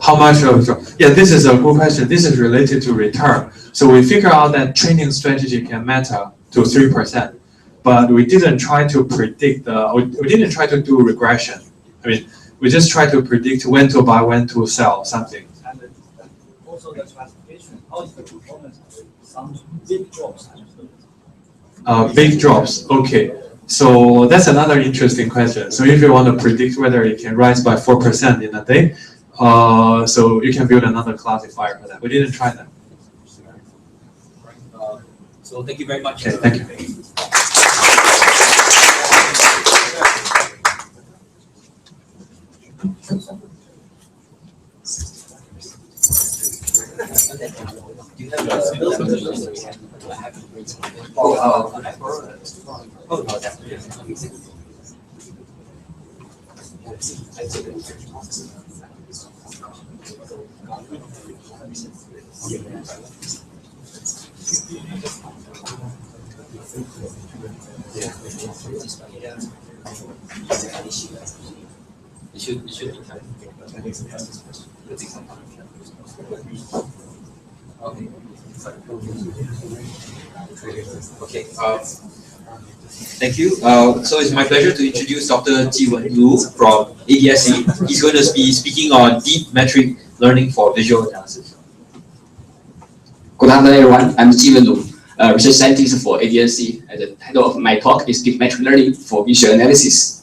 how much of drop? Yeah, this is a good question. This is related to return. So we figure out that training strategy can matter to 3%, but we didn't try to predict we didn't try to do regression. I mean, we just try to predict when to buy, when to sell something. And also the classification, how is the performance of some big drops? Big drops, okay. So that's another interesting question. So if you want to predict whether it can rise by 4% in a day, so you can build another classifier for that. We didn't try that. So thank you very much. Okay, thank you. Okay. Thank you. So it's my pleasure to introduce Dr. Jiwen Lu from ADSC. He's going to be speaking on deep metric learning for visual analysis. Good afternoon, everyone. I'm Jiwen Lu, research scientist for ADSC, and the title of my talk is Deep Metric Learning for Visual Analysis.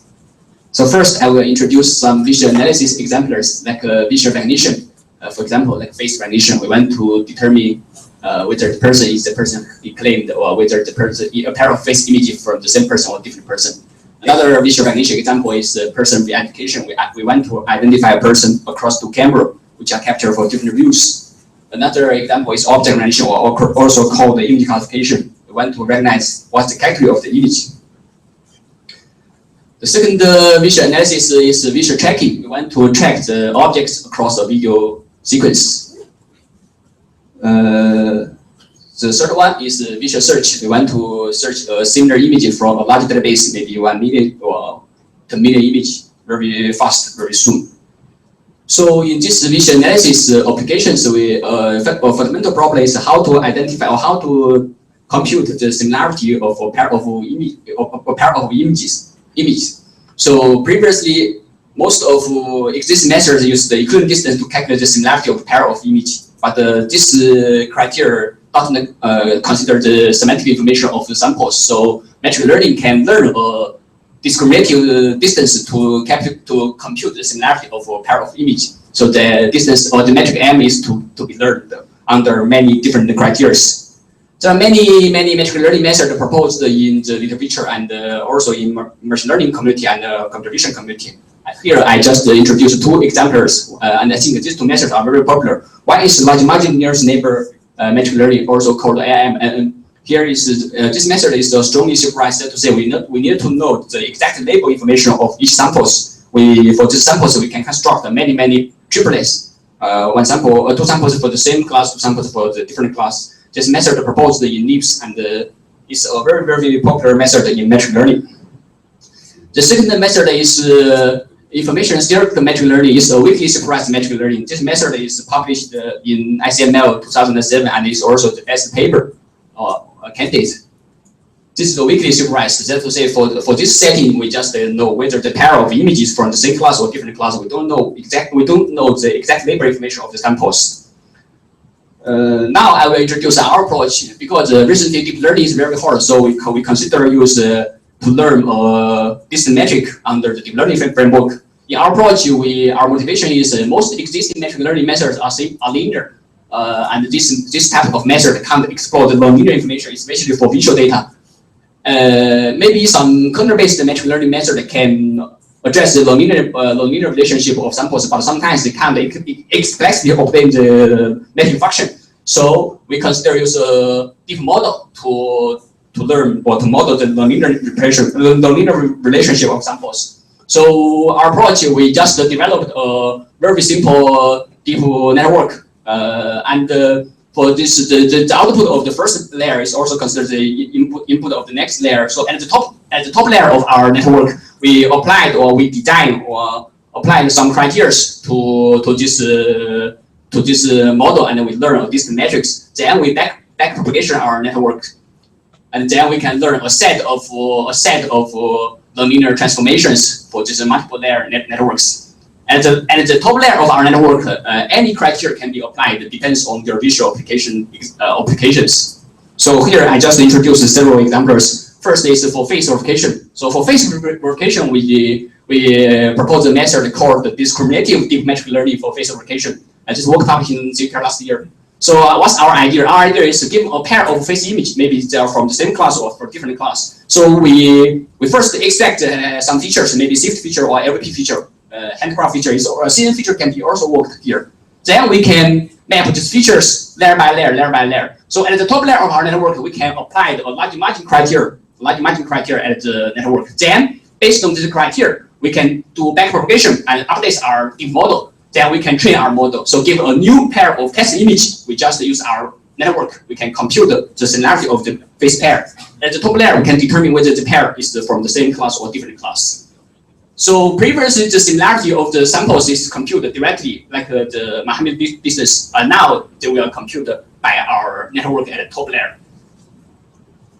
So first, I will introduce some visual analysis exemplars, like visual recognition. For example, like face recognition, we want to determine whether the person is the person he claimed, or whether the person a pair of face images from the same person or different person. Another visual recognition example is person verification. We want to identify a person across 2 cameras, which are captured for different views. Another example is object recognition, or also called the image classification. We want to recognize what's the category of the image. The second visual analysis is visual tracking. We want to track the objects across a video sequence. The third one is visual search. We want to search a similar image from a large database, maybe 1 million or 10 million images, very fast, very soon. So in this visual analysis applications, we fundamental problem is how to identify or how to compute the similarity of a pair of images. So previously, most of existing methods use the equivalent distance to calculate the similarity of a pair of images, but this criteria doesn't consider the semantic information of the samples. So machine learning can learn a discriminative distance to compute the similarity of a pair of images. So the distance or the metric M is to be learned under many different criteria. There are many machine learning methods proposed in the literature and also in machine learning community and computer vision community. Here I just introduced two examples, and I think these two methods are very popular. One is large margin nearest neighbor machine learning, also called AIM, and here is this method is strongly supervised to say we need to know the exact label information of each samples. For this samples we can construct many triplets. One sample, two samples for the same class, two samples for the different class. This method proposed in LEAPS and is a very popular method in machine learning. The second method is information theoretical machine learning. Is a weakly supervised machine learning. This method is published in ICML 2007 and is also the best paper candidate. This is a weakly supervised. That's to say, for this setting, we just know whether the pair of images from the same class or different class. We don't know the exact label information of the samples. Now I will introduce our approach because recently deep learning is very hard, so we consider use to learn distance metric under the deep learning framework. In our approach, our motivation is most existing machine learning methods are linear, and this type of method can't explore the nonlinear information, especially for visual data. Maybe some kernel-based machine learning method can address the nonlinear relationship of samples, but sometimes they can't explicitly obtain the metric function. So we consider use a deep model to learn or to model the nonlinear relationship of samples. So our approach, we just developed a very simple deep network, and for this, the output of the first layer is also considered the input of the next layer. So at the top layer of our network, we applied or we designed or applied some criteria to this model, and we learn this metrics. Then we back propagation our network, and then we can learn a set of nonlinear transformations for these multiple layer networks. At the top layer of our network, any criteria can be applied. It depends on your visual applications. So here I just introduced several examples. First is for face verification. So for face verification, we propose a method called discriminative deep machine learning for face verification. And this work published in CPR last year. So what's our idea? Our idea is to give a pair of face image. Maybe they are from the same class or from different class. So we first extract some features, maybe shift feature or LVP feature. Handcraft feature is or a CNN feature can be also worked here. Then we can map these features layer by layer. So at the top layer of our network, we can apply the large margin criteria at the network. Then based on this criteria, we can do backpropagation and update our deep model. Then we can train our model. So give a new pair of test image. We just use our network. We can compute the similarity of the face pair. At the top layer, we can determine whether the pair is from the same class or different class. So previously, the similarity of the samples is computed directly, like the Mohammed business. Now they will compute by our network at the top layer.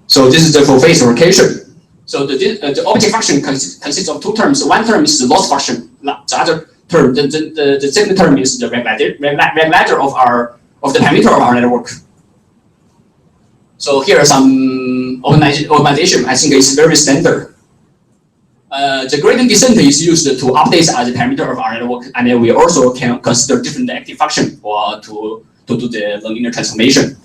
So this is the for face verification. So the object function consists of two terms. One term is the loss function. The other term, the second term is the regulator of the parameter of our network. So here are some optimization. I think it's very standard. The gradient descent is used to update the parameter of our network, and then we also can consider different active function or to do the nonlinear transformation.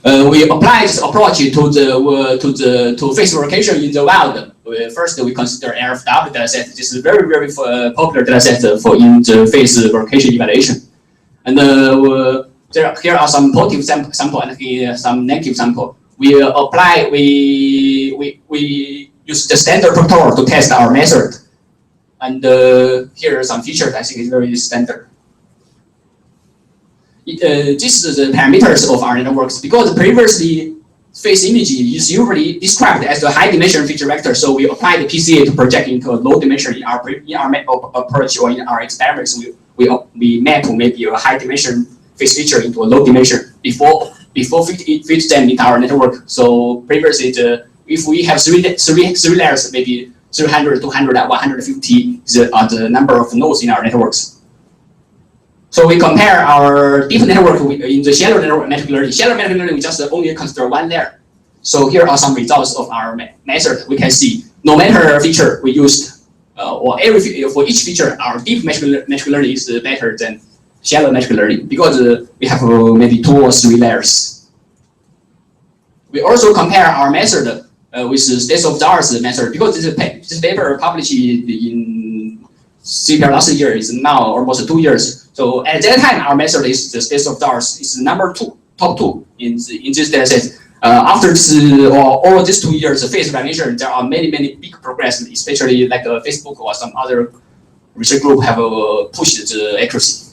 We apply this approach to face verification in the wild. First, we consider RFW dataset. This is very popular dataset for in the face verification evaluation. And here are some positive sample and here some negative sample. We use the standard protocol to test our method. And here are some features I think is very standard. This is the parameters of our networks because previously face image is usually described as a high dimension feature vector. So we apply the PCA to project into a low dimension in our approach or in our experiments. We map maybe a high dimension face feature into a low dimension before fit them in our network. So previously, if we have three layers, maybe 300, 200, 150 are the number of nodes in our networks. So we compare our deep network in the shallow network metric learning. Shallow metric learning, we just only consider one layer. So here are some results of our method. We can see no matter feature we used, for each feature, our deep metric learning is better than shallow metric learning because we have maybe 2 or 3 layers. We also compare our method with state of the art method because this paper published in CPR last year is now almost 2 years. So at that time, our method is the state of the art is number 2, top 2 in this dataset. After all these 2 years of face recognition, there are many big progress, especially like Facebook or some other research group have pushed the accuracy.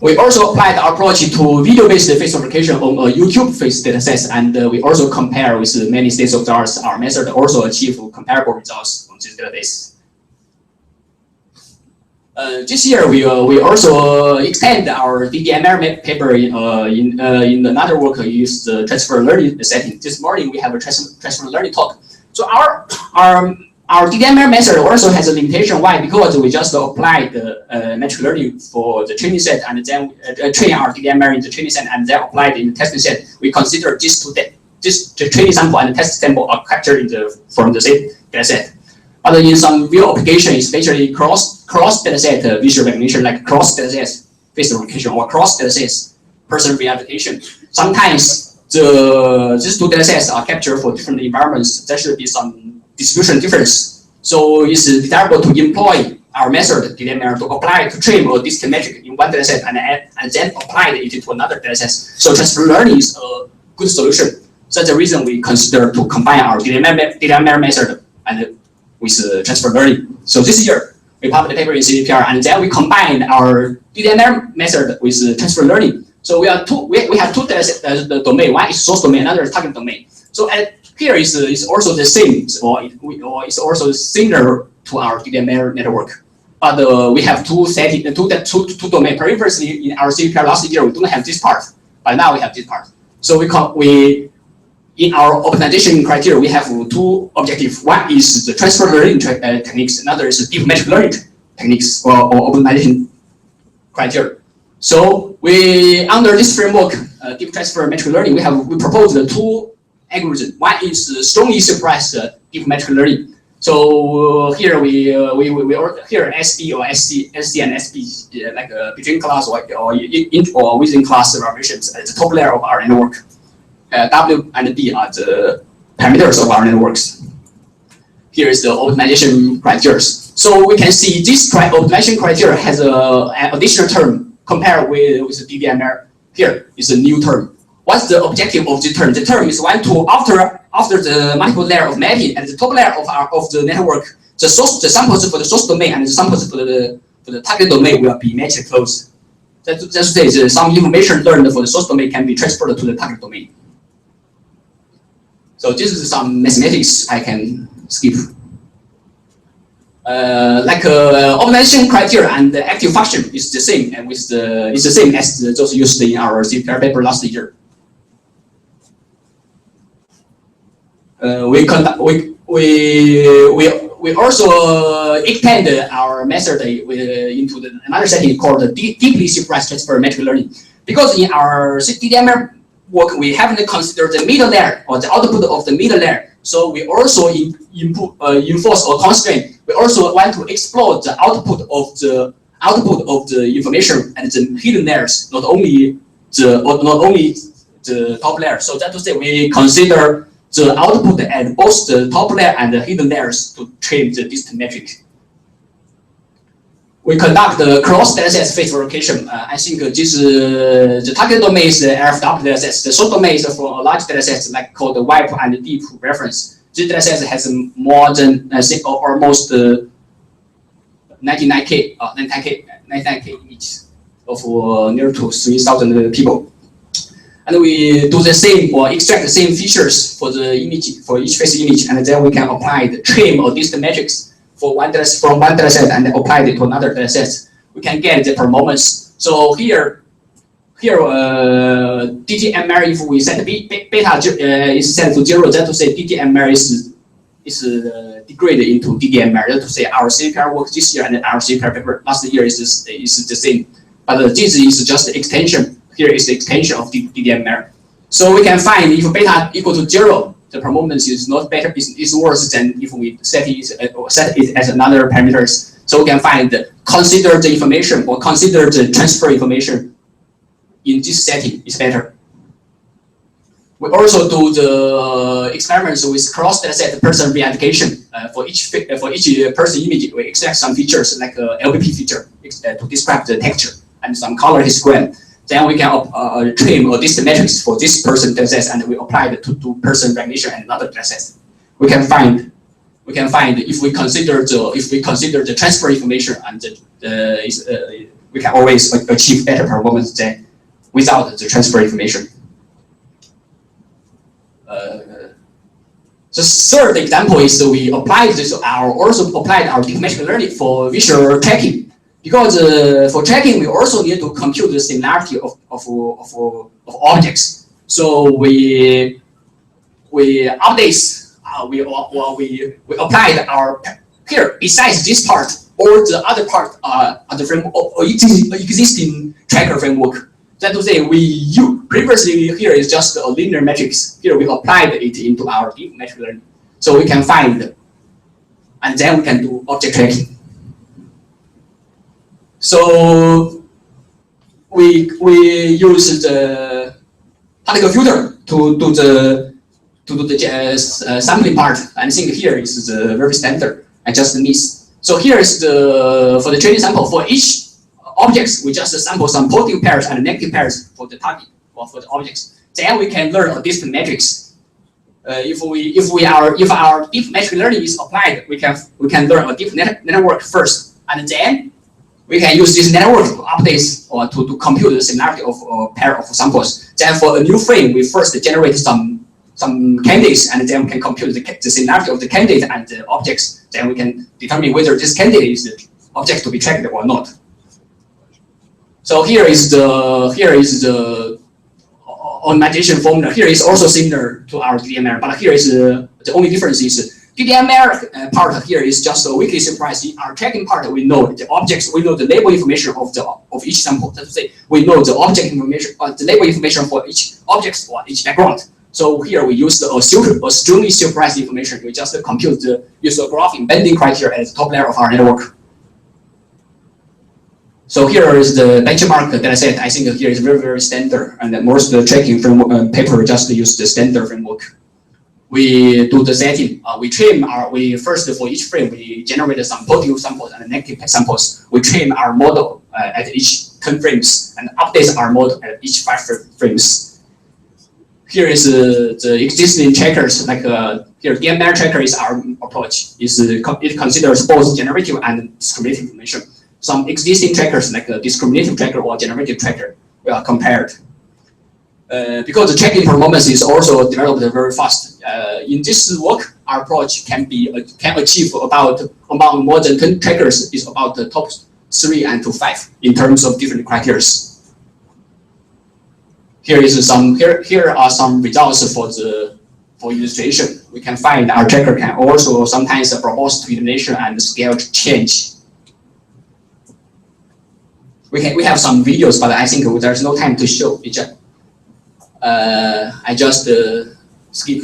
We also applied our approach to video-based face verification on a YouTube face dataset, and we also compare with many states of the art. Our method also achieve comparable results on this database. This year, we also extend our DDMR paper in another work use the transfer learning setting. This morning, we have a transfer learning talk. So our DDMR method also has a limitation. Why? Because we just applied the metric learning for the training set and then train our DDMR in the training set and then applied in the testing set. We consider the training sample and the test sample are captured from the same data set. But in some real application, especially cross dataset visual recognition, like cross dataset face recognition or cross dataset person verification, sometimes these 2 datasets are captured for different environments. There should be some distribution difference. So it's desirable to employ our method DDMR to apply to train a distant metric in one dataset and then apply it to another dataset. So transfer learning is a good solution. That's the reason we consider to combine our DDMR method and with transfer learning. So this year we published a paper in CPR and then we combined our DDMR method with transfer learning. So we have two dataset domain. One is source domain, another is target domain. So here is also the same, or it's also similar to our DDMR network. But we have two domain. Previously in our CPR last year, we don't have this part, but now we have this part. So in our optimization criteria, we have 2 objectives. One is the transfer learning techniques, another is deep metric learning techniques or optimization criteria. So under this framework, deep transfer metric learning, we propose 2 algorithms. One is strongly supervised deep metric learning. So here here SB or SC and SB like between class or within class variations at the top layer of our network. W and D are the parameters of our networks. Here is the optimization criteria. So we can see this optimization criteria has an additional term compared with the DDMR. Here is a new term. What's the objective of the term? The term is after the multiple layer of mapping at the top layer of the network, the samples for the source domain and the samples for the target domain will be matched close. That's to say, some information learned for the source domain can be transferred to the target domain. So this is some mathematics I can skip. Optimization criteria and the active function is the same, and it's the same as those used in our CPR paper last year. We also extend our method into another setting called the deeply supervised transfer metric learning. Because in our DDMR work, we haven't considered the middle layer or the output of the middle layer. So we also enforce or constrain. We also want to explore the output of the information and the hidden layers, not only the top layer. So that to say, we consider the output at both the top layer and the hidden layers to train the distant metric. We conduct the cross dataset face verification. I think this the target domain is the RFW dataset. The source domain is for a large dataset like called the WIPE and deep reference. This dataset has more than almost 99K images of near to 3,000 people. and we do the same or extract the same features for the image, for each face image, and then we can apply the trim or distance metrics from one data set and apply it to another data set. We can get the performance. So here DTMR, if we set beta is set to 0, that to say DTMR is degraded into DDMR. That to say our CPR work this year and our CPR paper last year is the same. But this is just the extension. Here is the extension of DDMR. So we can find if beta equal to 0, the performance is not better, is worse than if we set it as another parameters. So we can find consider the information or consider the transfer information in this setting is better. We also do the experiments with cross dataset person re-identification. For each person image, we extract some features like LBP feature to describe the texture and some color histogram. Then we can trim or distance metrics for this person dataset, and we apply it to person recognition and another dataset. We can find if we consider the transfer information and we can always achieve better performance than without the transfer information. The third example is we applied also applied our deep machine learning for visual tracking. Because for tracking, we also need to compute the similarity of objects. So we updates we applied our here besides this part or the other part on the framework or existing tracker framework. That to say, previously here is just a linear matrix. Here we applied it into our deep machine learning, so we can find, and then we can do object tracking. So we use the particle filter to do the sampling part. I think here is the very standard. I just miss. So here is for the training sample for each objects. We just sample some positive pairs and negative pairs for the target or for the objects. Then we can learn a distance matrix. If our deep machine learning is applied, we can learn a deep network first, and then we can use this network to update or to compute the similarity of a pair of samples. Then for a new frame, we first generate some candidates, and then we can compute the similarity of the candidate and the objects. Then we can determine whether this candidate is the object to be tracked or not. So here is the optimization formula. Here is also similar to our DDMR, but here is the only difference is DDMR part here is just a weakly supervised. In our tracking part, we know the objects, we know the label information of each sample. That's to say, we know the object information, the label information for each object or each background. So here we use a strongly supervised information. We just use the graph embedding criteria at the top layer of our network. So here is the benchmark dataset. I think here is very, very standard, and most of the tracking framework paper just use the standard framework. We do the setting. We first for each frame we generate some positive samples and negative samples. We train our model at each 10 frames and update our model at each 5 frames. Here is the existing trackers. Like here, DMR tracker is our approach. It considers both generative and discriminative information. Some existing trackers like a discriminative tracker or generative tracker we are compared. Because the tracking performance is also developed very fast. In this work, our approach can achieve about among more than 10 trackers is about the top 3 and to 5 in terms of different criteria. Here are some results for illustration. We can find our tracker can also sometimes propose to elimination and scale change. We have some videos, but I think there's no time to show. I just skip.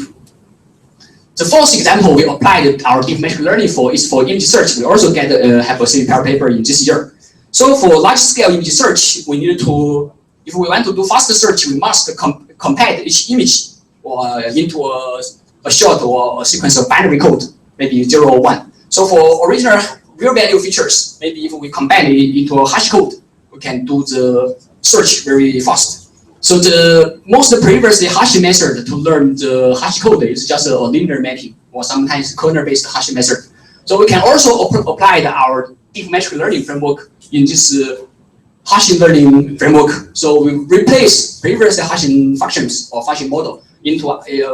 The fourth example we applied our deep machine learning for is for image search. We also have a CPR paper in this year. So for large scale image search, we need to, if we want to do faster search, we must compact each image into a short or a sequence of binary code, maybe 0 or 1. So for original real value features, maybe if we combine it into a hash code, we can do the search very fast. So the most previously hash method to learn the hash code is just a linear mapping or sometimes kernel-based hash method. So we can also apply our deep machine learning framework in this Hashing learning framework. So we replace previous hashing functions or function model into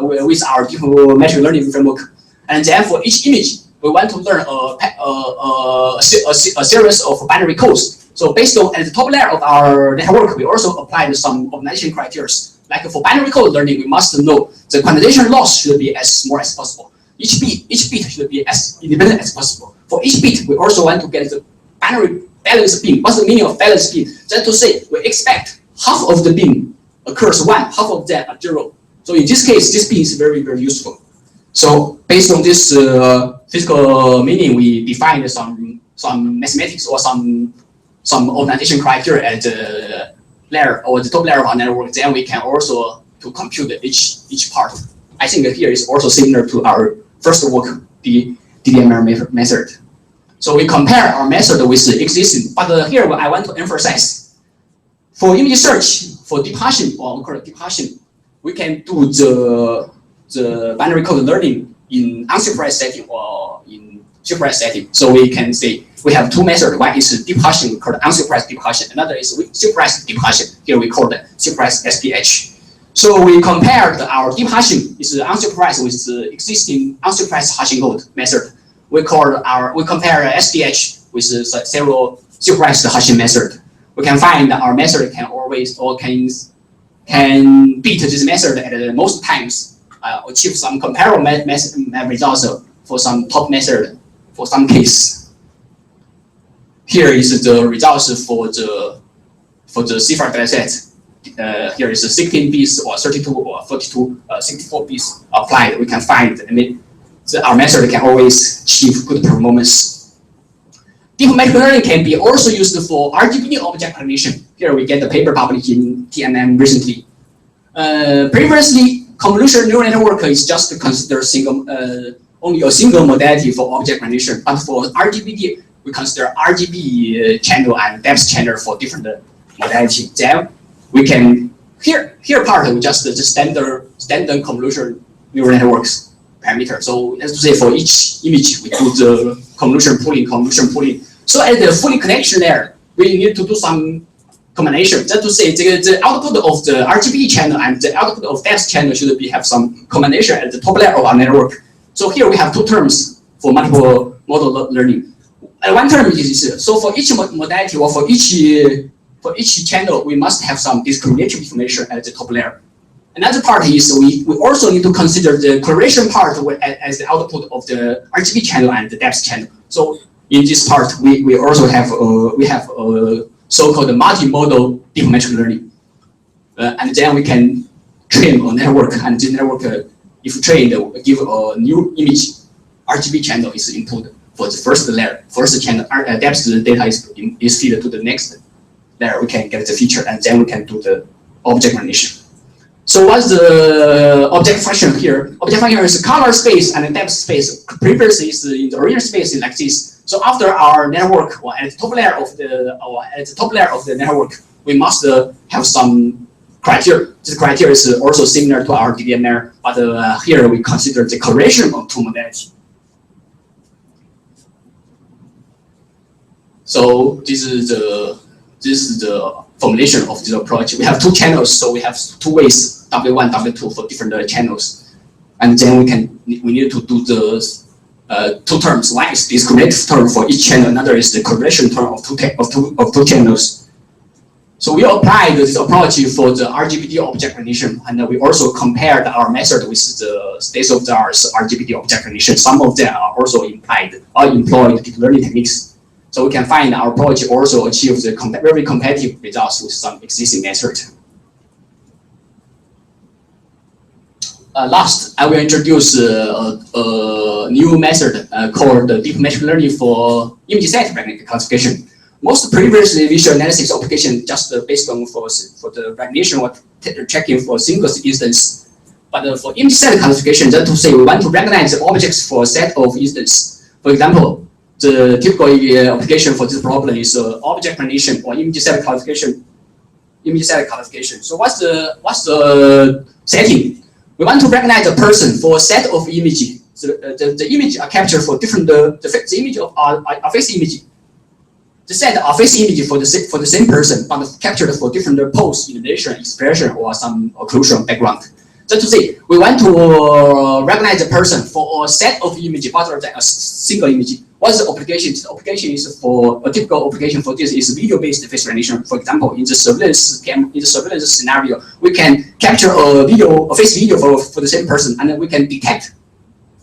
with our deep machine learning framework. And then for each image, we want to learn a series of binary codes. So based on at the top layer of our network, we also applied some optimization criteria. Like for binary code learning, we must know the quantization loss should be as small as possible. Each bit should be as independent as possible. For each bit, we also want to get the binary balance bin. What's the meaning of balance bin? Just to say, we expect half of the bin occurs 1, half of that are 0. So in this case, this bin is very, very useful. So based on this physical meaning, we defined some mathematics or some optimization criteria at the layer or the top layer of our network. Then we can also to compute each part. I think here is also similar to our first work, the DDMR method. So we compare our method with the existing, but here I want to emphasize, for image search, for deep hashing or deep hashing, we can do the binary code learning in unsupervised setting or in supervised setting. So we can say we have two methods. One is deep hashing called unsupervised deep hashing. Another is supervised deep hashing. Here we call it supervised SPH. So we compared our deep hashing is unsupervised with the existing unsupervised hashing code method. We compare SPH with several supervised hashing method. We can find that our method can always or can beat this method at most times, achieve some comparable results for some top method for some case. Here is the results for the CIFAR dataset. Here is 16 bits or 32 or 42, 64 bits applied. We can find our method can always achieve good performance. Deep machine learning can be also used for RGBD object recognition. Here we get the paper published in TNM recently. Previously, convolutional neural network is just considered only a single modality for object recognition. But for RGBD, we consider RGB channel and depth channel for different modalities. Then we can here part we just the standard convolutional neural networks parameter. So as to say, for each image we do the convolution pooling. So at the fully connection layer, we need to do some combination. Just to say, the output of the RGB channel and the output of depth channel should have some combination at the top layer of our network. So here we have two terms for multiple model learning. One term is so for each modality or for each channel, we must have some discriminatory information at the top layer. Another part is we also need to consider the correlation part as the output of the RGB channel and the depth channel. So in this part, we also have a so-called multimodal deep machine learning, and then we can train a network, and the network, if trained, give a new image. RGB channel is input for the first layer, first channel. Depth data is fed to the next layer. We can get the feature, and then we can do the object recognition. So what's the object function here? Object function is color space and depth space. Previously is in the original space is like this. So after our network or at the top layer of the network, we must have some criteria. This criteria is also similar to our DDMR, but here we consider the correlation of two modalities. So this is the formulation of this approach. We have two channels, so we have two ways, W1, W2 for different channels, and then we need to do the two terms. One is discriminative term for each channel, another is the correlation term of two channels. So we applied this approach for the RGBD object recognition, and we also compared our method with the state-of-the-art RGBD object recognition. Some of them are also employed deep learning techniques. So we can find our approach also achieves very competitive results with some existing method. Last, I will introduce a new method called deep machine learning for image set classification. Most previously visual analysis application just based on for the recognition or checking for single instance. But for image set classification, just to say we want to recognize the objects for a set of instances. For example, the typical application for this problem is object recognition or image set classification. So what's the setting? We want to recognize a person for a set of images. The image are captured for different the image of our face image. the set of face image for the same person, but captured for different pose, intonation, expression, or some occlusion background. Just to say, we want to recognize the person for a set of images rather than a single image. What's the application? The application is for a typical application for this is video-based face recognition. For example, in the surveillance scenario, we can capture a face video for the same person, and then we can detect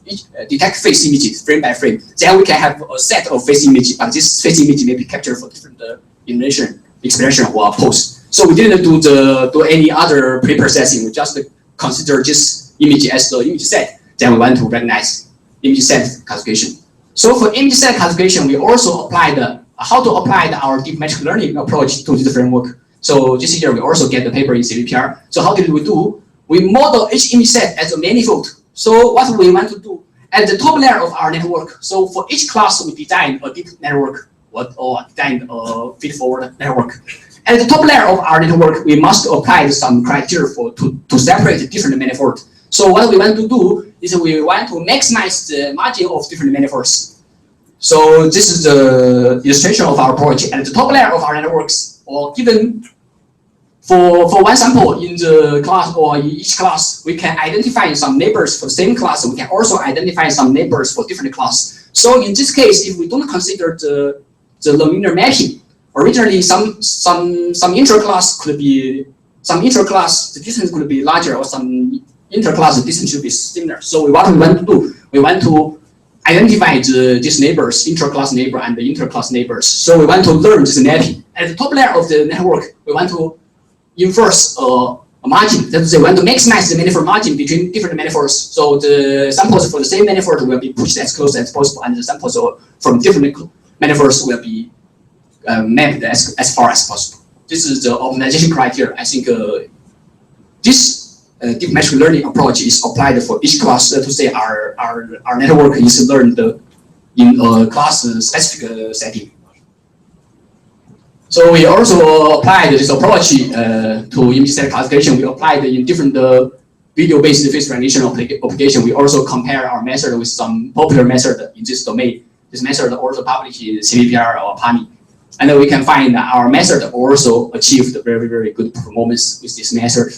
face images frame by frame. Then we can have a set of face images, but this face image may be captured for different intonation, expression, or pose. So we didn't do any other pre-processing. We just consider this image as the image set. Then we want to recognize image set classification. So for image set classification, we also applied how to apply our deep machine learning approach to this framework. So this year we also get the paper in CVPR. So how did we do? We model each image set as a manifold. So what we want to do at the top layer of our network. So for each class, we design a deep network or design a feed-forward network. At the top layer of our network, we must apply some criteria to separate different manifolds. So what we want to do is we want to maximize the margin of different manifolds. So this is the illustration of our approach. At the top layer of our networks, or given for one sample in the class or in each class, we can identify some neighbors for the same class. We can also identify some neighbors for different class. So in this case, if we don't consider the nonlinear mapping, originally some interclass could be the distance could be larger, or some interclass the distance should be similar. So what we want to do, we want to identify these neighbors, interclass neighbor and the interclass neighbors. So we want to learn this mapping. At the top layer of the network, we want to enforce a margin. That is, we want to maximize the manifold margin between different manifolds. So the samples for the same manifold will be pushed as close as possible, and the samples from different manifolds will be mapped as far as possible. This is the optimization criteria. I think this deep machine learning approach is applied for each class. To say our network is learned in a class-specific setting. So we also applied this approach to image set classification. We applied in different video-based face recognition application. We also compare our method with some popular method in this domain. This method also published in CVPR or PAMI. And then we can find that our method also achieved very, very good performance with this method.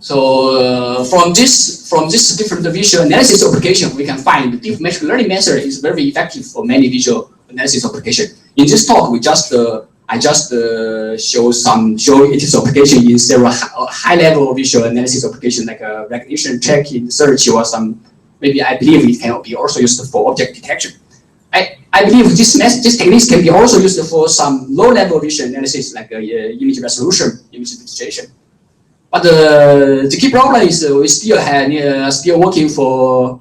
So from this different visual analysis application, we can find the deep machine learning method is very effective for many visual analysis application. In this talk, I just show its application in several high-level visual analysis application like recognition, tracking, search, or some. Maybe I believe it can be also used for object detection. I believe this techniques can be also used for some low-level visual analysis like image resolution, image registration. But the key problem is we still working for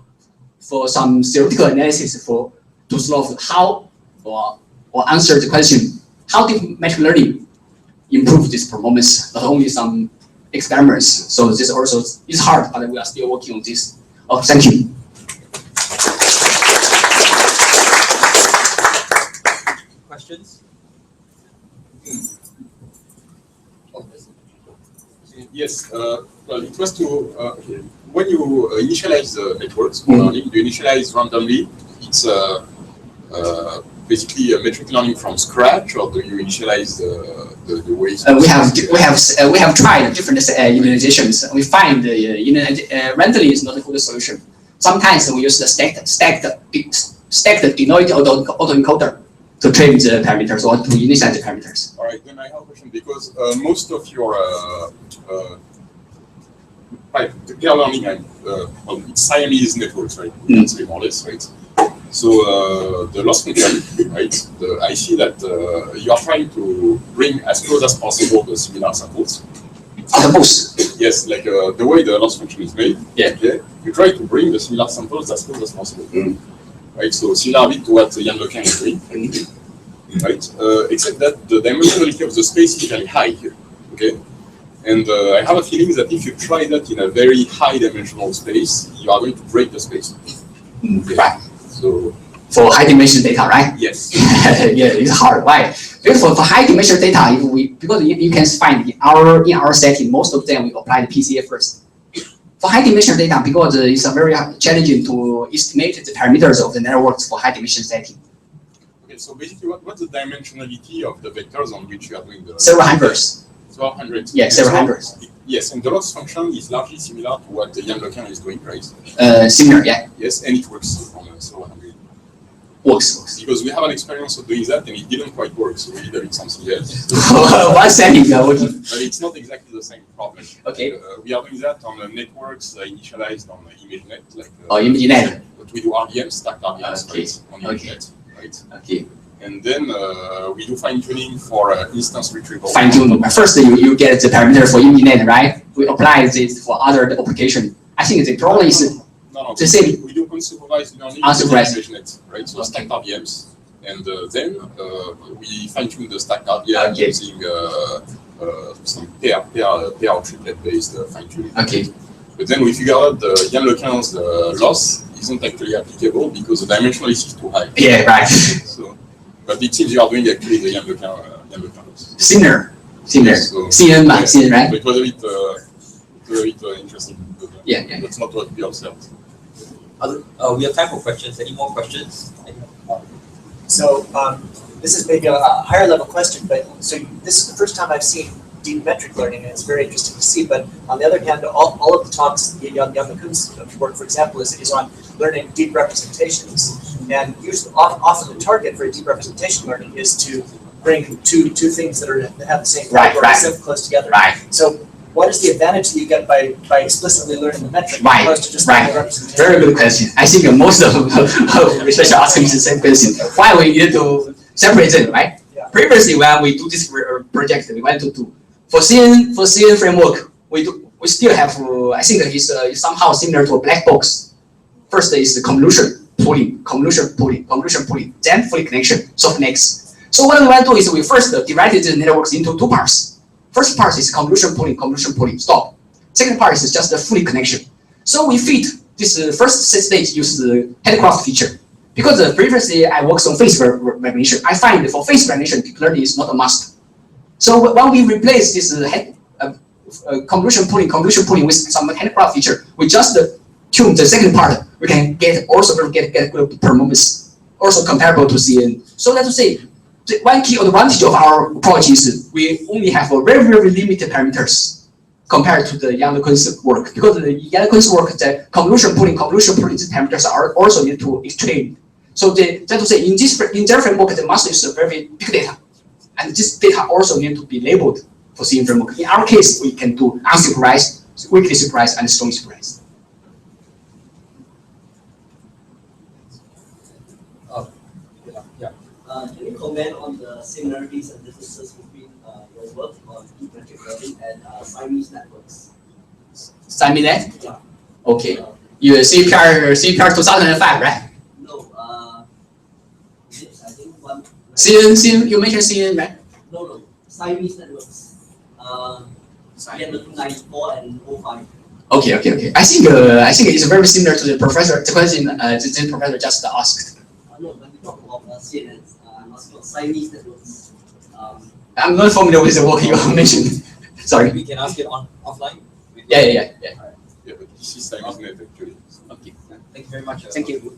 some theoretical analysis to solve how or answer the question how did machine learning improve this performance, not only some experiments. So this also is hard, but we are still working on this. Oh, thank you. Questions? Yes, well, it was to, when you initialize the networks, you initialize randomly, it's basically a metric learning from scratch, or do you initialize the ways? We have tried different immunizations. We find randomly is not a good solution. Sometimes we use the stacked denoted autoencoder to train the parameters or to initialize the parameters. All right, then I have a question, because most of your peer learning and it's Siamese networks, right? That's more or less, right? So the loss function, right? I see that you are trying to bring as close as possible the similar samples. Samples? Yes, like the way the loss function is made. Yeah. Okay, you try to bring the similar samples as close as possible. Right, so similarly to what Jan LeCun is doing, right? Except that the dimensionality of the space is very high here, okay? And I have a feeling that if you try that in a very high dimensional space, you are going to break the space. Okay. Right. So for high dimension data, right? Yes. Yeah, it's hard. Why? Because for high dimension data, because you can find in our setting, most of them we apply the PCA first. For high dimension data, because it's a very challenging to estimate the parameters of the networks for high dimension setting. Okay, so basically, what's the dimensionality of the vectors on which you are doing the Several hundreds. Several hundreds. Yeah, several hundreds. Yes, and the loss function is largely similar to what the Jan LeCun is doing, right? Similar, yeah. Yes, and it works on several hundred. Works. Because we have an experience of doing that and it didn't quite work, so we did something else. What setting you are working? But it's not exactly the same problem. Okay. We are doing that on networks initialized on ImageNet, like. ImageNet. But we do RVMs, stacked RVMs, Okay. right? On ImageNet, right? Okay. And then we do fine tuning for instance retrieval. Fine tune. First, you get the parameter for ImageNet, right? We apply this for other application. I think the problem is the same. We do unsupervised learning Unsupervised. with ImageNet, right? So stacked RVMs. And then we fine tune the stacked RVM using some pair or triplet based fine tuning. Okay. But then we figure out the Jan LeCun's loss isn't actually applicable because the dimensionality is too high. Yeah, right. So, but it seems you are doing actually the Jan LeCun loss. Similar. So, CNN, yeah, CNN, right? so it was a bit interesting. Yeah. That's not what we observed. We have time for questions. Any more questions? So this is maybe a higher level question, but so this is the first time I've seen deep metric learning, and it's very interesting to see. But on the other hand, all of the talks, Jan LeCun's work, for example, is on learning deep representations. And usually, often the target for a deep representation learning is to bring two things that have the same category close together. Right. So what is the advantage that you get by explicitly learning the metric Right. opposed to just Right. learning the representation? Very good question. I think most of researchers asking the same question. Why we need to separate them, right? Previously, when we do this project, we went to do for CNN framework. We still have. I think it's somehow similar to a black box. First is the convolution pooling, then fully connection, softmax. So what we want to do is we first divided the networks into two parts. First part is convolution pooling, stop. Second part is just the fully connection. So we fit this first stage use the headcraft feature. Because previously I worked on face recognition, I find for face recognition, deep learning is not a must. So when we replace this convolution pooling with some handcraft feature, we just tune the second part. We can get good performance, also comparable to CNN. So let's say the one key advantage of our approach is we only have a very limited parameters compared to the Jan LeCun's work. Because the Jan LeCun's work, the convolution pooling, these parameters are also need to extract. So that's to say, in their framework, the master is a very big data, and this data also need to be labeled for CNN framework. In our case, we can do unsupervised, weakly supervised, and strongly supervised. Can you comment on the similarities and differences between your work on deep metric learning and Siamese networks? Siamese? Yeah. Okay. You CPR 2005, right? No. Yes, I think one. CNN, you mentioned CNN, right? No. Siamese networks. Jan LeCun 94 and 05. Okay. I think it's very similar to the question the professor just asked. No, when we talk about CNN, I'm asking about Siamese networks. I'm not familiar with the work you mentioned. Sorry. We can ask it offline. Yeah. Yeah, but this is Siamese net actually. Okay. Thank you very much. Thank you.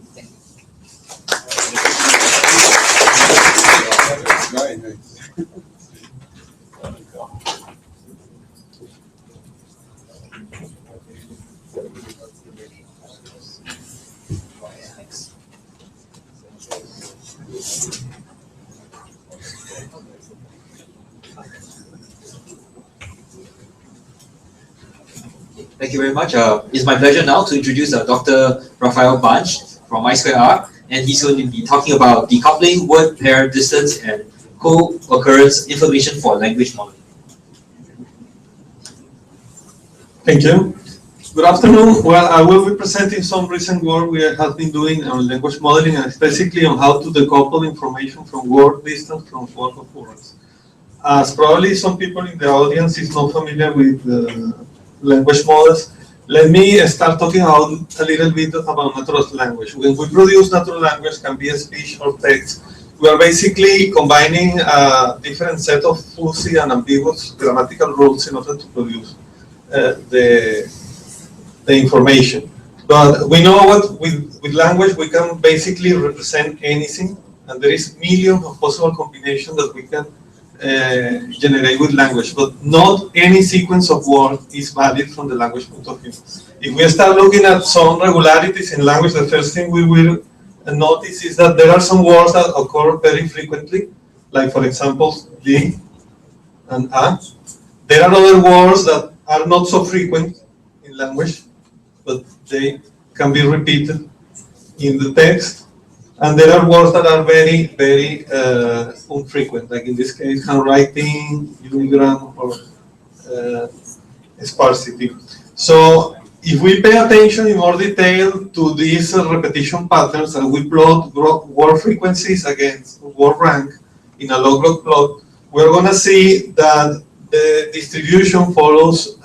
Thank you very much. It's my pleasure now to introduce Dr. Raphael Bunch from I2R, and he's going to be talking about decoupling, word pair distance, and co-occurrence information for language modeling. Thank you. Good afternoon. Well, I will be presenting some recent work we have been doing on language modeling, and specifically on how to decouple information from word distance from word occurrence. As probably some people in the audience is not familiar with language models, let me start talking about a little bit about natural language. When we produce natural language, can be a speech or text, we are basically combining a different set of fuzzy and ambiguous grammatical rules in order to produce the the information. But we know what with language we can basically represent anything, and there is millions of possible combinations that we can generate with language, but not any sequence of words is valid from the language point of view. If we start looking at some regularities in language, the first thing we will notice is that there are some words that occur very frequently, like for example, the and a. There are other words that are not so frequent in language, but they can be repeated in the text. And there are words that are very, very infrequent, like in this case, handwriting, unigram, or sparsity. So if we pay attention in more detail to these repetition patterns and we plot word frequencies against word rank in a log-log plot, we're going to see that the distribution follows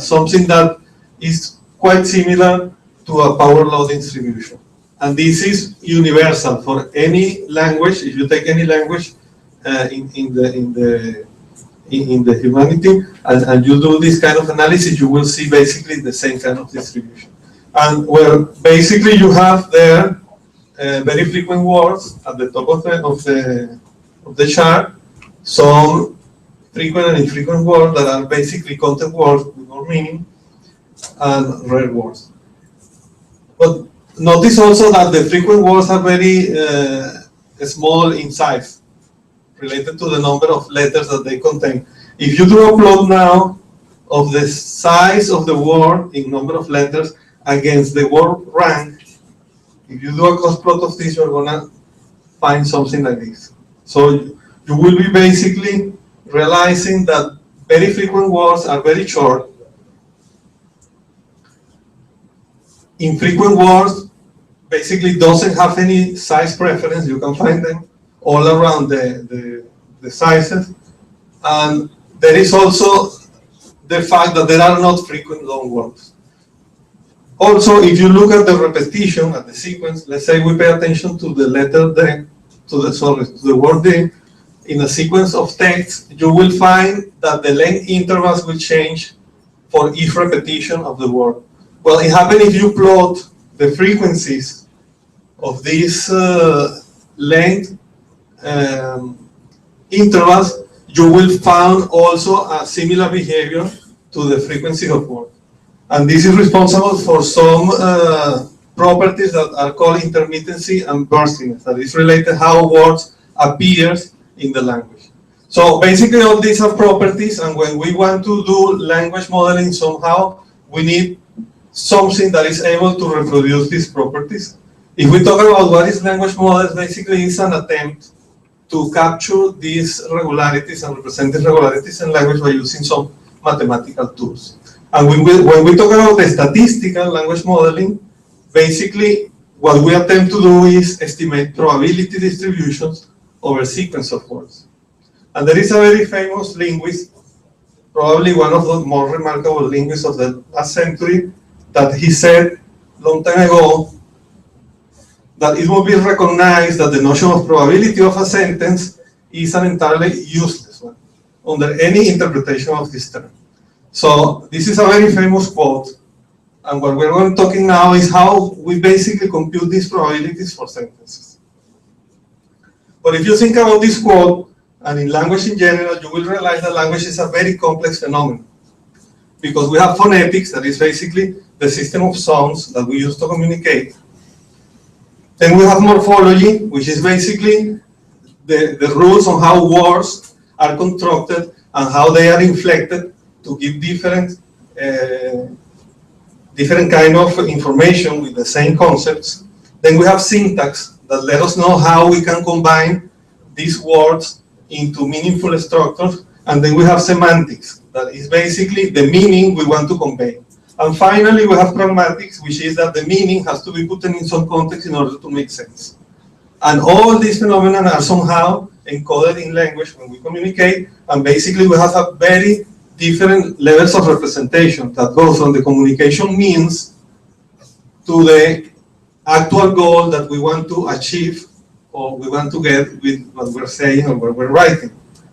something that is quite similar to a power law distribution. And this is universal for any language. If you take any language in the humanity and you do this kind of analysis, you will see basically the same kind of distribution. And where basically you have there very frequent words at the top of the chart, some frequent and infrequent words that are basically content words with more meaning, and rare words. But notice also that the frequent words are very small in size, related to the number of letters that they contain. If you do a plot now of the size of the word in number of letters against the word rank, if you do a cost plot of this, you're gonna find something like this. So you will be basically realizing that very frequent words are very short. Infrequent words basically doesn't have any size preference. You can find them all around the sizes. And there is also the fact that there are not frequent long words. Also, if you look at the repetition, at the sequence, let's say we pay attention to the letter D, to the word D, in a sequence of text, you will find that the length intervals will change for each repetition of the word. Well, it happens if you plot the frequencies of these length intervals, you will find also a similar behavior to the frequency of word. And this is responsible for some properties that are called intermittency and burstiness, that is related how words appears in the language. So basically all these are properties, and when we want to do language modeling somehow, we need something that is able to reproduce these properties. If we talk about what is language models, basically it's an attempt to capture these regularities and represent these regularities in language by using some mathematical tools. And when we talk about the statistical language modeling, basically what we attempt to do is estimate probability distributions over a sequence of words. And there is a very famous linguist, probably one of the more remarkable linguists of the last century, that he said long time ago that it will be recognized that the notion of probability of a sentence is an entirely useless one under any interpretation of this term. So this is a very famous quote, and what we're going to talking now is how we basically compute these probabilities for sentences. But if you think about this quote, and in language in general, you will realize that language is a very complex phenomenon, because we have phonetics, that is basically the system of sounds that we use to communicate. Then we have morphology, which is basically the rules on how words are constructed and how they are inflected to give different kind of information with the same concepts. Then we have syntax that let us know how we can combine these words into meaningful structures. And then we have semantics, that is basically the meaning we want to convey. And finally, we have pragmatics, which is that the meaning has to be put in some context in order to make sense. And all these phenomena are somehow encoded in language when we communicate, and basically we have a very different levels of representation that go from the communication means to the actual goal that we want to achieve or we want to get with what we're saying or what we're writing.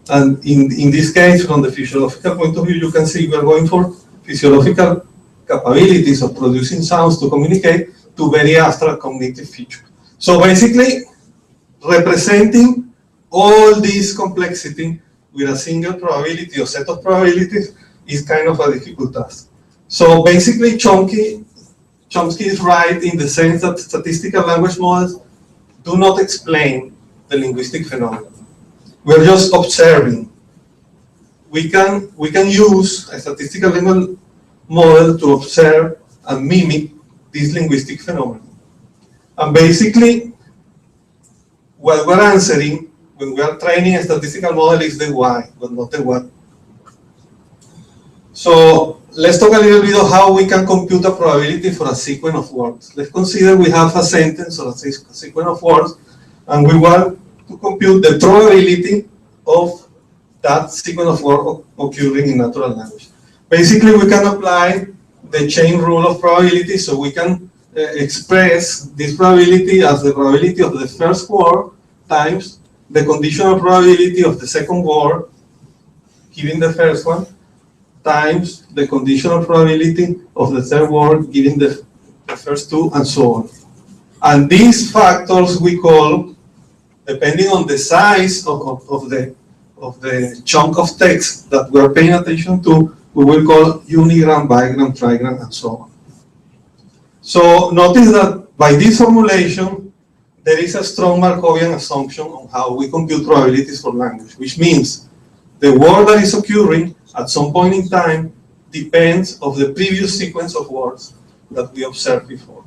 And in this case, from the physiological point of view, you can see we're going for physiological capabilities of producing sounds to communicate to very abstract cognitive features. So basically, representing all this complexity with a single probability or set of probabilities is kind of a difficult task. So basically, Chomsky is right in the sense that statistical language models do not explain the linguistic phenomenon. We're just observing. We can use a statistical language model to observe and mimic this linguistic phenomenon. And basically, what we're answering when we are training a statistical model is the why, but not the what. So let's talk a little bit of how we can compute a probability for a sequence of words. Let's consider we have a sentence or a sequence of words, and we want to compute the probability of that sequence of words occurring in natural language. Basically, we can apply the chain rule of probability, so we can express this probability as the probability of the first word times the conditional probability of the second word given the first one times the conditional probability of the third word given the first two, and so on. And these factors we call, depending on the size of the chunk of text that we're paying attention to, we will call unigram, bigram, trigram, and so on. So notice that by this formulation, there is a strong Markovian assumption on how we compute probabilities for language, which means the word that is occurring at some point in time depends on the previous sequence of words that we observed before.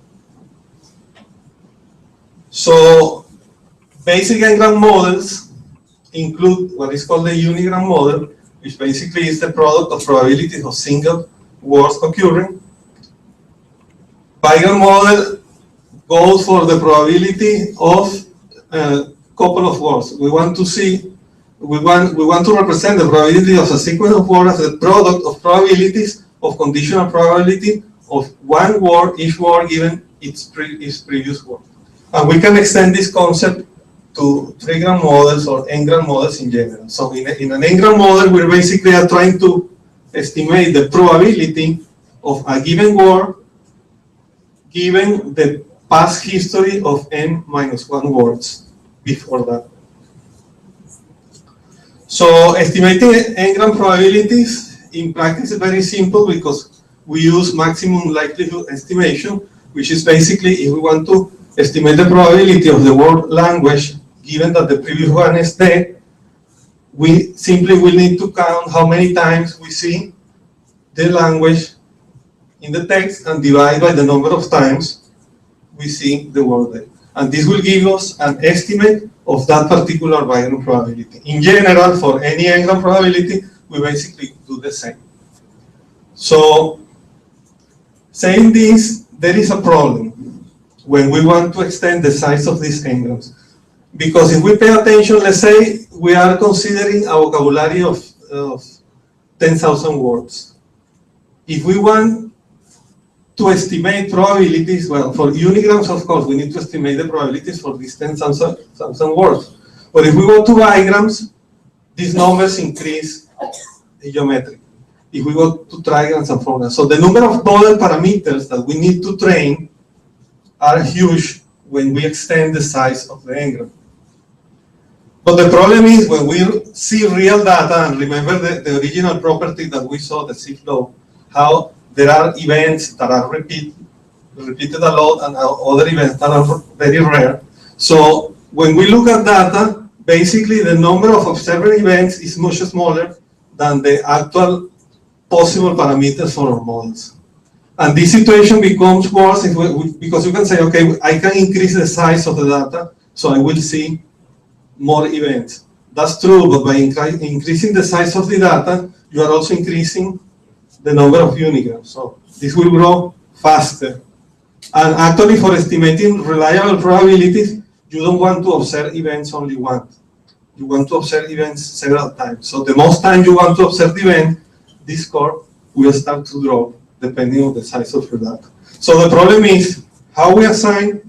So basic n-gram models include what is called the unigram model, which basically is the product of probabilities of single words occurring. Bigram model goes for the probability of a couple of words. We want to represent the probability of a sequence of words as the product of probabilities of conditional probability of one word, each word given its previous word. And we can extend this concept to trigram models or n-gram models in general. So in an n-gram model, we're basically trying to estimate the probability of a given word given the past history of n-1 words before that. So estimating n-gram probabilities in practice is very simple because we use maximum likelihood estimation, which is basically if we want to estimate the probability of the word language given that the previous one is dead, we simply will need to count how many times we see the language in the text and divide by the number of times we see the word dead. And this will give us an estimate of that particular bigram probability. In general, for any n-gram probability, we basically do the same. So, saying this, there is a problem when we want to extend the size of these n-grams. Because if we pay attention, let's say we are considering a vocabulary of 10,000 words. If we want to estimate probabilities, well, for unigrams, of course, we need to estimate the probabilities for these 10,000 words. But if we go to bigrams, these numbers increase geometrically. If we go to trigrams and fourgrams. So the number of model parameters that we need to train are huge when we extend the size of the n-gram. But the problem is when we see real data, and remember the original property that we saw, the C-flow, how there are events that are repeated a lot and other events that are very rare. So when we look at data, basically the number of observed events is much smaller than the actual possible parameters for our models. And this situation becomes worse because you can say, okay, I can increase the size of the data, so I will see more events. That's true, but by increasing the size of the data, you are also increasing the number of unigrams. So this will grow faster. And actually, for estimating reliable probabilities, you don't want to observe events only once. You want to observe events several times. So the most time you want to observe the event, this score will start to drop depending on the size of your data. So the problem is how we assign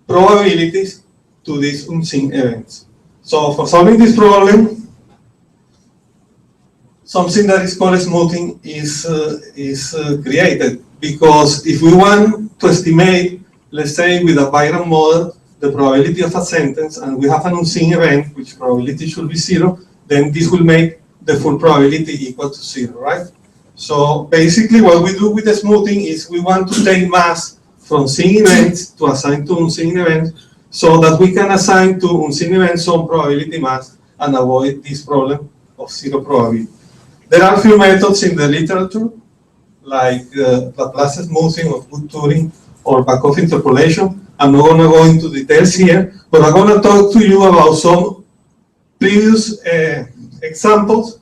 probabilities to these unseen events. So for solving this problem, something that is called smoothing is created. because if we want to estimate, let's say with a bigram model, the probability of a sentence, and we have an unseen event, which probability should be 0, then this will make the full probability equal to 0, right? So basically what we do with the smoothing is we want to take mass from seen events to assign to unseen events, so that we can assign to unseen events some probability mass and avoid this problem of 0 probability. There are a few methods in the literature, like Laplace smoothing or good Turing or Markov interpolation. I'm not going to go into details here, but I'm going to talk to you about some previous examples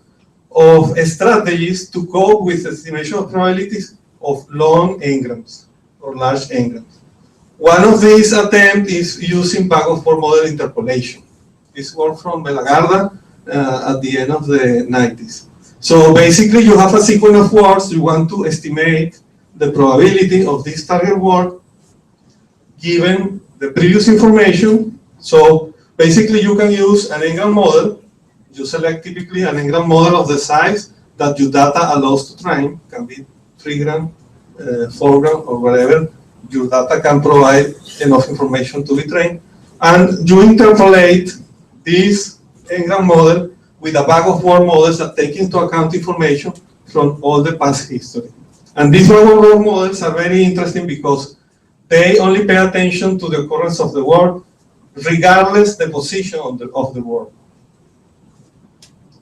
of strategies to cope with estimation of probabilities of long n-grams or large n-grams. One of these attempts is using back-and-forth model interpolation. This work from Belagarda at the end of the 90s. So basically you have a sequence of words, you want to estimate the probability of this target word given the previous information. So basically you can use an n-gram model. You select typically an n-gram model of the size that your data allows to train. It can be 3 gram, 4 gram, or whatever. Your data can provide enough information to be trained. And you interpolate this n-gram model with a bag of word models that take into account information from all the past history. And these bag of word models are very interesting because they only pay attention to the occurrence of the word, regardless the position of the word.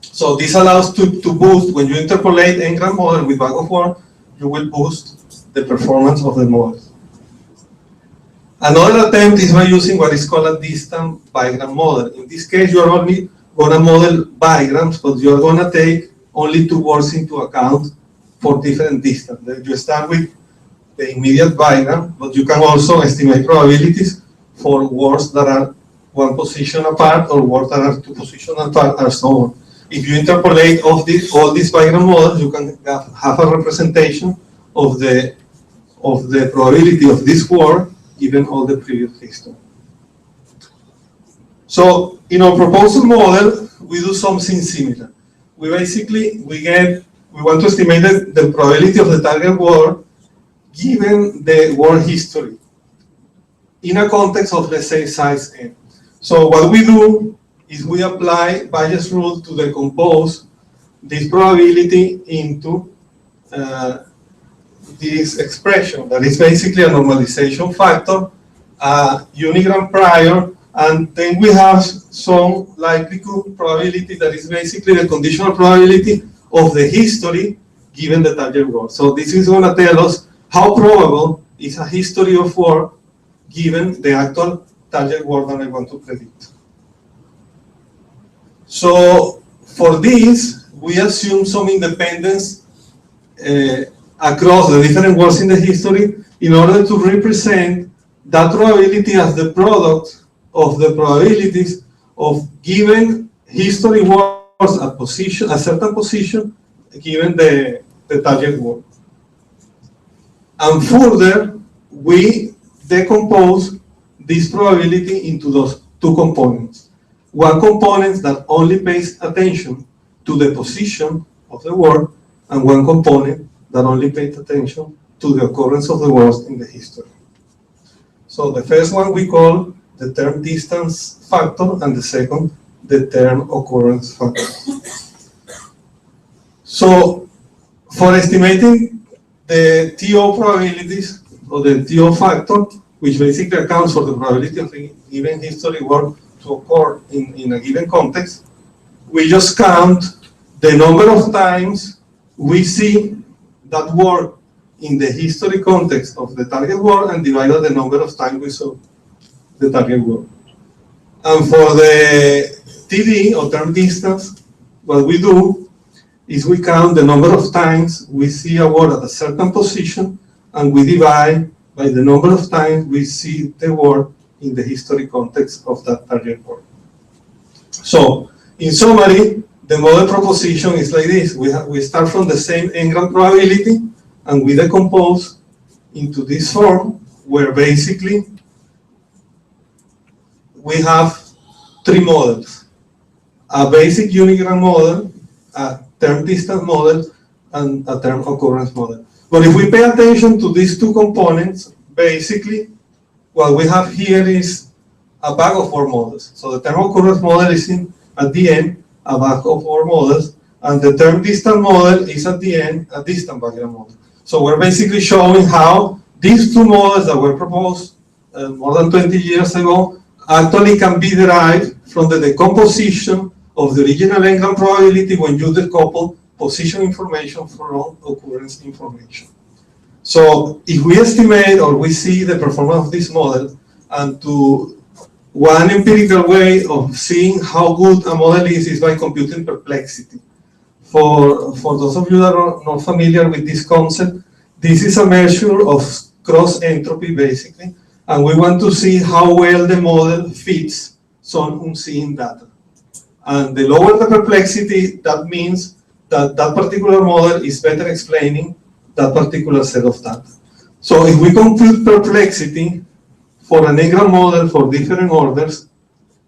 So this allows to boost, when you interpolate n-gram model with bag of word, you will boost the performance of the model. Another attempt is by using what is called a distant bigram model. In this case, you are only going to model bigrams, but you are going to take only 2 words into account for different distance. You start with the immediate bigram, but you can also estimate probabilities for words that are 1 position apart or words that are 2 positions apart, and so on. If you interpolate all these bigram models, you can have a representation of the probability of this word given all the previous history. So in our proposal model, we do something similar. We basically want to estimate the probability of the target word given the word history in a context of, let's say, size n. So what we do is we apply Bayes' rule to decompose this probability into this expression that is basically a normalization factor, a unigram prior, and then we have some likelihood probability that is basically the conditional probability of the history given the target word. So this is going to tell us how probable is a history of word given the actual target word that I want to predict. So for this, we assume some independence across the different words in the history in order to represent that probability as the product of the probabilities of given history words at a certain position given the target word. And further, we decompose this probability into those 2 components. One component that only pays attention to the position of the word, and one component that only pays attention to the occurrence of the words in the history. So the first one we call the term distance factor, and the second, the term occurrence factor. So for estimating the TO probabilities, or the TO factor, which basically accounts for the probability of a given history word to occur in a given context, we just count the number of times we see that word in the history context of the target word and divide the number of times we saw the target word. And for the TD, or term distance, what we do is we count the number of times we see a word at a certain position, and we divide by the number of times we see the word in the history context of that target word. So, in summary, the model proposition is like this. We start from the same n-gram probability, and we decompose into this form, where basically we have 3 models: a basic unigram model, a term distance model, and a term occurrence model. But if we pay attention to these two components, basically what we have here is a bag of 4 models. So the term occurrence model is at the end, a bag of 4 models, and the term distance model is at the end, a distant background model. So we're basically showing how these two models that were proposed more than 20 years ago actually can be derived from the decomposition of the original N-gram probability when you decouple position information from occurrence information. So if we estimate or we see the performance of this model, and to one empirical way of seeing how good a model is by computing perplexity. For those of you that are not familiar with this concept, this is a measure of cross entropy basically, and we want to see how well the model fits some unseen data. And the lower the perplexity, that means that that particular model is better explaining that particular set of data. So if we compute perplexity for an N-gram model for different orders,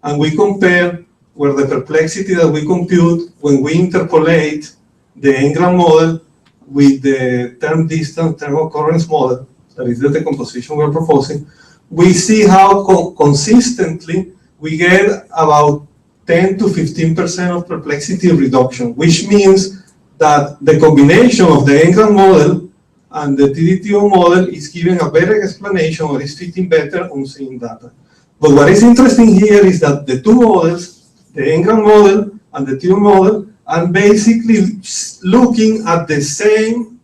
and we compare where the perplexity that we compute when we interpolate the N-gram model with the term distance, term occurrence model, that is the decomposition we're proposing, we see how consistently we get about 10 to 15% of perplexity reduction, which means that the combination of the N-gram model and the TDTO model is giving a better explanation or is fitting better on seeing data. But what is interesting here is that the two models, the N-gram model and the TDTO model, are basically looking at the same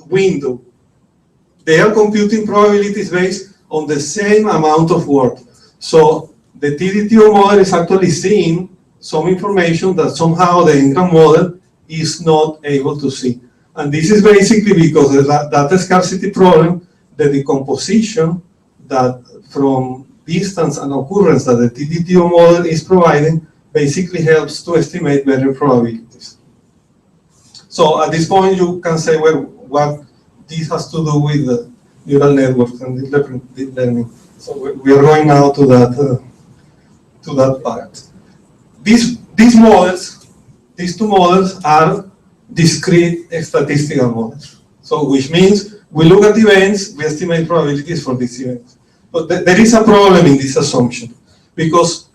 window. They are computing probabilities based on the same amount of work. So the TDTO model is actually seeing some information that somehow the N-gram model is not able to see. And this is basically because of the data scarcity problem, the decomposition that from distance and occurrence that the TDTO model is providing basically helps to estimate better probabilities. So at this point you can say, well, what this has to do with the neural networks and deep learning. So we are going now to that part. These two models are discrete statistical models. So which means we look at events, we estimate probabilities for these events. But there is a problem in this assumption, because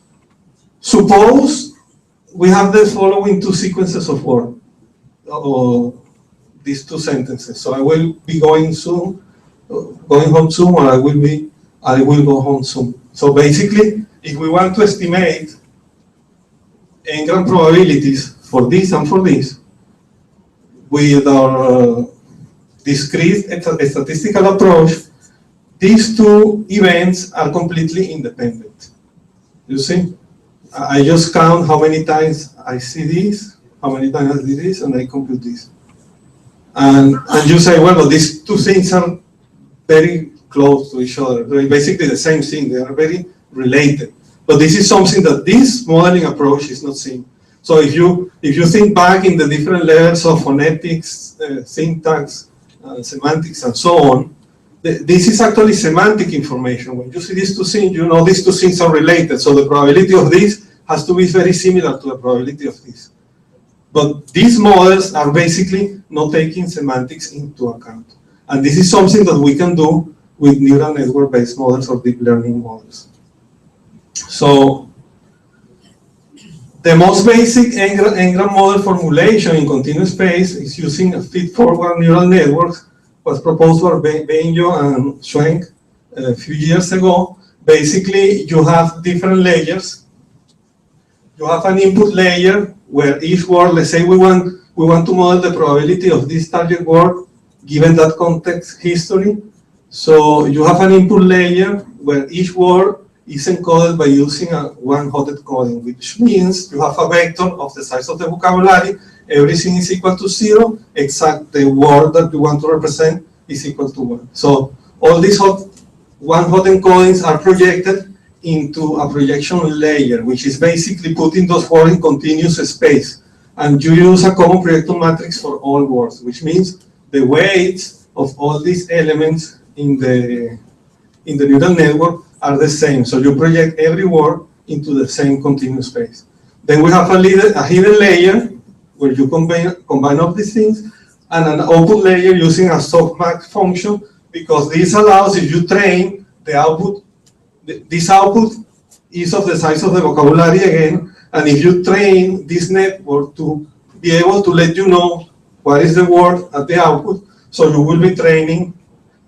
suppose we have the following two sequences of work, or these two sentences. So I will be going home soon, or I will go home soon. So basically, if we want to estimate N-gram probabilities for this and for this, with our discrete statistical approach, these two events are completely independent. You see? I just count how many times I see this, how many times I see this, and I compute this. And you say, well, these two things are very close to each other. They're basically the same thing. They are very related. But this is something that this modeling approach is not seeing. So if you think back in the different levels of phonetics, syntax, semantics, and so on, this is actually semantic information. When you see these two things, you know these two things are related. So the probability of this has to be very similar to the probability of this. But these models are basically not taking semantics into account. And this is something that we can do with neural network-based models or deep learning models. So the most basic N-gram model formulation in continuous space is using a feed-forward neural networks, was proposed by Benjo and Schwenk a few years ago. Basically, you have different layers. You have an input layer where each word, let's say we want to model the probability of this target word given that context history. So you have an input layer where each word is encoded by using a one-hot encoding, which means you have a vector of the size of the vocabulary, everything is equal to 0, except the word that you want to represent is equal to 1. So all these one-hot encodings are projected into a projection layer, which is basically putting those words in continuous space. And you use a common projection matrix for all words, which means the weights of all these elements in the neural network are the same. So you project every word into the same continuous space. Then we have a hidden layer where you combine all these things, and an output layer using a softmax function, because this allows, if you train the output, this output is of the size of the vocabulary again, and if you train this network to be able to let you know what is the word at the output, so you will be training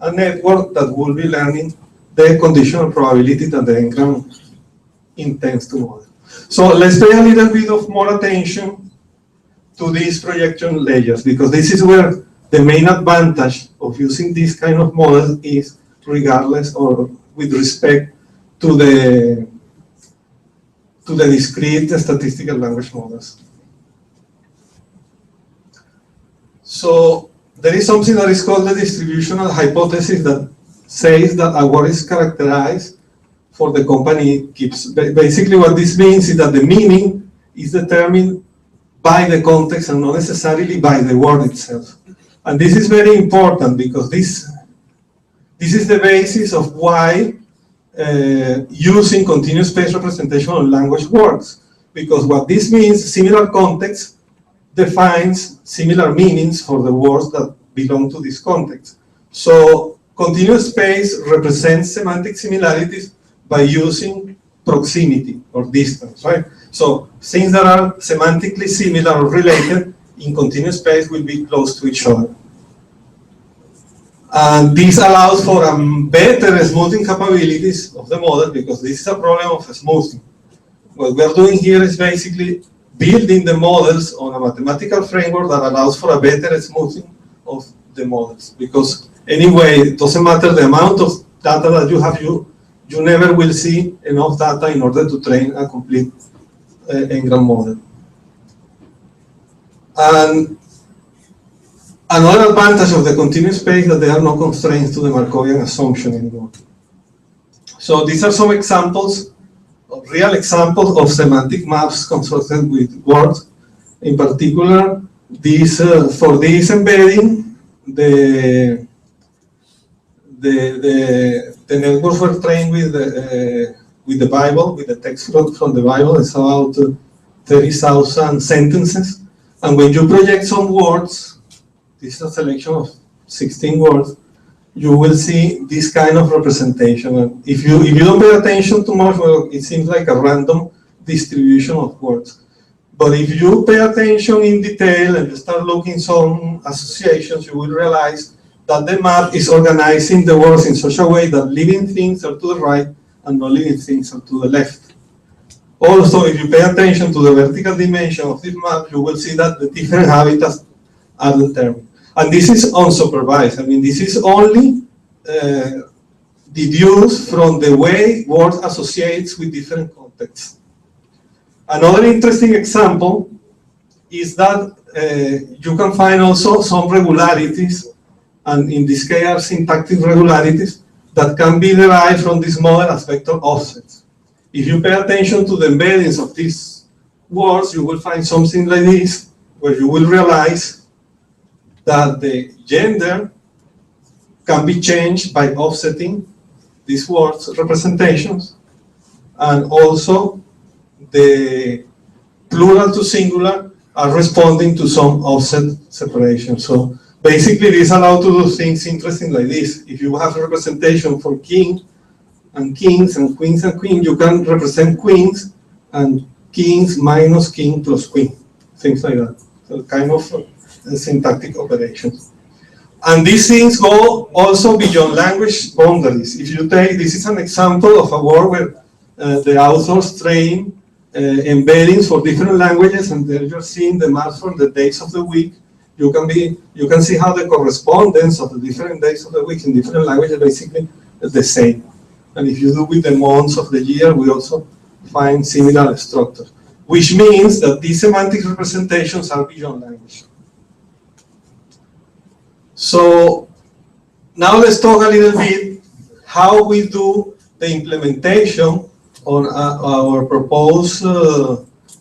a network that will be learning the conditional probability that the engram intends to model. So let's pay a little bit of more attention to these projection layers, because this is where the main advantage of using this kind of model is, regardless or with respect to the discrete statistical language models. So there is something that is called the distributional hypothesis that says that a word is characterized for the company it keeps. Basically what this means is that the meaning is determined by the context and not necessarily by the word itself. And this is very important, because this is the basis of why using continuous space representation of language works. Because what this means, similar context defines similar meanings for the words that belong to this context. So continuous space represents semantic similarities by using proximity or distance, right? So things that are semantically similar or related in continuous space will be close to each other. And this allows for better smoothing capabilities of the model, because this is a problem of smoothing. What we are doing here is basically building the models on a mathematical framework that allows for a better smoothing of the models. Because anyway, it doesn't matter the amount of data that you have, you never will see enough data in order to train a complete engram model. And another advantage of the continuous space is that there are no constraints to the Markovian assumption anymore. So these are some examples, real examples of semantic maps constructed with words. In particular, this for this embedding, the networks were trained with the Bible, with the text from the Bible. It's about 30,000 sentences. And when you project some words, this is a selection of 16 words, you will see this kind of representation. And if you don't pay attention too much, well, it seems like a random distribution of words. But if you pay attention in detail and you start looking some associations, you will realize that the map is organizing the words in such a way that living things are to the right and non-living things are to the left. Also, if you pay attention to the vertical dimension of this map, you will see that the different habitats are determined. And this is unsupervised. I mean, this is only deduced from the way words associates with different contexts. Another interesting example is that you can find also some regularities, and in this case are syntactic regularities, that can be derived from this model as vector offsets. If you pay attention to the embeddings of these words, you will find something like this, where you will realize that the gender can be changed by offsetting these words representations, and also the plural to singular are responding to some offset separation. So basically this allows to do things interesting like this. If you have a representation for king and kings and queens and queen, you can represent queens and kings minus king plus queen, things like that. So kind of syntactic operations. And these things go also beyond language boundaries. If you take, this is an example of a word where the authors train embeddings for different languages, and there you're seeing the maps for the days of the week. You can see how the correspondence of the different days of the week in different languages basically is the same. And if you do with the months of the year, we also find similar structures, which means that these semantic representations are beyond language. So now let's talk a little bit how we do the implementation on our proposed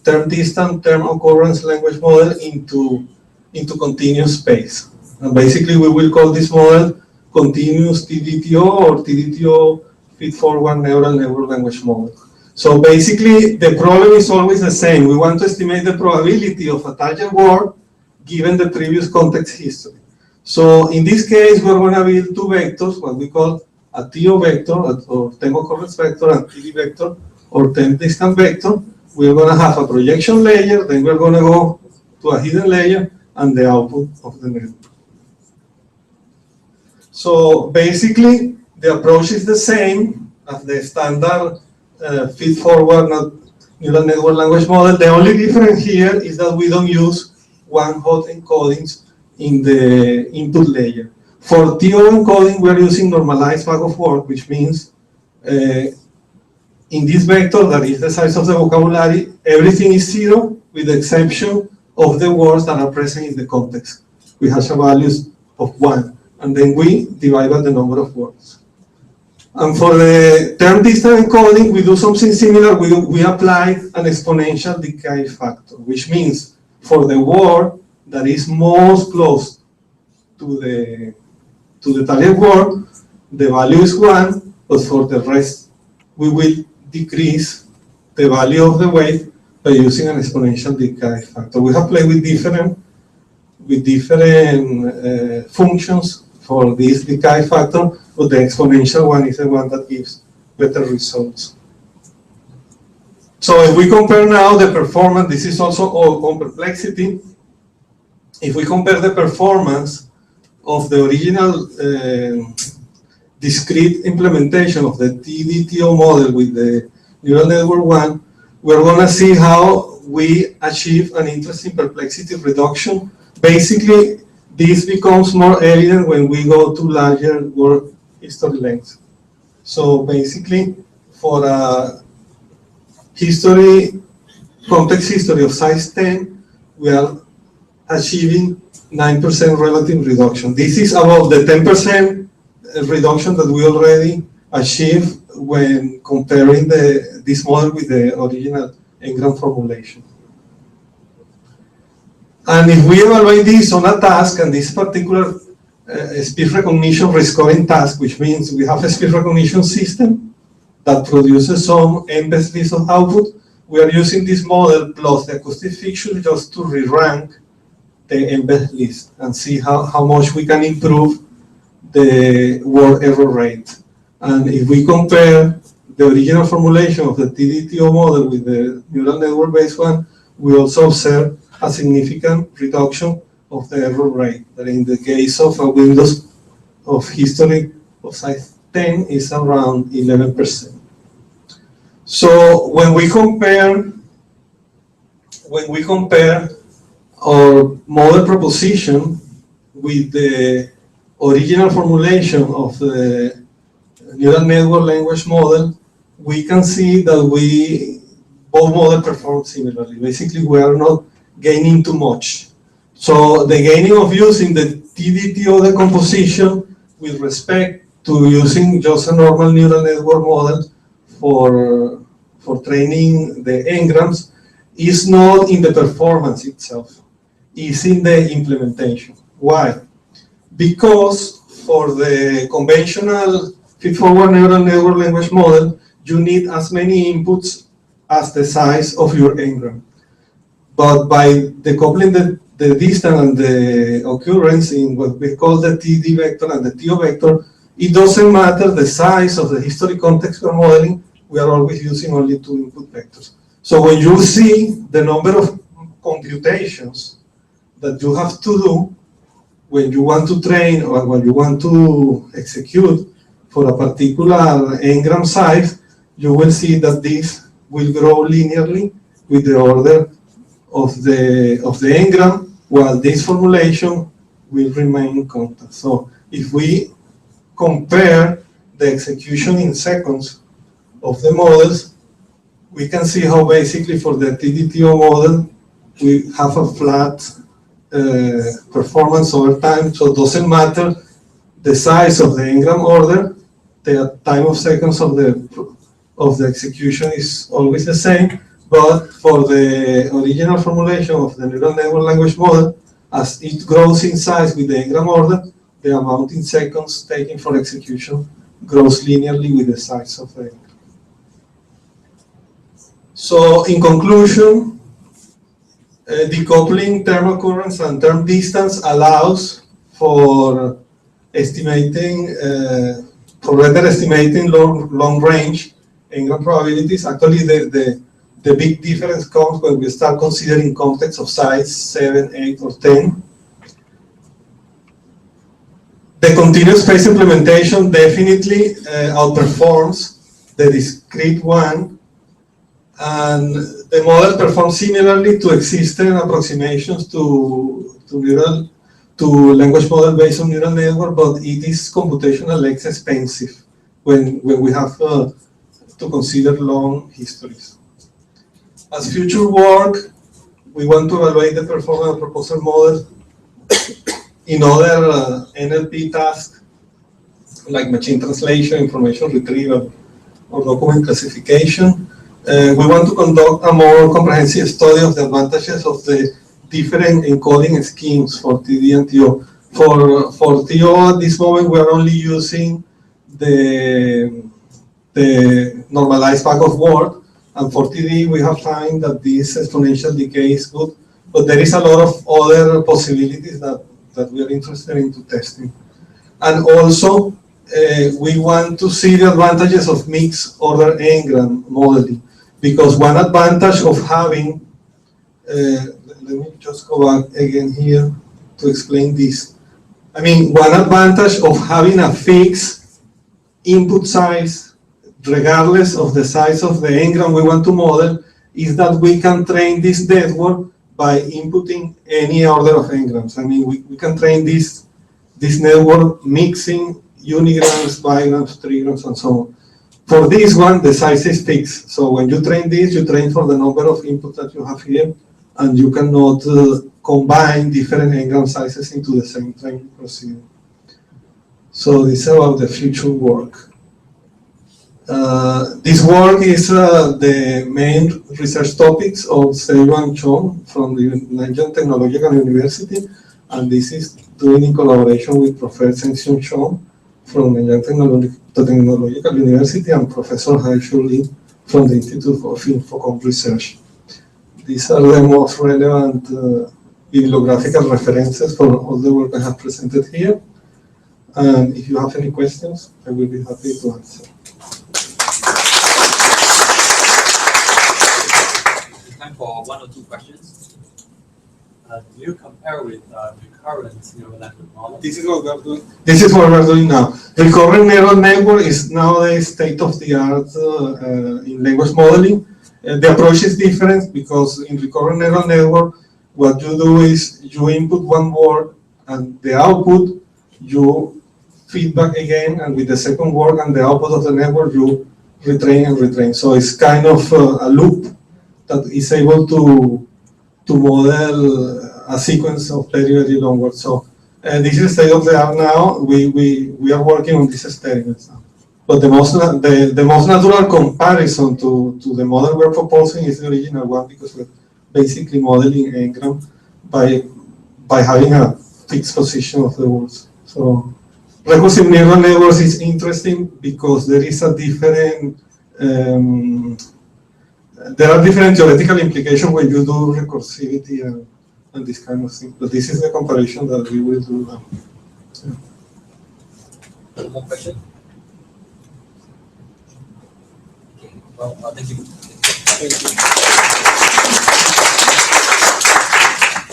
term distance, term occurrence language model into continuous space. And basically we will call this model continuous TDTO or TDTO feed-forward neural network language model. So basically the problem is always the same. We want to estimate the probability of a target word given the previous context history. So in this case, we're going to build two vectors, what we call a TO vector, or temp occurrence vector, and TD vector, or temp distance vector. We're going to have a projection layer, then we're going to go to a hidden layer, and the output of the network. So basically, the approach is the same as the standard feed-forward neural network language model. The only difference here is that we don't use one-hot encodings in the input layer. For TO encoding, we're using normalized bag of words, which means in this vector, that is the size of the vocabulary, everything is 0 with the exception of the words that are present in the context. We have a values of 1, and then we divide by the number of words. And for the term distance encoding, we do something similar. We apply an exponential decay factor, which means for the word that is most close to the target word, the value is 1, but for the rest, we will decrease the value of the weight by using an exponential decay factor. We have played with different functions for this decay factor, but the exponential one is the one that gives better results. So if we compare now the performance, this is also on perplexity. If we compare the performance of the original discrete implementation of the TDTO model with the neural network one, we're going to see how we achieve an interesting perplexity reduction. Basically, this becomes more evident when we go to larger word history lengths. So basically, for a context history of size 10, we are achieving 9% relative reduction. This is about the 10% reduction that we already achieved when comparing this model with the original Ngram formulation. And if we evaluate this on a task, and this particular speech recognition rescoring task, which means we have a speech recognition system that produces some m-best list of output, we are using this model plus the acoustic fiction just to re-rank the m-best list and see how much we can improve the word error rate. And if we compare the original formulation of the TDTO model with the neural network-based one, we also observe a significant reduction of the error rate, that in the case of a Windows of history of size 10 is around 11%. So when we compare our model proposition with the original formulation of the neural network language model, we can see that both models perform similarly. Basically, we are not gaining too much. So the gaining of using the TDTO decomposition with respect to using just a normal neural network model for training the engrams is not in the performance itself, it's in the implementation. Why? Because for the conventional feed-forward neural network language model, you need as many inputs as the size of your engram. But by decoupling the distance and the occurrence in what we call the TD vector and the TO vector, it doesn't matter the size of the history context we're modeling, we are always using only 2 input vectors. So when you see the number of computations that you have to do when you want to train or when you want to execute for a particular engram size, you will see that this will grow linearly with the order of the engram, while this formulation will remain constant. So if we compare the execution in seconds of the models, we can see how basically for the TDTO model, we have a flat performance over time, so it doesn't matter the size of the engram order, the time of seconds of the execution is always the same, but for the original formulation of the neural network language model, as it grows in size with the engram order, the amount in seconds taken for execution grows linearly with the size of the engram. So in conclusion, decoupling term occurrence and term distance allows for estimating, for better estimating long range N-gram probabilities. Actually, the big difference comes when we start considering complexes of size 7, 8, or 10. The continuous space implementation definitely outperforms the discrete one, and the model performs similarly to existing approximations to language model based on neural network, but it is computationally less expensive when we have to consider long histories. As future work, we want to evaluate the performance of proposal model in other NLP tasks like machine translation, information retrieval, or document classification. We want to conduct a more comprehensive study of the advantages of the different encoding schemes for TD and TO. For TO, at this moment, we are only using the normalized bag of word, and for TD, we have found that this exponential decay is good, but there is a lot of other possibilities that we are interested in testing. And also, we want to see the advantages of mixed order N-gram modeling, because one advantage of having, let me just go back again here to explain this. I mean, one advantage of having a fixed input size, regardless of the size of the N-gram we want to model, is that we can train this network by inputting any order of N-grams. I mean, we can train this network mixing unigrams, bigrams, trigrams, and so on. For this one, the size is fixed. So when you train this, you train for the number of inputs that you have here, and you cannot combine different N-gram sizes into the same training procedure. So this is about the future work. This work is the main research topics of Seiyuan Chong from the Nanjing Technological University, and this is doing in collaboration with Professor Seiyuan Chong from Nanjing Technological University and Professor Haishu Li from the Institute of Infocom Research. These are the most relevant bibliographical references for all the work I have presented here. And if you have any questions, I will be happy to answer. Time for one or two questions. Do you compare with recurrent neural network model? This is what we are doing. This is what we are doing now. Recurrent neural network is nowadays state of the art in language modeling. The approach is different because in recurrent neural network, what you do is you input one word, and the output you feedback again, and with the second word and the output of the network you retrain and retrain. So it's kind of a loop that is able to model a sequence of very, very long words. So this is state of the art now. We are working on these experiments now. But the most natural comparison to the model we're proposing is the original one, because we're basically modeling N-gram by having a fixed position of the words. So recursive neural networks is interesting because there is a different there are different theoretical implications when you do recursivity and this kind of thing. But this is the comparison that we will do now. One more question? Okay. Well, thank you.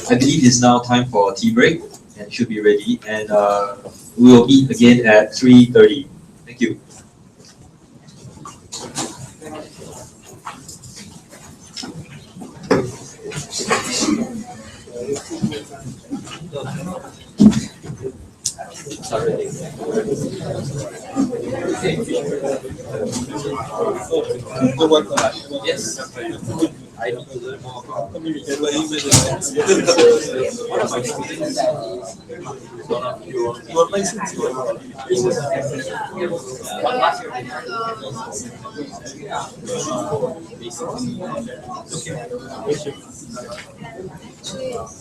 I believe it's now time for a tea break, and should be ready. And we will meet again at 3:30. Thank you. Yes. I need to learn more about one of my students. One of your license.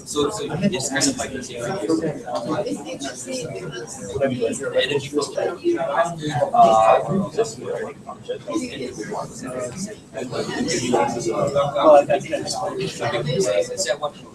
So it's kind of like the same idea. Energy flow. No, I think I just want to. Is that what I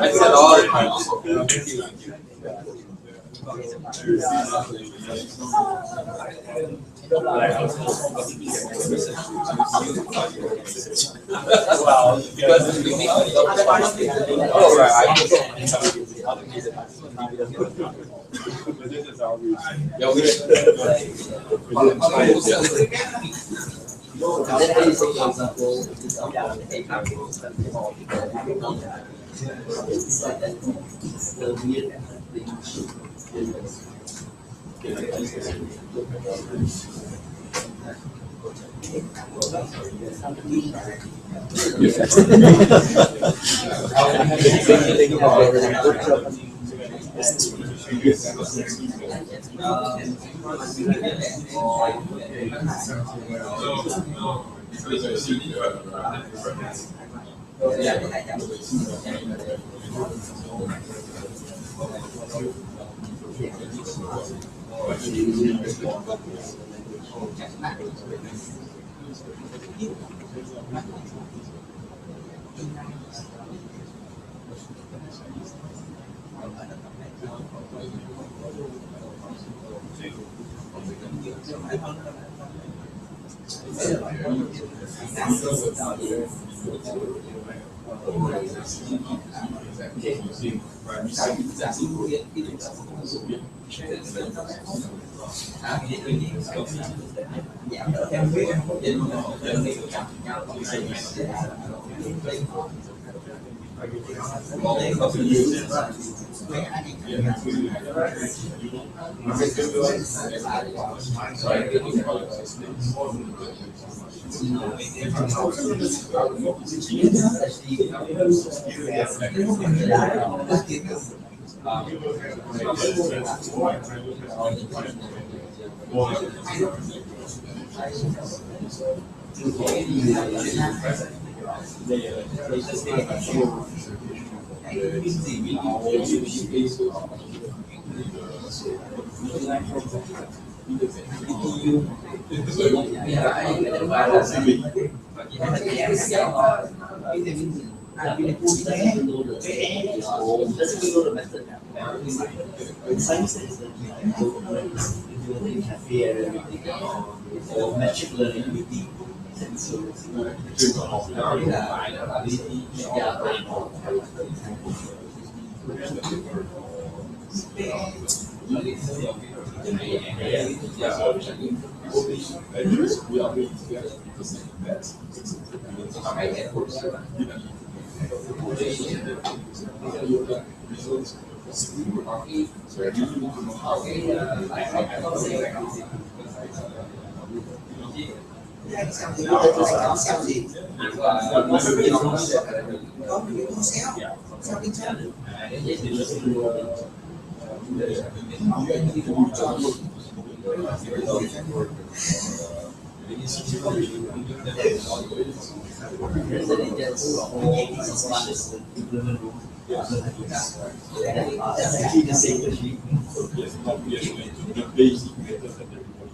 said all the time. Well, because we make money off the oh, right. Yeah, we Let's say, for example, the weird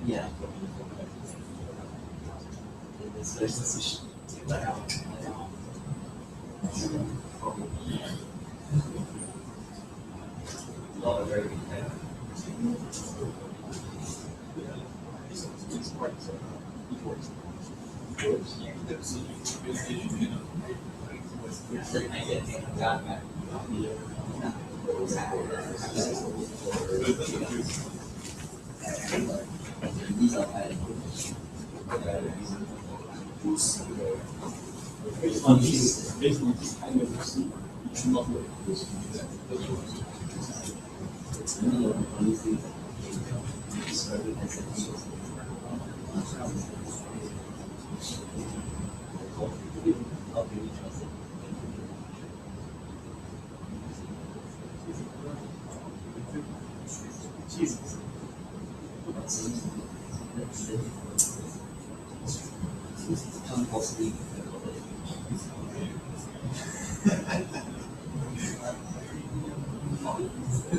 Yeah. Based on this kind of receipt, it should not work.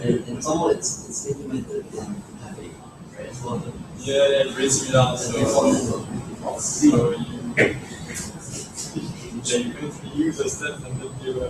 And somehow it's implemented in Taipei, right? As well. Yeah, that brings me down. So you could use a step and then do a.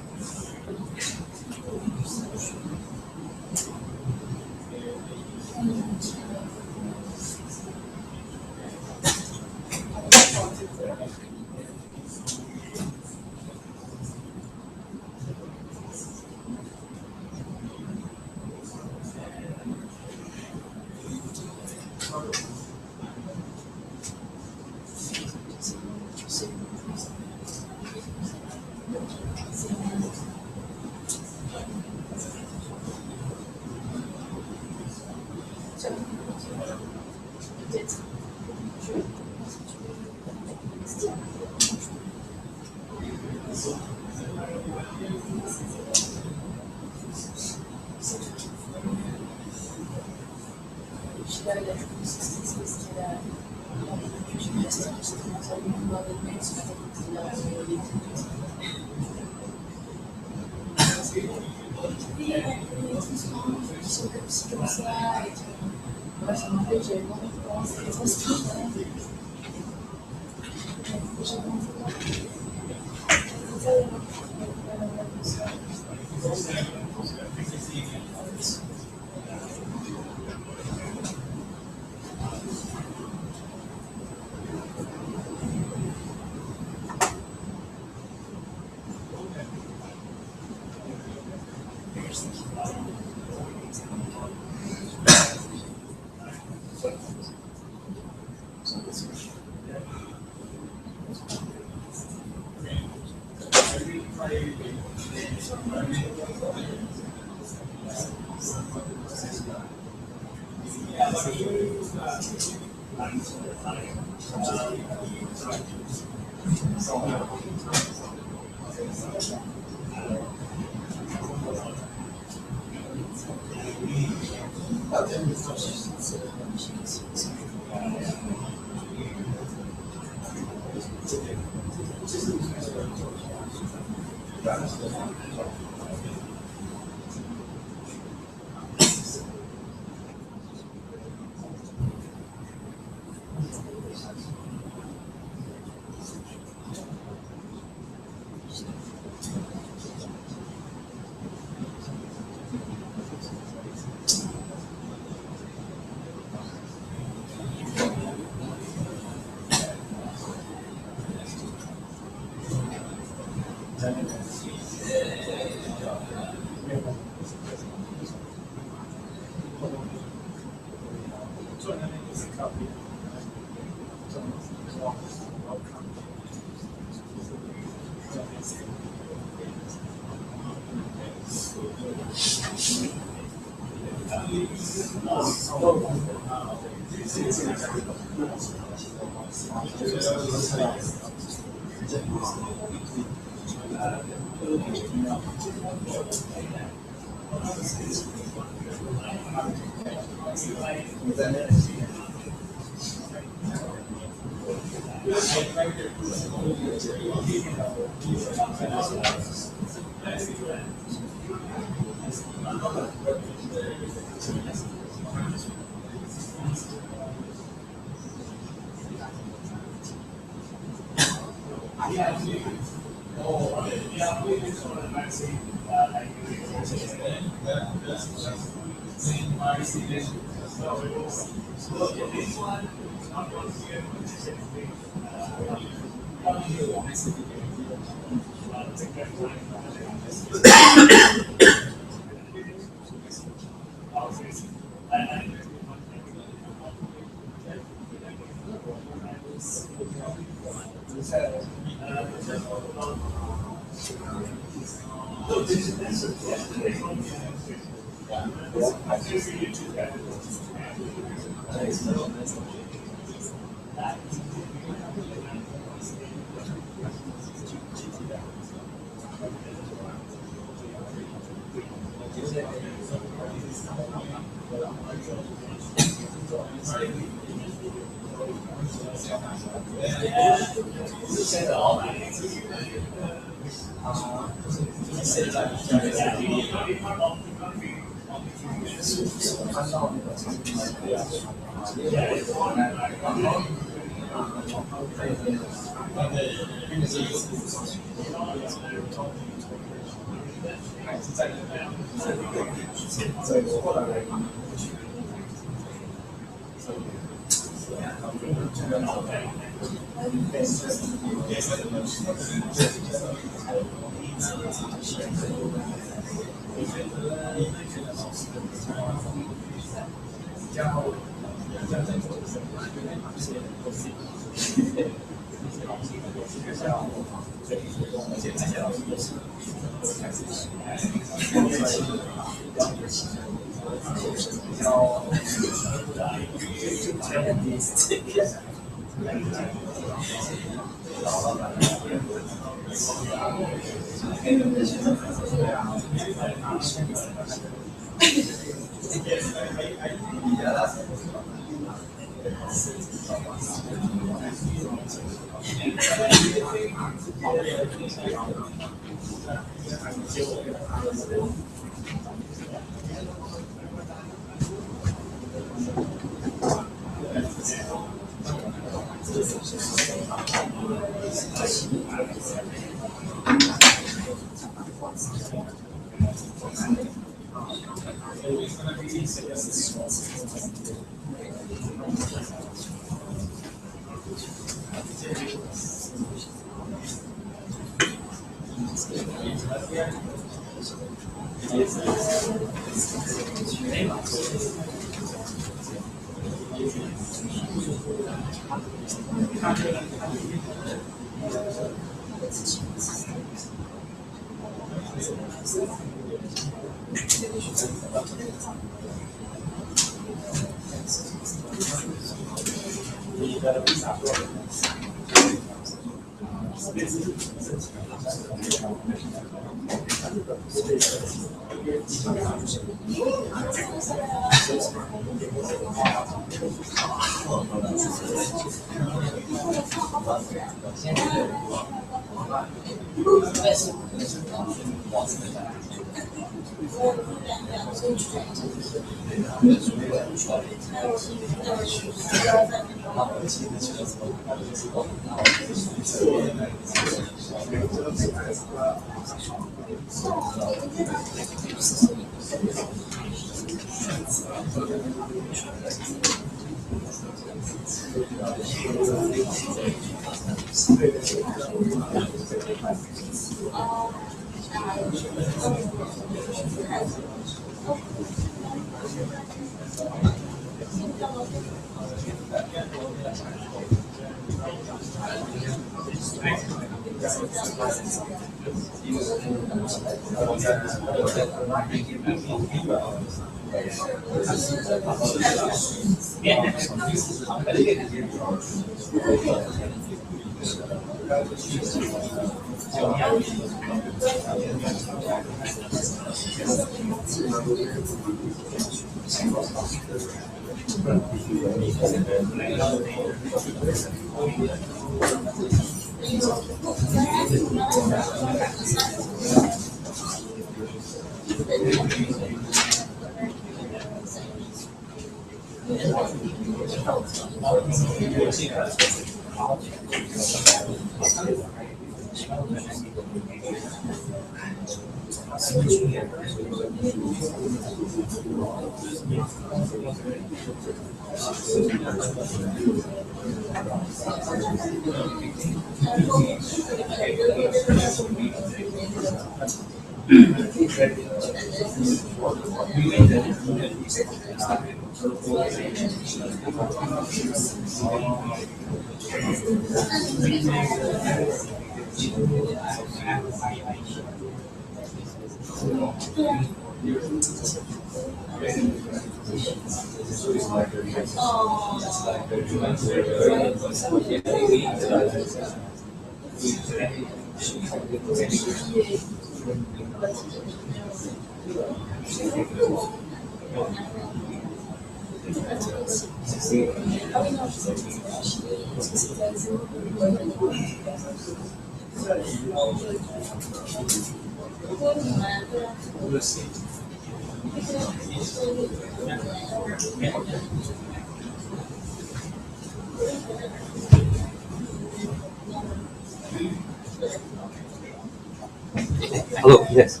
Hello, yes.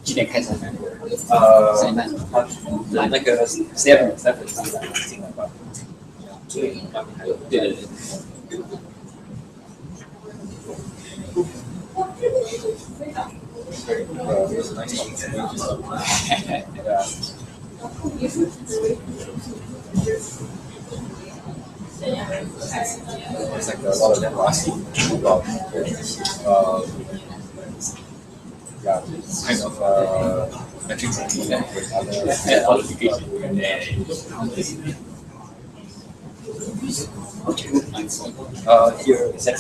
几点开车？3点半。来那个 7进来吧。对对对。It's like a lot of them are asking about yeah, kind of metrics and with other qualification. Here is that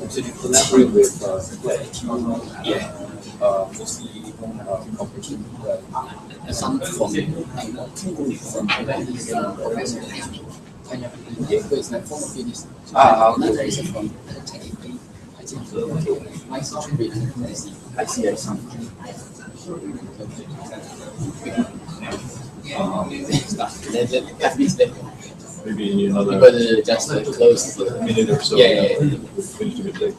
So you collaborate with yeah, mostly corporation. Some from is my former business. Another is from technically. I think my situation I see. Maybe another People just close minute or so. Yeah. Finished a bit late.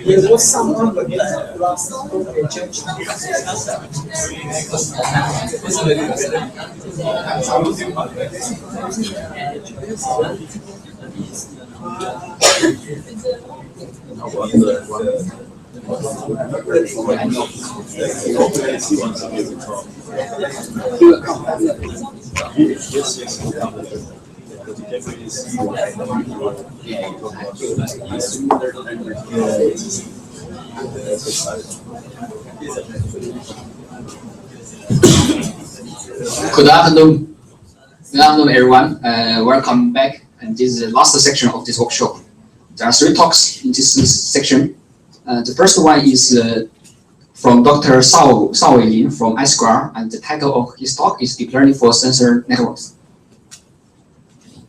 There was someone but last they changed. Good afternoon. Good afternoon, everyone. Welcome back. And this is the last section of this workshop. There are 3 talks in this section. The first one is from Dr. Sao Weilin from iSquare, and the title of his talk is Deep Learning for Sensor Networks.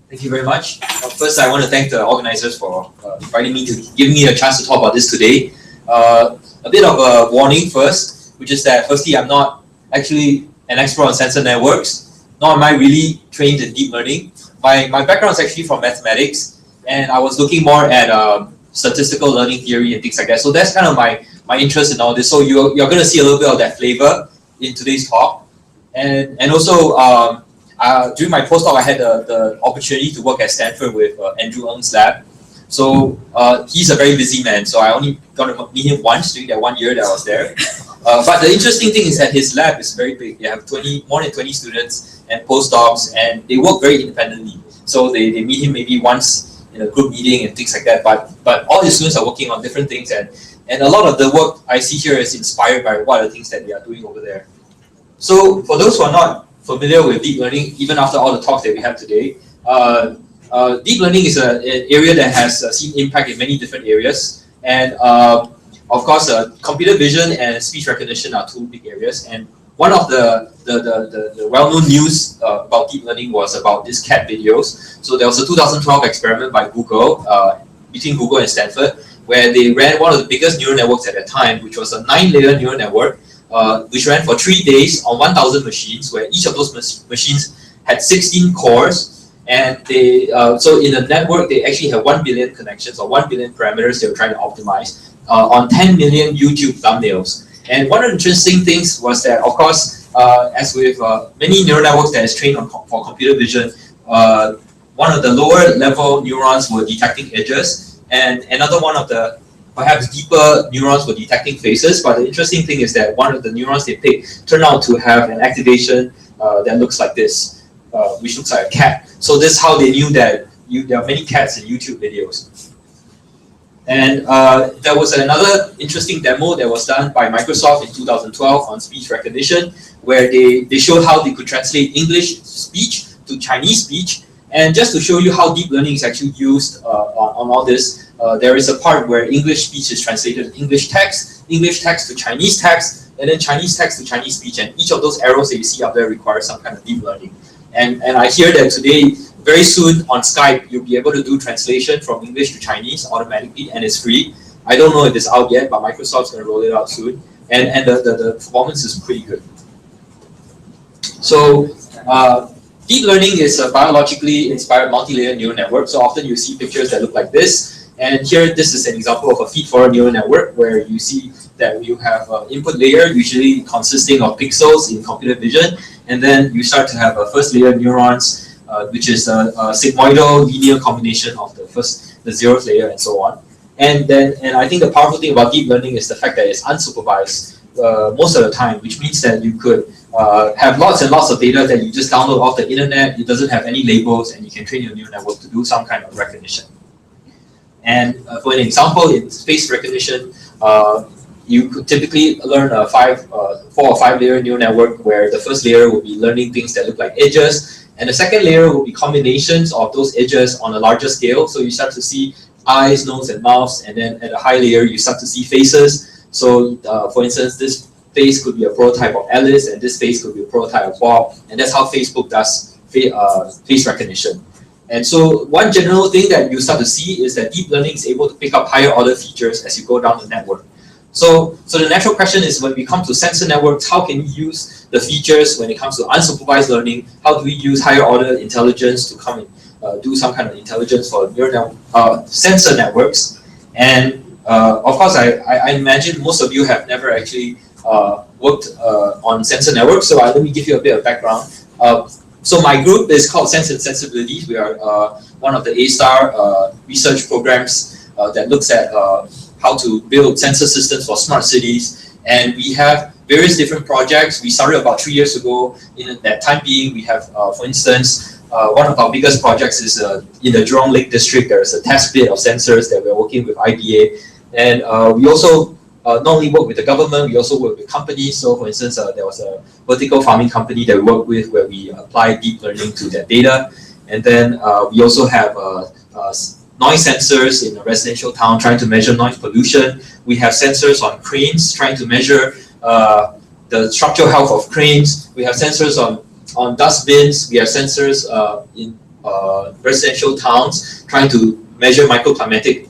Thank you very much. First, I want to thank the organizers for inviting me to give me a chance to talk about this today. A bit of a warning first, which is that firstly, I'm not actually an expert on sensor networks, nor am I really trained in deep learning. My background is actually from mathematics, and I was looking more at statistical learning theory and things like that. So that's kind of my interest in all this. So you're going to see a little bit of that flavor in today's talk. And also, during my postdoc, I had the opportunity to work at Stanford with Andrew Ng's lab. So he's a very busy man, so I only got to meet him once during that 1 year that I was there. But the interesting thing is that his lab is very big. They have more than 20 students and postdocs, and they work very independently. So they meet him maybe once in a group meeting and things like that. But all his students are working on different things, and a lot of the work I see here is inspired by what are the things that they are doing over there. So for those who are not familiar with deep learning, even after all the talks that we have today, deep learning is an area that has seen impact in many different areas. And of course, computer vision and speech recognition are 2 big areas. And one of the well-known news about deep learning was about these cat videos. So there was a 2012 experiment by Google, between Google and Stanford, where they ran one of the biggest neural networks at that time, which was a 9-layer neural network, which ran for 3 days on 1,000 machines, where each of those machines had 16 cores. And they so in the network, they actually have 1 billion connections or 1 billion parameters they were trying to optimize on 10 million YouTube thumbnails. And one of the interesting things was that, of course, as with many neural networks that is trained for computer vision, one of the lower level neurons were detecting edges, and another one of the perhaps deeper neurons were detecting faces. But the interesting thing is that one of the neurons they picked turned out to have an activation that looks like this, which looks like a cat. So this is how they knew that there are many cats in YouTube videos. And there was another interesting demo that was done by Microsoft in 2012 on speech recognition, where they showed how they could translate English speech to Chinese speech. And just to show you how deep learning is actually used on all this, there is a part where English speech is translated to English text to Chinese text, and then Chinese text to Chinese speech. And each of those arrows that you see up there requires some kind of deep learning. And I hear that today, very soon on Skype, you'll be able to do translation from English to Chinese automatically, and it's free. I don't know if it's out yet, but Microsoft's going to roll it out soon. And the performance is pretty good. So deep learning is a biologically inspired multi-layer neural network. So often you see pictures that look like this. And here, this is an example of a feed-forward neural network where you see that you have an input layer, usually consisting of pixels in computer vision, and then you start to have a first layer neurons, which is a sigmoidal linear combination of the zeroth layer and so on. And I think the powerful thing about deep learning is the fact that it's unsupervised most of the time, which means that you could have lots and lots of data that you just download off the internet. It doesn't have any labels, and you can train your neural network to do some kind of recognition. And for an example, in face recognition, you could typically learn a 4 or 5 layer neural network where the first layer will be learning things that look like edges, and the second layer will be combinations of those edges on a larger scale. So you start to see eyes, nose, and mouths, and then at a high layer, you start to see faces. So for instance, this face could be a prototype of Alice, and this face could be a prototype of Bob, and that's how Facebook does face recognition. And so one general thing that you start to see is that deep learning is able to pick up higher order features as you go down the network. So the natural question is, when we come to sensor networks, how can we use the features when it comes to unsupervised learning? How do we use higher order intelligence to come and do some kind of intelligence for sensor networks? And of course, I imagine most of you have never actually worked on sensor networks, so let me give you a bit of background. So my group is called Sense and Sensibility. We are one of the A-STAR research programs that looks at how to build sensor systems for smart cities. And we have various different projects. We started about 3 years ago. In that time being, we have, for instance, one of our biggest projects is in the Jurong Lake District. There's a test bed of sensors that we're working with IBA. And we also not only work with the government, we also work with companies. So for instance, there was a vertical farming company that we work with where we apply deep learning to their data. And then we also have noise sensors in a residential town trying to measure noise pollution. We have sensors on cranes trying to measure the structural health of cranes. We have sensors on dustbins. We have sensors in residential towns trying to measure microclimatic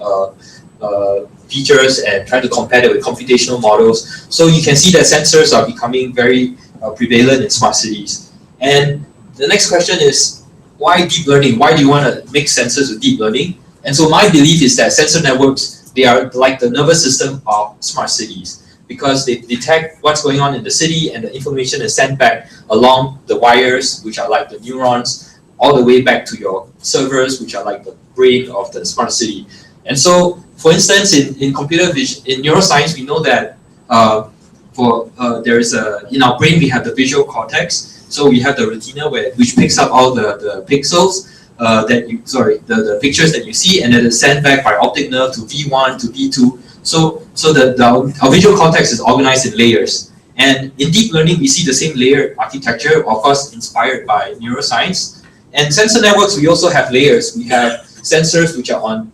features and trying to compare it with computational models. So you can see that sensors are becoming very prevalent in smart cities. And the next question is, why deep learning? Why do you want to mix sensors with deep learning? And so my belief is that sensor networks, they are like the nervous system of smart cities, because they detect what's going on in the city, and the information is sent back along the wires, which are like the neurons, all the way back to your servers, which are like the brain of the smart city. And so, for instance, in computer vision, in neuroscience, we know that in our brain we have the visual cortex. So we have the retina, which picks up all the pixels the pictures that you see, and then it's sent back by optic nerve to V1 to V2. So our visual cortex is organized in layers. And in deep learning, we see the same layer architecture, of course, inspired by neuroscience. And sensor networks, we also have layers. We have sensors which are on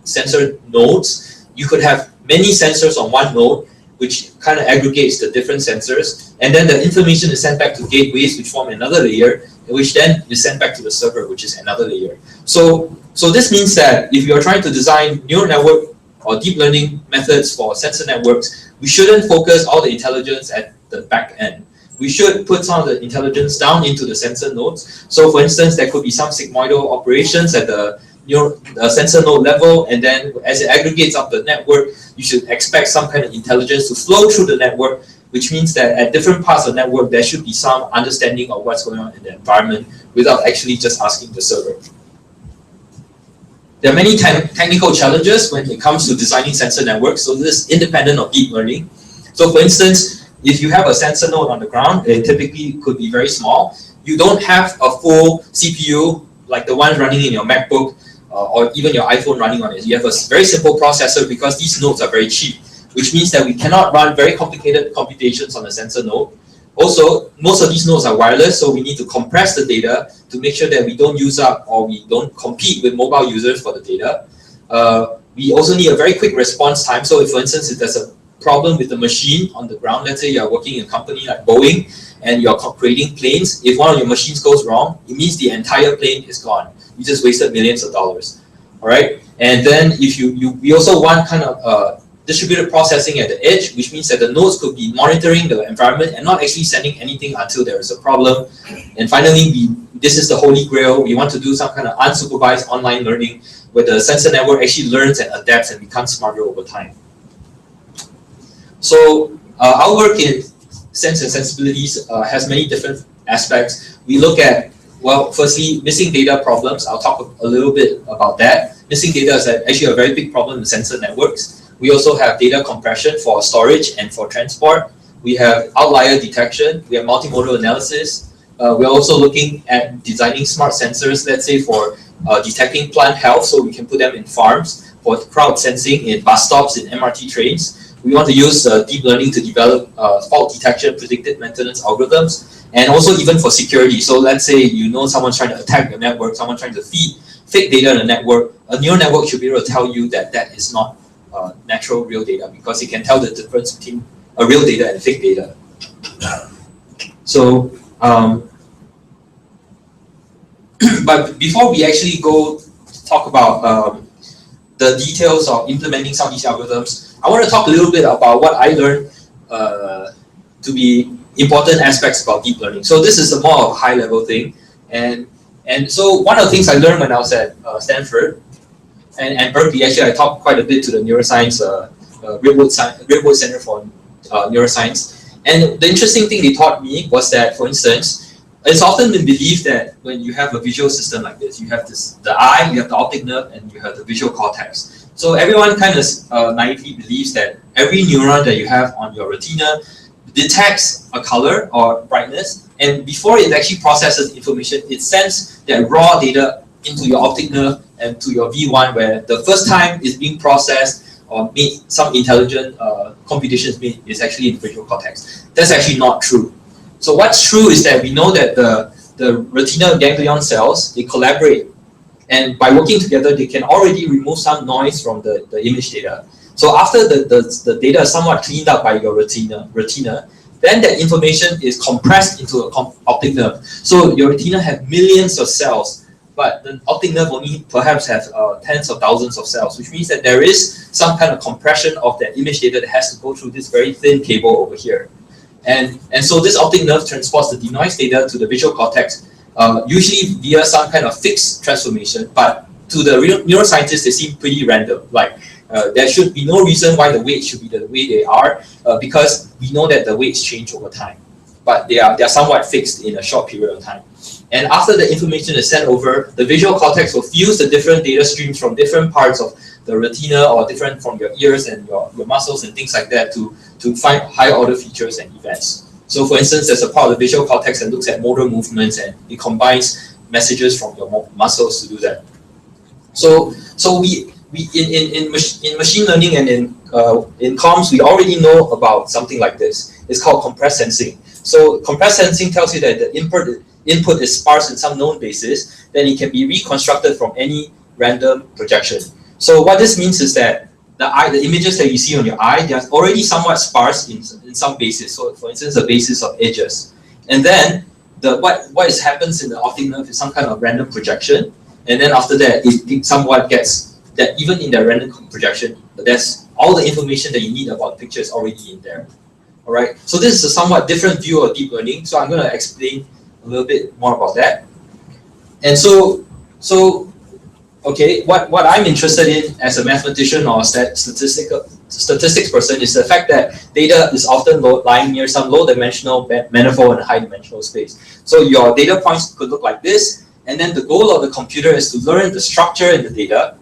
sensor nodes. You could have many sensors on one node, which kind of aggregates the different sensors. And then the information is sent back to gateways, which form another layer, which then is sent back to the server, which is another layer. So this means that if you're trying to design neural network or deep learning methods for sensor networks, we shouldn't focus all the intelligence at the back end. We should put some of the intelligence down into the sensor nodes. So for instance, there could be some sigmoidal operations at the sensor node level, and then as it aggregates up the network, you should expect some kind of intelligence to flow through the network, which means that at different parts of the network, there should be some understanding of what's going on in the environment without actually just asking the server. There are many technical challenges when it comes to designing sensor networks, so this is independent of deep learning. So for instance, if you have a sensor node on the ground, it typically could be very small. You don't have a full CPU like the one running in your MacBook or even your iPhone running on it. You have a very simple processor because these nodes are very cheap, which means that we cannot run very complicated computations on a sensor node. Also, most of these nodes are wireless, so we need to compress the data to make sure that we don't use up or we don't compete with mobile users for the data. We also need a very quick response time. So if, for instance, if there's a problem with the machine on the ground, let's say you're working in a company like Boeing and you're creating planes, if one of your machines goes wrong, it means the entire plane is gone. You just wasted millions of dollars. All right. And then if we also want kind of distributed processing at the edge, which means that the nodes could be monitoring the environment and not actually sending anything until there is a problem. And finally, this is the holy grail. We want to do some kind of unsupervised online learning where the sensor network actually learns and adapts and becomes smarter over time. So our work in sense and sensibilities has many different aspects. We look at, well, firstly, missing data problems. I'll talk a little bit about that. Missing data is actually a very big problem in sensor networks. We also have data compression for storage and for transport. We have outlier detection. We have multimodal analysis. We're also looking at designing smart sensors, let's say for detecting plant health, so we can put them in farms, for crowd sensing in bus stops, in MRT trains. We want to use deep learning to develop fault detection, predictive maintenance algorithms, and also even for security. So let's say you know someone's trying to attack your network, someone trying to feed fake data in the network. A neural network should be able to tell you that that is not natural real data, because it can tell the difference between a real data and fake data. So, but before we actually go talk about the details of implementing some of these algorithms, I want to talk a little bit about what I learned to be important aspects about deep learning. So this is a more high level thing, and so one of the things I learned when I was at Stanford and Berkeley, actually I talked quite a bit to the neuroscience Redwood Center for Neuroscience, and the interesting thing they taught me was that, for instance, it's often been believed that when you have a visual system like this, you have the eye, you have the optic nerve, and you have the visual cortex. So everyone kind of naively believes that every neuron that you have on your retina detects a color or brightness, and before it actually processes information, it sends that raw data into your optic nerve and to your V1, where the first time it's being processed or made some intelligent computations made is actually in the visual cortex. That's actually not true. So what's true is that we know that the retinal ganglion cells, they collaborate, and by working together, they can already remove some noise from the image data. So after the data is somewhat cleaned up by your retina, then that information is compressed into an optic nerve. So your retina has millions of cells, but the optic nerve only perhaps has tens of thousands of cells, which means that there is some kind of compression of that image data that has to go through this very thin cable over here. And so this optic nerve transports the denoised data to the visual cortex, usually via some kind of fixed transformation, but to the neuroscientists, they seem pretty random. Like there should be no reason why the weights should be the way they are, because we know that the weights change over time, but they are somewhat fixed in a short period of time. And after the information is sent over, the visual cortex will fuse the different data streams from different parts of the retina or different from your ears and your muscles and things like that to find higher order features and events. So for instance, there's a part of the visual cortex that looks at motor movements, and it combines messages from your muscles to do that. So we in machine learning and in comms, we already know about something like this. It's called compressed sensing. So compressed sensing tells you that the input is sparse in some known basis, then it can be reconstructed from any random projection. So what this means is that the images that you see on your eye, they are already somewhat sparse in some basis. So for instance, the basis of edges. And then what happens in the optic nerve is some kind of random projection. And then after that, it somewhat gets that even in the random projection, that's all the information that you need about the picture is already in there. All right. So this is a somewhat different view of deep learning. So I'm going to explain a little bit more about that. And so okay, what I'm interested in as a mathematician or statistics person is the fact that data is often lying near some low-dimensional manifold and high-dimensional space. So your data points could look like this, and then the goal of the computer is to learn the structure in the data.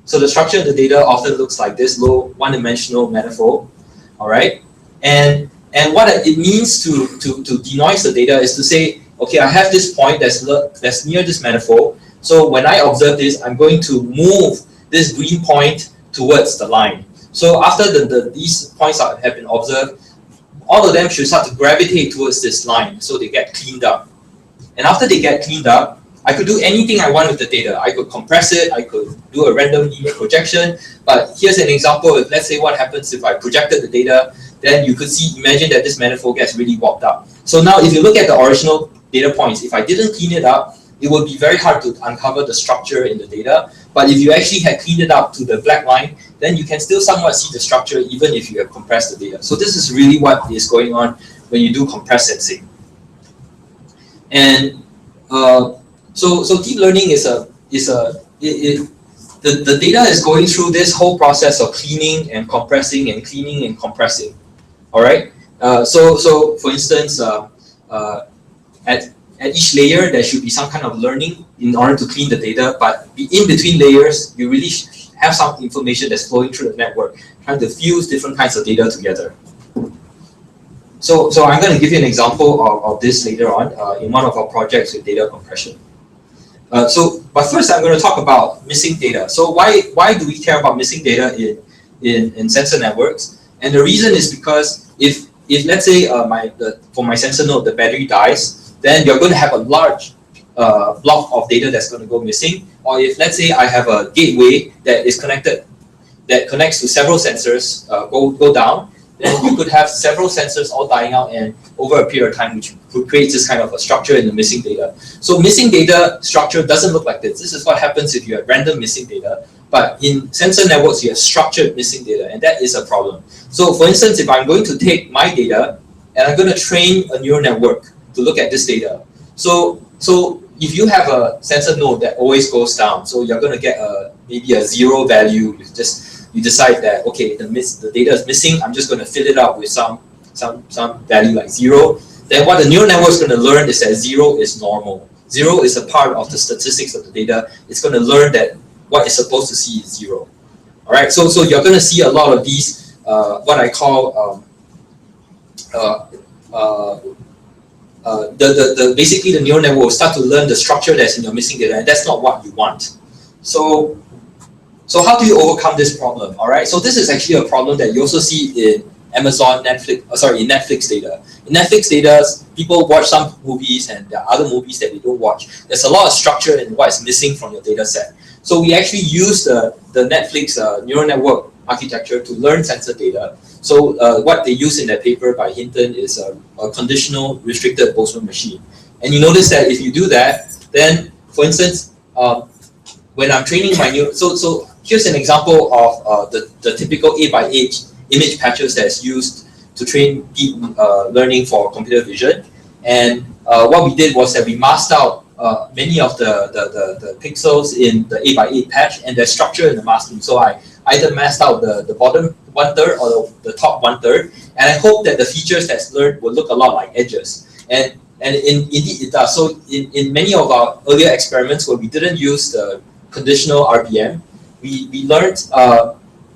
So the structure of the data often looks like this low one-dimensional manifold. All right, and what it means to denoise the data is to say, okay, I have this point that's near this manifold. So when I observe this, I'm going to move this green point towards the line. So after these points have been observed, all of them should start to gravitate towards this line, so they get cleaned up. And after they get cleaned up, I could do anything I want with the data. I could compress it, I could do a random linear projection, but here's an example of, let's say, what happens if I projected the data, then you could imagine that this manifold gets really warped up. So now if you look at the original data points, if I didn't clean it up, it would be very hard to uncover the structure in the data. But if you actually had cleaned it up to the black line, then you can still somewhat see the structure even if you have compressed the data. So this is really what is going on when you do compressed sensing. And so deep learning the data is going through this whole process of cleaning and compressing and cleaning and compressing. All right. So for instance, at each layer there should be some kind of learning in order to clean the data. But in between layers, you really have some information that's flowing through the network, trying to fuse different kinds of data together. So I'm going to give you an example of this later on in one of our projects with data compression. But first I'm going to talk about missing data. So why do we care about missing data in sensor networks? And the reason is because if let's say for my sensor node the battery dies, then you're going to have a large block of data that's going to go missing. Or if let's say I have a gateway that is connects to several sensors go down, then you could have several sensors all dying out, and over a period of time, which creates this kind of a structure in the missing data. So missing data structure doesn't look like this. This is what happens if you have random missing data. But in sensor networks, you have structured missing data, and that is a problem. So for instance, if I'm going to take my data and I'm going to train a neural network to look at this data. So if you have a sensor node that always goes down, so you're going to get maybe a 0 value. You decide that, okay, the data is missing, I'm just going to fill it out with some value like 0. Then what the neural network is going to learn is that 0 is normal. 0 is a part of the statistics of the data. It's going to learn that what it's supposed to see is 0. All right, so you're going to see a lot of these, what I call, basically the neural network will start to learn the structure that's in your missing data, and that's not what you want. So how do you overcome this problem? All right, so this is actually a problem that you also see in Amazon, in Netflix data. In Netflix data, people watch some movies and there are other movies that they don't watch. There's a lot of structure in what is missing from your data set. So we actually use the Netflix neural network architecture to learn sensor data. So what they use in that paper by Hinton is a conditional restricted Boltzmann machine. And you notice that if you do that, then for instance, when I'm training my neural, so here's an example of the typical 8x8 image patches that's used to train deep learning for computer vision. And what we did was that we masked out many of the pixels in the 8x8 patch and their structure in the masking. So I either masked out the bottom 1/3 or the top 1/3, and I hope that the features that's learned will look a lot like edges. And indeed it does. So in many of our earlier experiments where we didn't use the conditional RBM, we learned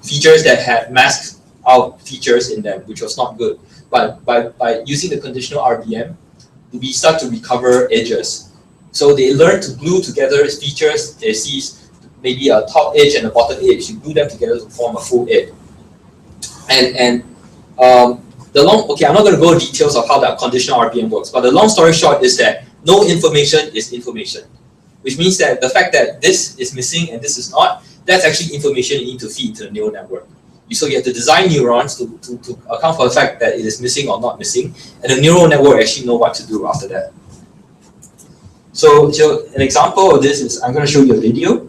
features that had masked out features in them, which was not good. But by using the conditional RBM, we start to recover edges. So they learn to glue together features. They see maybe a top edge and a bottom edge. You glue them together to form a full edge. I'm not going to go into details of how that conditional RBM works, but the long story short is that no information is information, which means that the fact that this is missing and this is not, that's actually information you need to feed to the neural network. So you have to design neurons to account for the fact that it is missing or not missing, and the neural network actually know what to do after that. So an example of this is, I'm going to show you a video.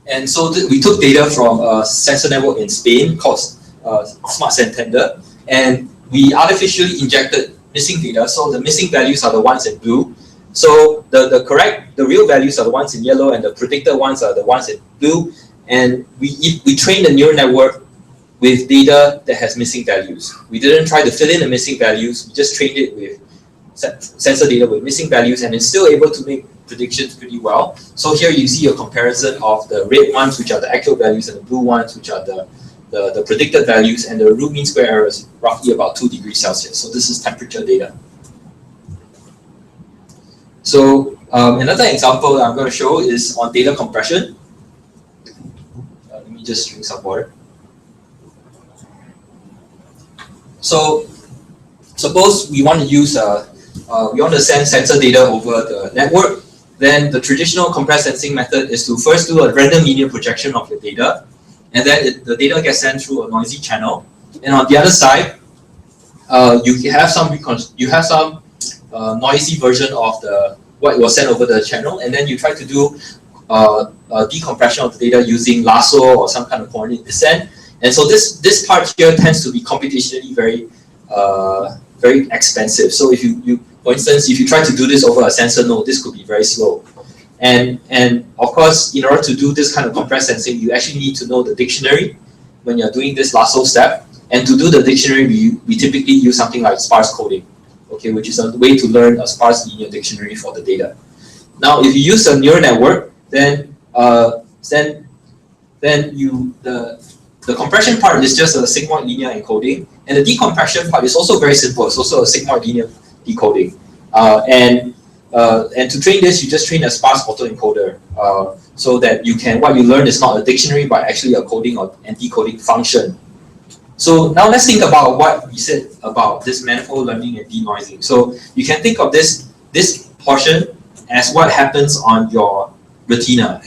And so we took data from a sensor network in Spain called Smart Santander, and we artificially injected missing data. So the missing values are the ones in blue. So the real values are the ones in yellow, and the predicted ones are the ones in blue. And we trained the neural network with data that has missing values. We didn't try to fill in the missing values. We just trained it with sensor data with missing values, and it's still able to make predictions pretty well. So here you see a comparison of the red ones, which are the actual values, and the blue ones, which are the predicted values, and the root mean square error is roughly about 2 degrees Celsius. So this is temperature data. So another example that I'm going to show is on data compression. Let me just drink some water. So suppose we want to use we want to send sensor data over the network. Then the traditional compressed sensing method is to first do a random linear projection of your data, and then the data gets sent through a noisy channel. And on the other side, you have some noisy version of what was sent over the channel, and then you try to do decompression of the data using lasso or some kind of coordinate descent. And so this part here tends to be computationally very expensive. So if you for instance, if you try to do this over a sensor node, this could be very slow. And of course, in order to do this kind of compressed sensing, you actually need to know the dictionary when you're doing this lasso step. And to do the dictionary, we typically use something like sparse coding, okay, which is a way to learn a sparse linear dictionary for the data. Now, if you use a neural network, then the compression part is just a sigmoid linear encoding, and the decompression part is also very simple. It's also a sigmoid linear decoding. And to train this, you just train a sparse autoencoder, so that what you learn is not a dictionary, but actually a coding or and decoding function. So now let's think about what we said about this manifold learning and denoising. So you can think of this portion as what happens on your retina.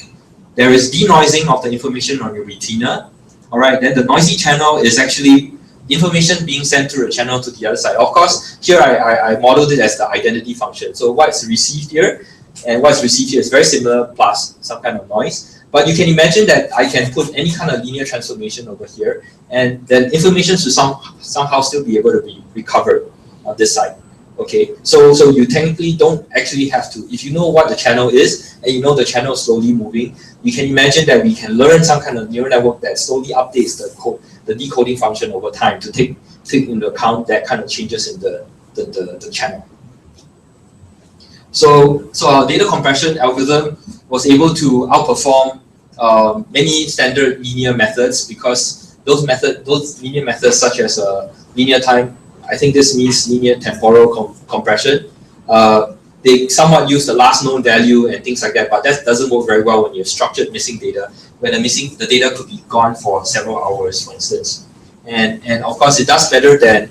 There is denoising of the information on your retina. All right, then the noisy channel is actually information being sent through a channel to the other side. Of course, here I modeled it as the identity function. So what's received here and what's received here is very similar plus some kind of noise. But you can imagine that I can put any kind of linear transformation over here, and then information should somehow still be able to be recovered on this side. Okay, so you technically don't actually have to, if you know what the channel is and you know the channel is slowly moving, you can imagine that we can learn some kind of neural network that slowly updates the decoding function over time to take into account that kind of changes in the channel. So our data compression algorithm was able to outperform many standard linear methods, because those linear methods such as linear time, I think this means linear temporal compression, they somewhat use the last known value and things like that, but that doesn't work very well when you have structured missing data, when the data could be gone for several hours, for instance. And of course, it does better than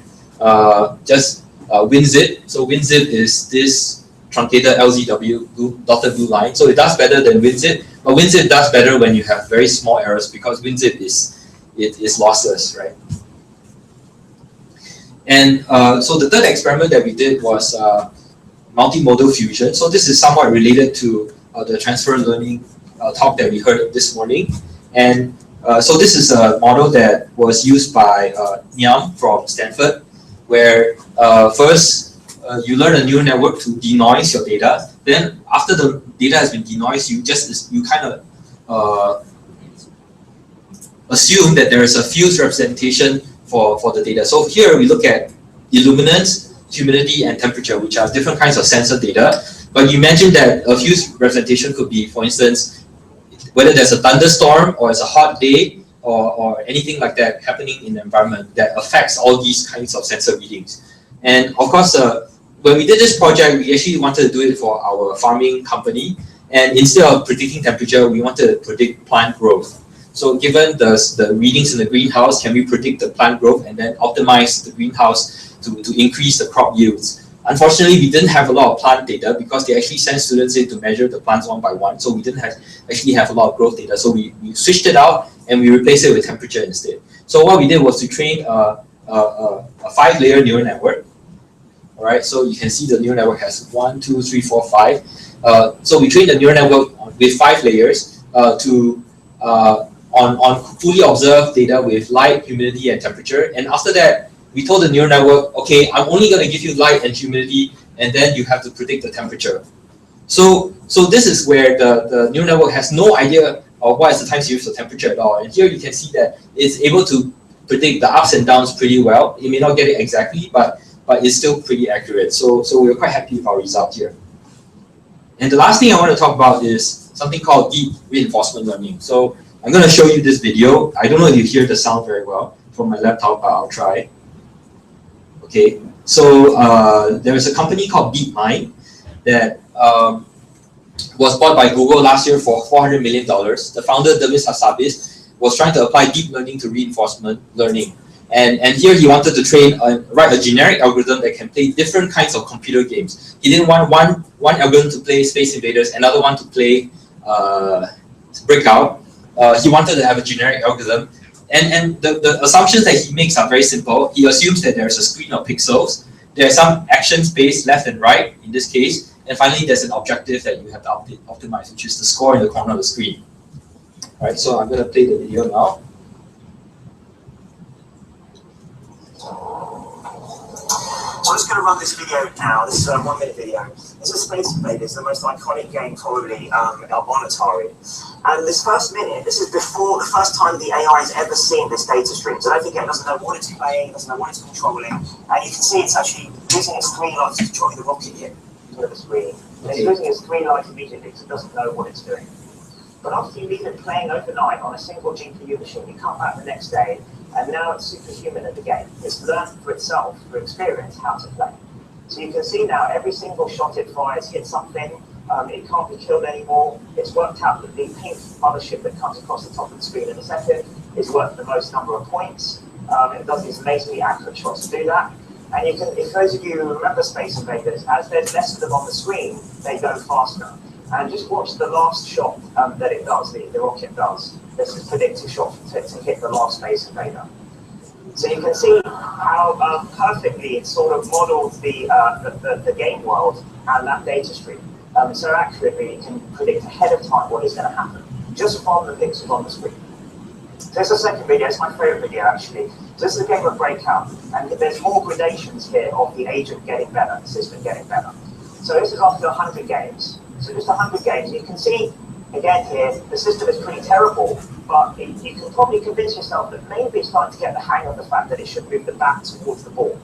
just WinZip. So WinZip is this truncated LZW dotted blue line. So it does better than WinZip, but WinZip does better when you have very small errors, because WinZip is lossless, right? And so the third experiment that we did was multimodal fusion. So this is somewhat related to the transfer learning talk that we heard this morning. And so this is a model that was used by Niam from Stanford, where first you learn a neural network to denoise your data. Then after the data has been denoised, you kind of assume that there is a fused representation for the data. So here we look at illuminance, humidity, and temperature, which are different kinds of sensor data. But you imagine that a fused representation could be, for instance, whether there's a thunderstorm or it's a hot day or anything like that happening in the environment that affects all these kinds of sensor readings. And of course, when we did this project, we actually wanted to do it for our farming company. And instead of predicting temperature, we wanted to predict plant growth. So given the readings in the greenhouse, can we predict the plant growth and then optimize the greenhouse to increase the crop yields? Unfortunately, we didn't have a lot of plant data because they actually sent students in to measure the plants one by one. So we didn't actually have a lot of growth data. So we switched it out and we replaced it with temperature instead. So what we did was to train a 5-layer neural network. All right, so you can see the neural network has 1, 2, 3, 4, 5. So we trained the neural network with 5 layers on fully observed data with light, humidity, and temperature. And after that, we told the neural network, okay, I'm only going to give you light and humidity, and then you have to predict the temperature. So this is where the neural network has no idea of what is the time series for temperature at all. And here you can see that it's able to predict the ups and downs pretty well. It may not get it exactly, but it's still pretty accurate. So we're quite happy with our result here. And the last thing I want to talk about is something called deep reinforcement learning. So I'm going to show you this video. I don't know if you hear the sound very well from my laptop, but I'll try. Okay, so there is a company called DeepMind that was bought by Google last year for $400 million. The founder, Demis Hassabis, was trying to apply deep learning to reinforcement learning. And here he wanted to write a generic algorithm that can play different kinds of computer games. He didn't want one algorithm to play Space Invaders, another one to play Breakout. He wanted to have a generic algorithm. And the assumptions that he makes are very simple. He assumes that there's a screen of pixels. There's some action space left and right, in this case. And finally, there's an objective that you have to optimize, which is the score in the corner of the screen. All right, so I'm going to play the video now. I'm just going to run this video now. This is a 1 minute video. This is Space Invaders, the most iconic game probably on Atari. And this first minute, this is before the first time the AI has ever seen this data stream. So don't forget, it doesn't know what it's playing, doesn't know what it's controlling. And you can see it's actually using its screen lights to control the rocket here. Look at the screen. And it's using its screen lights immediately because it doesn't know what it's doing. But after you leave it playing overnight on a single GPU machine, you come back the next day, and now it's superhuman at the game. It's learned for itself, through experience, how to play. So you can see now every single shot it fires hits something. It can't be killed anymore. It's worked out that the pink mothership that comes across the top of the screen in a second is worth the most number of points. It does these amazingly accurate shots to do that. And you can, if those of you who remember Space Invaders, as there's less of them on the screen, they go faster. And just watch the last shot that it does, the rocket does. This is predictive shot to hit the last Space Invader. So you can see how perfectly it sort of models the game world and that data stream. So accurately it can predict ahead of time what is going to happen, just from the pixels on the screen. So this is the second video, it's my favorite video actually. So this is a game of Breakout, and there's more gradations here of the agent getting better, the system getting better. So this is after 100 games. So just 100 games. You can see, again here, the system is pretty terrible, but you can probably convince yourself that maybe it's starting to get the hang of the fact that it should move the bat towards the ball.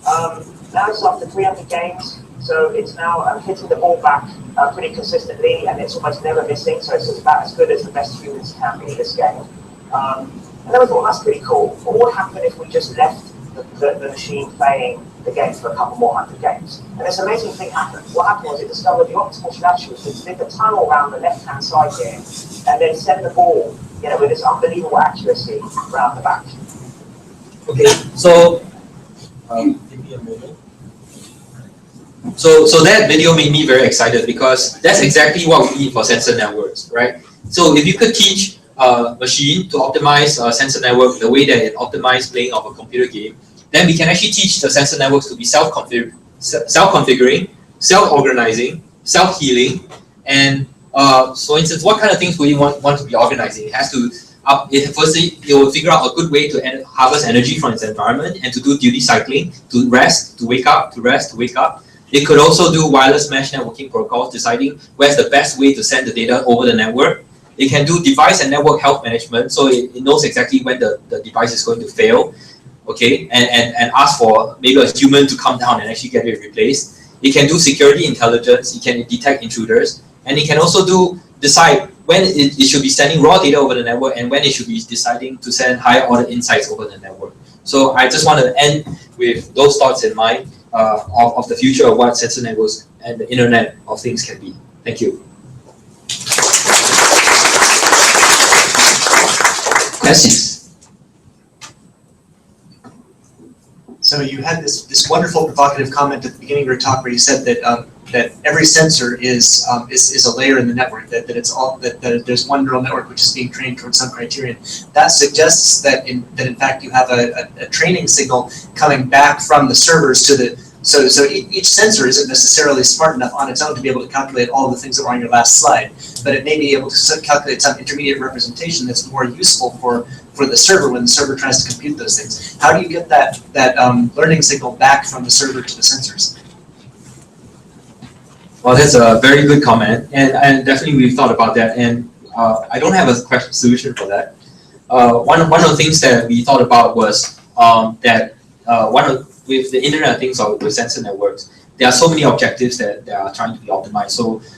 Now it's after 300 games, so it's now hitting the ball back pretty consistently, and it's almost never missing, so it's about as good as the best humans can be in this game. And then we thought, that's pretty cool. But what would happen if we just left the machine playing the game for a couple more 100 games? And this amazing thing happened. What happened was it discovered the optimal strategy was to dig a tunnel around the left-hand side here, and then send the ball, with this unbelievable accuracy around the back. Okay, so give me a moment. So that video made me very excited because that's exactly what we need for sensor networks, right? So if you could teach a machine to optimize a sensor network the way that it optimizes playing of a computer game, then we can actually teach the sensor networks to be self-configuring, self-organizing, self-healing, and for instance, what kind of things would you want to be organizing? It has to firstly, it will figure out a good way to harvest energy from its environment and to do duty cycling, to rest, to wake up, to rest, to wake up. It could also do wireless mesh networking protocols, deciding where's the best way to send the data over the network. It can do device and network health management, so it knows exactly when the device is going to fail, okay, and ask for maybe a human to come down and actually get it replaced. It can do security intelligence, it can detect intruders, and it can also decide when it should be sending raw data over the network and when it should be deciding to send higher order insights over the network. So I just want to end with those thoughts in mind of the future of what sensor networks and the Internet of Things can be. Thank you. Questions? So you had this wonderful provocative comment at the beginning of your talk where you said that that every sensor is a layer in the network, that there's one neural network which is being trained towards some criterion. That suggests that in fact you have a training signal coming back from the servers to the so each sensor isn't necessarily smart enough on its own to be able to calculate all the things that were on your last slide, but it may be able to calculate some intermediate representation that's more useful for the server when the server tries to compute those things. How do you get that learning signal back from the server to the sensors? Well, that's a very good comment, and definitely we've thought about that, and I don't have a solution for that. One of the things that we thought about was that with the Internet of Things or with sensor networks, there are so many objectives that are trying to be optimized.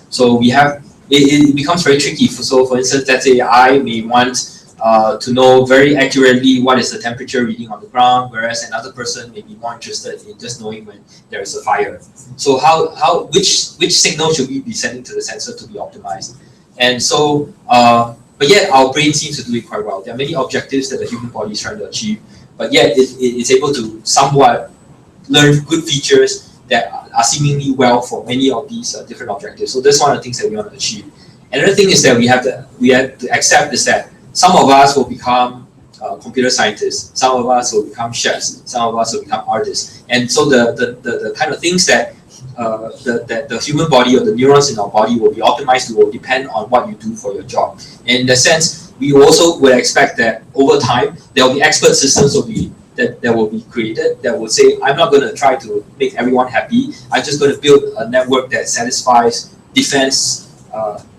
So we have it becomes very tricky. So for instance, let's say I may want to know very accurately what is the temperature reading on the ground, whereas another person may be more interested in just knowing when there is a fire. So which signal should we be sending to the sensor to be optimized? And so, but yet our brain seems to do it quite well. There are many objectives that the human body is trying to achieve, but yet it's able to somewhat learn good features that are seemingly well for many of these different objectives. So that's one of the things that we want to achieve. Another thing is that we have to accept is that some of us will become computer scientists, some of us will become chefs, some of us will become artists. And so the kind of things that the human body or the neurons in our body will be optimized to will depend on what you do for your job. And in that sense, we also would expect that over time, there will be expert systems will be that will be created that will say, I'm not going to try to make everyone happy. I'm just going to build a network that satisfies defense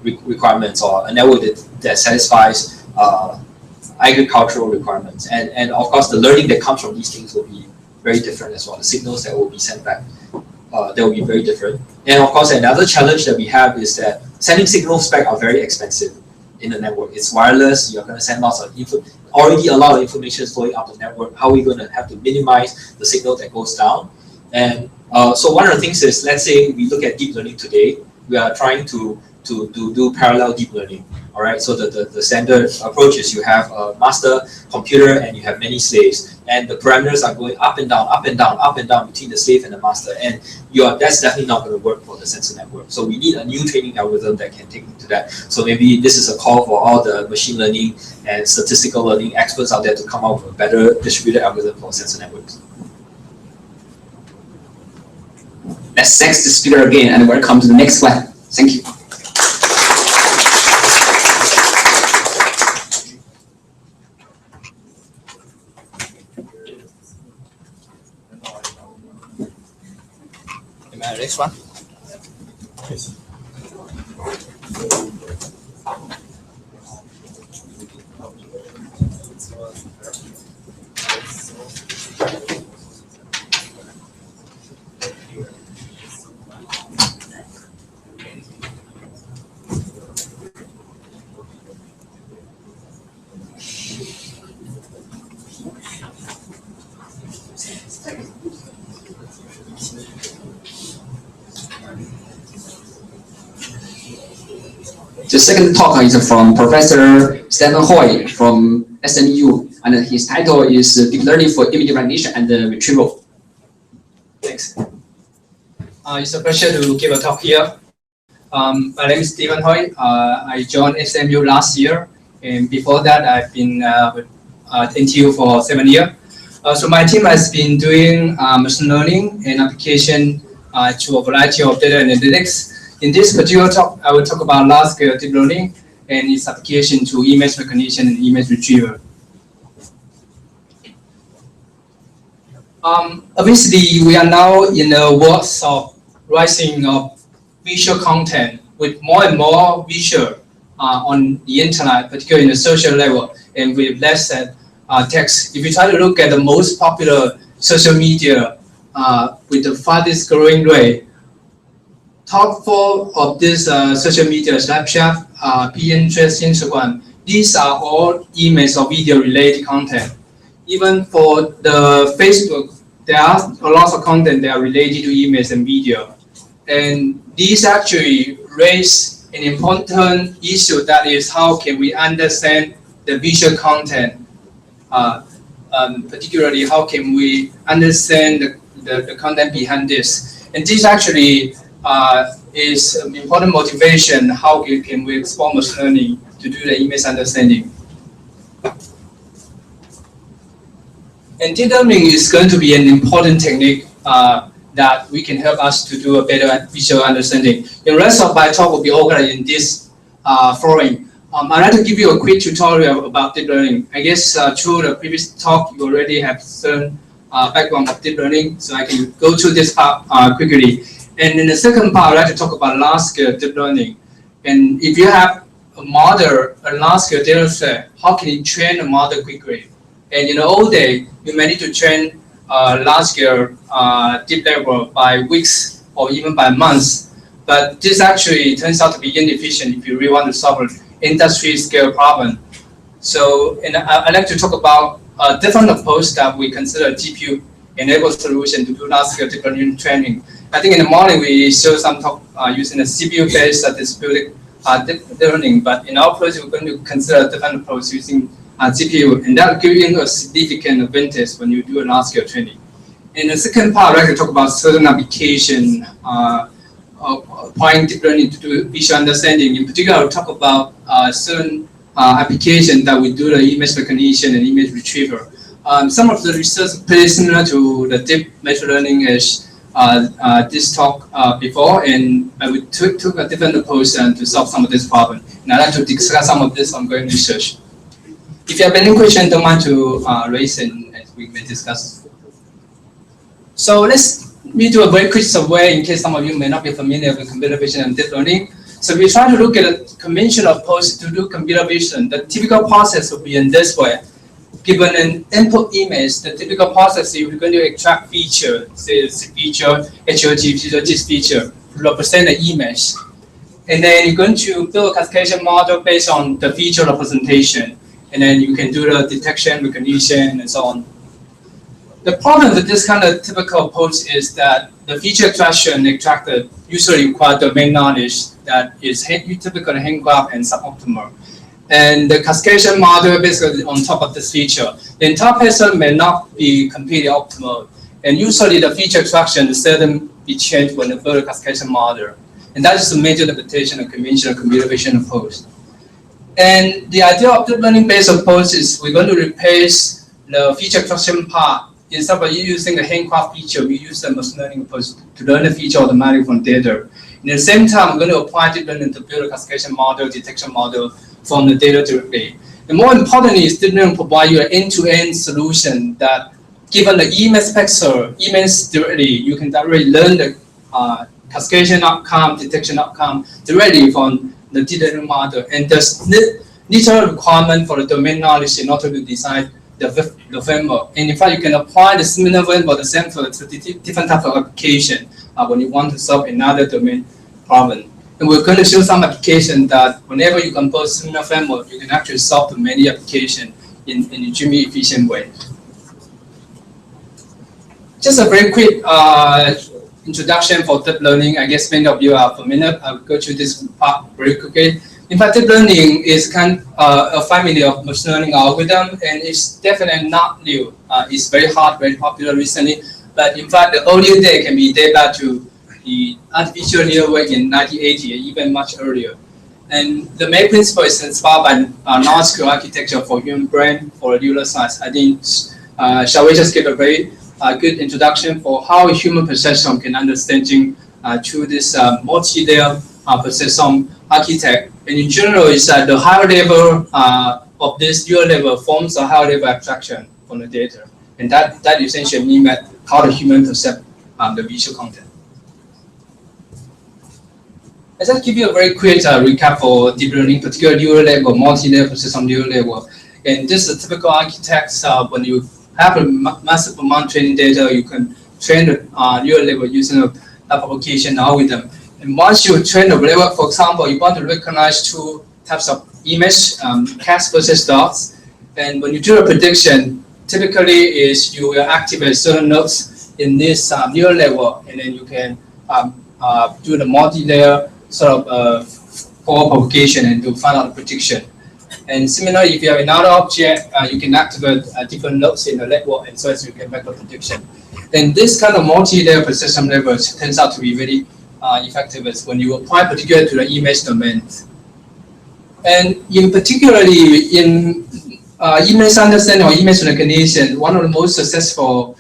requirements, or a network that satisfies agricultural requirements. And of course, the learning that comes from these things will be very different as well. The signals that will be sent back, they will be very different. And of course, another challenge that we have is that sending signals back are very expensive in the network. It's wireless, you're going to send lots of info. Already a lot of information is flowing up the network. How are we going to have to minimize the signal that goes down? And so one of the things is, let's say we look at deep learning today, we are trying to do parallel deep learning. All right, so the standard approach is you have a master computer and you have many slaves, and the parameters are going up and down, up and down, up and down between the slave and the master, and that's definitely not going to work for the sensor network. So we need a new training algorithm that can take into that. So maybe this is a call for all the machine learning and statistical learning experts out there to come up with a better distributed algorithm for sensor networks. Let's thank the speaker again and welcome to the next slide. Thank you. Next one. Yes. The second talk is from Professor Stephen Hoy from SMU, and his title is Deep Learning for Image Recognition and Retrieval. Thanks. It's a pleasure to give a talk here. My name is Stephen Hoy. I joined SMU last year, and before that, I've been with NTU for 7 years. So my team has been doing machine learning and application to a variety of data analytics. In this particular talk, I will talk about large-scale deep learning and its application to image recognition and image retrieval. Obviously, we are now in a world of rising of visual content with more and more visual on the internet, particularly in the social level, and with less text. If you try to look at the most popular social media with the fastest growing rate, top 4 of this social media, Snapchat, Pinterest, Instagram, these are all image or video related content. Even for the Facebook, there are a lot of content that are related to image and video. And these actually raise an important issue, that is how can we understand the visual content, particularly how can we understand the content behind this. And this actually is an important motivation, how can we explore machine learning to do the image understanding. And deep learning is going to be an important technique that we can help us to do a better visual understanding. The rest of my talk will be organized in this forum. I'd like to give you a quick tutorial about deep learning. I guess through the previous talk, you already have some background of deep learning, so I can go through this part quickly. And in the second part, I'd like to talk about large-scale deep learning. And if you have a model, a large-scale data set, how can you train a model quickly? And in the old day, you may need to train large-scale deep level by weeks or even by months. But this actually turns out to be inefficient if you really want to solve an industry-scale problem. So, and I'd like to talk about a different approach that we consider GPU-enabled solution to do large-scale deep learning training. I think in the morning we showed some talk using a CPU-based distributed deep learning, but in our approach we're going to consider a different approach using GPU, and that will give you a significant advantage when you do a large-scale training. In the second part, I'd like to talk about certain application applying deep learning to do visual understanding. In particular, I'll talk about certain application that we do the image recognition and image retrieval. Some of the research is pretty similar to the deep machine learning as this talk before, and we took a different approach to solve some of this problem. And I'd like to discuss some of this ongoing research. If you have any question, don't mind to raise and we may discuss. So me do a very quick survey in case some of you may not be familiar with computer vision and deep learning. So we try to look at a conventional approach to do computer vision. The typical process will be in this way. Given an input image, the typical process is we're going to extract feature, say it's feature, HOG feature, this feature, to represent the image. And then you're going to build a classification model based on the feature representation. And then you can do the detection, recognition, and so on. The problem with this kind of typical approach is that the feature extraction extracted usually require domain knowledge that is typically hand graph and suboptimal. And the classification model basically on top of this feature. The interpretation may not be completely optimal. And usually the feature extraction is seldom be changed when you build a classification model. And that is a major limitation of conventional computer vision approach. And the idea of deep learning based approach is we're going to replace the feature extraction part. Instead of using the hand graph feature, we use the machine learning approach to learn the feature automatically from data. In the same time, we're going to apply deep learning to build a classification model, detection model from the data directly. And more importantly, is deep learning provide you an end-to-end solution that, given the image pixel, image directly, you can directly learn the classification outcome, detection outcome directly from the deep learning model. And there's little requirement for the domain knowledge in order to design the framework. And in fact, you can apply the similar framework, the same for different types of application when you want to solve another domain problem. And we're going to show some application that whenever you compose similar framework, you can actually solve the many applications in an extremely efficient way. Just a very quick introduction for deep learning. I guess many of you are familiar. I'll go through this part very quickly. In fact, deep learning is kind of a family of machine learning algorithm, and it's definitely not new. It's very hot, very popular recently. But in fact, the earlier day can be dated back to the artificial neural network in 1980, even much earlier. And the main principle is inspired by large-scale architecture for human brain for a neural size. I think shall we just give a very good introduction for how human perception can understanding through this multi-layer perception architect. And in general, it's that the higher level of this neural level forms a higher level abstraction from the data. And that essentially means how the human perceive the visual content. Let's just give you a very quick recap for deep learning, particularly neural level, multi-layer perception neural level. And this is a typical architect. When you have a massive amount of training data, you can train the neural level using a propagation algorithm. And once you train the level, for example, you want to recognize two types of image, cats versus dogs. And when you do a prediction, typically is you will activate certain nodes in this neural level, and then you can do the multi-layer sort of for propagation and to find out the prediction. And similarly, if you have another object, you can activate different nodes in the network, and so as you can make a prediction. And this kind of multi-layer precision levels turns out to be very effective when you apply particularly to the image domain. And in particularly in image understanding or image recognition, one of the most successful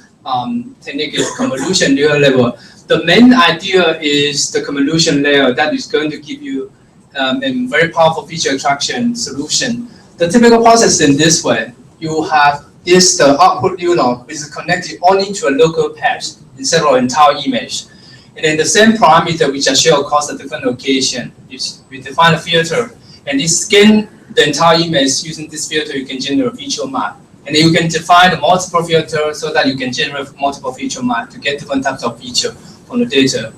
technique is convolution neural level. The main idea is the convolution layer that is going to give you a very powerful feature extraction solution. The typical process in this way, you have this output neuron, which is connected only to a local patch instead of entire image. And then the same parameter which I show across the different location is we define a filter, and this scan the entire image using this filter. You can generate a feature map, and then you can define the multiple filters so that you can generate multiple feature map to get different types of feature from the data.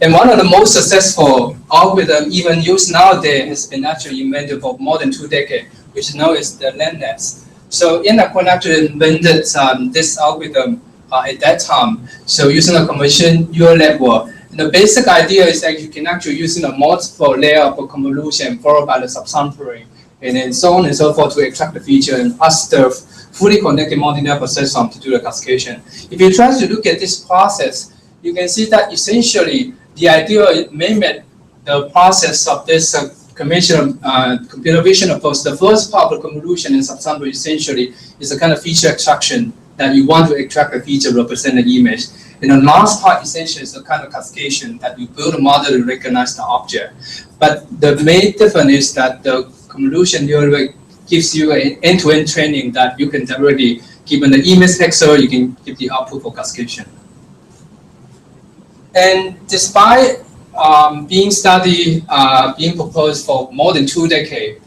And one of the most successful algorithm even used nowadays has been actually invented for more than 2 decades, which is known as the LangNet. So Inacon actually invented this algorithm at that time. So using a convolution neural network, the basic idea is that you can actually using a multiple layer of a convolution followed by the subsampling, and then so on and so forth to extract the feature and ask the fully connected multi-layer processor to do the classification. If you try to look at this process, you can see that essentially the idea mimic the process of this conventional computer vision approach. The first part of the convolution and subsample essentially is a kind of feature extraction that you want to extract a feature represent the image. And the last part essentially is a kind of cascade that you build a model to recognize the object. But the main difference is that the convolution neural network gives you an end-to-end training that you can directly given the image pixel, you can give the output for cascading. And despite being studied, being proposed for more than 2 decades,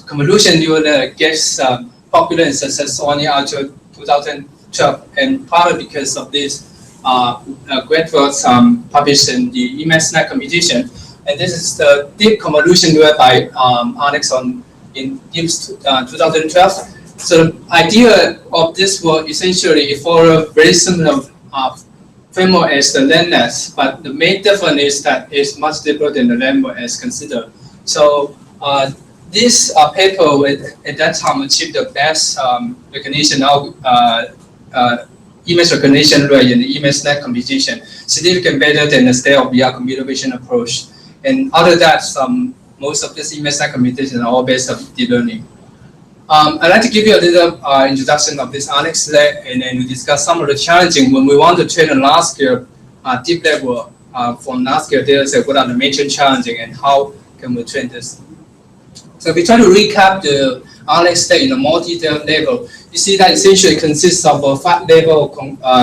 convolution neural net gets popular and successful only after 2012, and partly because of this great works published in the ImageNet competition. And this is the deep convolution neural by Alex in 2012. So the idea of this work essentially is for a very similar framework as the LandNet, but the main difference is that it's much deeper than the LandNet as considered. So this paper at that time achieved the best recognition of image recognition rate in the ImageNet competition, significantly better than the state-of-the-art computer vision approach. And other than that, most of this ImageNet competition are all based on deep learning. I'd like to give you a little introduction of this Alex lab, and then we discuss some of the challenging when we want to train a large-scale deep level from large-scale data set. What are the major challenges and how can we train this? So if we try to recap the Alex state in a multi-layer level, you see that essentially consists of a 5-level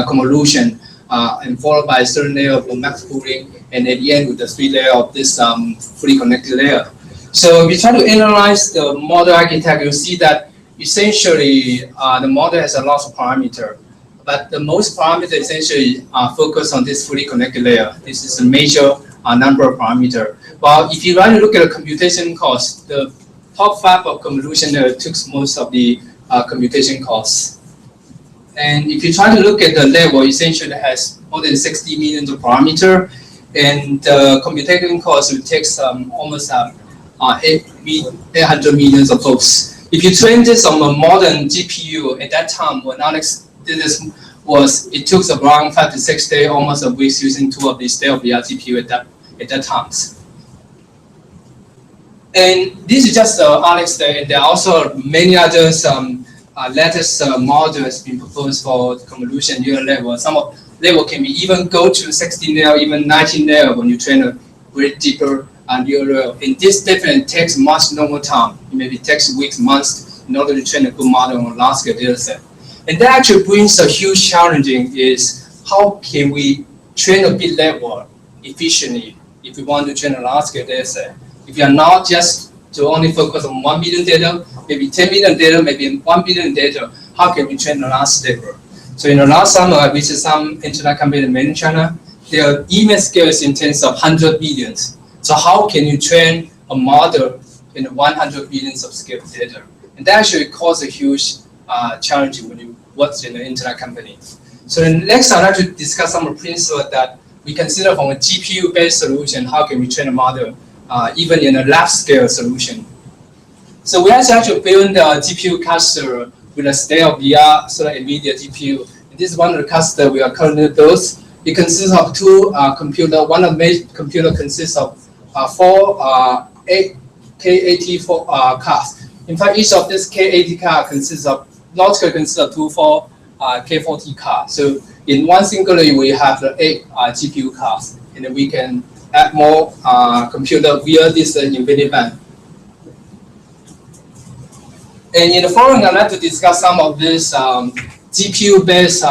convolution and followed by a certain layer of max pooling, and at the end with the 3 layer of this fully connected layer. So if we try to analyze the model architecture, you'll see that essentially the model has a lot of parameters, but the most parameters essentially focus on this fully connected layer. This is a major number of parameters. Well, if you want to look at the computation cost, the top 5 of convolution layer took most of the computation costs. And if you try to look at the level, essentially it has more than 60 million parameters, and the computation cost will take almost 800 million of those. If you train this on a modern GPU, at that time when Alex did this, it took around 5 to 6 days, almost a week, using 2 of the state-of-the-art GPU at that time. And this is just Alex there, and there are also many others latest models being proposed for convolution neural level. Some of level can be even go to 16 layer, even 19 layer when you train a very deeper neural. And this definitely takes much longer time. It maybe takes weeks, months in order to train a good model on a large scale data set. And that actually brings a huge challenging is how can we train a bit level efficiently if we want to train a large scale data set. If you are not just to only focus on 1 billion data, maybe 10 million data, maybe 1 billion data, how can we train a large level? So in the last summer, I visited some internet company in mainland China. Their image scale is in tens of 100 billions. So how can you train a model in 100 billions of scale data? And that actually causes a huge challenge when you work in an internet company. So next, I'd like to discuss some of the principles that we consider from a GPU-based solution, how can we train a model even in a lab scale solution. So we actually built a GPU cluster with a state-of-the-art sort of NVIDIA GPU. And this is one of the clusters we are currently built. It consists of 2 computers. One of the main computers consists of 4 K80 cards. In fact, each of this K80 card logically consists of 2 K40 cards. So in one single layer, we have the 8 GPU cards, and then we can add more computer via this InfiniBand. And in the following, I'd like to discuss some of this GPU-based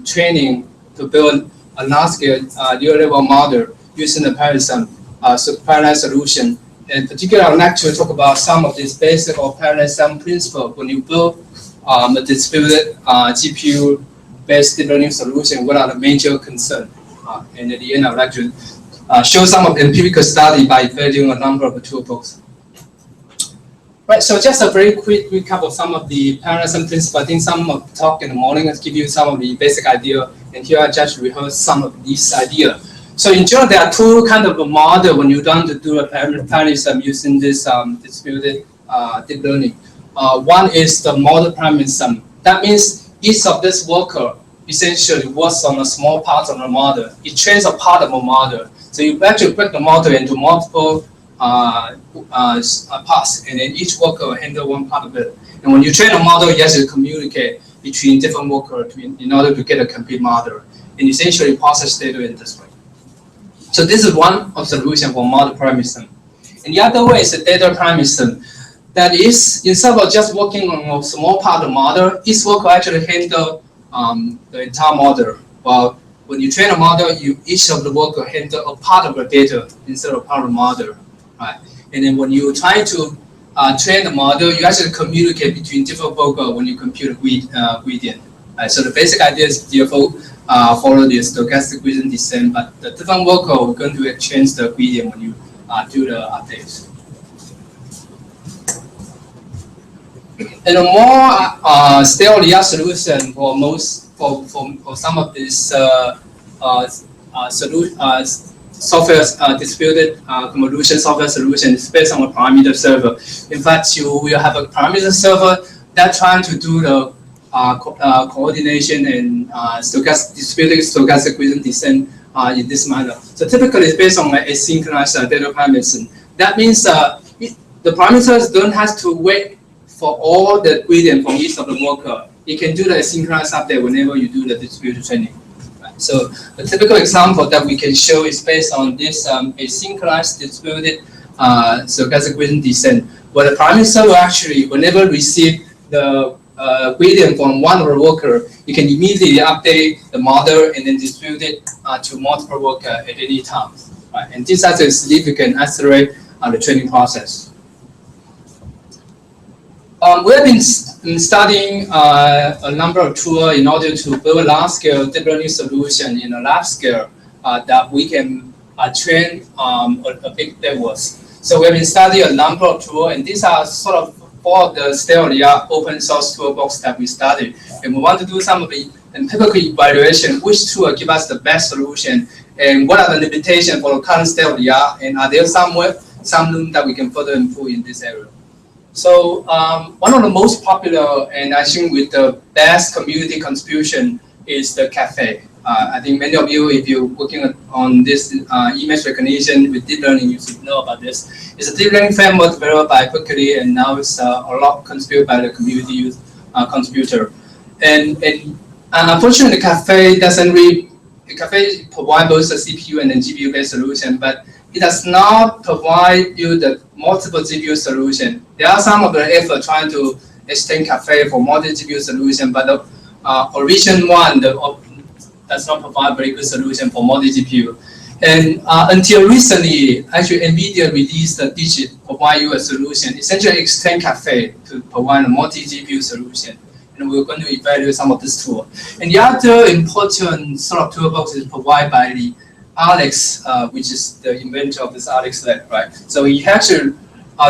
training to build a large-scale neural-level model using the parallel solution. In particular, I'd like to talk about some of these basic or parallelism principles when you build a distributed GPU-based deep learning solution. What are the major concerns? And at the end, I'd like to show some of the empirical study by evaluating a number of toolbox. Right, so just a very quick recap of some of the parallelism principles. I think some of the talk in the morning has give you some of the basic idea, and here I just rehearse some of these ideas. So in general, there are 2 kind of a model when you want to do a parallelism using this distributed deep learning. One is the model parallelism. That means each of this worker essentially works on a small part of the model. It trains a part of a model. So you actually break the model into multiple parts, and then each worker will handle one part of it. And when you train a model, you have to communicate between different workers in order to get a complete model, and essentially process data in this way. So this is one of the solution for model parallelism. And the other way is the data parallelism. That is, instead of just working on a small part of the model, each worker actually handle the entire model. Well, when you train a model, each of the worker handle a part of the data instead of part of the model, right? And then when you try to train the model, you actually communicate between different workers when you compute a gradient. Right? So the basic idea is therefore follow the stochastic gradient descent, but the different worker are going to change the gradient when you do the updates. And a more state-of-the-art solution for some of these software distributed convolution software solution is based on a parameter server. In fact, you will have a parameter server that trying to do the coordination and distributed stochastic gradient descent in this manner. So typically, it's based on like asynchronous data parameters. That means the parameters don't have to wait for all the gradient from each of the worker. You can do the asynchronous update whenever you do the distributed training. Right? So a typical example that we can show is based on this asynchronous distributed stochastic gradient descent, where the parameter server actually, whenever receive the gradient from one of the worker, you can immediately update the model and then distribute it to multiple workers at any time. Right? And this actually significantly accelerate the training process. We have been studying a number of tools in order to build a large-scale deep learning solution in a lab scale that we can train a big networks. So we have been studying a number of tools, and these are sort of all of the state-of-the-art open source toolbox that we studied. And we want to do some of the empirical evaluation, which tool give us the best solution, and what are the limitations for the current state-of-the-art, and are there some room that we can further improve in this area. So one of the most popular, and I think with the best community contribution, is the Caffe. I think many of you, if you're working on this image recognition with deep learning, you should know about this. It's a deep learning framework developed by Berkeley, and now it's a lot contributed by the community contributor. And unfortunately, Caffe doesn't really, Caffe provides both a CPU and a GPU-based solution, but it does not provide you the multiple GPU solution. There are some of the effort trying to extend Caffe for multi-GPU solution, but the original one does not provide very good solution for multi-GPU. And until recently, actually NVIDIA released the Digit provide you a solution, essentially extend Caffe to provide a multi-GPU solution. And we're going to evaluate some of this tool. And the other important sort of toolbox is provided by the Alex, which is the inventor of this Alex Lab, right? So he actually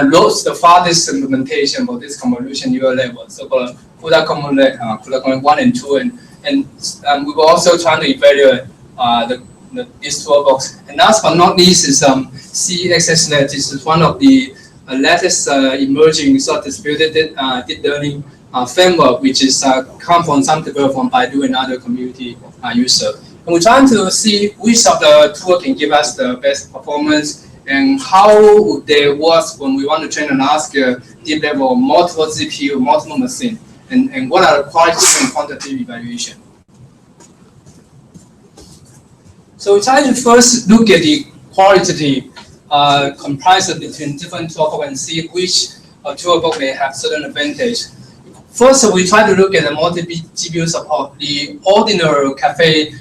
loads the farthest implementation for this convolution neural level, so-called CUDA Common Lab, CUDA Common 1 and 2, and we were also trying to evaluate this toolbox. And last but not least is CXXLab. This is one of the latest emerging sort of distributed deep learning framework, which is come from some development from Baidu and other community users. And we're trying to see which of the tools can give us the best performance and how they work when we want to train a large-scale deep level, multiple GPU, multiple machine, and what are the qualitative and quantitative evaluation. So we try to first look at the qualitative comparison between different toolbox and see which toolbox may have certain advantage. First, we try to look at the multi-GPU support. The ordinary Caffe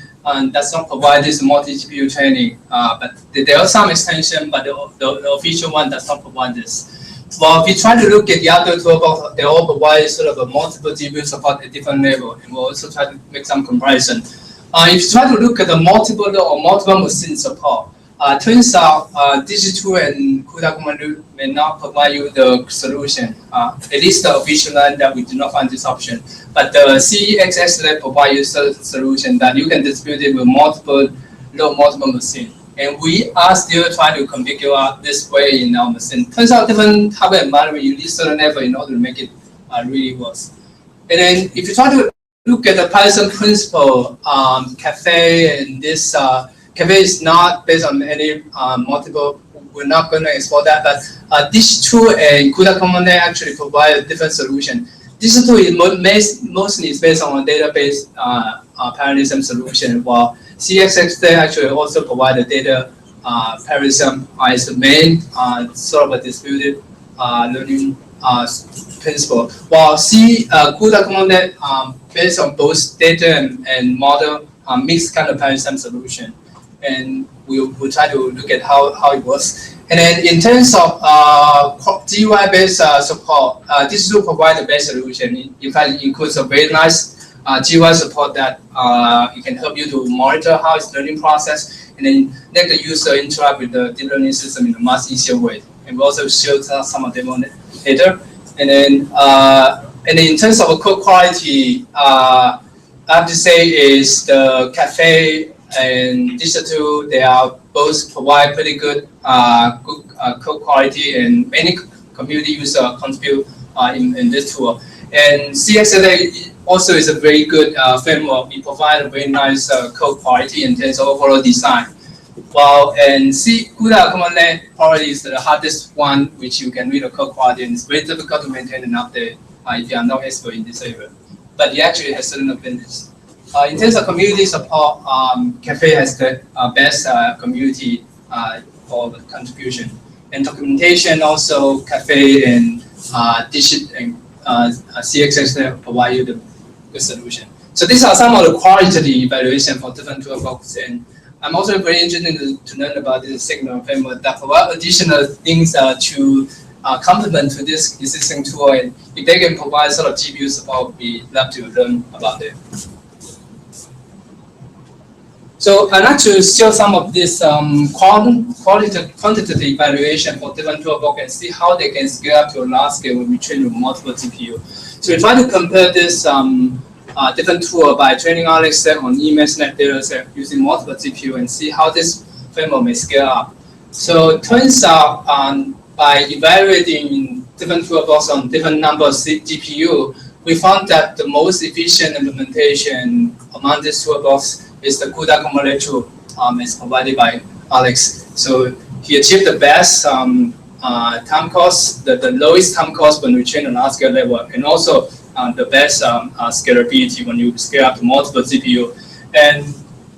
does not provide this multi-GPU training, but there are some extensions, but the official one does not provide this. Well, if we try to look at the other toolbox, they all provide sort of a multiple GPU support at different level, and we'll also try to make some comparison. If you try to look at the multiple machine support, turns out Digit2 and CUDA Common may not provide you the solution, at least the official line that we do not find this option. But the CXXLab provide you a solution that you can distribute it with multiple machines. And we are still trying to configure this way in our machine. Turns out different hardware environment, you need certain effort in order to make it really work. And then if you try to look at the Python principle, Caffe and this, Caffe is not based on any multiple, we're not going to explore that, but Digit2 and CUDA Common Lab actually provide a different solution. Digit2 is mostly based on a database parallelism solution, while CXXLab actually also provide a data parallelism as the main sort of a distributed learning principle. While CUDA Common Net based on both data and model mixed kind of parallelism solution, and we'll try to look at how it works. And then in terms of GUI based support, this will provide the best solution. In fact, it includes a very nice GUI support that it can help you to monitor how it's learning process, and then let the user interact with the deep learning system in a much easier way. And we also show some of them on later. And then in terms of code quality, I have to say is the Caffe and Digital, they are both provide pretty good code quality, and many community users contribute in this tool. And CXLA also is a very good framework. It provides a very nice code quality in terms of overall design. While and CUDA Common Net probably is the hardest one, which you can read the code quality, and it's very difficult to maintain and update if you are not expert in this area. But it actually has certain advantages. In terms of community support, Caffe has the best community for the contribution. And documentation also, Caffe and Digit and CXLA provide you the good solution. So these are some of the qualitative evaluation for different toolbox. And I'm also very interested to learn about this signal framework that provide additional things to complement to this existing tool. And if they can provide sort of GPU support, we'd love to learn about it. So I'd like to show some of this quantitative evaluation for different toolbox and see how they can scale up to a large scale when we train with multiple GPU. So we try to compare this different tool by training RxSet on ImageNet dataset using multiple GPU and see how this framework may scale up. So it turns out by evaluating different toolbox on different number of GPU, we found that the most efficient implementation among this toolbox is the CUDA Common Net tool is provided by Alex. So he achieved the best time cost, the lowest time cost when we train on large scale level, and also the best scalability when you scale up to multiple GPU. And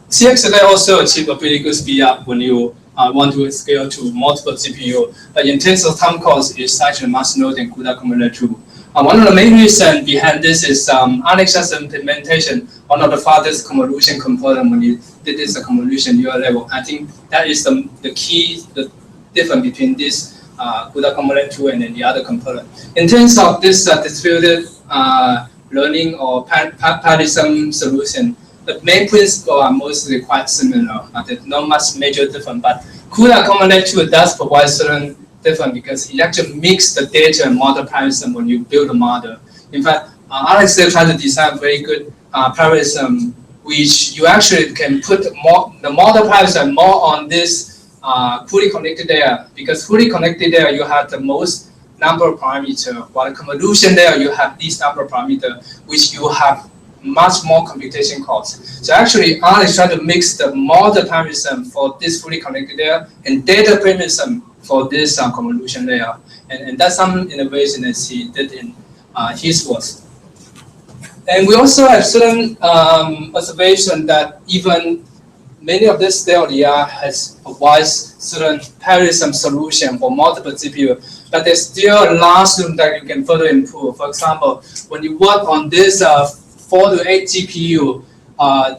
CXLA also achieved a pretty good speed up when you want to scale to multiple GPU. But in terms of time cost, it's actually much lower than CUDA Common Net tool. One of the main reasons behind this is RxSet's implementation, one of the fastest convolution component when you did this convolution URL level. I think that is the key, the difference between this CUDA Common Net tool and then the other component. In terms of this distributed learning or parallelism solution, the main principles are mostly quite similar. There's not much major difference, but CUDA Common Net tool does provide certain different because it actually mix the data and model parallelism when you build a model. In fact, RxSet tried to design very good parallelism, which you actually can put the model parallelism more on this fully connected layer, because fully connected layer you have the most number of parameters, while the convolution layer you have this number of parameters, which you have much more computation costs. So actually, RxSet tried to mix the model parallelism for this fully connected layer and data parallelism for this convolution layer, and that's some innovation that he did in his work. And we also have certain observation that even many of this state-of-the-art has provides certain parallelism solution for multiple GPU, but there's still a large room that you can further improve. For example, when you work on this 4 to 8 GPU,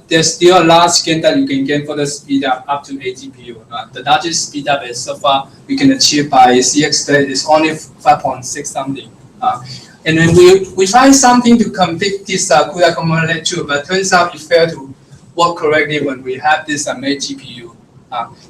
there's still a large gain that you can get for the speed up to 8 GPU. The largest speed up is so far we can achieve by CXLA is only 5.6 something. And then we try something to complete this CUDA Common Net tool, but turns out it failed to work correctly when we have this 8 GPU.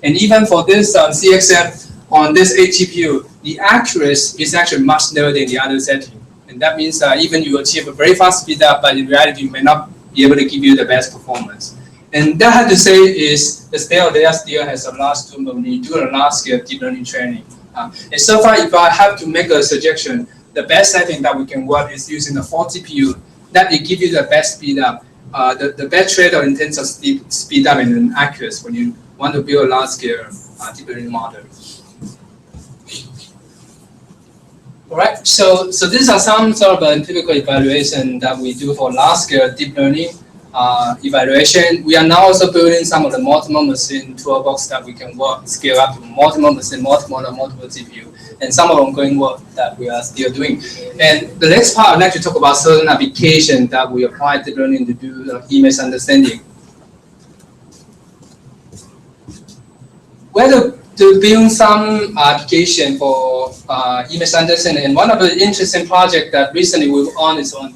And even for this CXL on this 8 GPU, the accuracy is actually much lower than the other setting. And that means even you achieve a very fast speed up, but in reality you may not be able to give you the best performance. And that I have to say is the state-of-the-art still has a large room when you do a large scale deep learning training. And so far, if I have to make a suggestion, the best setting that we can work is using the 4 GPU. That will give you the best speed up, the best trade-off in terms of speed up and accuracy when you want to build a large scale deep learning model. All right, so these are some sort of typical evaluation that we do for large scale deep learning. evaluation. We are now also building some of the multiple machine toolbox that we can scale up to multiple machine, multiple GPU, and some of ongoing work that we are still doing. And the next part, I'd like to talk about certain applications that we apply deep learning to do image understanding. Whether to build some application for image understanding, and one of the interesting projects that recently we were on is on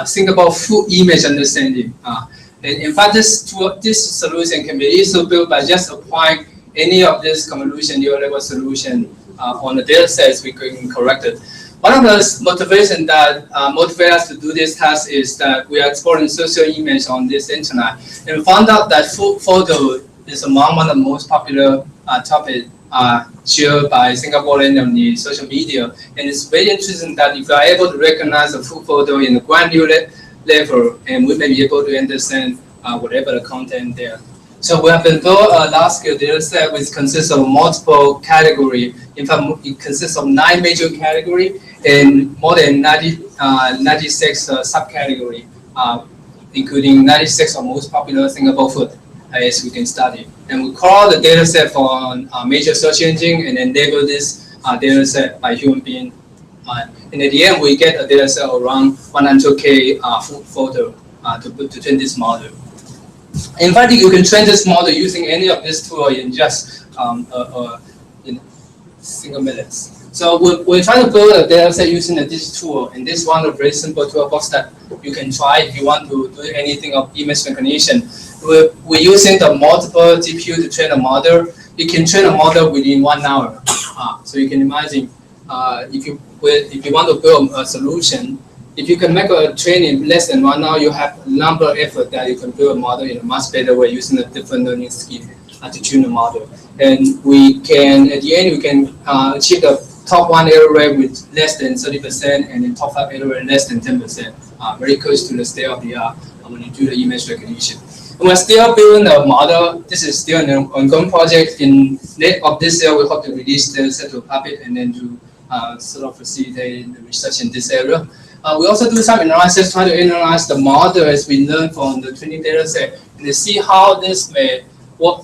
Singapore full image understanding. And in fact, this solution can be easily built by just applying any of this convolution neural network solution on the data sets we can correct it. One of the motivations that motivate us to do this task is that we are exploring social image on this internet, and we found out that full photo is among one of the most popular topics shared by Singaporeans on the social media. And it's very interesting that if you are able to recognize a full photo in the granular level, and we may be able to understand whatever the content there. So we have been built a large-scale data set which consists of multiple categories. In fact, it consists of 9 major categories and more than 96 subcategories, including 96 of most popular Singapore food, as we can study. And we crawl the data set for major search engine and then label this data set by human being. And at the end, we get a data set around 100K full photo to train this model. In fact, you can train this model using any of this tool in just single minutes. So we're trying to build a data set using this tool, and this one a very simple toolbox that you can try if you want to do anything of image recognition. We're using the multiple GPU to train a model. You can train a model within 1 hour. So you can imagine if you want to build a solution, if you can make a training less than 1 hour, you have a number of effort that you can build a model in a much better way using a different learning scheme to tune the model. And we can, at the end, we can achieve the top 1 error rate with less than 30% and then top 5 error rate less than 10%, very close to the state of the art when you do the image recognition. And we're still building the model. This is still an ongoing project. In late of this year, we hope to release the set to public and then to sort of facilitate the research in this area. We also do some analysis, trying to analyze the model as we learn from the training data set and to see how this may work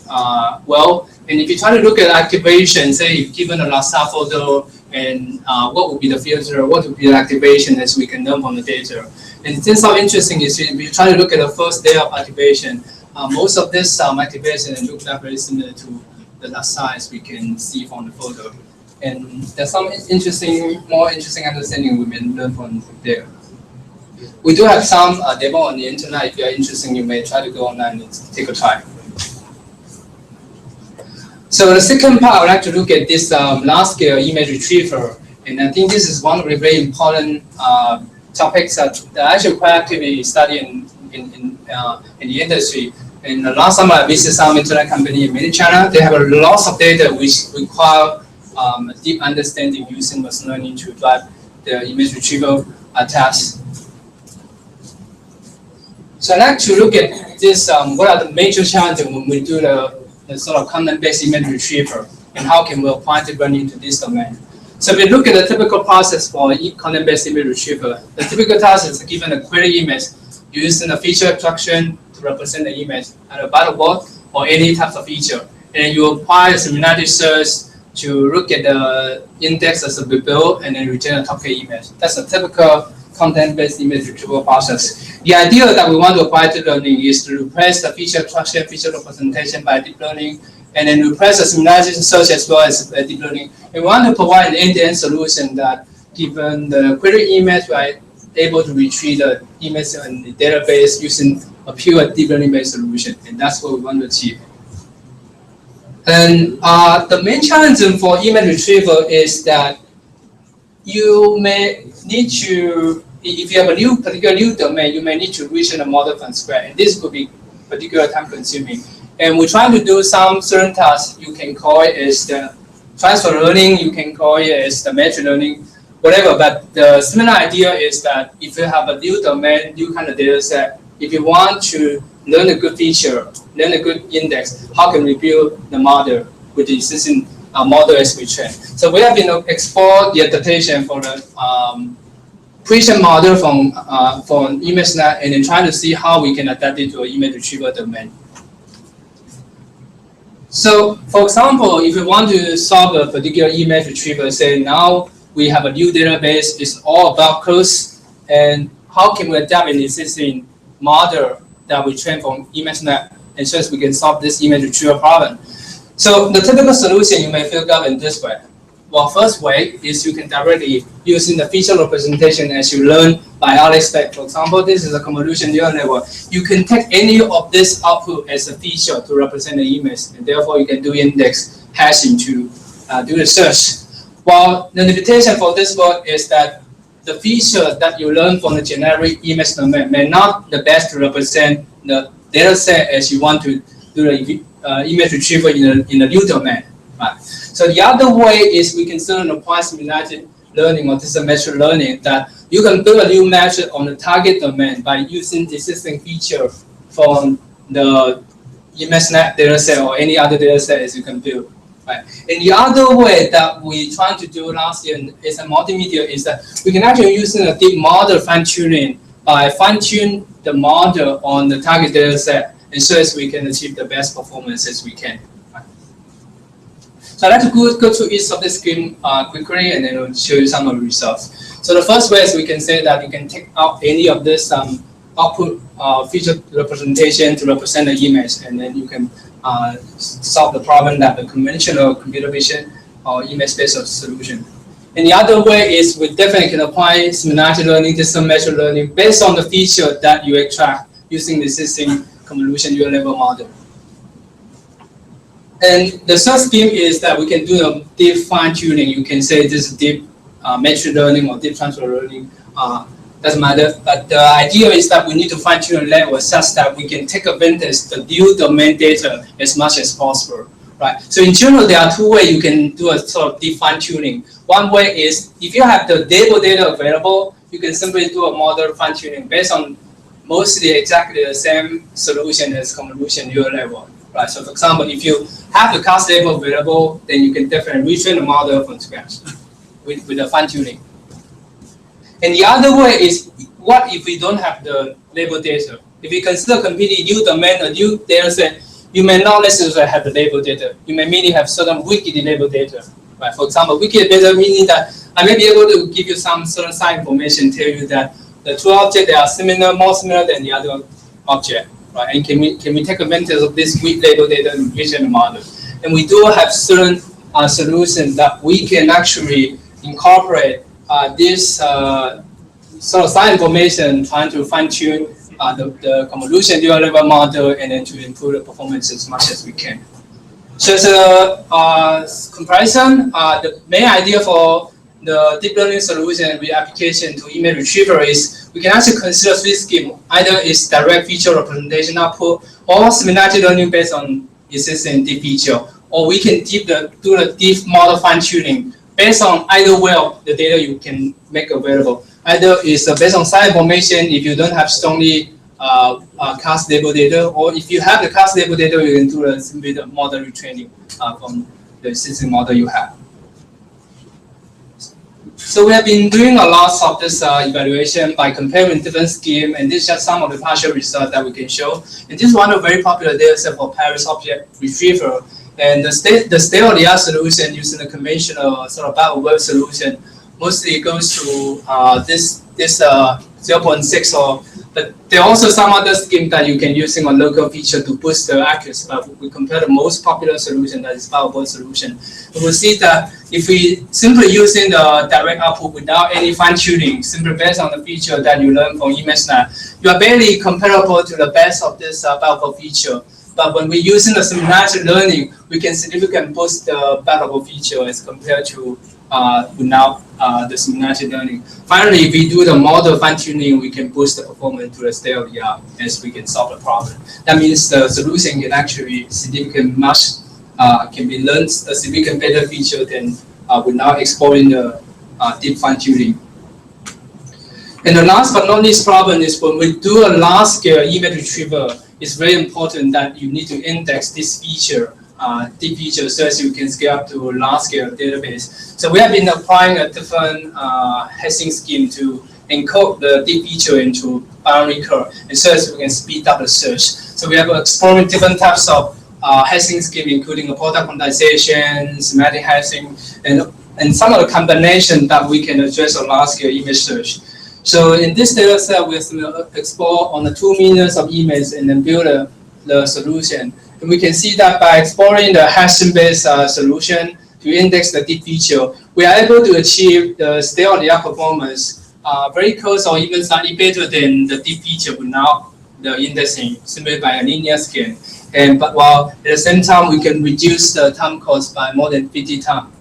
well. And if you try to look at activation, say if given a Lhasa photo, and what would be the filter, what would be the activation as we can learn from the data. And things are interesting is if you try to look at the first day of activation, most of this activation looks like very similar to the Lhasa as we can see from the photo. And there's some more interesting understanding we may learn from there. We do have some demo on the internet. If you are interested, you may try to go online and take a try. So the second part, I would like to look at this large-scale image retriever. And I think this is one of the very important topics that actually quite actively studied in the industry. And last summer, I visited some internet company in mainland China. They have a lot of data which require a deep understanding using machine learning to drive the image retrieval tasks. So I'd like to look at this, what are the major challenges when we do the sort of content-based image retriever, and how can we apply deep learning into this domain. So if we look at the typical process for content-based image retriever, the typical task is given a query image using a feature abstraction to represent the image, either by the word or any type of feature. And you apply a similarity search to look at the index as a build and then return a top K image. That's a typical content-based image retrieval process. The idea that we want to apply deep learning is to replace the feature abstraction, feature representation by deep learning, and then replace the similarity search as well as deep learning. And we want to provide an end-to-end solution that, given the query image, we are able to retrieve the image in the database using a pure deep learning-based solution, and that's what we want to achieve. And the main challenge for image retrieval is that you may need to, if you have a particular new domain, you may need to reason a model from scratch, and this could be particularly time-consuming. And we're trying to do some certain tasks. You can call it as the transfer learning, you can call it as the metric learning, whatever. But the similar idea is that if you have a new domain, new kind of data set, if you want to learn a good feature, learn a good index, how can we build the model with the existing model as we train? So we have been explored the adaptation for the pre-trained model from ImageNet and then try to see how we can adapt it to an image retrieval domain. So, for example, if we want to solve a particular image retrieval, say now we have a new database, it's all about clothes, and how can we adapt an existing model that we train from ImageNet, and so we can solve this image retrieval problem. So the typical solution you may figure out in this way. Well, first way is you can directly using the feature representation as you learn by RxStack. For example, this is a convolution neural network. You can take any of this output as a feature to represent the image, and therefore you can do index hashing to do the search. While the limitation for this work is that the feature that you learn from the generic image domain may not the best to represent the data set as you want to do the image retrieval in a new domain. Right. So the other way is we can certainly apply simulated learning or distance machine learning that you can build a new method on the target domain by using the existing feature from the ImageNet dataset or any other dataset as you can build. Right. And the other way that we tried to do last year is a multimedia is that we can actually use a deep model fine-tuning by fine-tune the model on the target dataset and so as we can achieve the best performance as we can. So I'd like to go through each of the scheme quickly and then I'll show you some of the results. So the first way is we can say that you can take out any of this output feature representation to represent the image, and then you can solve the problem that the conventional computer vision or image-based solution. And the other way is we definitely can apply similarity learning, distance measure learning based on the feature that you extract using the existing convolution neural network model. And the third scheme is that we can do a deep fine-tuning. You can say this is deep machine learning or deep transfer learning. Doesn't matter. But the idea is that we need to fine-tune a level such that we can take advantage of the new domain data as much as possible. Right. So in general, there are two ways you can do a sort of deep fine-tuning. One way is if you have the label data available, you can simply do a model fine-tuning based on mostly exactly the same solution as convolution neural network. Right. So for example, if you have the class label available, then you can definitely retrain the model from scratch with the fine-tuning. And the other way is, what if we don't have the label data? If we consider completely new domain, a new data set, you may not necessarily have the label data. You may merely have certain wikidata label data. Right? For example, wikidata data meaning that I may be able to give you some certain side information, tell you that the two objects are similar, more similar than the other object. Right? And can we take advantage of this weak label data and retrain the model? And we do have certain solutions that we can actually incorporate this sort of side information, trying to fine-tune the convolution neural network model and then to improve the performance as much as we can. So as a comparison, the main idea for the deep learning solution with application to image retrieval is we can actually consider three schemes. Either it's direct feature representation output or similarity learning based on existing deep feature, or we can do the deep model fine-tuning based on either way of the data you can make available. Either it's based on side information if you don't have strongly class label data, or if you have the class label data, you can do simply the model retraining from the existing model you have. So we have been doing a lot of this evaluation by comparing different schemes, and this is just some of the partial results that we can show. And this is one of very popular data set for Paris object retrieval. And the state-of-the-art solution using the conventional sort of battle web solution mostly goes to this 0.6 or, but there are also some other scheme that you can use in a local feature to boost the accuracy. But we compare the most popular solution, that is battle web solution. We will see that if we simply using the direct output without any fine-tuning, simply based on the feature that you learn from ImageNet, you are barely comparable to the best of this battle web feature. But when we're using the similarity learning, we can significantly boost the battle feature as compared to without the similarity learning. Finally, if we do the model fine-tuning, we can boost the performance to the state-of-the-art as we can solve the problem. That means the solution can actually can be learned a significant better feature than without exploring the deep fine-tuning. And the last but not least problem is when we do a large-scale image retrieval, it's very important that you need to index this feature, deep feature, so as you can scale up to a large-scale database. So we have been applying a different hashing scheme to encode the deep feature into binary code, and so as we can speed up the search. So we have exploring different types of hashing scheme, including product quantization, semantic hashing, and some of the combination that we can address on large-scale image search. So in this data set, we explore on the 2 million of images and then build the solution. And we can see that by exploring the hashing-based solution to index the deep feature, we are able to achieve the state-of-the-art performance very close or even slightly better than the deep feature without the indexing, simply by a linear scan. But while at the same time, we can reduce the time cost by more than 50 times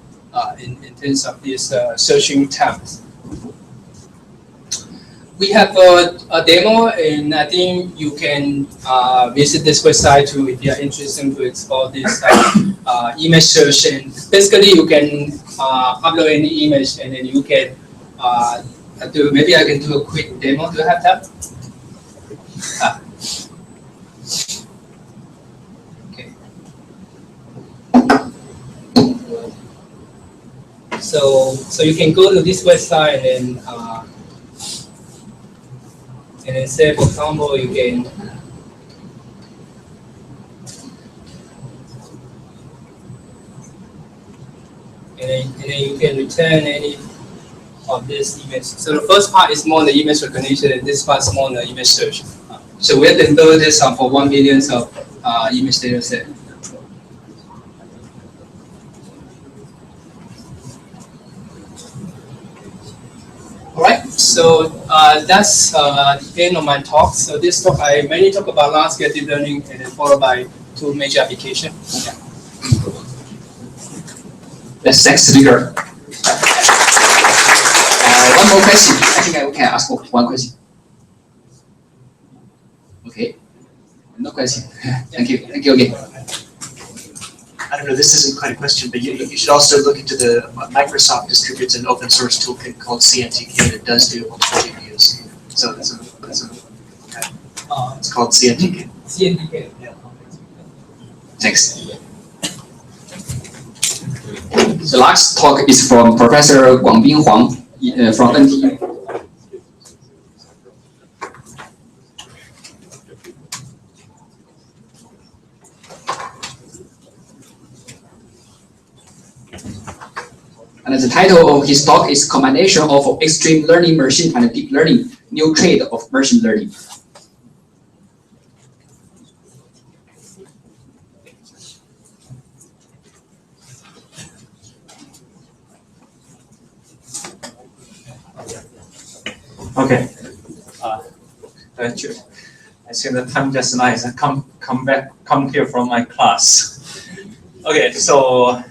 in terms of these searching times. We have a demo, and I think you can visit this website too if you are interested to explore this image search. And basically, you can upload any image, and then you can do. Maybe I can do a quick demo. Do you have that? Okay. So you can go to this website and then say, for example, you can and then you can return any of this image. So the first part is more on the image recognition, and this part is more on the image search. So we have to build this for 1 million of image data set. All right, so that's the end of my talk. So this talk, I mainly talk about large-scale deep learning, and then followed by 2 major applications. Yeah. Let's next speaker. One more question. I think I can ask one question. Okay. No question. Thank you. Thank you again. I don't know, this isn't quite a question, but you should also look into the Microsoft distributes an open source toolkit called CNTK that does do multiple GPUs. So okay. It's called CNTK. CNTK. Yeah. Thanks. The last talk is from Professor Guangbin Huang from NTU. And the title of his talk is Combination of Extreme Learning Machine and Deep Learning, New Trade of Machine Learning. Okay. Thank you. I think the time just nice. I come here from my class. Okay, so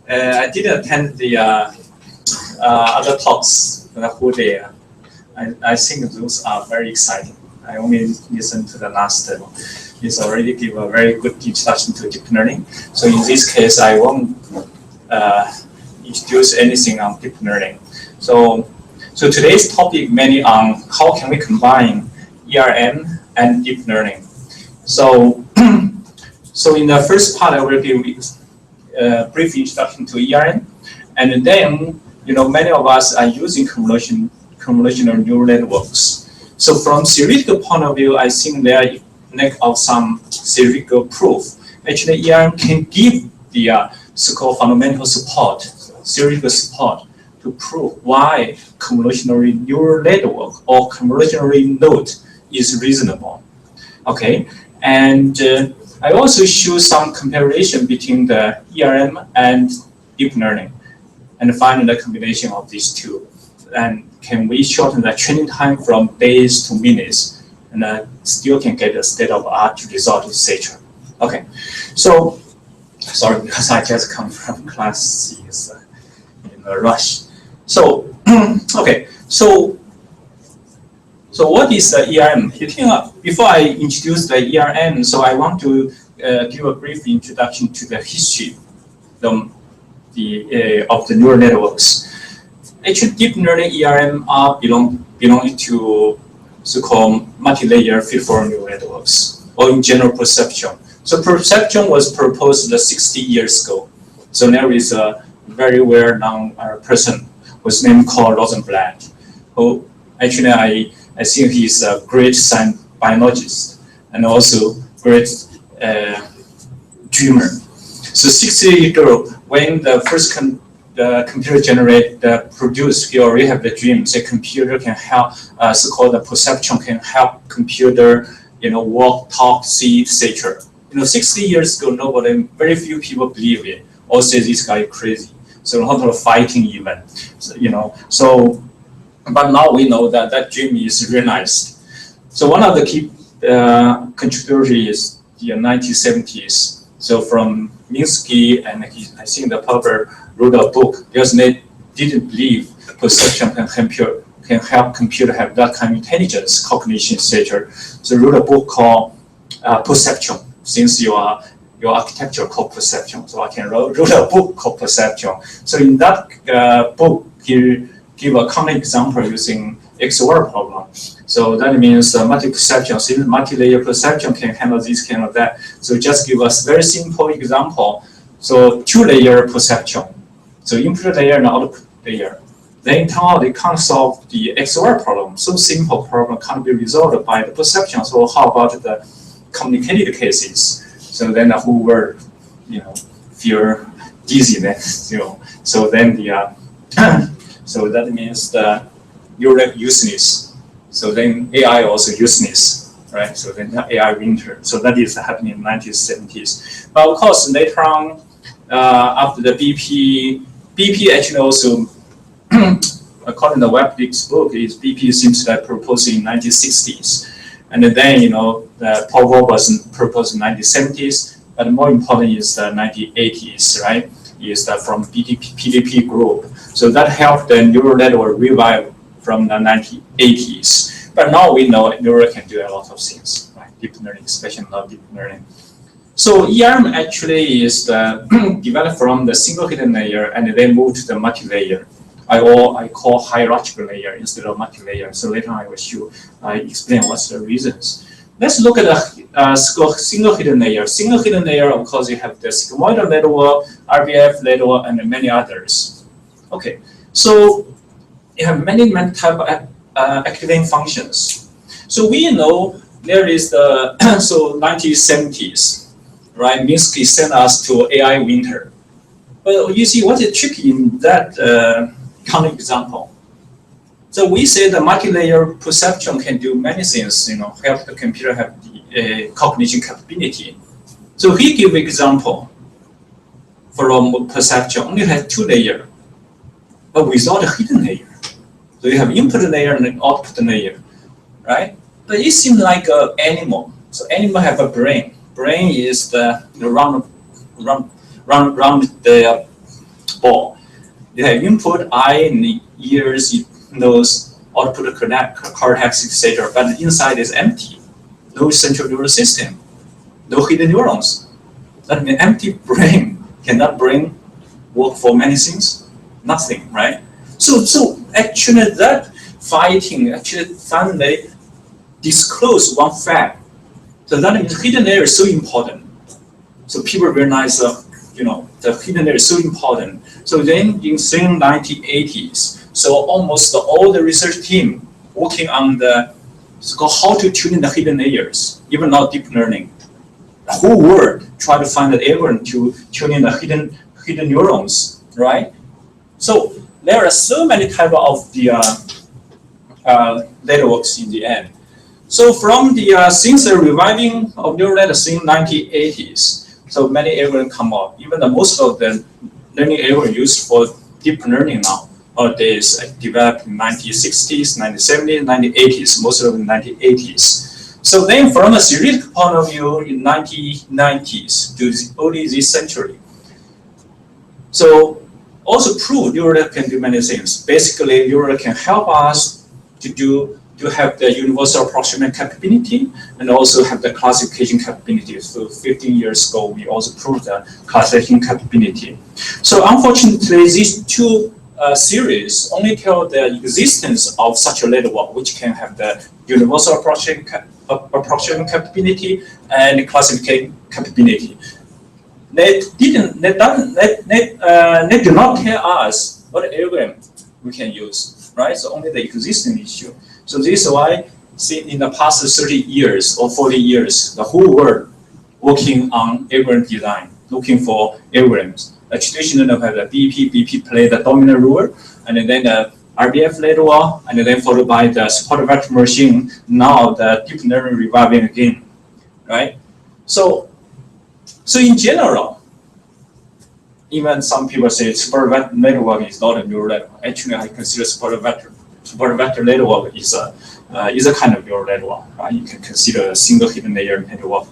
I didn't attend the other talks the whole day. I think those are very exciting. I only listened to the last. It's already give a very good introduction to deep learning. So in this case, I won't introduce anything on deep learning. So today's topic mainly on how can we combine ERM and deep learning. So in the first part, I will give a brief introduction to ERM, and then many of us are using convolutional neural networks. So from theoretical point of view, I think there is lack of some theoretical proof. Actually, ERM can give the so-called fundamental support, theoretical support, to prove why convolutional neural network or convolutional node is reasonable. Okay, and I also show some comparison between the ERM and deep learning, and find the combination of these two. And can we shorten the training time from days to minutes, and still can get a state-of-the-art result, etc. Okay, so sorry because I just come from class C, in a rush. So okay, so what is the ERM? Before I introduce the ERM, so I want to give a brief introduction to the history of the neural networks. Actually, deep learning ERM are belonging to so-called multi-layer feed-forward neural networks, or in general perception. So perception was proposed 60 years ago. So there is a very well-known person whose name called Rosenblatt, who Actually, I think he's a great biologist and also great dreamer. So 60 years ago, when the first computer produce, he already have the dream. The computer can help, so-called the perception can help computer, walk, talk, see, etc. 60 years ago, very few people believe it, or say this guy is crazy. So a lot of fighting even, so, but now we know that that dream is realized. So one of the key contributors is the 1970s. So from Minsky, and I think the Popper wrote a book because they didn't believe perception can help computer have that kind of intelligence, cognition, etc. So wrote a book called Perception. Since your architecture called Perception, so I can wrote a book called Perception. So in that book, he give a common example using XOR problem. So that means multi-perception, since multi-layer perception can handle this kind of that. So just give us very simple example. So two-layer perception. So input layer and output layer. Then turn out they can't solve the XOR problem. So simple problem can't be resolved by the perception. So how about the complicated cases? So then the whole world, feel dizziness. So then the so that means the neural useless. So then AI also useless, right? So then AI winter. So that is happening in the 1970s. But of course, later on, after the BP actually also, according to Webdick's book, BP seems to have proposed in 1960s. And then, Paul Robertson proposed in 1970s. But more important is the 1980s, right? Is that from PDP group. So that helped the neural network revive from the 1980s. But now we know neural can do a lot of things, right? Deep learning, especially not deep learning. So ERM actually is developed from the single hidden layer and then moved to the multi-layer. I call hierarchical layer instead of multi-layer. So later I will explain what's the reasons. Let's look at the single hidden layer. Single hidden layer, of course, you have the sigmoidal network, RBF network, and many others. Okay, so you have many type of activating functions. So we know there is the 1970s, right? Minsky sent us to AI winter. But you see what is tricky in that counter example. So we say the multi-layer perception can do many things, help the computer have the cognition capability. So he give example from perception only has two layers, but without a hidden layer. So you have input layer and output layer, right? But it seems like an animal. So animal have a brain. Brain is the round the ball. They have input, eye, and ears, nose, output cortex, etc. But inside is empty. No central neural system. No hidden neurons. That means empty brain. Can that brain work for many things? Nothing, right? So actually that fighting actually finally disclosed one fact. So that means hidden layer is so important. So people realize the hidden layer is so important. So then in the 1980s, so almost all the research team working on the how to tune in the hidden layers, even not deep learning. The whole world try to find the algorithm to tune in the hidden neurons, right? So there are so many types of the networks in the end. So from the since the reviving of neural networks in 1980s, so many algorithms come out. Even the most of the learning algorithms used for deep learning nowadays developed in 1960s, 1970s, 1980s, most of them 1980s. So then from a theoretical point of view, in 1990s to early this century, so also prove neural can do many things. Basically, neural can help us to have the universal approximation capability and also have the classification capability. So 15 years ago, we also proved the classification capability. So unfortunately, these two series only tell the existence of such a network which can have the universal approximation capability and classification capability. They do not tell us what algorithm we can use, right? So only the existing issue. So this is why, see, in the past 30 years or 40 years, the whole world working on algorithm design, looking for algorithms. Traditionally, we have the BP play the dominant role, and then the RDF network, and then followed by the support vector machine. Now the deep learning reviving again, right? So in general, even some people say support vector network is not a neural network. Actually, I consider support vector network is a kind of neural network. Right? You can consider a single hidden layer network.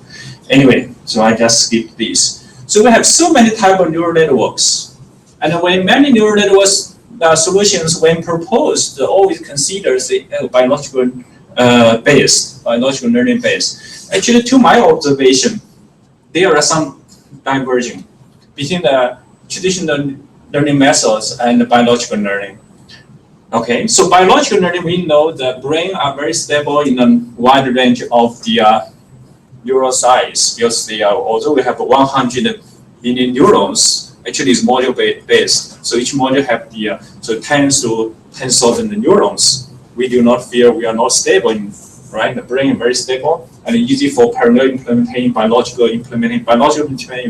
Anyway, so I just skip this. So we have so many type of neural networks, and when many neural networks solutions, when proposed, always considers the biological learning base. Actually, to my observation, there are some diverging between the traditional learning methods and the biological learning. Okay, so biological learning, we know the brain are very stable in a wide range of the neural size, because although we have 100 million neurons, actually it's module based. So each module have the 10 to 10,000 neurons. We do not fear we are not stable in, right? The brain is very stable and easy for parallel implementing biological implementing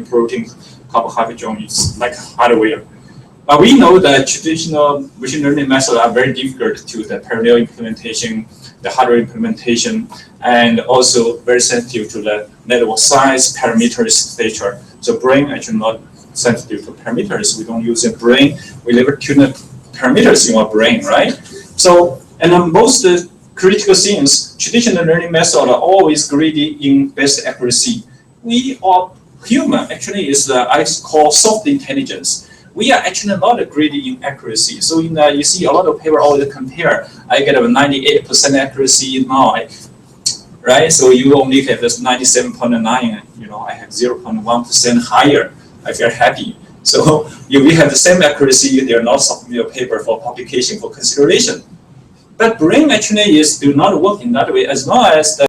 protein carbohydrate is like hardware. But we know that traditional machine learning methods are very difficult to the parallel implementation, the hardware implementation, and also very sensitive to the network size, parameters, etc. So brain actually not sensitive to parameters. We don't use a brain. We never tune the parameters in our brain, right? So, and the most critical things, traditional learning methods are always greedy in best accuracy. We are human, actually is I call soft intelligence. We are actually not greedy in accuracy. So in you see a lot of people always compare. I get a 98% accuracy now, right? So you only have this 97.9. You know, I have 0.1% higher. I feel happy. So if we have the same accuracy, they are not submit a paper for publication for consideration. But brain actually do not work in that way, as long as the